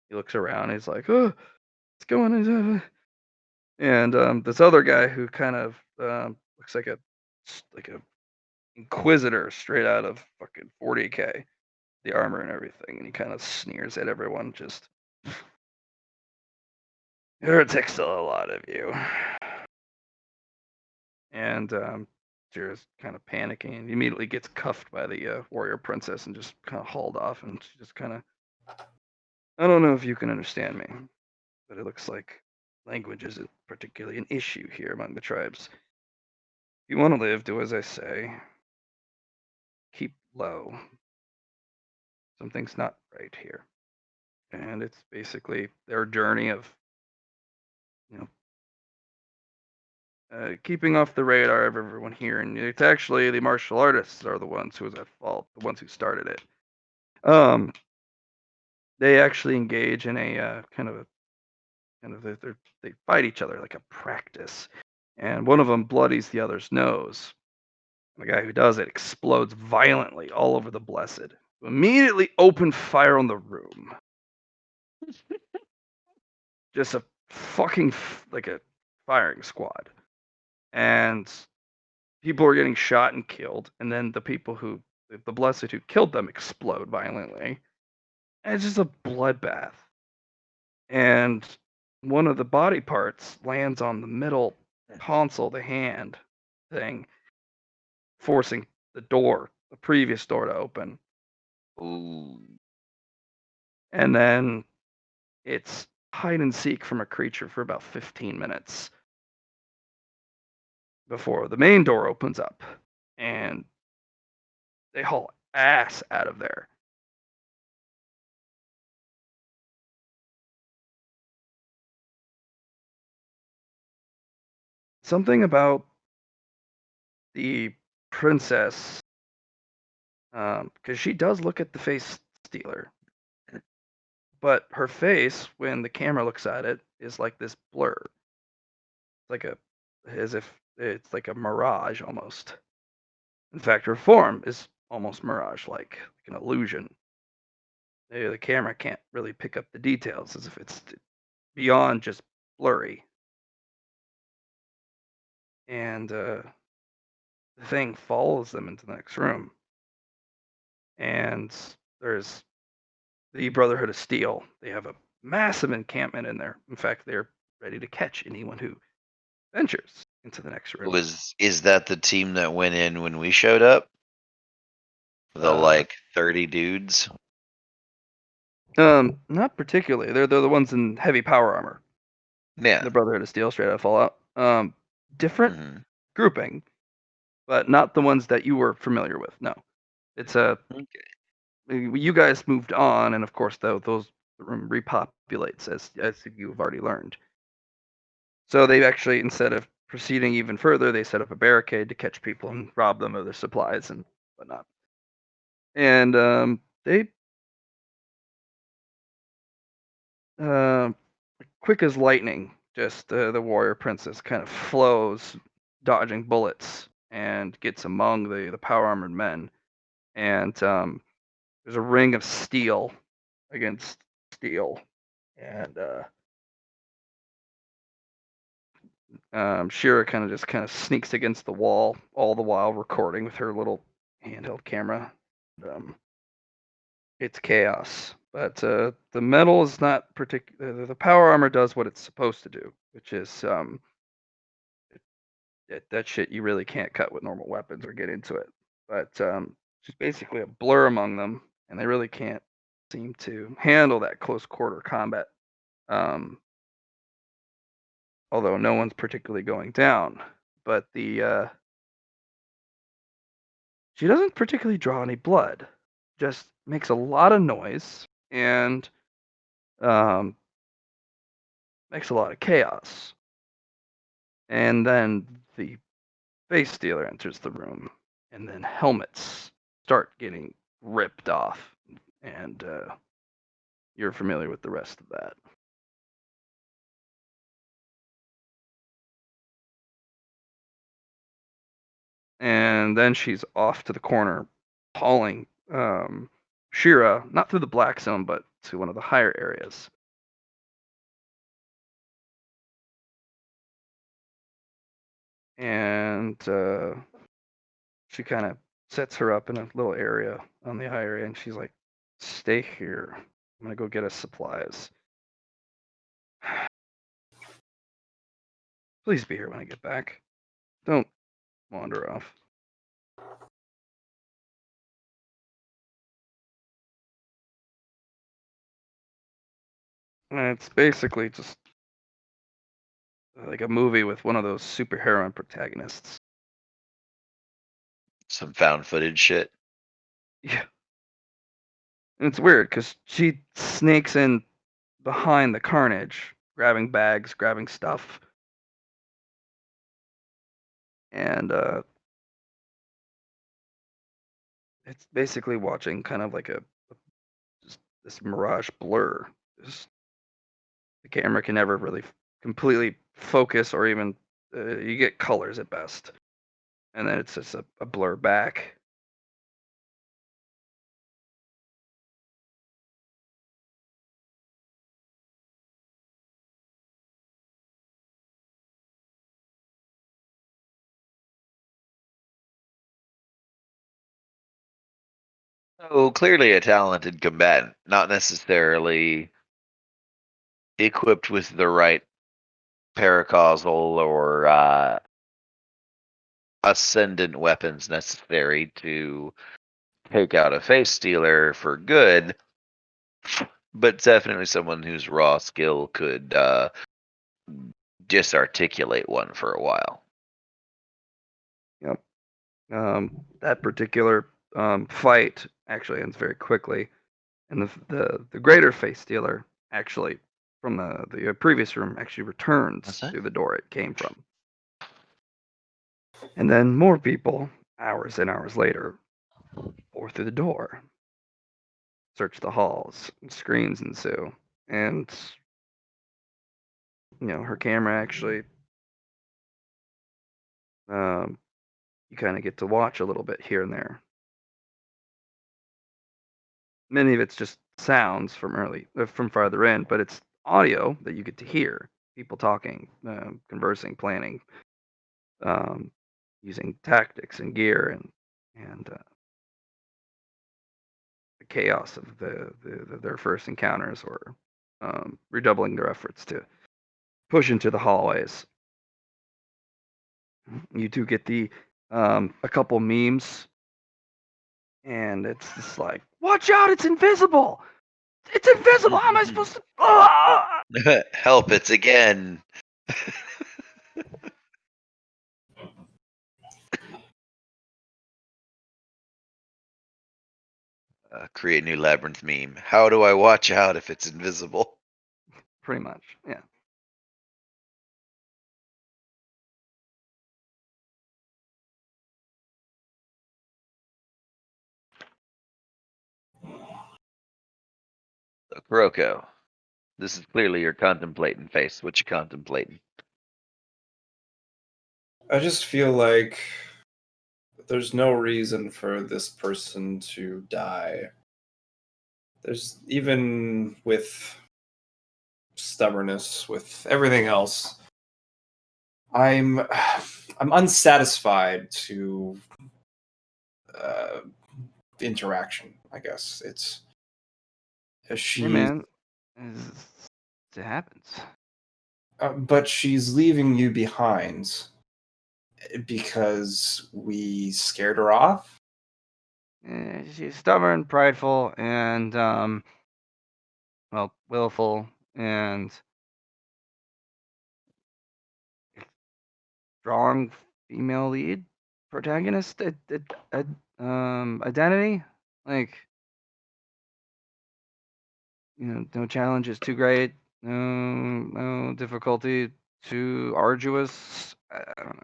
he looks around. And he's like, "Oh, what's going on?" And this other guy who kind of looks like a inquisitor straight out of fucking 40K, the armor and everything, and he kind of sneers at everyone. Just, heretics still a lot of you. And Jira's kind of panicking. He immediately gets cuffed by the warrior princess and just kind of hauled off. And she just kind of, I don't know if you can understand me, but it looks like language isn't particularly an issue here among the tribes. If you want to live, do as I say. Keep low. Something's not right here. And it's basically their journey of, keeping off the radar of everyone here. And it's actually the martial artists are the ones who was at fault, the ones who started it. They actually engage in a they fight each other like a practice, and one of them bloodies the other's nose. The guy who does it explodes violently all over the Blessed, who immediately open fire on the room. Just a fucking like a firing squad, and people are getting shot and killed, and then the Blessed who killed them explode violently, and it's just a bloodbath. And one of the body parts lands on the middle console, the hand thing, forcing the previous door to open. Ooh. And then it's hide and seek from a creature for about 15 minutes before the main door opens up, and they haul ass out of there. Something about the princess, because she does look at the face stealer, but her face, when the camera looks at it, is like this blur, as if it's like a mirage almost. In fact, her form is almost mirage-like, like an illusion. The camera can't really pick up the details, as if it's beyond just blurry. And the thing follows them into the next room. And there's the Brotherhood of Steel. They have a massive encampment in there. In fact, they're ready to catch anyone who ventures into the next room. Is that the team that went in when we showed up? The 30 dudes? Not particularly. They're the ones in heavy power armor. Yeah. The Brotherhood of Steel, straight out of Fallout. Different grouping, but not the ones that you were familiar with. No, it's Okay. You guys moved on, and of course, those room repopulates as you have already learned. So they actually, instead of proceeding even further, they set up a barricade to catch people and rob them of their supplies and whatnot. And they, quick as lightning, just the warrior princess kind of flows, dodging bullets, and gets among the power armored men. And there's a ring of steel against steel, and Shira kind of sneaks against the wall, all the while recording with her little handheld camera. it's chaos. But the metal is not particular. The power armor does what it's supposed to do, which is that shit you really can't cut with normal weapons or get into it. But it's basically a blur among them, and they really can't seem to handle that close quarter combat. Although no one's particularly going down, but she doesn't particularly draw any blood. Just makes a lot of noise and makes a lot of chaos. And then the face stealer enters the room, and then helmets start getting ripped off, and you're familiar with the rest of that. And then she's off to the corner, hauling Shira, not through the black zone, but to one of the higher areas. And she kind of sets her up in a little area on the higher end. She's like, "Stay here. I'm gonna go get us supplies. Please be here when I get back. Don't wander off." And it's basically just like a movie with one of those superhero protagonists. Some found footage shit. Yeah. And it's weird because she snakes in behind the carnage, grabbing bags, grabbing stuff. And it's basically watching kind of like just this mirage blur. The camera can never really completely focus or even you get colors at best. And then it's just a blur back. So clearly a talented combatant, not necessarily equipped with the right paracausal or ascendant weapons necessary to take out a face stealer for good, but definitely someone whose raw skill could disarticulate one for a while. Yep. That particular fight actually ends very quickly, and the greater face stealer actually from the previous room actually returns through the door it came from. And then more people, hours and hours later, pour through the door, search the halls, and screams ensue, and her camera actually, you kind of get to watch a little bit here and there. Many of it's just sounds from farther in, but it's audio that you get to hear people talking, conversing, planning, using tactics and gear and the chaos of their first encounters, or redoubling their efforts to push into the hallways. You do get a couple memes, and it's just like, "Watch out! It's invisible! It's invisible! How am I supposed to?" Ah! Help! It's again. Create a new labyrinth meme. How do I watch out if it's invisible? Pretty much, yeah. So, Kuroko, this is clearly your contemplating face. What you contemplating? I just feel like there's no reason for this person to die. There's, even with stubbornness, with everything else, I'm unsatisfied to the interaction. I guess it's She, Hey man, it happens. but she's leaving you behind because we scared her off. She's stubborn, prideful, and well, willful, and strong female lead protagonist identity. Like, no challenge is too great, no difficulty too arduous. I don't know.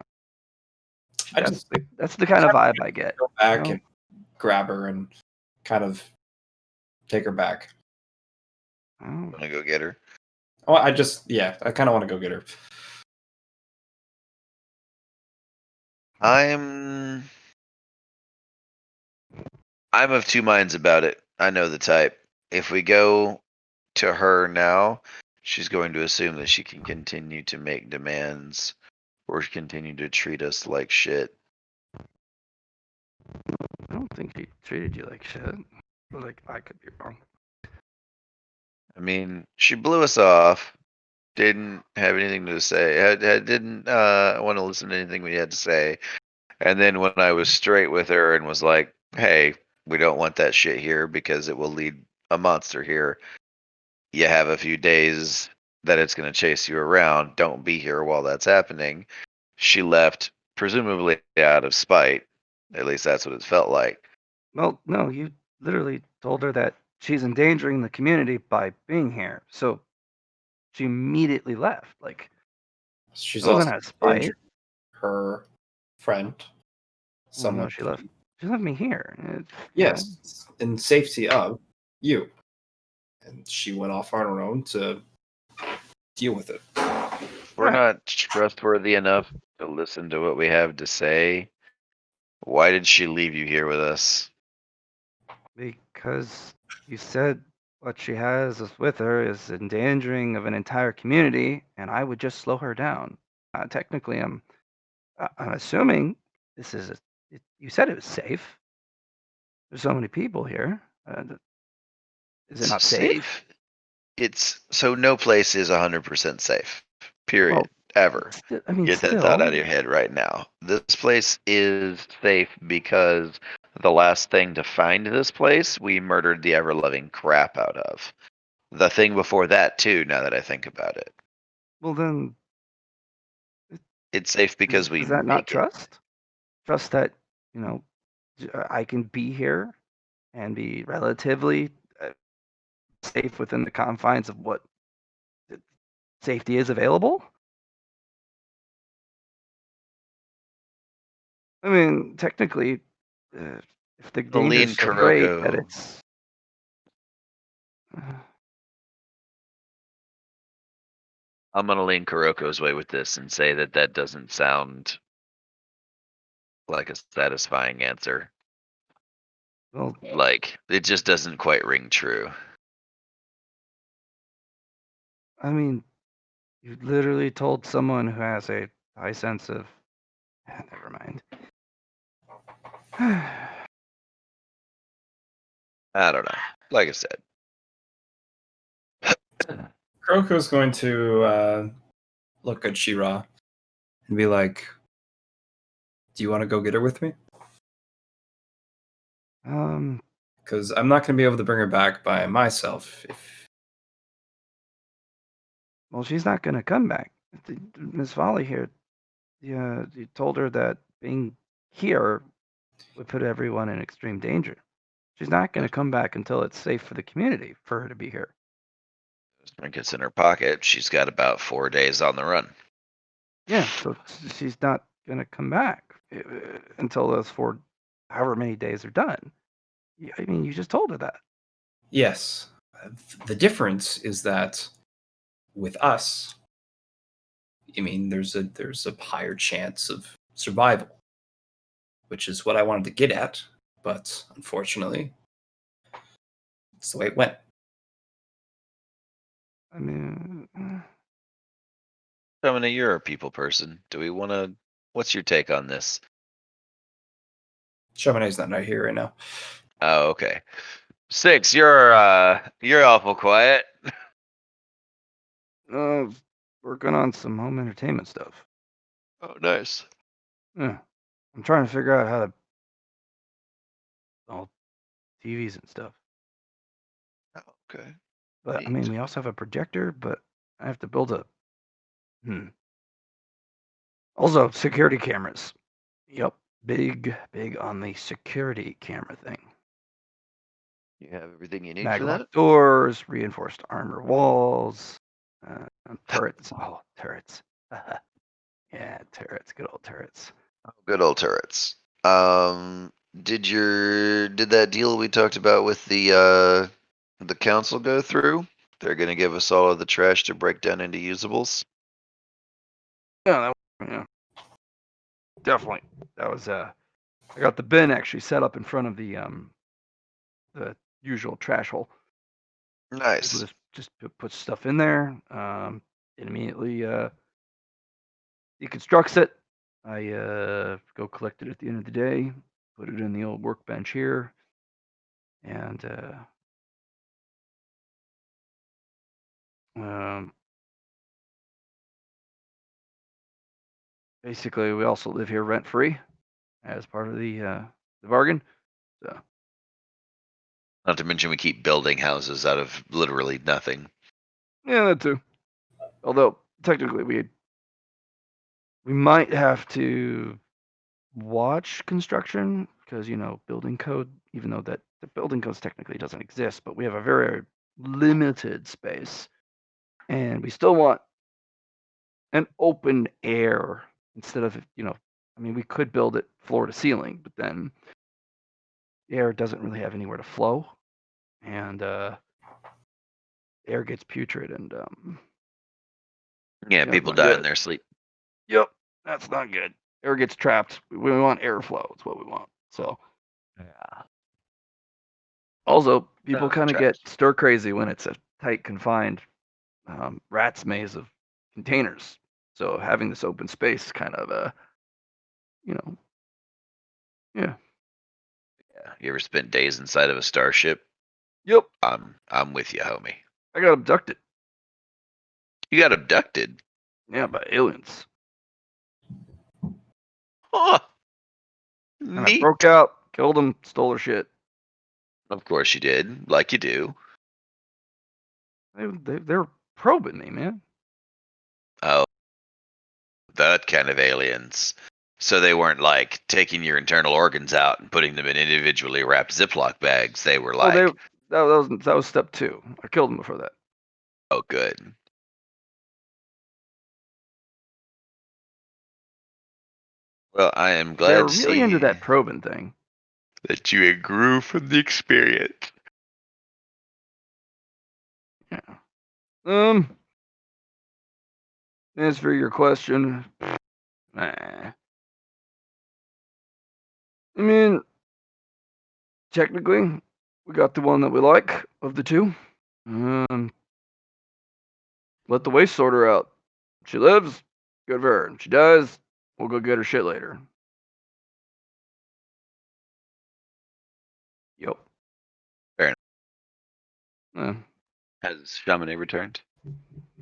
I just That's the kind of vibe I get. go back know? and grab her and kind of take her back. Oh, Wanna go get her? Oh, I kind of want to go get her. I'm of two minds about it. I know the type. If we go to her now, she's going to assume that she can continue to make demands or continue to treat us like shit. I don't think she treated you like shit. But like, I could be wrong. I mean, she blew us off. Didn't have anything to say. Didn't want to listen to anything we had to say. And then when I was straight with her and was like, "Hey, we don't want that shit here because it will lead a monster here. You have a few days that it's going to chase you around. Don't be here while that's happening." She left, presumably out of spite. At least that's what it felt like. Well, no, you literally told her that she's endangering the community by being here. So she immediately left. Like, She's it wasn't also out of spite. injured her friend. Well, Someone. no, she left. She left me here. Yes, in safety of you, and she went off on her own to deal with it. We're Right. not trustworthy enough to listen to what we have to say. Why did she leave you here with us? Because you said what she has with her is endangering of an entire community, and I would just slow her down. Technically, I'm assuming this is you said it was safe. There's so many people here. Is it not safe? It's so no place is 100% safe. Period. Well, Ever. I mean, Get that thought out still. of your head right now. This place is safe because the last thing to find this place, we murdered the ever loving crap out of. The thing before that too, now that I think about it. Well, then, It's safe because we is that not make it. trust? Trust that I can be here and be relatively safe within the confines of what safety is available. I mean, technically, if the danger Aline is so great that Kuroko. it's I'm gonna lean Kuroko's way with this and say that that doesn't sound like a satisfying answer. well, Like, it just doesn't quite ring true. I mean, you literally told someone who has a high sense of. Never mind. I don't know. Like I said. Kuroko's going to look at Shira and be like, "Do you want to go get her with me? Because I'm not going to be able to bring her back by myself. Well, she's not gonna come back. Miss Volley here, you told her that being here would put everyone in extreme danger. She's not gonna come back until it's safe for the community for her to be here. Trinkets in her pocket. She's got about 4 days on the run. Yeah, so she's not gonna come back until those however many days are done. I mean, you just told her that. Yes. The difference is that with us, I mean, there's a higher chance of survival, which is what I wanted to get at, but unfortunately, it's the way it went. I mean, Dominic, you're a people person. Do we want to? What's your take on this? Chamonix's not here right now. Oh, okay. Six, you're awful quiet. Working on some home entertainment stuff. Oh, nice. Yeah. I'm trying to figure out how to all TVs and stuff. Oh, okay. But I Neat. mean, we also have a projector, but I have to build a. Also, security cameras. Yep, big on the security camera thing. You have everything you need for Maglock that? doors, reinforced armor walls, turrets. Oh, turrets. Yeah, turrets. Good old turrets. Good old turrets. Did that deal we talked about with the council go through? They're gonna give us all of the trash to break down into usables. Yeah, yeah, definitely. That was I got the bin actually set up in front of the usual trash hole. Nice. Just put stuff in there. It immediately deconstructs it. I go collect it at the end of the day, put it in the old workbench here, and basically we also live here rent free as part of the bargain. So Not to mention we keep building houses out of literally nothing. yeah, that too. Although technically we might have to watch construction because building code, even though that the building codes technically doesn't exist, but we have a very limited space, and we still want an open air instead of I mean, we could build it floor to ceiling, but then the air doesn't really have anywhere to flow, and air gets putrid, and Yeah, it's people not die in good. their sleep. Yep, that's not good. Air gets trapped. We want airflow. It's what we want. So Yeah. also, people No, kind of trash. get stir crazy when it's a tight, confined rat's maze of containers. So having this open space kind of yeah. Yeah. You ever spent days inside of a starship? Yep, I'm with you, homie. I got abducted. You got abducted. Yeah, by aliens. Huh. And I Neat. broke out, killed them, stole their shit. Of course you did, like you do. They're probing me, man. Oh, that kind of aliens. So they weren't like taking your internal organs out and putting them in individually wrapped Ziploc bags. They were like, that was step 2. I killed them before that. oh, good. Well, I am glad They're to really see into that probing thing. that you grew from the experience. Yeah. As for your question, I mean, technically, we got the one that we like of the two. Let the waste sorter out. She lives, good for her. She dies, we'll go get her shit later. Yep. Fair enough. Has Chamonix returned?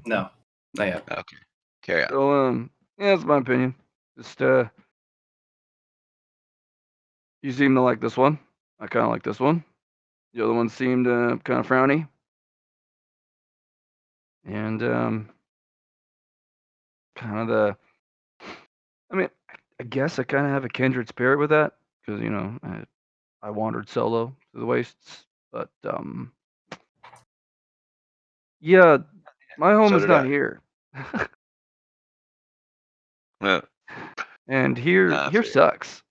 No, not yet. Okay, carry on. So, yeah, that's my opinion. Just, you seem to like this one. I kind of like this one. The other one seemed kind of frowny. And, kind of I mean, I guess I kind of have a kindred spirit with that because, I wandered solo through the wastes, but, yeah, my home So is did not I. here. Well, And here fair. sucks.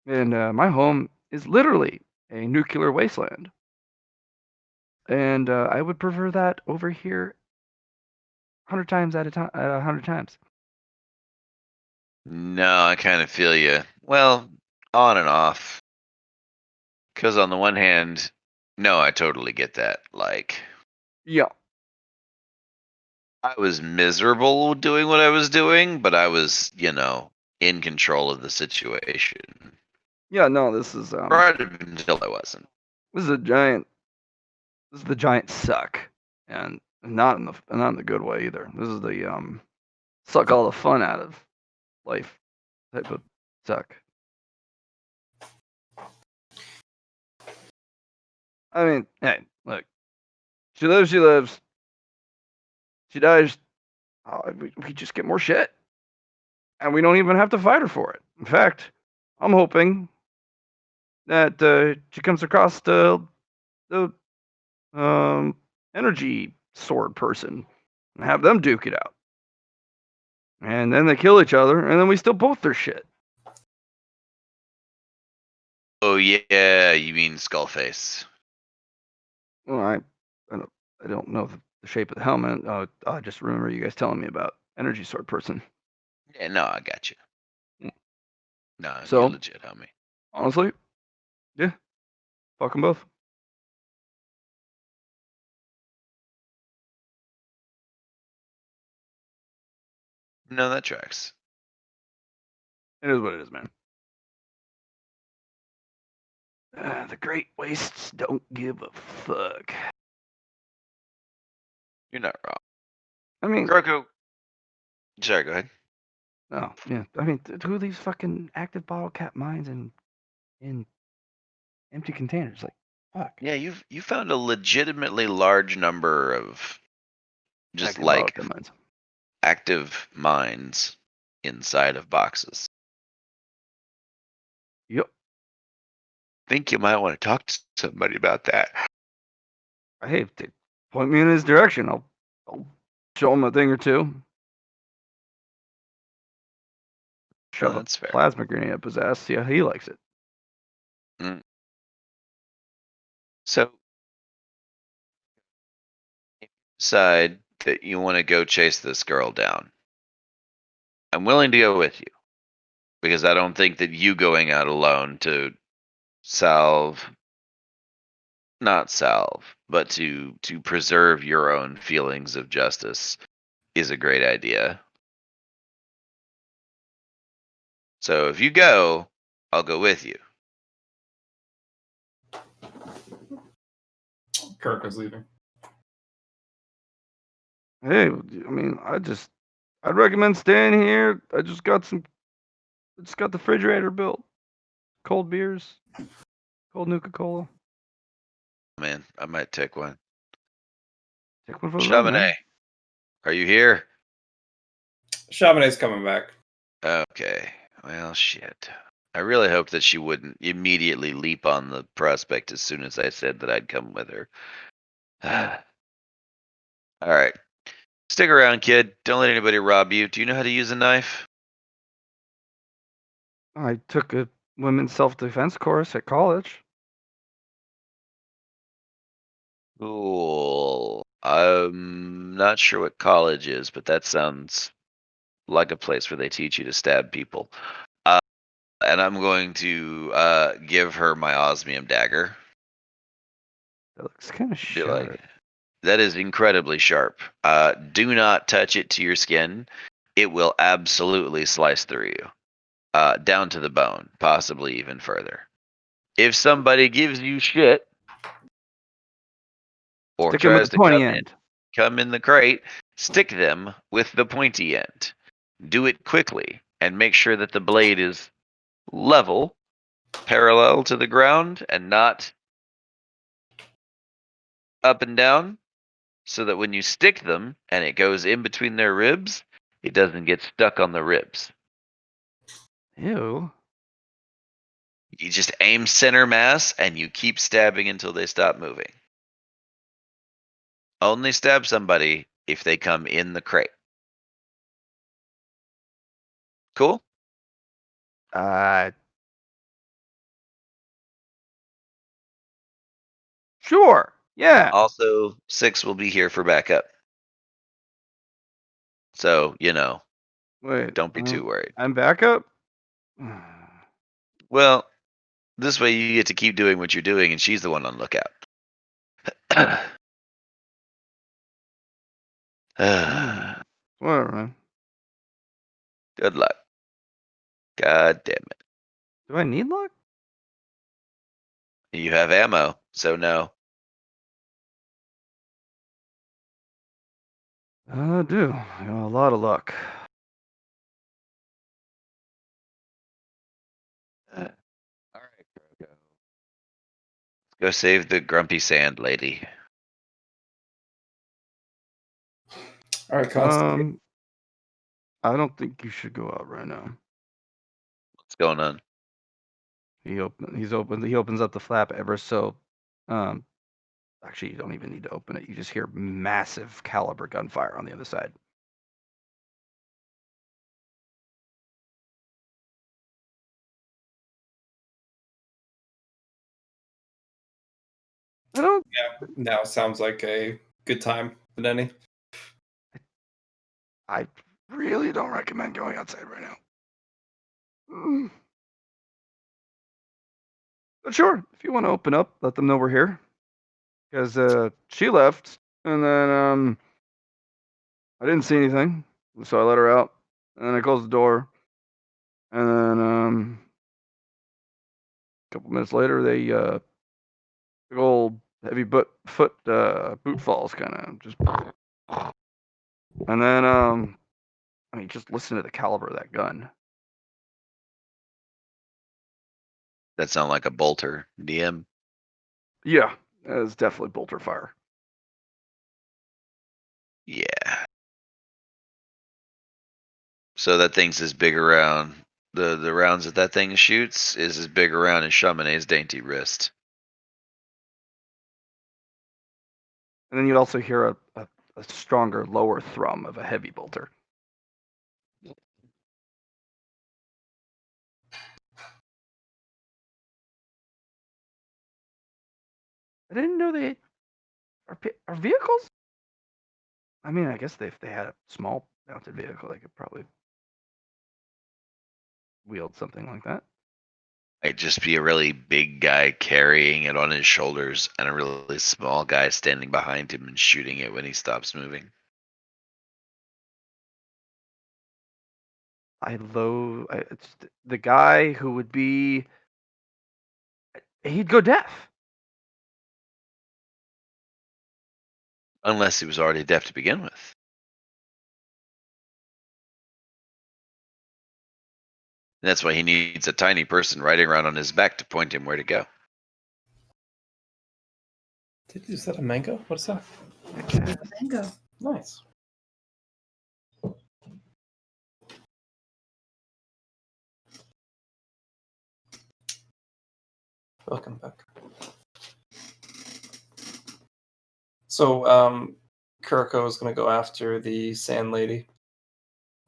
And my home is literally a nuclear wasteland. And I would prefer that over here 100 times at a time, 100 times. No, I kind of feel you. Well, on and off. Because on the one hand, no, I totally get that. Like, Yeah. I was miserable doing what I was doing, but I was, in control of the situation. Yeah, no, this is Right until I wasn't. This is a giant. This is the giant suck, and not in the good way either. This is the suck all the fun out of life type of suck. I mean, hey, look. She lives. She lives. She dies. We just get more shit, and we don't even have to fight her for it. In fact, I'm hoping that she comes across the energy sword person and have them duke it out. And then they kill each other, and then we steal both their shit. Oh yeah, you mean Skullface? Well, I don't know the shape of the helmet. I just remember you guys telling me about energy sword person. Yeah, no, I got you. Mm. No, So- you're legit, homie. Honestly, yeah, fuck them both. No, that tracks. It is what it is, man. The Great Wastes don't give a fuck. You're not wrong. I mean, Grogu. Sorry, go ahead. oh yeah. I mean, who are these fucking active bottle cap mines in empty containers? Like, fuck. Yeah, you found a legitimately large number of just Active bottle like cap mines. active mines inside of boxes. Yep. Think you might want to talk to somebody about that. Hey, if they point me in his direction, I'll show him a thing or two. Shove a that's fair. plasma grenade up his ass. See how he likes it. So, if you decide that you want to go chase this girl down, I'm willing to go with you because I don't think that you going out alone to not salve, but to preserve your own feelings of justice is a great idea. So if you go, I'll go with you. Kirk was leaving. Hey, I mean, I'd recommend staying here. I just got the refrigerator built. Cold beers, cold Nuka-Cola. Man, I might take one. Take one for the road, Chaminade, man. are you here? Chaminet's coming back. Okay. Well, shit. I really hoped that she wouldn't immediately leap on the prospect as soon as I said that I'd come with her. All right. Stick around, kid. Don't let anybody rob you. Do you know how to use a knife? I took a women's self-defense course at college. Cool. I'm not sure what college is, but that sounds like a place where they teach you to stab people. And I'm going to give her my osmium dagger. That looks kind of Be sharp. like, that is incredibly sharp. Do not touch it to your skin. It will absolutely slice through you, down to the bone, possibly even further. If somebody gives you shit or Stick him with tries the to pointy end. come in the crate, stick them with the pointy end. Do it quickly and make sure that the blade is level, parallel to the ground, and not up and down, so that when you stick them and it goes in between their ribs, it doesn't get stuck on the ribs. Ew. You just aim center mass and you keep stabbing until they stop moving. Only stab somebody if they come in the crate. Cool? Sure. Yeah. Also, 6 will be here for backup. So, Wait. don't be too worried. I'm back up. Well, this way you get to keep doing what you're doing and she's the one on lookout. Whatever, man. Good luck. God damn it. Do I need luck? You have ammo, so no. I do. I got a lot of luck. All right, Krogo. Let's go save the grumpy sand lady. All right, Constantine. I don't think you should go out right now. What's going on? He opens up the flap ever so. Actually, you don't even need to open it. You just hear massive caliber gunfire on the other side. I don't. Yeah, now sounds like a good time, Benny. I really don't recommend going outside right now. Mm. But sure, if you want to open up, let them know we're here. Because she left, and then I didn't see anything, so I let her out, and then I closed the door, and then a couple minutes later, they big old heavy boot falls, kind of just, and then I mean, just listen to the caliber of that gun. That sound like a bolter, DM. Yeah, it's definitely bolter fire. Yeah. So that thing's as big around the rounds that thing shoots is as big around as Chamonix's dainty wrist. And then you'd also hear a stronger lower thrum of a heavy bolter. I didn't know they are vehicles. I mean, I guess if they had a small mounted vehicle, they could probably wield something like that. Might just be a really big guy carrying it on his shoulders and a really small guy standing behind him and shooting it when he stops moving. It's the guy who would be. He'd go deaf. Unless he was already deaf to begin with. And that's why he needs a tiny person riding around on his back to point him where to go. Did you set a mango? What's that? Mango. Nice. Welcome back. So, Kuriko is going to go after the Sand Lady.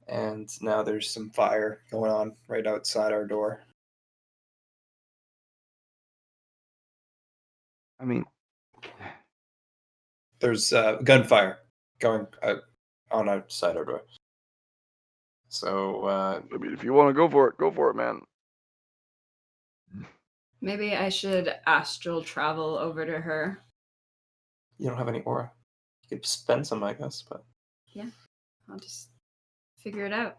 And now there's some fire going on right outside our door. I mean, There's gunfire going on outside our door. So, I mean, if you want to go for it, man. Maybe I should astral travel over to her. you don't have any aura. You could spend some, I guess, but I'll just figure it out.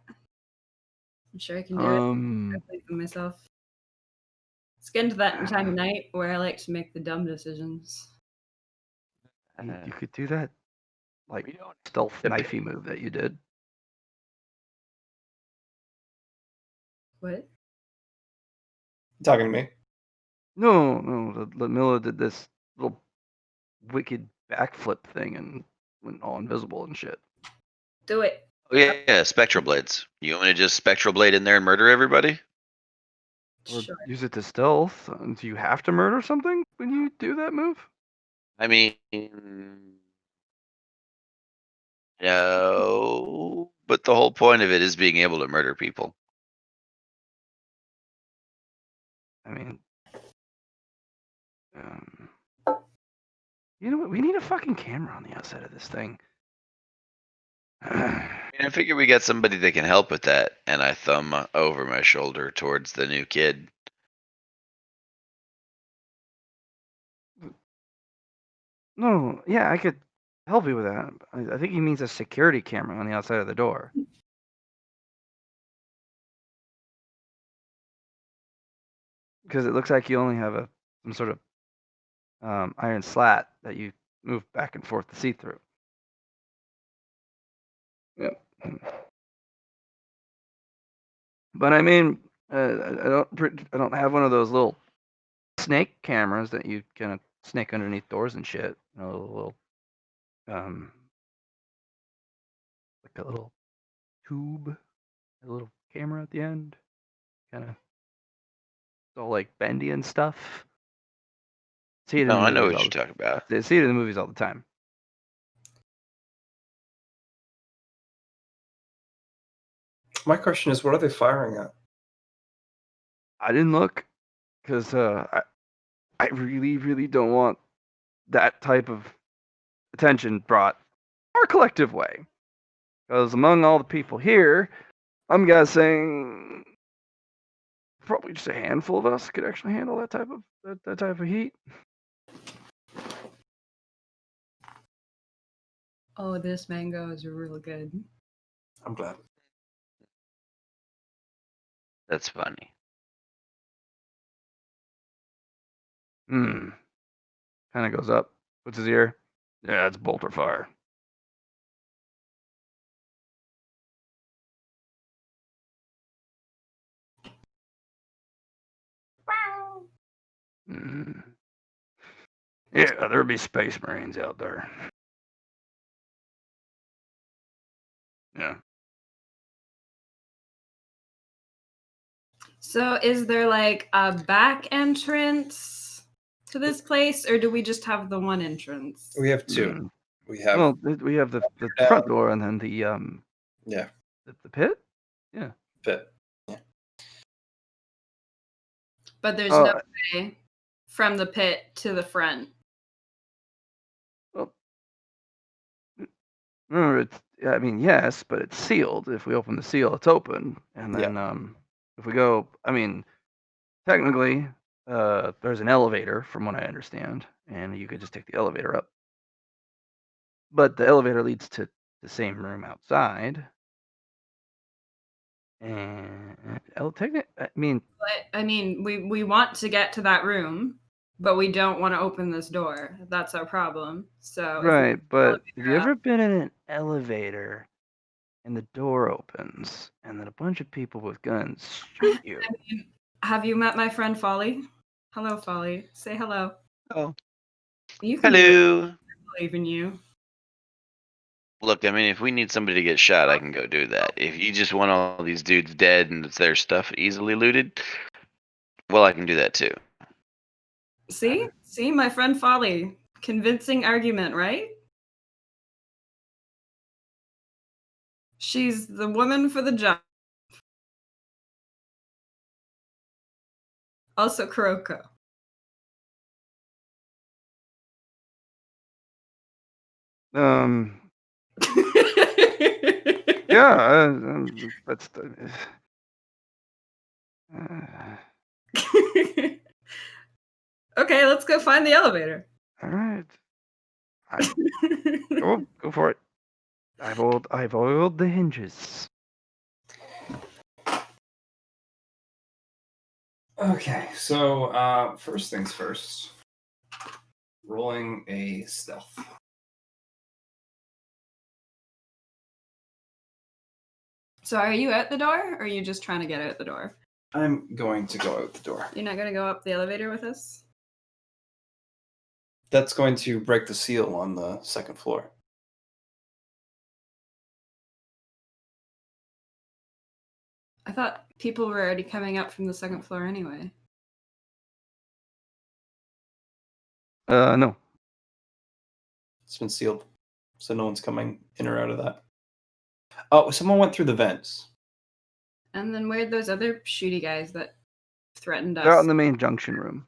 I'm sure I can do it. I believe in myself. It's getting to that time of night where I like to make the dumb decisions. You could do that, like stealth knifey move that you did. What? you talking to me? No, Mila did this little wicked backflip thing and went all invisible and shit. Do it. Oh yeah, spectral blades. You want me to just spectral blade in there and murder everybody? Or Sure. use it to stealth. Do you have to murder something when you do that move? I mean, no. But the whole point of it is being able to murder people. I mean, you know what? We need a fucking camera on the outside of this thing. I figure we got somebody that can help with that, and I thumb over my shoulder towards the new kid. No, yeah, I could help you with that. I think he means a security camera on the outside of the door. Because it looks like you only have some sort of iron slat that you move back and forth to see through. Yep. But I mean, I don't have one of those little snake cameras that you kind of snake underneath doors and shit. You know, a little like a little tube, a little camera at the end, kind of all like bendy and stuff. See it in No, the I know movies what all you're talking about. They see it in the movies all the time. My question is, what are they firing at? I didn't look because I really don't want that type of attention brought our collective way. Because among all the people here, I'm guessing probably just a handful of us could actually handle that type of heat. Oh, this mango is really good. I'm glad. That's funny. Kind of goes up. Puts his ear. Yeah, it's bolter fire. Yeah, there'll be space marines out there. Yeah. So is there like a back entrance to this place, or do we just have the one entrance? We have two. Mm. We have Well, we have the down. front door and then the yeah, the pit. Yeah. pit. But there's Oh, no way from the pit to the front. well, remember, I mean, yes, but it's sealed. If we open the seal, it's open. And Yeah. then if we go, I mean, technically, there's an elevator, from what I understand, and you could just take the elevator up. But the elevator leads to the same room outside. And I mean, But I mean, we want to get to that room, but we don't want to open this door. That's our problem. So if we right, but have elevator you up- ever been in an elevator and the door opens and then a bunch of people with guns shoot you? I mean, have you met my friend Folly? Hello, Folly. Say hello. Oh, You can do it. hello. I believe in you. Look, I mean, if we need somebody to get shot, I can go do that. If you just want all these dudes dead and it's their stuff easily looted, well, I can do that too. See, my friend Folly, convincing argument, right? She's the woman for the job. Also, Kuroko. Yeah, that's Okay, let's go find the elevator. all right. Go for it. I've oiled the hinges. Okay, so first things first. Rolling a stealth. So, are you at the door, or are you just trying to get out the door? I'm going to go out the door. You're not going to go up the elevator with us? That's going to break the seal on the second floor. I thought people were already coming up from the second floor anyway. No. It's been sealed, so no one's coming in or out of that. Oh, someone went through the vents. And then where'd those other shooty guys that threatened us They're out in the main junction room.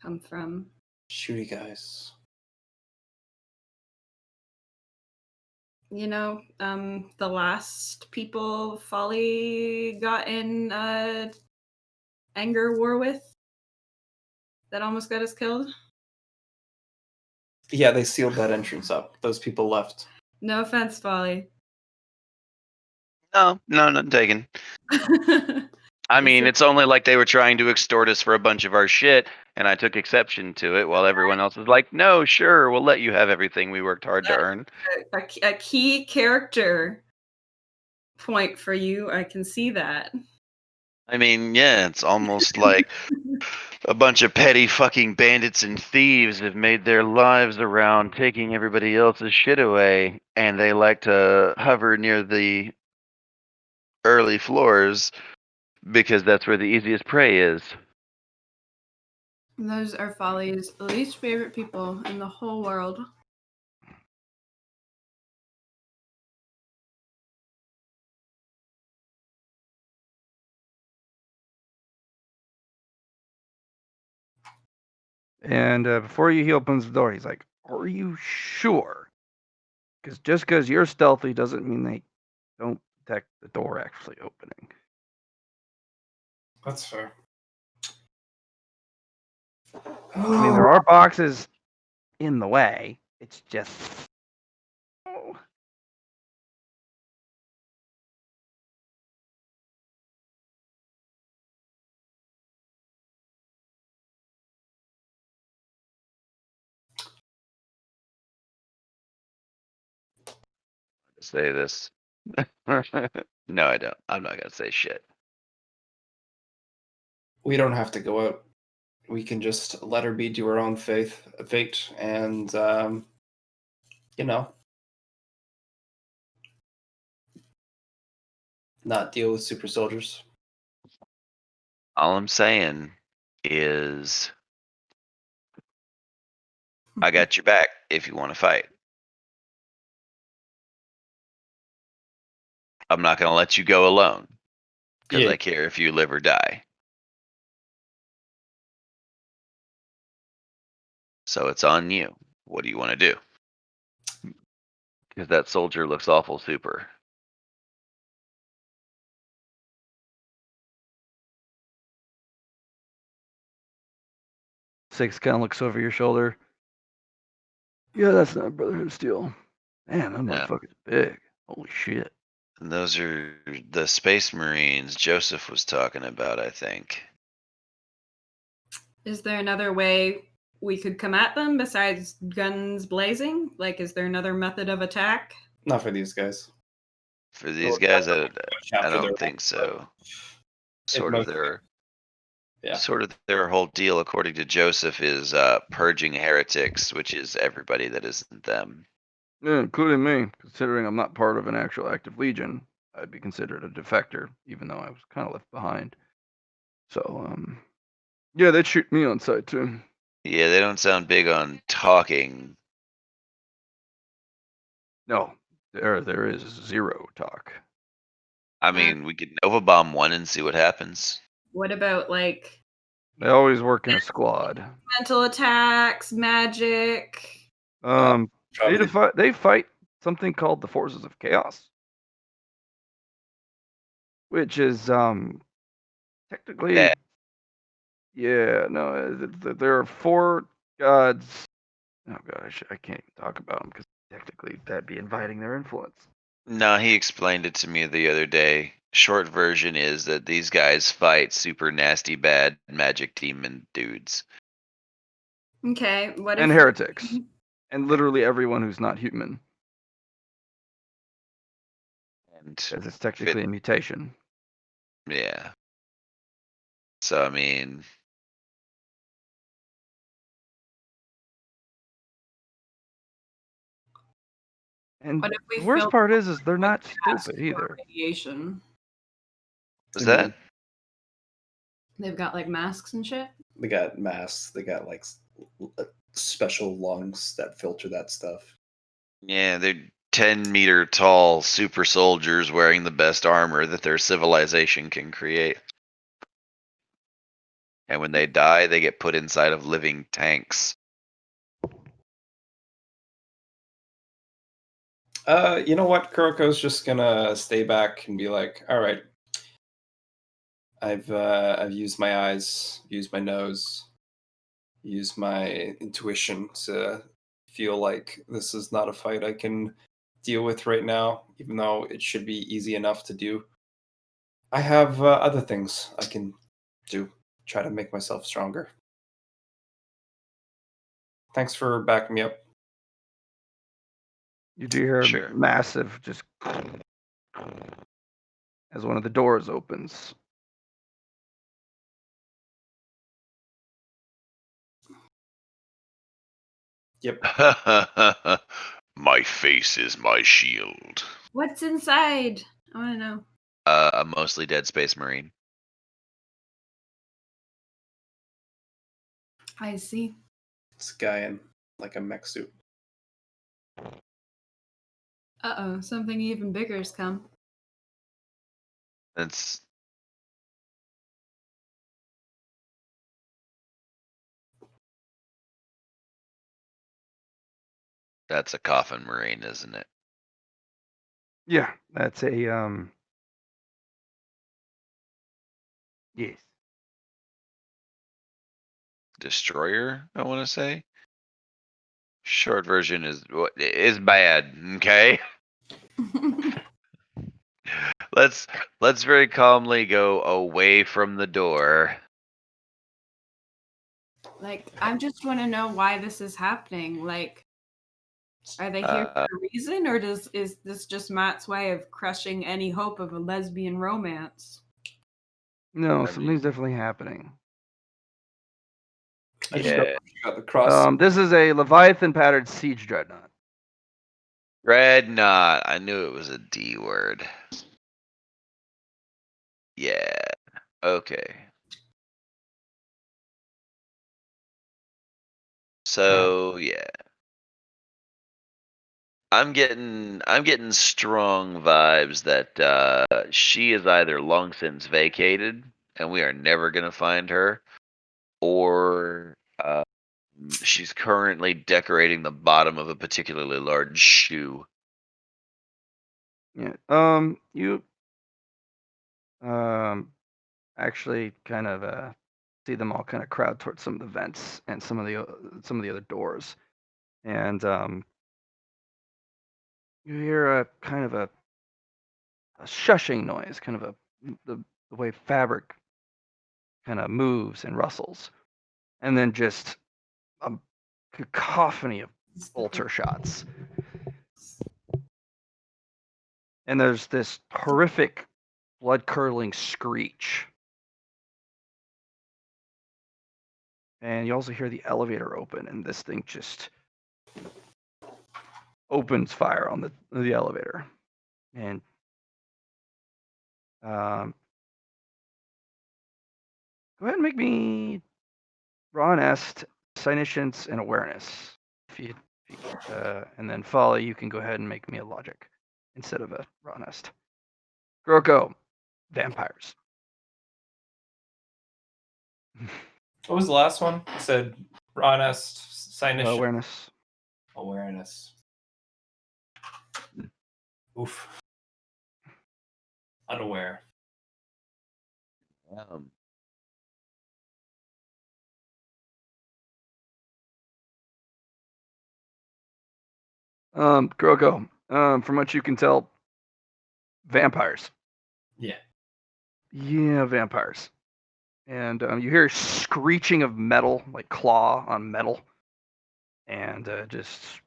come from? Shooty guys. You know, the last people Folly got in anger war with that almost got us killed. Yeah, they sealed that entrance up. Those people left. No offense, Folly. No, not taken. I mean, Is it's only like they were trying to extort us for a bunch of our shit, and I took exception to it, while everyone else was like, "No, sure, we'll let you have everything we worked hard to earn." a key character point for you. I can see that. I mean, yeah, it's almost like a bunch of petty fucking bandits and thieves have made their lives around taking everybody else's shit away, and they like to hover near the early floors because that's where the easiest prey is. Those are Folly's least favorite people in the whole world. And before he opens the door, he's like, "Are you sure? Because just because you're stealthy doesn't mean they don't detect the door actually opening." That's fair. I mean, there are boxes in the way. It's just. Oh. Say this. No, I don't. I'm not gonna say shit. We don't have to go out. We can just let her be to her own fate, and you know, not deal with super soldiers. All I'm saying is, I got your back if you want to fight. I'm not gonna let you go alone because Yeah. I care if you live or die. So it's on you. What do you want to do? Because that soldier looks awful super. Six kind of looks over your shoulder. Yeah, that's not Brotherhood Steel. Man, that Yeah. motherfucker's big. Holy shit. And those are the Space Marines Joseph was talking about, I think. Is there another way we could come at them besides guns blazing? Like, is there another method of attack? Not for these guys. For these guys, I After don't their- think so. It Sort of most- their whole deal, according to Joseph, is purging heretics, which is everybody that isn't them. Yeah, including me. Considering I'm not part of an actual active legion, I'd be considered a defector, even though I was kind of left behind. So, yeah, they'd shoot me on sight too. Yeah, they don't sound big on talking. No, there is zero talk. I mean, we could Nova Bomb one and see what happens. What about like They always work in a squad. mental attacks, magic? They fight something called the Forces of Chaos, which is technically, yeah, no, there are 4 gods. Oh gosh, I can't even talk about them because technically that'd be inviting their influence. No, he explained it to me the other day. Short version is that these guys fight super nasty bad magic demon dudes. Okay, what And if heretics, and literally everyone who's not human, And because it's technically a mutation. yeah. So I mean, And what if we the worst fill part is they're not gas stupid for either. radiation? was that? They've got like masks and shit. They got masks. They got like special lungs that filter that stuff. Yeah, they're 10-meter tall super soldiers wearing the best armor that their civilization can create. And when they die, they get put inside of living tanks. You know what? Kuroko's just gonna stay back and be like, "All right, I've used my eyes, used my nose, used my intuition to feel like this is not a fight I can deal with right now, even though it should be easy enough to do. I have other things I can do. Try to make myself stronger. Thanks for backing me up. You do hear Sure. massive just as one of the doors opens. Yep. My face is my shield. What's inside? I want to know. A mostly dead space marine. I see. This guy in like a mech suit. Uh-oh, something even bigger's come. That's a coffin marine, isn't it? Yeah, that's a yes. Destroyer, I want to say. Short version is bad. Okay. Let's very calmly go away from the door. Like, I just want to know why this is happening. Like, are they here for a reason, or is this just Matt's way of crushing any hope of a lesbian romance? No, I something's definitely happening. I just Yeah. got the cross. This is a Leviathan patterned siege dreadnought. Dreadnought. I knew it was a D word. Yeah. Okay. So yeah. I'm getting strong vibes that she is either long since vacated and we are never gonna find her, or she's currently decorating the bottom of a particularly large shoe. Yeah. You actually kind of see them all kind of crowd towards some of the vents and some of the other doors, and you hear a kind of a shushing noise, kind of the way fabric kind of moves and rustles, and then just a cacophony of bolter shots. And there's this horrific blood curdling screech. And you also hear the elevator open, and this thing just opens fire on the elevator. And go ahead and make me raw and est, Significance, and awareness. And then Folly, you can go ahead and make me a logic instead of a raw and est. Groko, vampires. What was the last one? It said honest, signish, Awareness. awareness. Oof. Unaware. Groko, from what you can tell, vampires. Yeah. Yeah, vampires. And you hear screeching of metal, like claw on metal, and just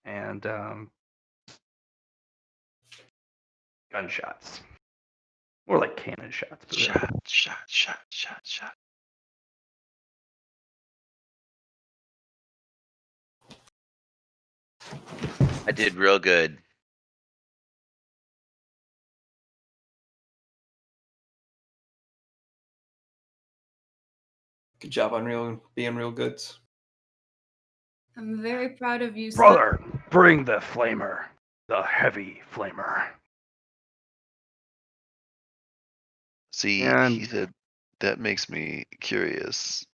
and gunshots, more like cannon shots. But Shot. I did real good. Good job on being real goods. I'm very proud of you, brother, bring the flamer, the heavy flamer. See, And he said that makes me curious.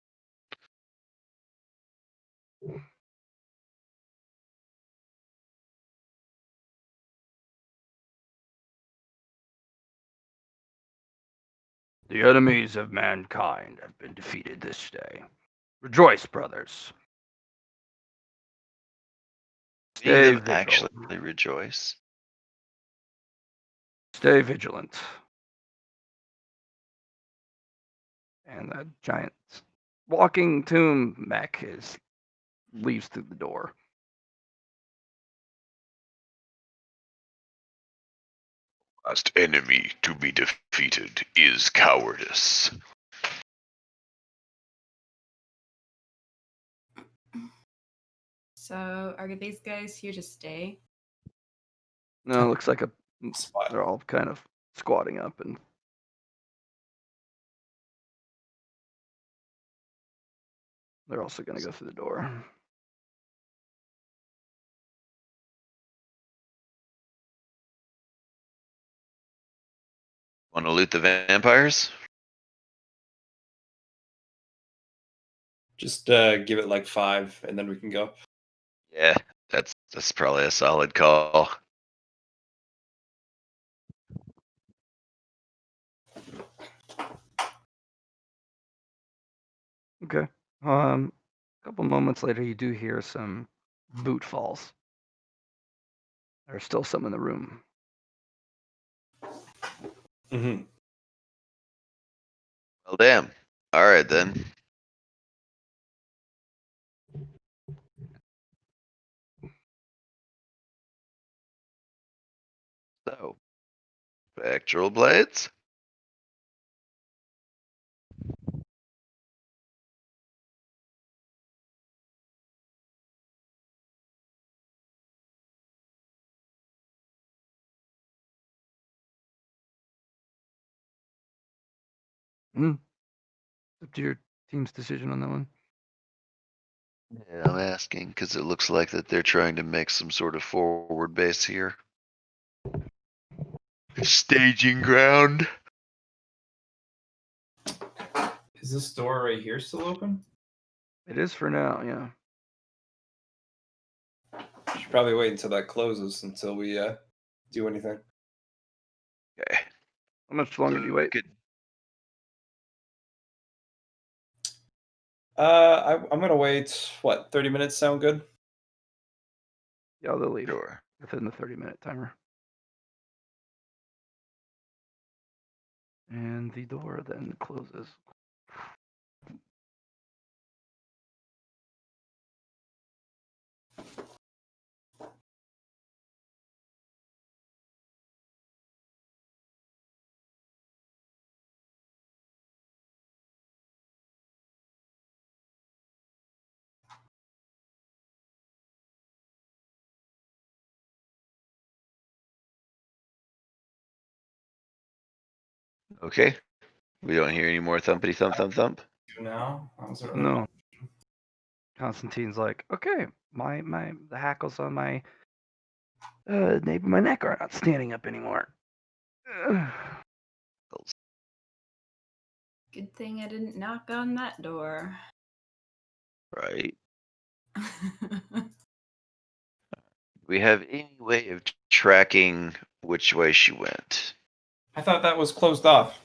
the enemies of mankind have been defeated this day. Rejoice, brothers. Seeing them vigil. actually rejoice. Stay vigilant. And that giant walking tomb mech leaves through the door. Last enemy to be defeated is cowardice. So are these guys here to stay? No, it looks like Spot. they're all kind of squatting up and they're also going to go through the door. Want to loot the vampires? Just give it like 5, and then we can go. Yeah, that's probably a solid call. Okay. A couple moments later, you do hear some boot falls. There's still some in the room. Mm-hmm. Well, damn. All right then. So, spectral blades. Up to your team's decision on that one. Yeah, I'm asking because it looks like that they're trying to make some sort of forward base here. Staging ground. Is this door right here still open? It is for now, yeah. Should probably wait until that closes until we do anything. Okay. How much longer do you wait? Good. I'm gonna wait. What, 30 minutes sound good? Yeah, they'll leave Sure. within the 30-minute timer. And the door then closes. Okay. We don't hear any more thumpity thump thump thump. Do now? No. Constantine's like, okay, the hackles on my nape of my neck are not standing up anymore. Good thing I didn't knock on that door. Right. We have any way of tracking which way she went? I thought that was closed off.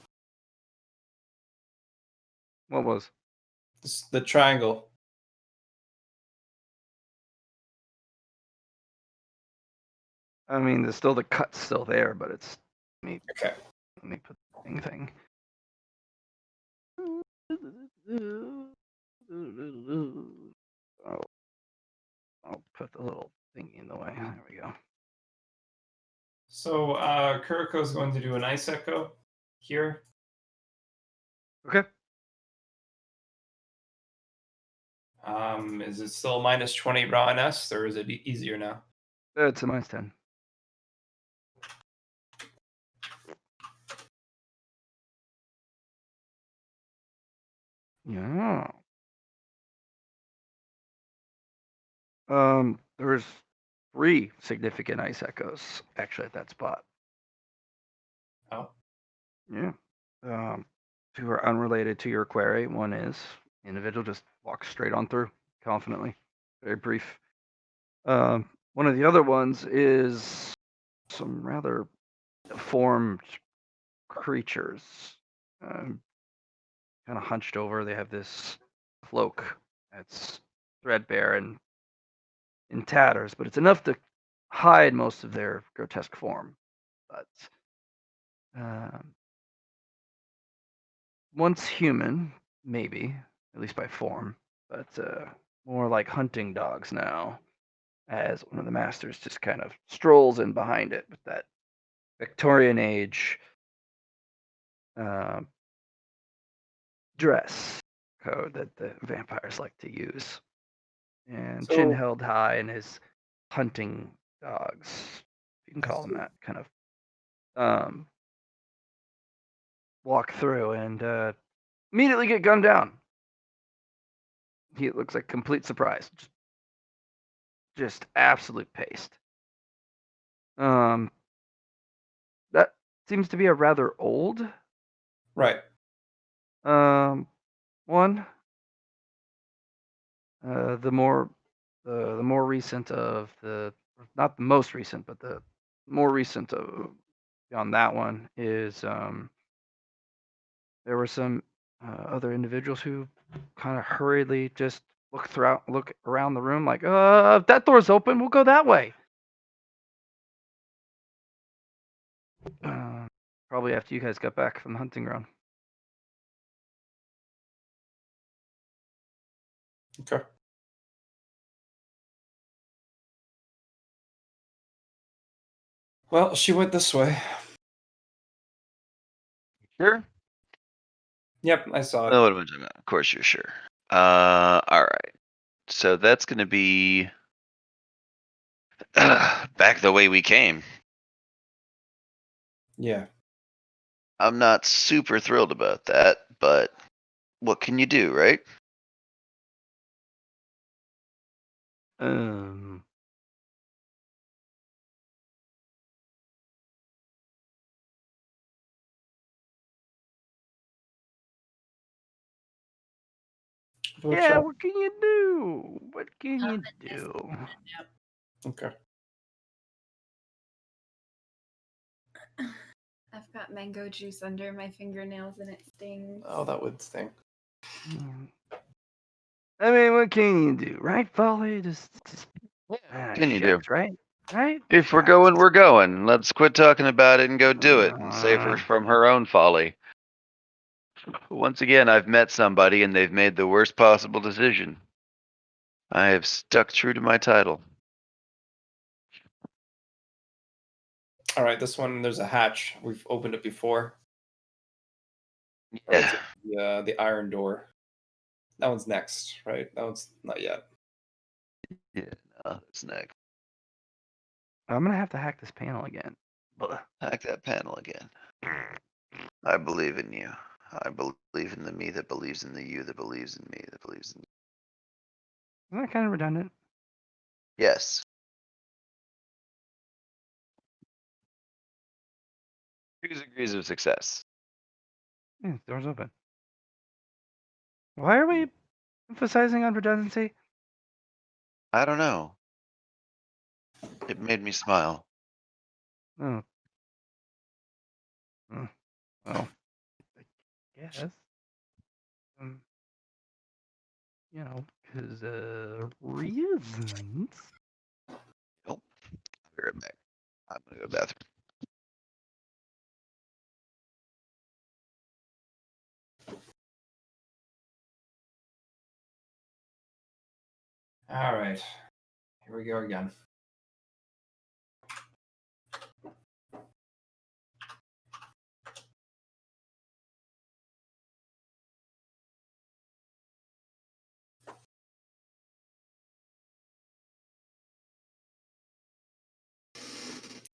What was? The triangle. I mean, there's still the cut's still there, but it's Okay. let me put the thing. I'll put the little thingy in the way. There we go. So Kuriko's going to do an ice echo here. Okay. Is it still minus 20 raw and S, or is it easier now? It's a -10. Yeah. There's 3 significant ice echoes actually at that spot. Oh. Yeah. 2 are unrelated to your query. One is individual just walks straight on through confidently. Very brief. One of the other ones is some rather deformed creatures, kind of hunched over. They have this cloak that's threadbare and in tatters, but it's enough to hide most of their grotesque form. But um, once human, maybe, at least by form, but more like hunting dogs now, as one of the masters just kind of strolls in behind it with that Victorian age um, dress code that the vampires like to use. And chin So held high and his hunting dogs, you can I call them see. that, kind of walk through and immediately get gunned down. He looks like complete surprise. Just absolute paste. That seems to be a rather old Right. one. The more recent of the, not the most recent, but the more recent of on that one is there were some other individuals who kind of hurriedly just look around the room like, if that door's open, we'll go that way. Probably after you guys got back from the hunting ground. Okay. Well, she went this way. Sure. Yep, I saw Oh, it. what am I talking about? Of course you're sure. All right. So that's gonna be back the way we came. Yeah. I'm not super thrilled about that, but what can you do, right? Um, What yeah, shall- what can you do? What can you do? Okay. I've got mango juice under my fingernails and it stings. Oh, that would sting. Mm. I mean, what can you do, right, Folly? Just Can you do? shucks, right? Right? If we're Shucks. going, we're going. Let's quit talking about it and go do it and save her Uh, from her own folly. Once again, I've met somebody and they've made the worst possible decision. I have stuck true to my title. All right, this one, there's a hatch. We've opened it before. Yeah. The iron door. That one's next, right? That one's not yet. Yeah, no, that's next. I'm gonna have to hack this panel again. Blah. Hack that panel again. I believe in you. I believe in the me that believes in the you that believes in me that believes in you. Isn't that kind of redundant? Yes. 2 degrees of success. Yeah, door's open. Why are we emphasizing on redundancy? I don't know. It made me smile. Oh. Oh. Well, I guess. You know, because reasons. Nope. I'll be right back. I'm gonna go to the bathroom. All right. Here we go again.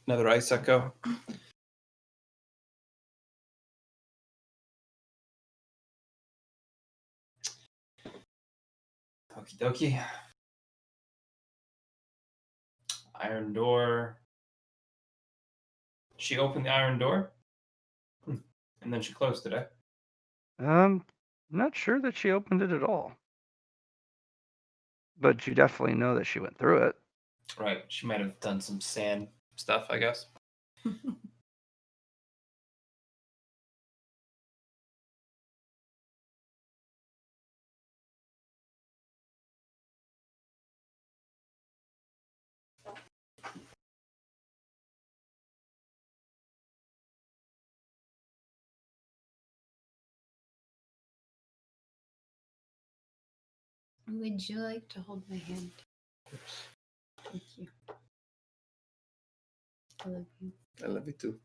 Another ice echo. Okie dokie. Iron door. She opened the iron door. And then she closed it, eh? I'm not sure that she opened it at all. But you definitely know that she went through it. Right. She might have done some sand stuff, I guess. Would you like to hold my hand? Thank you. I love you. I love you too.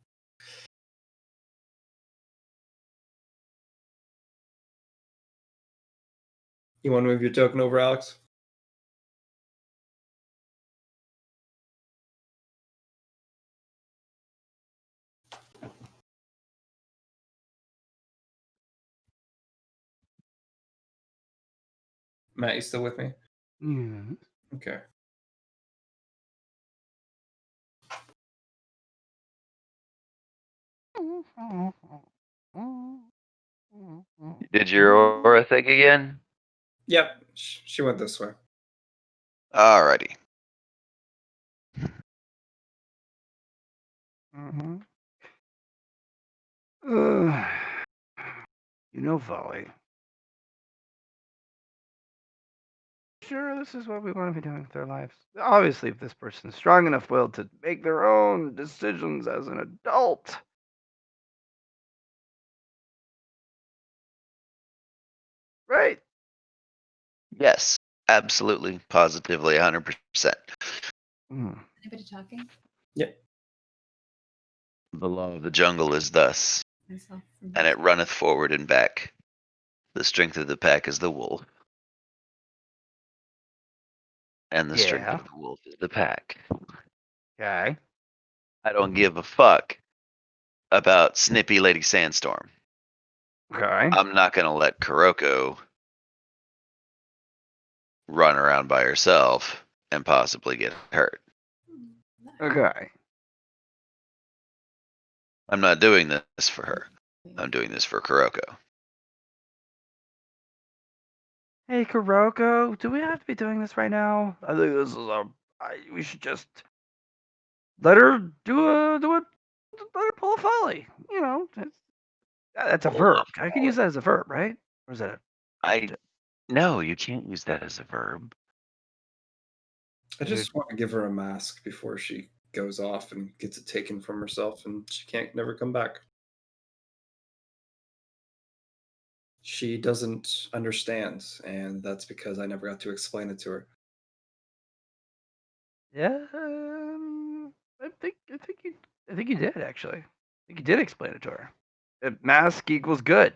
You want to move your token over, Alex? Matt, you still with me? Yeah. Okay. Did your aura thing again? Yep, she went this way. Alrighty. Mhm. You know, Volley. Sure, this is what we want to be doing with their lives. Obviously, if this person's strong enough willed to make their own decisions as an adult. Right? Yes, absolutely, positively, 100%. Mm. Anybody talking? Yep. The law of the jungle is thus, Myself. and it runneth forward and back. The strength of the pack is the wolf, and the strength Yeah. of the wolf is the pack. Okay. I don't give a fuck about Snippy Lady Sandstorm. Okay. I'm not gonna let Kuroko run around by herself and possibly get hurt. Okay. I'm not doing this for her. I'm doing this for Kuroko. Hey, Kuroko, do we have to be doing this right now? I think this is we should just let her let her pull a Folly. You know, that's a Pull verb. a I can use that as a verb, right? Or is that No, you can't use that as a verb. I just want to give her a mask before she goes off and gets it taken from herself and she can't never come back. She doesn't understand, and that's because I never got to explain it to her. Yeah, I think you did actually. I think you did explain it to her. If mask equals good,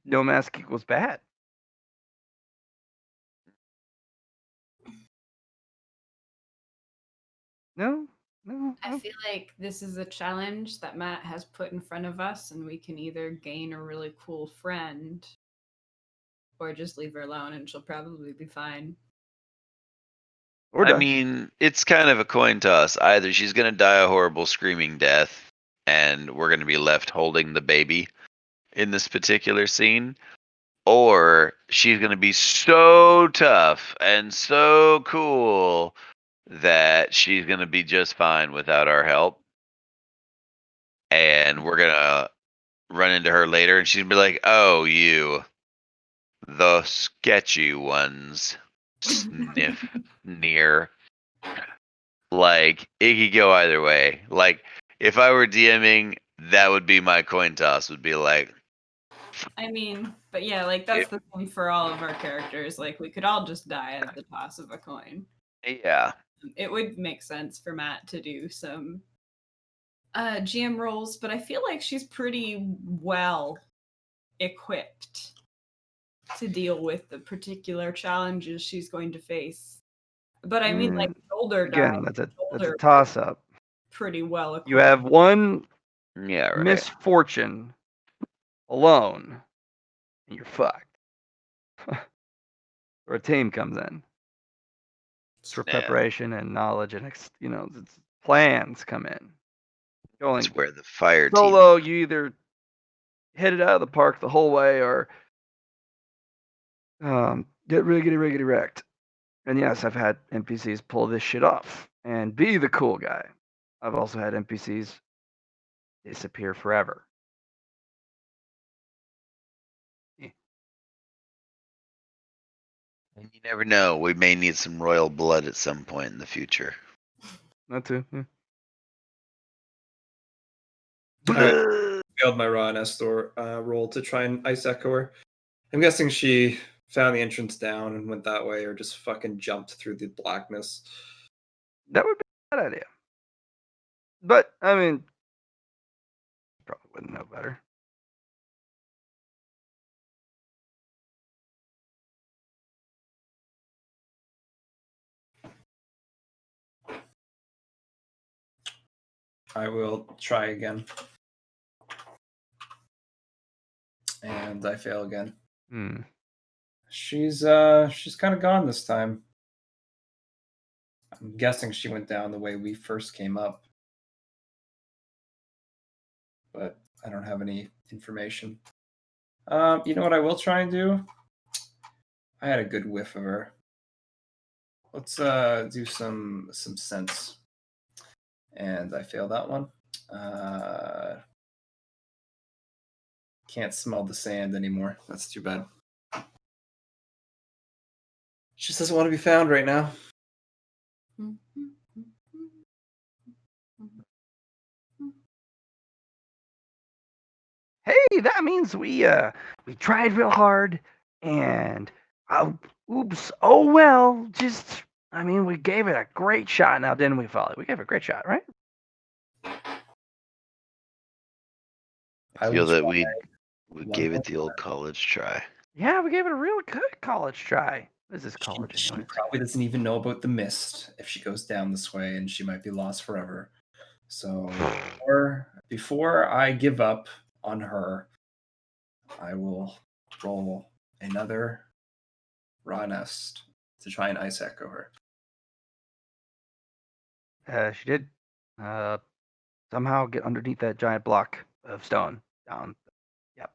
no mask equals bad. No, no. I feel like this is a challenge that Matt has put in front of us, and we can either gain a really cool friend or just leave her alone and she'll probably be fine. We're I done. mean, it's kind of a coin toss. Either she's gonna die a horrible screaming death, and we're gonna be left holding the baby in this particular scene, or she's gonna be so tough and so cool that she's gonna be just fine without our help. And we're gonna run into her later, and she'd be like, "Oh, you, the sketchy ones." Sniff near. Like, it could go either way. Like, if I were DMing, that would be my coin toss. Would be like, I mean, but yeah, like that's the thing for all of our characters. Like we could all just die at the toss of a coin. yeah, It would make sense for Matt to do some GM roles, but I feel like she's pretty well equipped to deal with the particular challenges she's going to face. But I mean, like older Again, guys, that's a toss up. pretty well equipped. You have one yeah, right. misfortune alone, and you're fucked. Or a team comes in for Yeah. preparation and knowledge and plans come in. Going That's where the fire team. solo, you either hit it out of the park the whole way or get riggedy wrecked. And yes, I've had NPCs pull this shit off and be the cool guy. I've also had NPCs disappear forever. And you never know. We may need some royal blood at some point in the future. That too. Yeah. I failed my Raw Nestor roll to try and ice echo her. I'm guessing she found the entrance down and went that way, or just fucking jumped through the blackness. That would be a bad idea. But I mean, probably wouldn't know better. I will try again. And I fail again. Hmm. She's kind of gone this time. I'm guessing she went down the way we first came up. But I don't have any information. You know what I will try and do? I had a good whiff of her. Let's do some sense. And I failed that one. Can't smell the sand anymore. That's too bad. She just doesn't want to be found right now. Hey, that means we tried real hard, and oops, oh well. Just, I mean, we gave it a great shot. Now, didn't we, Folly? We gave it a great shot, right? I feel that we one gave more it the old college try. Yeah, we gave it a real good college try. What is this college? She anyways? probably doesn't even know about the mist if she goes down this way, and she might be lost forever. So before I give up on her, I will roll another raw nest to try and ice echo her. She did somehow get underneath that giant block of stone down. Yep.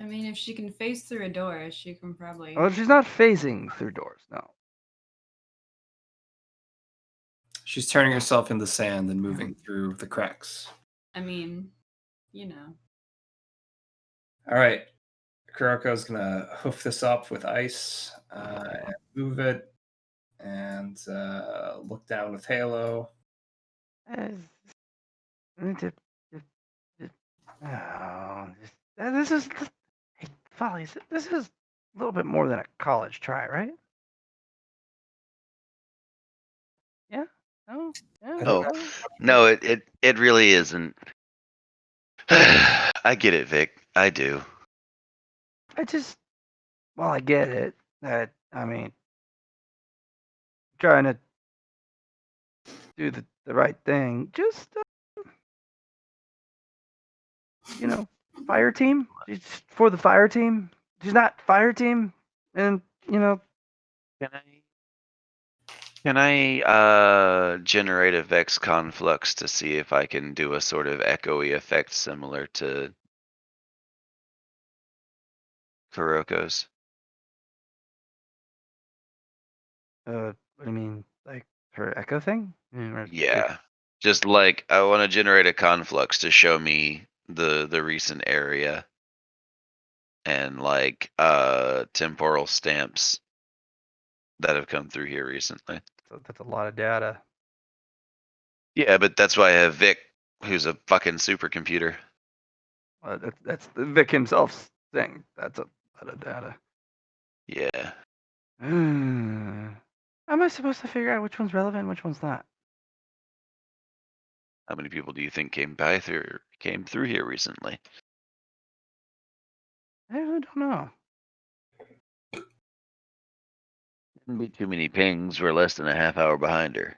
I mean, if she can phase through a door, she can probably. Well, she's not phasing through doors, no. She's turning herself in the sand and moving through the cracks. I mean, you know. All right. Kuroko's going to hoof this up with ice and move it and look down with Halo. This is hey, Folly. This is a little bit more than a college try, right? Yeah. Oh. Yeah. Oh, no, it really isn't. I get it, Vic. I do. I get it. I mean, trying to do the right thing. Just, fire team. It's for the fire team. She's not fire team, and Can I generate a Vex Conflux to see if I can do a sort of echoey effect similar to Kuroko's? what do you mean, like her echo thing? Yeah. Just like I want to generate a conflux to show me the recent area and like temporal stamps that have come through here recently. So that's a lot of data. Yeah, but that's why I have Vic, who's a fucking supercomputer. That's the Vic himself's thing. That's a lot of data. Yeah. How am I supposed to figure out which one's relevant and which one's not? How many people do you think came through here recently? I really don't know. Didn't be too many pings. We're less than a half hour behind her.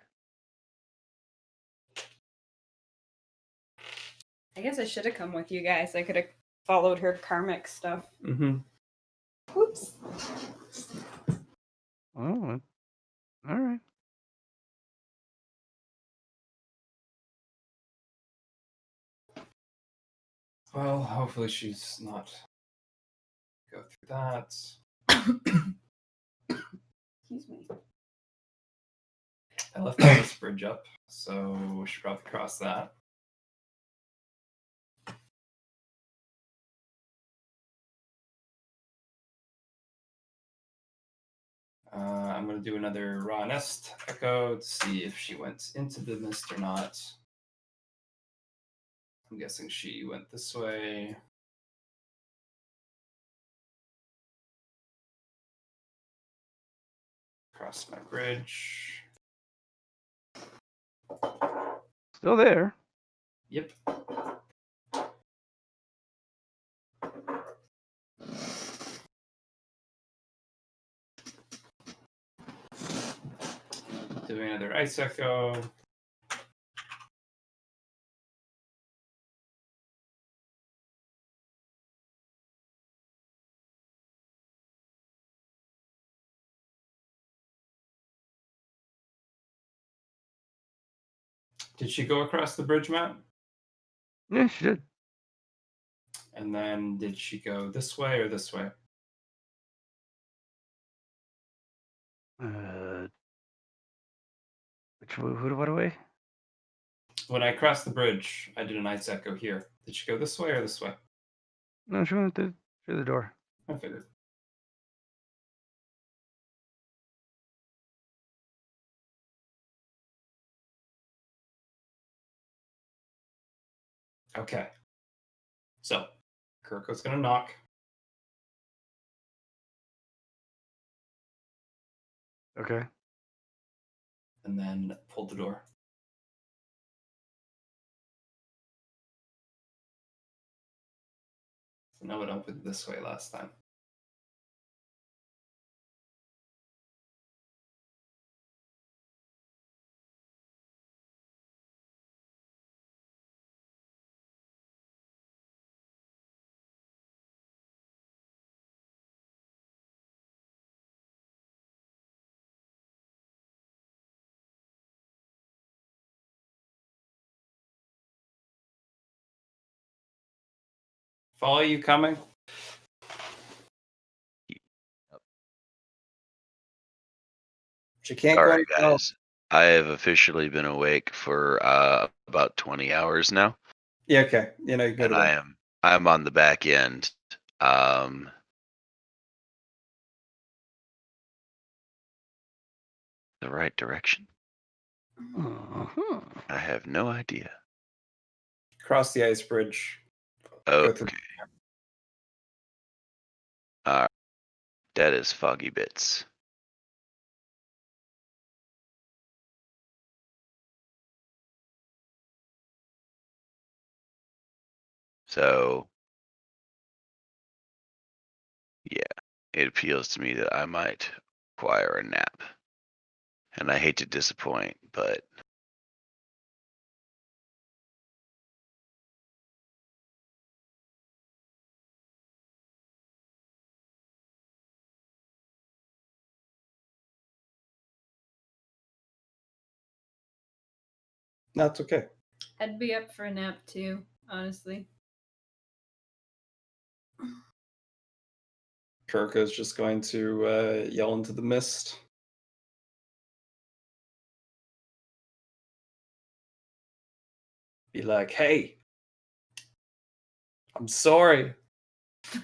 I guess I should have come with you guys. I could have followed her karmic stuff. Mm-hmm. Whoops. Oh, all right. Well, hopefully she's not go through that. Excuse me. I left this bridge up, so we should probably cross that. I'm going to do another raw nest echo to see if she went into the mist or not. I'm guessing she went this way. Cross my bridge. Still there. Yep. Doing another ice echo. Did she go across the bridge, Matt? Yeah, she did. And then did she go this way or this way? What way? When I crossed the bridge, I did an ice echo here. Did she go this way or this way? No, she went through the door. I figured. Okay. So, Kirko's gonna knock. Okay. And then pull the door. So now it opened this way last time. Follow you coming? She can't go Sorry, any guys. I have officially been awake for about 20 hours now, Yeah, okay. You know, you go and to bed. I'm on the back end. The right direction? Uh-huh. I have no idea. Cross the ice bridge. Oh, Go through. okay. All right. That is Foggy Bits. So, yeah, it appeals to me that I might acquire a nap. And I hate to disappoint, but That's okay. I'd be up for a nap too, honestly. Kirko's just going to yell into the mist. Be like, hey, I'm sorry.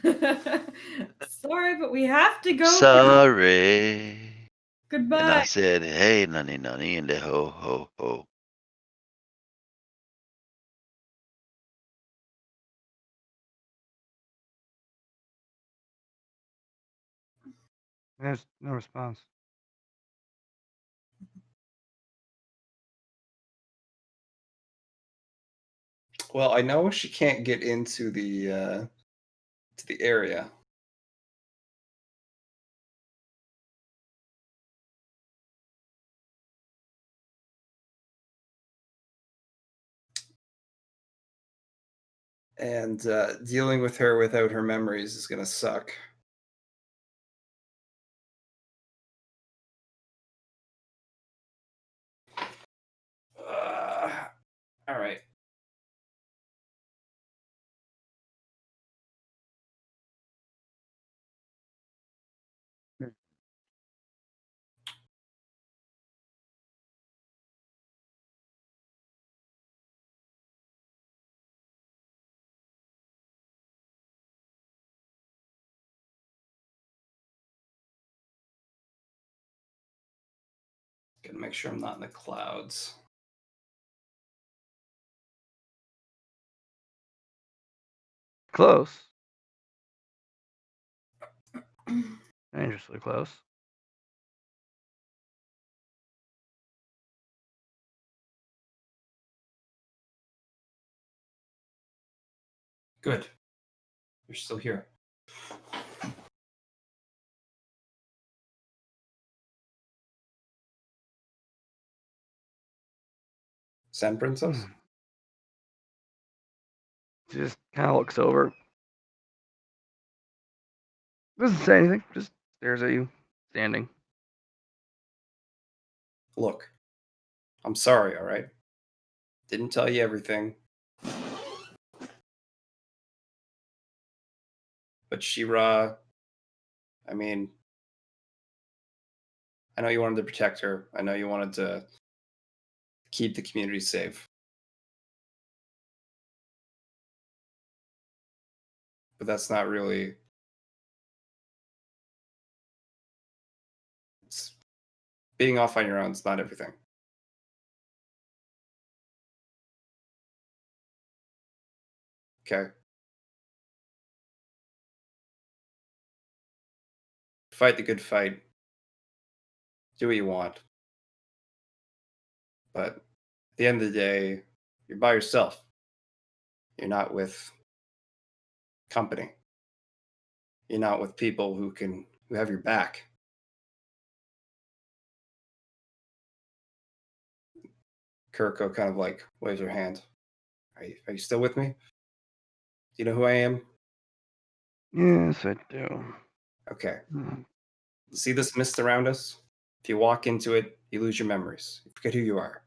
Sorry, but we have to go. sorry. And I Goodbye. said, hey, nunny nunny, and the ho ho ho. There's no response. Well, I know she can't get into the to the area. And dealing with her without her memories is going to suck. All right. Gotta make sure I'm not in the clouds. Close. Dangerously close. Good. You're still here. Sand Princess? She just kind of looks over. Doesn't say anything. Just stares at you, standing. Look, I'm sorry, all right? Didn't tell you everything. But She-Ra, I mean, I know you wanted to protect her. I know you wanted to keep the community safe. But that's not really. Being off on your own is not everything. Okay? Fight the good fight. Do what you want. But at the end of the day, you're by yourself. You're not with company. You're not with people who have your back. Kirko kind of like waves her hand. Are you still with me? Do you know who I am? Yes, I do. Okay. Hmm. See this mist around us? If you walk into it, you lose your memories. You forget who you are.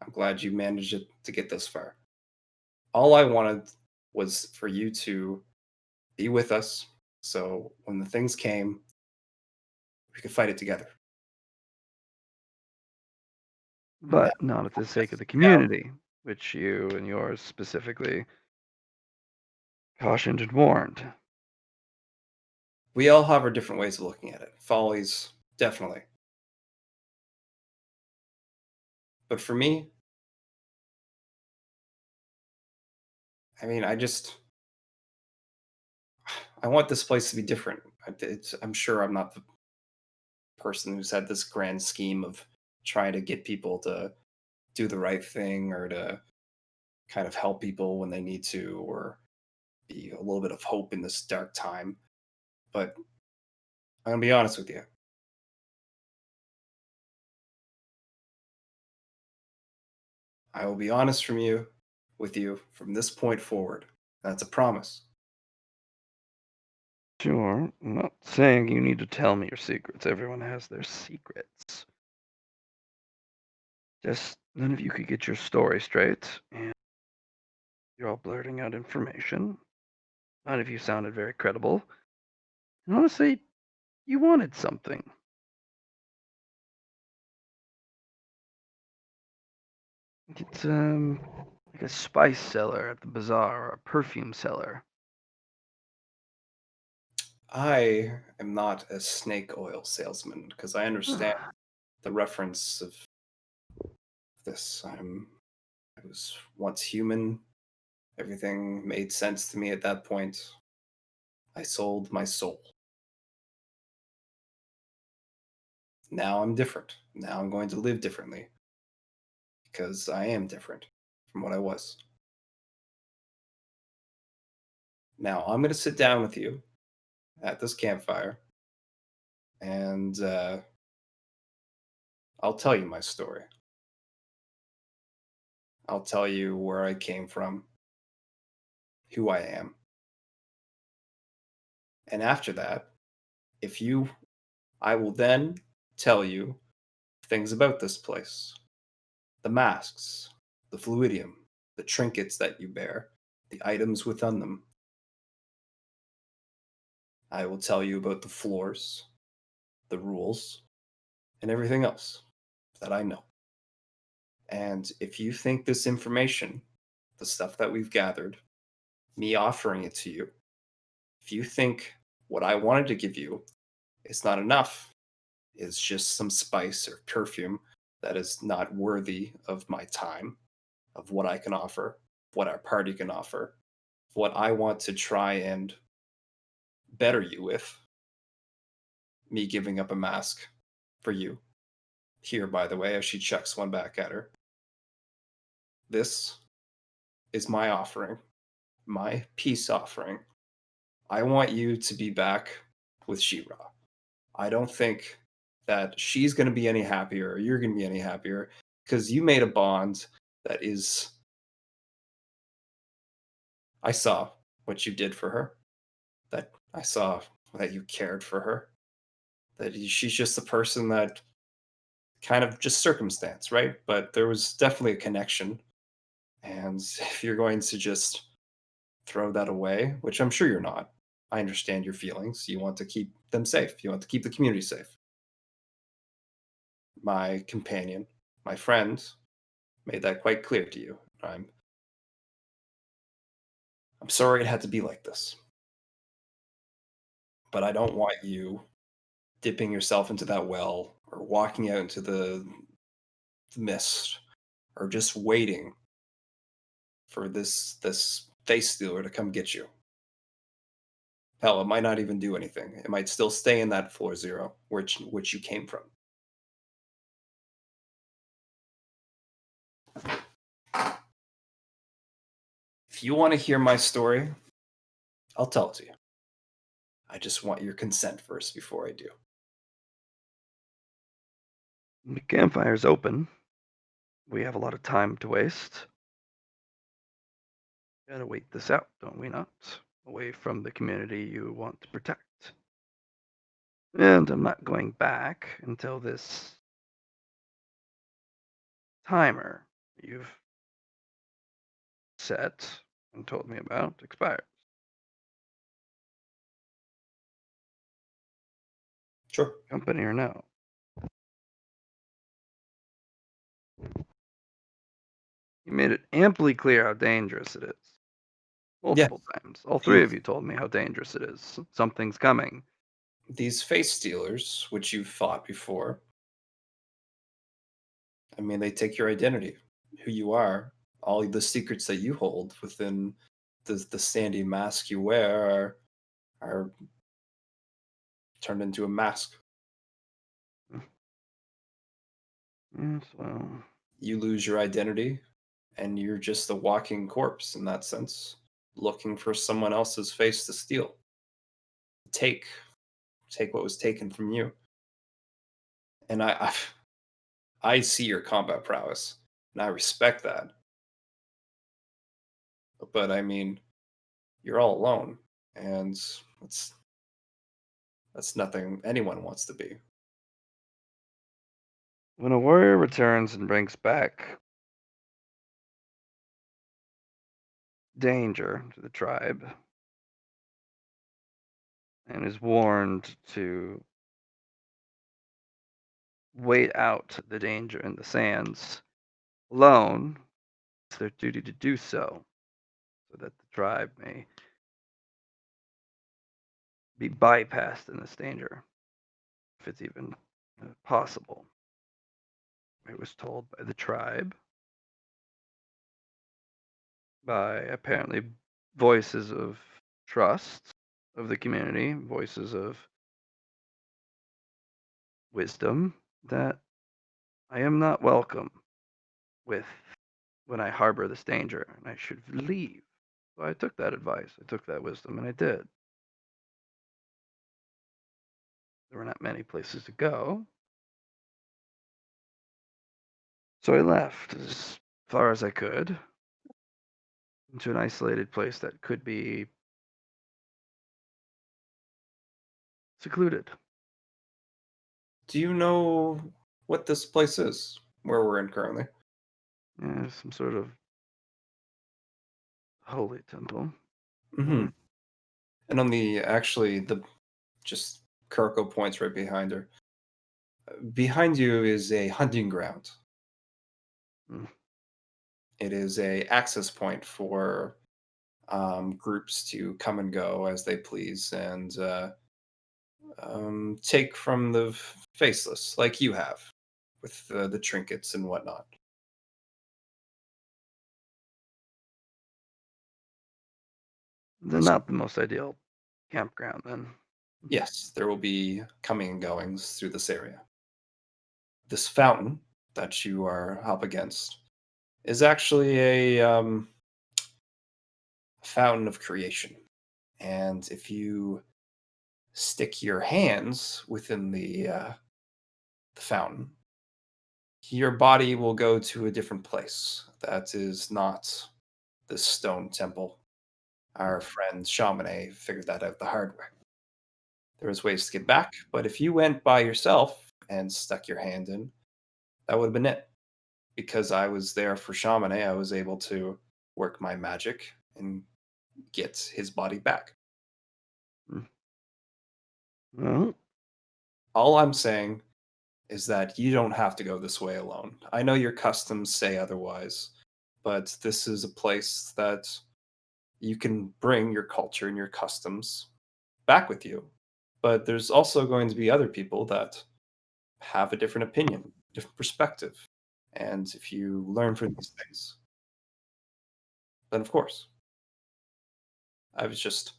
I'm glad you managed it to get this far. All I wanted was for you to be with us, so when the things came, we could fight it together. But not at the sake of the Now, community, which you and yours specifically cautioned and warned. we all have our different ways of looking at it. Follies, definitely. But for me, I mean, I want this place to be different. I'm sure I'm not the person who's had this grand scheme of trying to get people to do the right thing or to kind of help people when they need to or be a little bit of hope in this dark time. But I'm going to be honest with you. I will be honest with you from this point forward. That's a promise. Sure, I'm not saying you need to tell me your secrets. Everyone has their secrets. Just none of you could get your story straight, and you're all blurting out information. None of you sounded very credible. And honestly, you wanted something. It's like a spice seller at the bazaar or a perfume seller. I am not a snake oil salesman because I understand the reference of this. I was once human. Everything made sense to me at that point. I sold my soul. Now I'm different. Now I'm going to live differently because I am different from what I was. Now I'm going to sit down with you at this campfire and I'll tell you my story. I'll tell you where I came from, who I am. And after that, I will then tell you things about this place, the masks, the fluidium, the trinkets that you bear, the items within them. I will tell you about the floors, the rules, and everything else that I know. And if you think this information, the stuff that we've gathered, me offering it to you, if you think what I wanted to give you is not enough, is just some spice or perfume that is not worthy of my time, of what I can offer, what our party can offer, what I want to try and better you with, me giving up a mask for you. Here, by the way, as she chucks one back at her. This is my offering, my peace offering. I want you to be back with She-Ra. I don't think that she's going to be any happier or you're going to be any happier because you made a bond that is. I saw what you did for her. That I saw that you cared for her. That she's just a person that kind of just circumstance, right? But there was definitely a connection. And if you're going to just throw that away, which I'm sure you're not, I understand your feelings. You want to keep them safe. You want to keep the community safe. My companion, my friend, made that quite clear to you. I'm sorry it had to be like this. But I don't want you dipping yourself into that well or walking out into the mist or just waiting for this face stealer to come get you. Hell, it might not even do anything. It might still stay in that floor zero, which you came from. If you want to hear my story, I'll tell it to you. I just want your consent first before I do. The campfire's open. We have a lot of time to waste. Gotta wait this out, don't we not? Away from the community you want to protect. And I'm not going back until this timer you've set and told me about expires. Sure. Company or no? You made it amply clear how dangerous it is. Multiple times. All three of you told me how dangerous it is. Something's coming. These face stealers, which you've fought before, I mean, they take your identity, who you are, all the secrets that you hold within the standing mask you wear are turned into a mask. Yes, well, You lose your identity, and you're just a walking corpse in that sense, looking for someone else's face to steal. Take what was taken from you. And I see your combat prowess, and I respect that. But I mean, you're all alone, and that's nothing anyone wants to be. when a warrior returns and brings back danger to the tribe and is warned to wait out the danger in the sands alone, it's their duty to do so that the tribe may be bypassed in this danger, if it's even possible. It was told by the tribe, by apparently voices of trust of the community, voices of wisdom, that I am not welcome with when I harbor this danger and I should leave. So I took that advice, I took that wisdom, and I did. There were not many places to go. So I left as far as I could into an isolated place that could be secluded. Do you know what this place is, where we're in currently? Yeah, some sort of holy temple. Mm-hmm. And on the just Kirko points right behind her. Behind you is a hunting ground. Hmm. It is a access point for groups to come and go as they please and take from the faceless, like you have, with the trinkets and whatnot. They're not the most ideal campground then. Yes, there will be coming and goings through this area. This fountain that you are up against is actually a fountain of creation. And if you stick your hands within the fountain, your body will go to a different place. That is not the stone temple. Our friend Shamane figured that out the hard way. There was ways to get back, but if you went by yourself and stuck your hand in, that would have been it. Because I was there for Shamane, I was able to work my magic and get his body back. Well, All I'm saying is that you don't have to go this way alone. I know your customs say otherwise, but this is a place that you can bring your culture and your customs back with you. But there's also going to be other people that have a different opinion, different perspective. And if you learn from these things, then of course. I was just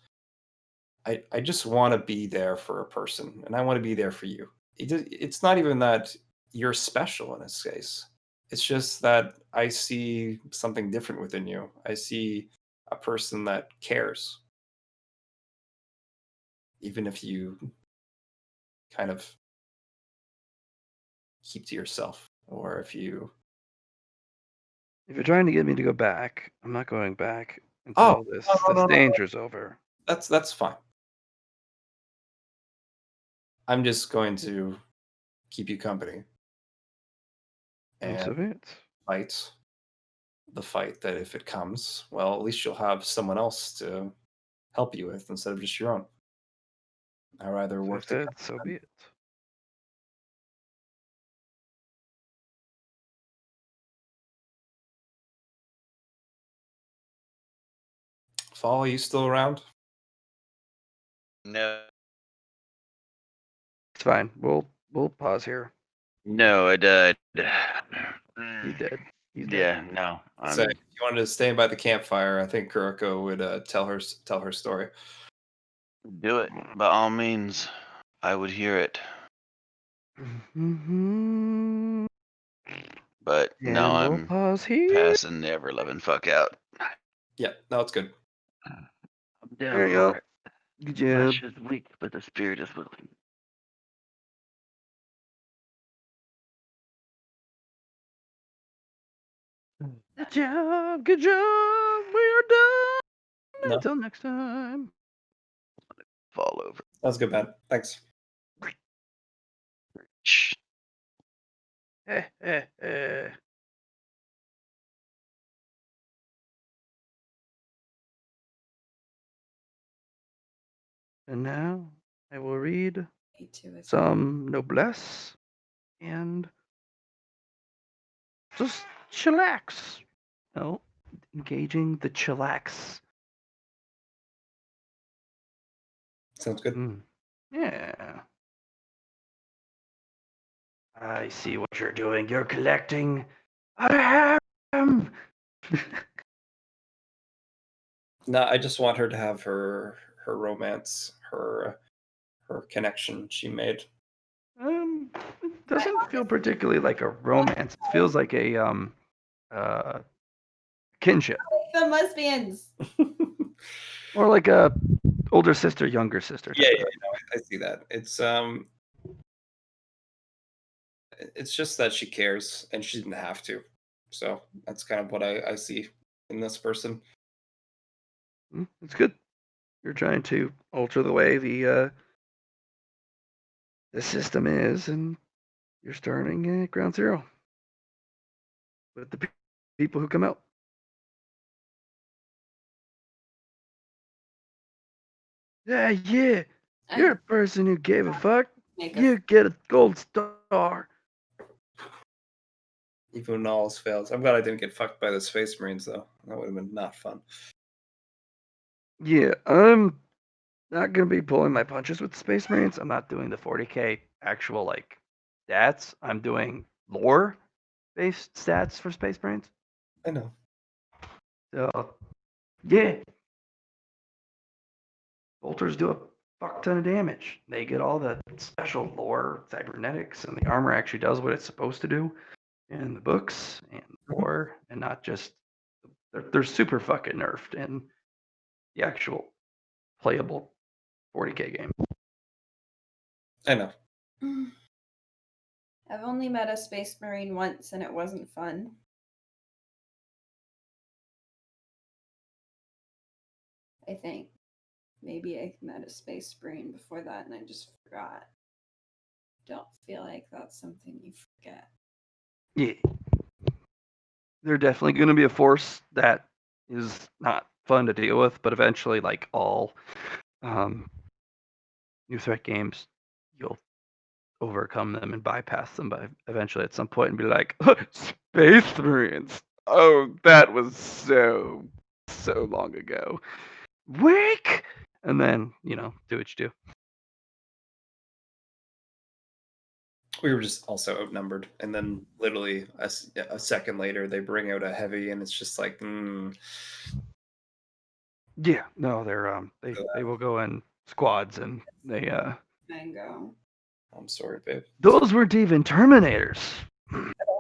I just want to be there for a person, and I want to be there for you. It's not even that you're special in this case. It's just that I see something different within you. I see a person that cares, even if you kind of keep to yourself, or if you. if you're trying to get me to go back, I'm not going back Oh, until this no. danger's over. That's fine. I'm just going to keep you company And so and be it. fight the fight that if it comes, well, at least you'll have someone else to help you with instead of just your own. I rather As I work said, together. so be it. Fall, are you still around? No, It's fine. We'll pause here. no, I died. He did. He's dead. Yeah, no. So if you wanted to stay by the campfire, I think Kuroko would tell her story. Do it. By all means, I would hear it. Mm-hmm. But And now we'll I'm pause here. passing the ever loving fuck out. Yeah, no, it's good. I'm down There you for go. it. Good job. Flesh is weak, but the spirit is willing. Good job. Good job. We are done. No. Until next time. Fall over. That's good, man. Thanks. Shh. And now I will read Me too. some noblesse and just chillax. No, engaging the chillax. Sounds good. Yeah. I see what you're doing. You're collecting a harem. No, I just want her to have her romance, her connection she made. It doesn't feel particularly like a romance. It feels like a kinship, The lesbians. or like a older sister, younger sister. Yeah, type yeah, of no, I see that. It's just that she cares and she didn't have to. So that's kind of what I see in this person. It's good. You're trying to alter the way the system is, and you're starting at ground zero with the people who come out. Yeah, you're a person who gave a fuck. You get a gold star. Even when all else fails. I'm glad I didn't get fucked by the Space Marines, though. That would have been not fun. Yeah, I'm not gonna be pulling my punches with Space Marines. I'm not doing the 40k actual like stats. I'm doing lore based stats for Space Marines. I know. So yeah, bolters do a fuck ton of damage. They get all the special lore, cybernetics, and the armor actually does what it's supposed to do. in the books and lore, and not just they're super fucking nerfed in the actual playable 40k game. I know. I've only met a Space Marine once and it wasn't fun. I think. Maybe I met a Space Marine before that and I just forgot. Don't feel like that's something you forget. Yeah. They're definitely going to be a force that is not fun to deal with, but eventually, like all new threat games, you'll overcome them and bypass them by eventually at some point and be like, Space Marines. Oh, that was so long ago. Wake! And then, do what you do. We were just also outnumbered, and then literally a second later, they bring out a heavy, and it's just like, Yeah, no, they're they will go in squads and they Mango. I'm sorry, babe. those weren't even Terminators.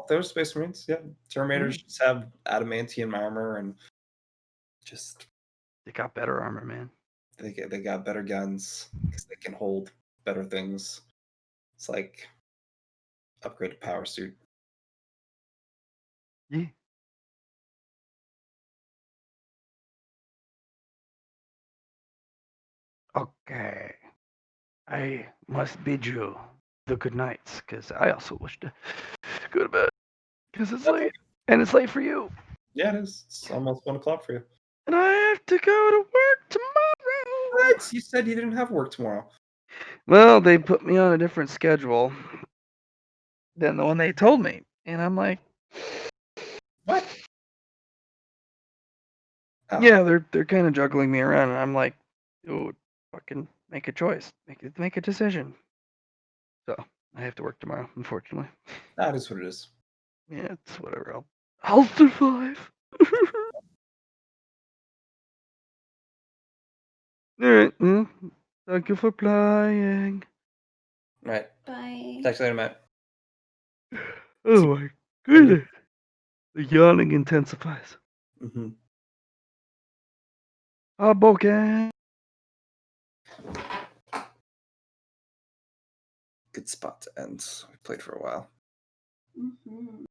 Those Space Marines, yeah. Terminators just have adamantium armor and just They got better armor, man. they got better guns because they can hold better things. It's like upgraded power suit. Yeah. Okay. I must bid you the good nights, because I also wish to go to bed. Because it's late. And it's late for you. Yeah, it is. It's almost 1:00 for you. And I have to go to work tomorrow. What? You said you didn't have work tomorrow. Well, they put me on a different schedule than the one they told me. And I'm like, What? Oh. yeah, they're kind of juggling me around. And I'm like, dude, fucking make a choice. Make a decision. So I have to work tomorrow, unfortunately. That is what it is. Yeah, it's whatever. I'll survive. All right. Well, thank you for playing. Right. Bye. Thanks later, Matt. Oh my goodness. The yawning intensifies. Mm-hmm. Hoboken. Good spot to end. We played for a while. Mm-hmm.